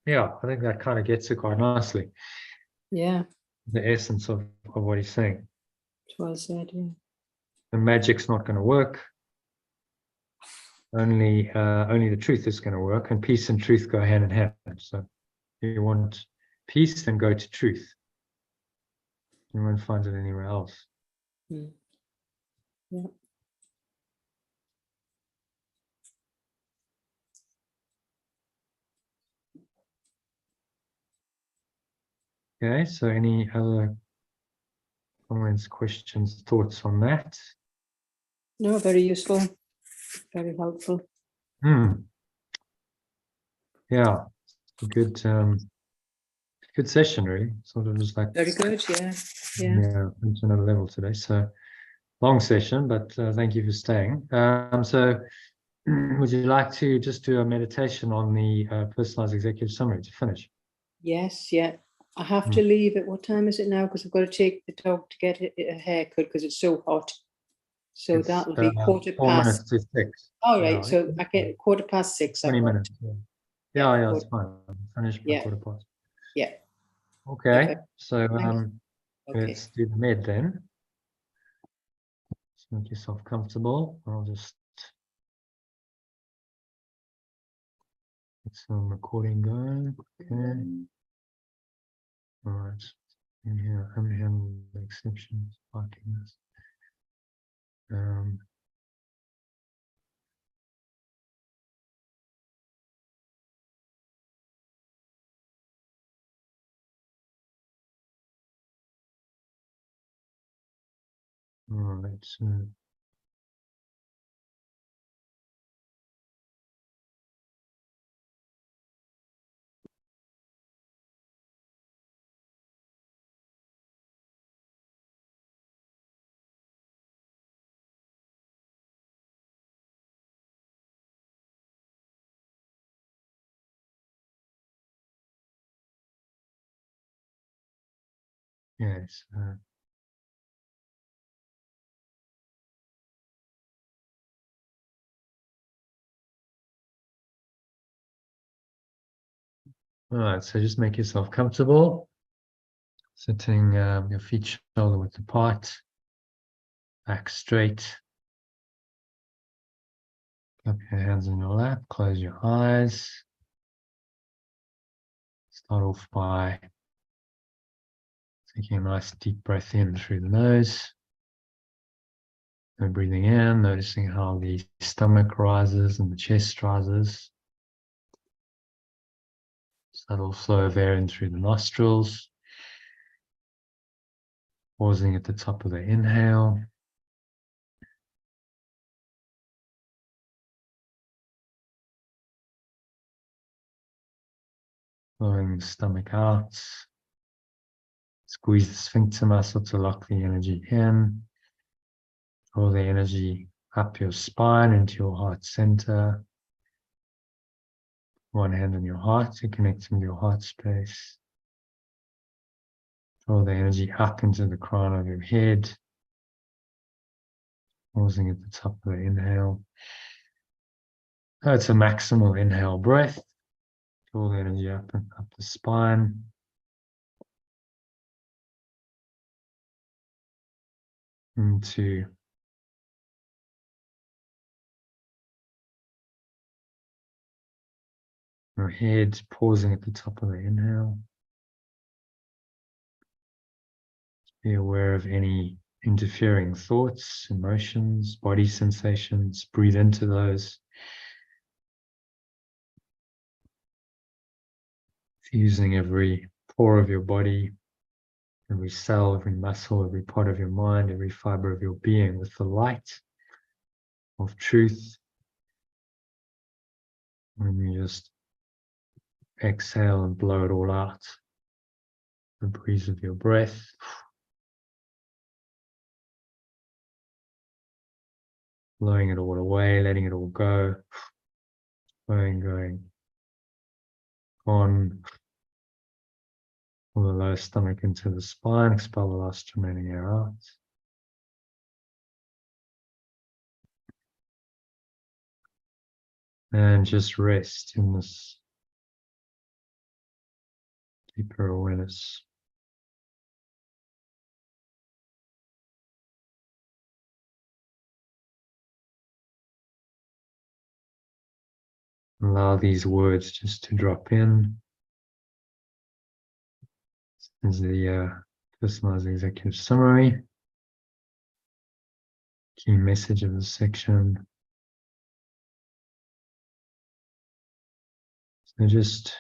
Yeah, I think that kind of gets it quite nicely. Yeah. The essence of what he's saying. Well said, yeah. The magic's not going to work. Only the truth is going to work, and peace and truth go hand in hand. So If you want peace, then go to truth. You won't find it anywhere else. Yeah. Okay, so any other comments, questions, thoughts on that? No, very useful, very helpful. Yeah, good good session, really. Sort of just like Very good, yeah. yeah, went to another level today. So long session, but thank you for staying. So would you like to just do a meditation on the personalized executive summary to finish? Yes, yeah. I have to leave at what time is it now? Because I've got to take the dog to get a haircut because it's so hot. So It's, that'll be 4 4 past. minutes to 6. All right, Yeah, so I get 6:15. 20 minutes. Yeah, yeah, it's fine. Finish by Yeah. 4 past. Yeah. Okay, Perfect. so Okay. let's do the med then. Just make yourself comfortable. I'll just get some recording going. Okay. All right. In here, I'm handling the exceptions, parking this. All right. So yes. All right. So just make yourself comfortable. Sitting your feet shoulder width apart, back straight. Cup your hands in your lap. Close your eyes. Start off by taking a nice deep breath in through the nose. And breathing in, noticing how the stomach rises and the chest rises. Subtle flow of air in through the nostrils. Pausing at the top of the inhale. Flowing the stomach out. Squeeze the sphincter muscle to lock the energy in. Draw the energy up your spine into your heart center. One hand on your heart to connect with your heart space. Draw the energy up into the crown of your head. Pausing at the top of the inhale. That's a maximal inhale breath. Draw the energy up and up the spine. Into your head, pausing at the top of the inhale. Be aware of any interfering thoughts, emotions, body sensations. Breathe into those. Fusing every pore of your body, every cell, every muscle, every part of your mind, every fiber of your being with the light of truth. When you just exhale and blow it all out, the breeze of your breath. Blowing it all away, letting it all go. Going on. Pull the lower stomach into the spine, expel the last remaining air out. And just rest in this deeper awareness. Allow these words just to drop in. is the personalized executive summary. Key message of the section. So just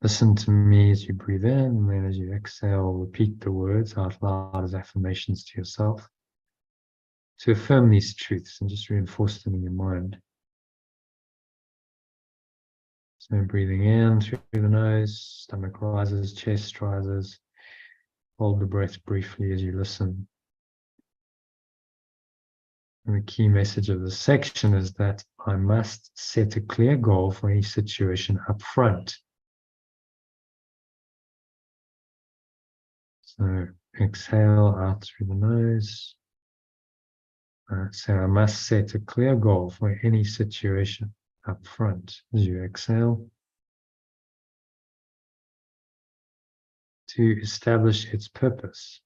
listen to me as you breathe in, and then as you exhale, repeat the words out loud as affirmations to yourself to affirm these truths and just reinforce them in your mind. So breathing in through the nose, stomach rises, chest rises. Hold the breath briefly as you listen. And the key message of the section is that I must set a clear goal for any situation up front. So exhale out through the nose. So I must set a clear goal for any situation up front as you exhale to establish its purpose.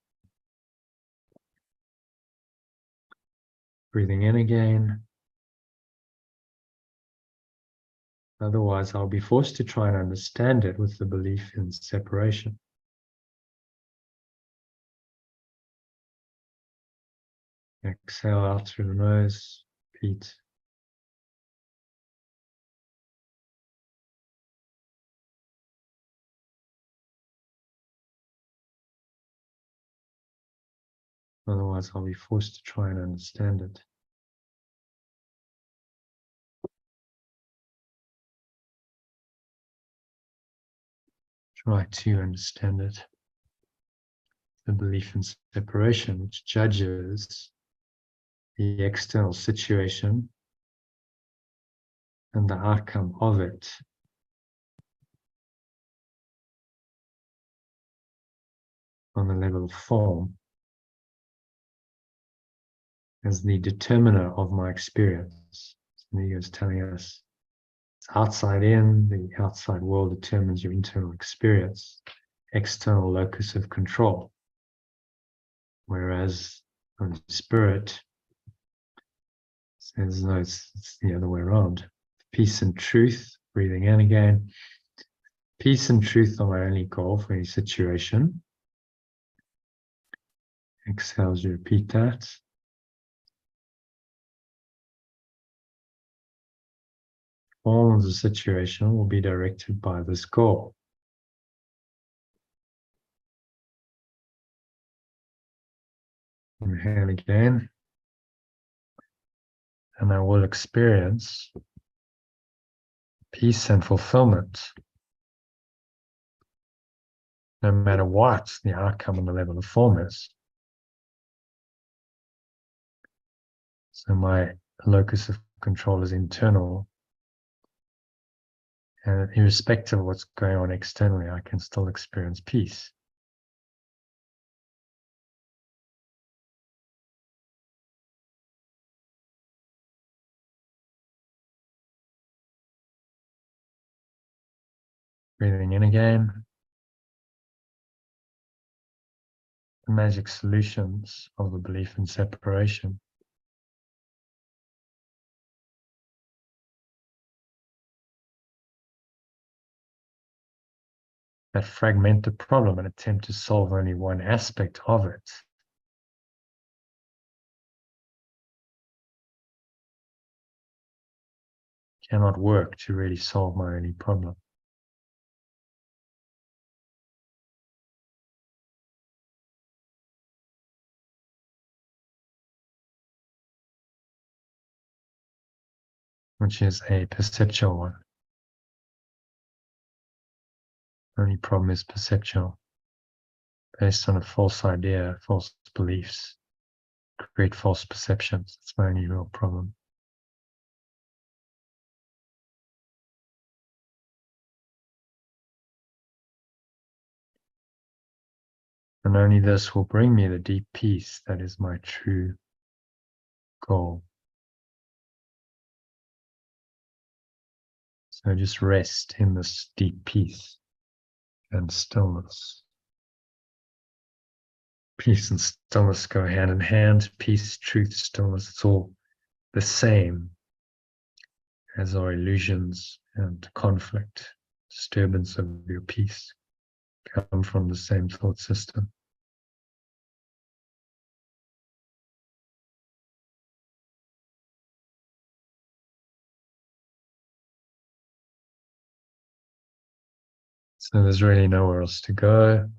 Breathing in again. Otherwise, I'll be forced to try and understand it with the belief in separation. Exhale out through the nose, repeat. Otherwise, I'll be forced to try and understand it. Try to understand it. The belief in separation, which judges the external situation and the outcome of it on the level of form as the determiner of my experience. So the ego is telling us it's outside in, the outside world determines your internal experience, external locus of control. Whereas Holy Spirit says, no, it's the other way around. Peace and truth, breathing in again. Peace and truth are my only goal for any situation. Exhale as you repeat that. All of the situation will be directed by this goal. Inhale again. And I will experience peace and fulfillment no matter what the outcome and the level of form is. So my locus of control is internal. And irrespective of what's going on externally, I can still experience peace. Breathing in again. The magic solutions of the belief in separation. That fragment the problem and attempt to solve only one aspect of it. Cannot work to really solve my only problem. Which is a perceptual one. Only problem is perceptual. Based on a false idea, false beliefs, create false perceptions. That's my only real problem. And only this will bring me the deep peace that is my true goal. So just rest in this deep peace and stillness. Peace and stillness go hand in hand. Peace, truth, stillness, it's all the same as our illusions and conflict, disturbance of your peace. come from the same thought system. So there's really nowhere else to go.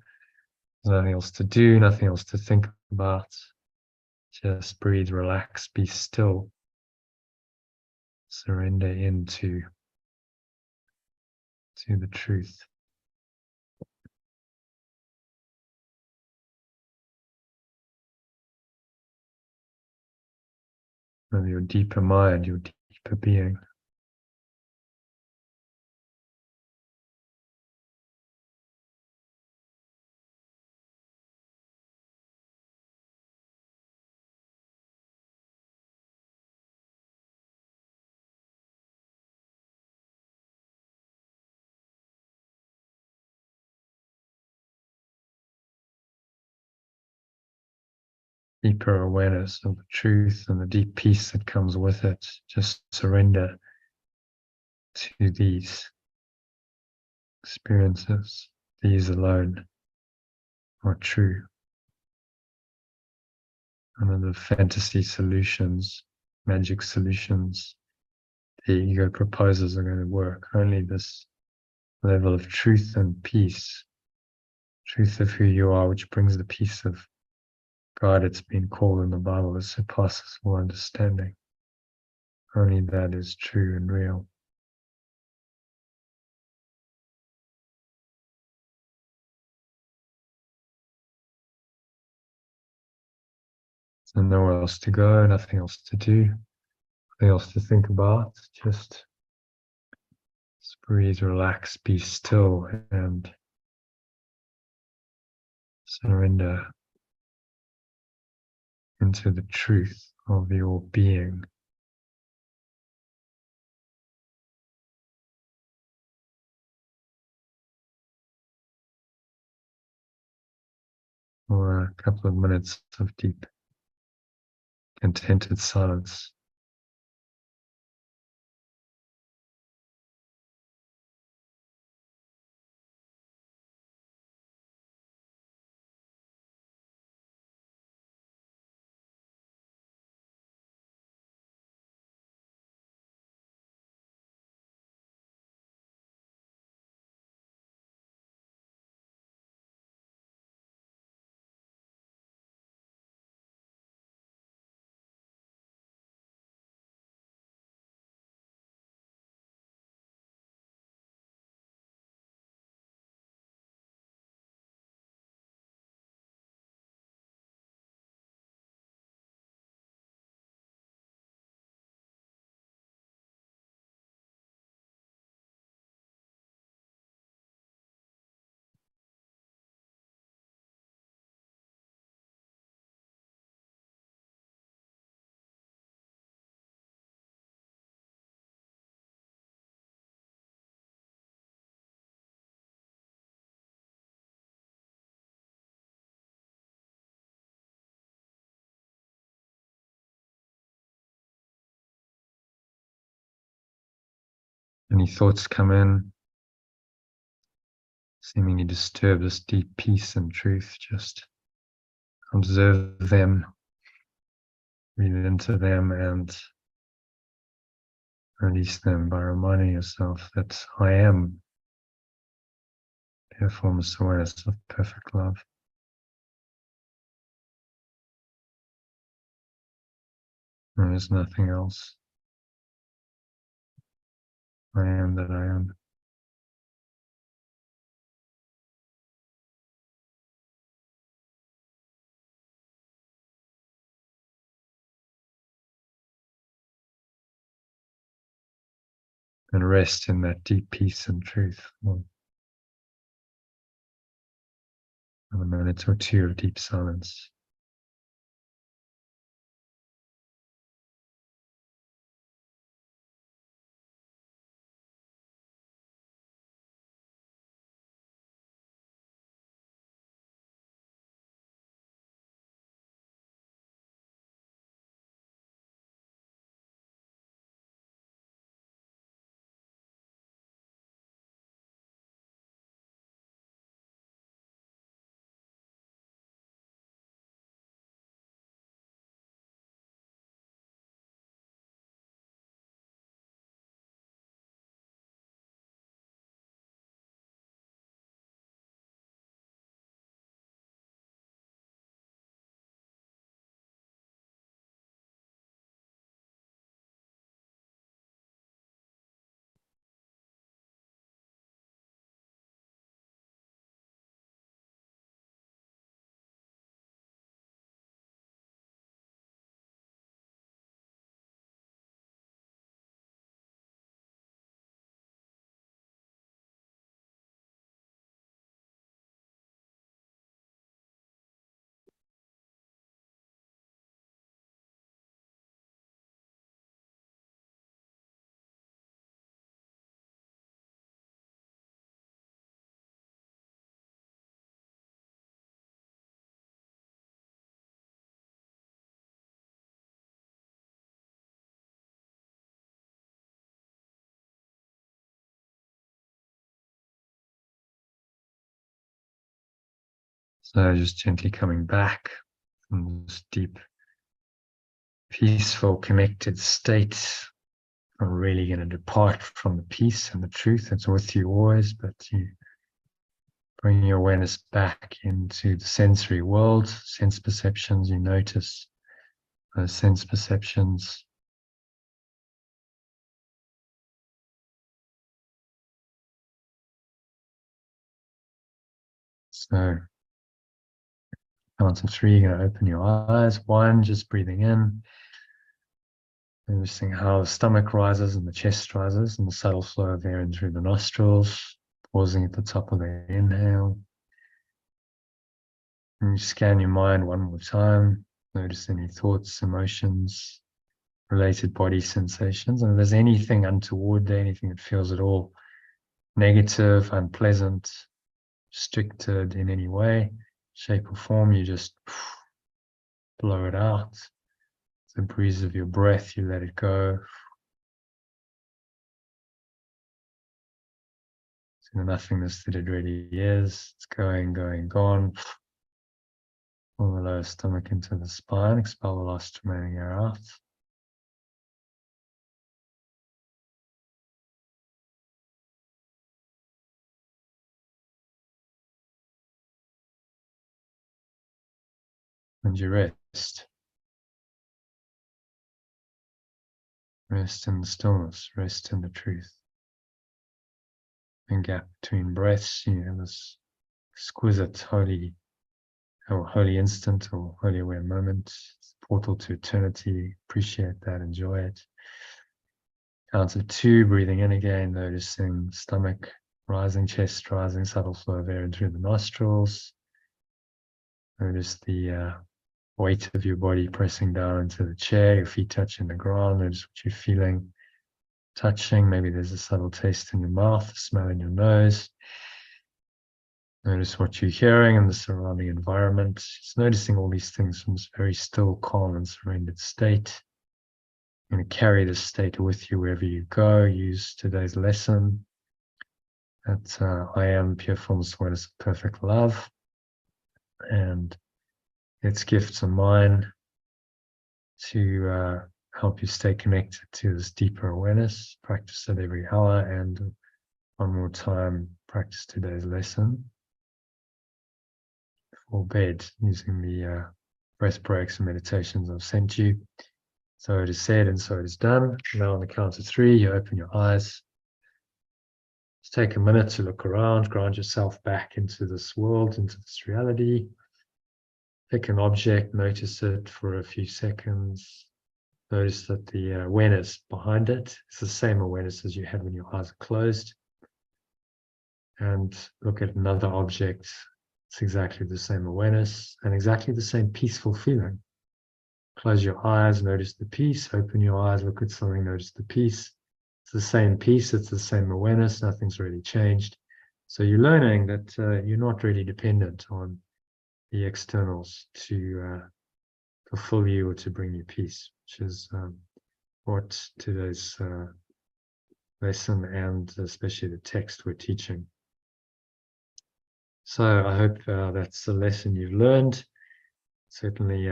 There's nothing else to do, nothing else to think about. Just breathe, relax, be still. Surrender into the truth. Of your deeper mind, your deeper being. Deeper awareness of the truth and the deep peace that comes with it. Just surrender to these experiences. These alone are true. None of the fantasy solutions, magic solutions the ego proposes are going to work. Only this level of truth and peace, truth of who you are, which brings the peace of God. It's been called in the Bible that surpasses all understanding. Only that is true and real. So nowhere else to go, nothing else to do, nothing else to think about. Just breathe, relax, be still, and surrender into the truth of your being. For a couple of minutes of deep, contented silence. Any thoughts come in, seemingly disturb this deep peace and truth, just observe them, breathe into them, and release them by reminding yourself that I am pure formless awareness of perfect love. There is nothing else. I am that I am. And rest in that deep peace and truth for a minute or two of deep silence. So just gently coming back from this deep, peaceful, connected state. Not really going to depart from the peace and the truth that's with you always, but you bring your awareness back into the sensory world, sense perceptions. You notice those sense perceptions. So, count to 3, you're going to open your eyes. 1, just breathing in. Noticing how the stomach rises and the chest rises and the subtle flow of air in through the nostrils. Pausing at the top of the inhale. And you scan your mind one more time. Notice any thoughts, emotions, related body sensations. And if there's anything untoward there, anything that feels at all negative, unpleasant, restricted in any way, shape or form, you just blow it out. The breeze of your breath, you let it go. So the nothingness that it really is. It's going, gone. Pull the lower stomach into the spine. Expel the last remaining air out. And you rest. Rest in the stillness. Rest in the truth. And gap between breaths, you have this exquisite holy instant or holy aware moment. It's a portal to eternity. Appreciate that. Enjoy it. Count of 2, breathing in again, noticing stomach rising, chest rising, subtle flow of air in through the nostrils. Notice the weight of your body pressing down into the chair, your feet touching the ground. Notice what you're feeling, touching. Maybe there's a subtle taste in your mouth, a smell in your nose. Notice what you're hearing in the surrounding environment. Just noticing all these things from this very still, calm, and surrendered state. You're going to carry this state with you wherever you go. Use today's lesson that I am pure formless awareness of perfect love. And its gifts are mine to help you stay connected to this deeper awareness. Practice it every hour. And one more time, practice today's lesson for bed using the breath breaks and meditations I've sent you. So it is said and so it is done. Now on the count of 3, you open your eyes. Just take a minute to look around, ground yourself back into this world, into this reality. Pick an object, notice it for a few seconds. Notice that the awareness behind it is the same awareness as you had when your eyes are closed. And look at another object. It's exactly the same awareness and exactly the same peaceful feeling. Close your eyes, notice the peace. Open your eyes, look at something, notice the peace. It's the same peace, it's the same awareness, nothing's really changed. So you're learning that you're not really dependent on the externals to fulfill you or to bring you peace, which is what today's lesson and especially the text we're teaching. So I hope that's the lesson you've learned, certainly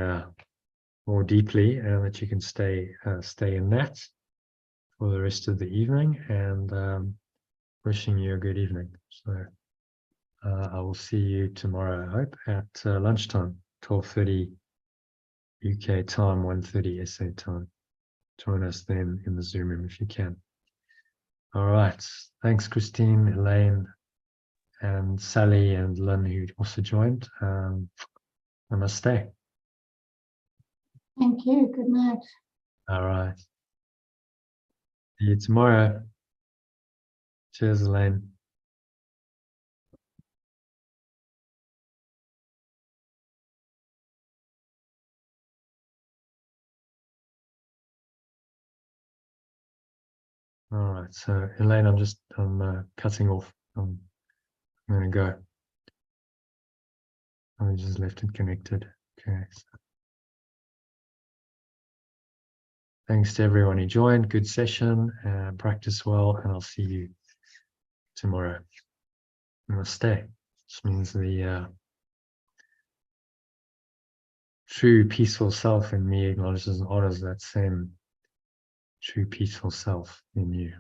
more deeply, and that you can stay in that for the rest of the evening, and wishing you a good evening. So I will see you tomorrow, I hope, at lunchtime, 12:30 UK time, 1:30 SA time. Join us then in the Zoom room if you can. All right. Thanks, Christine, Elaine, and Sally, and Lynn, who also joined. Namaste. Thank you. Good night. All right. See you tomorrow. Cheers, Elaine. All right. So, Elaine, I'm cutting off. I'm going to go. I just left it connected. Okay. So thanks to everyone who joined. Good session. Practice well, and I'll see you tomorrow. Namaste. Which means the true peaceful self in me acknowledges and honors that same true peaceful self in you.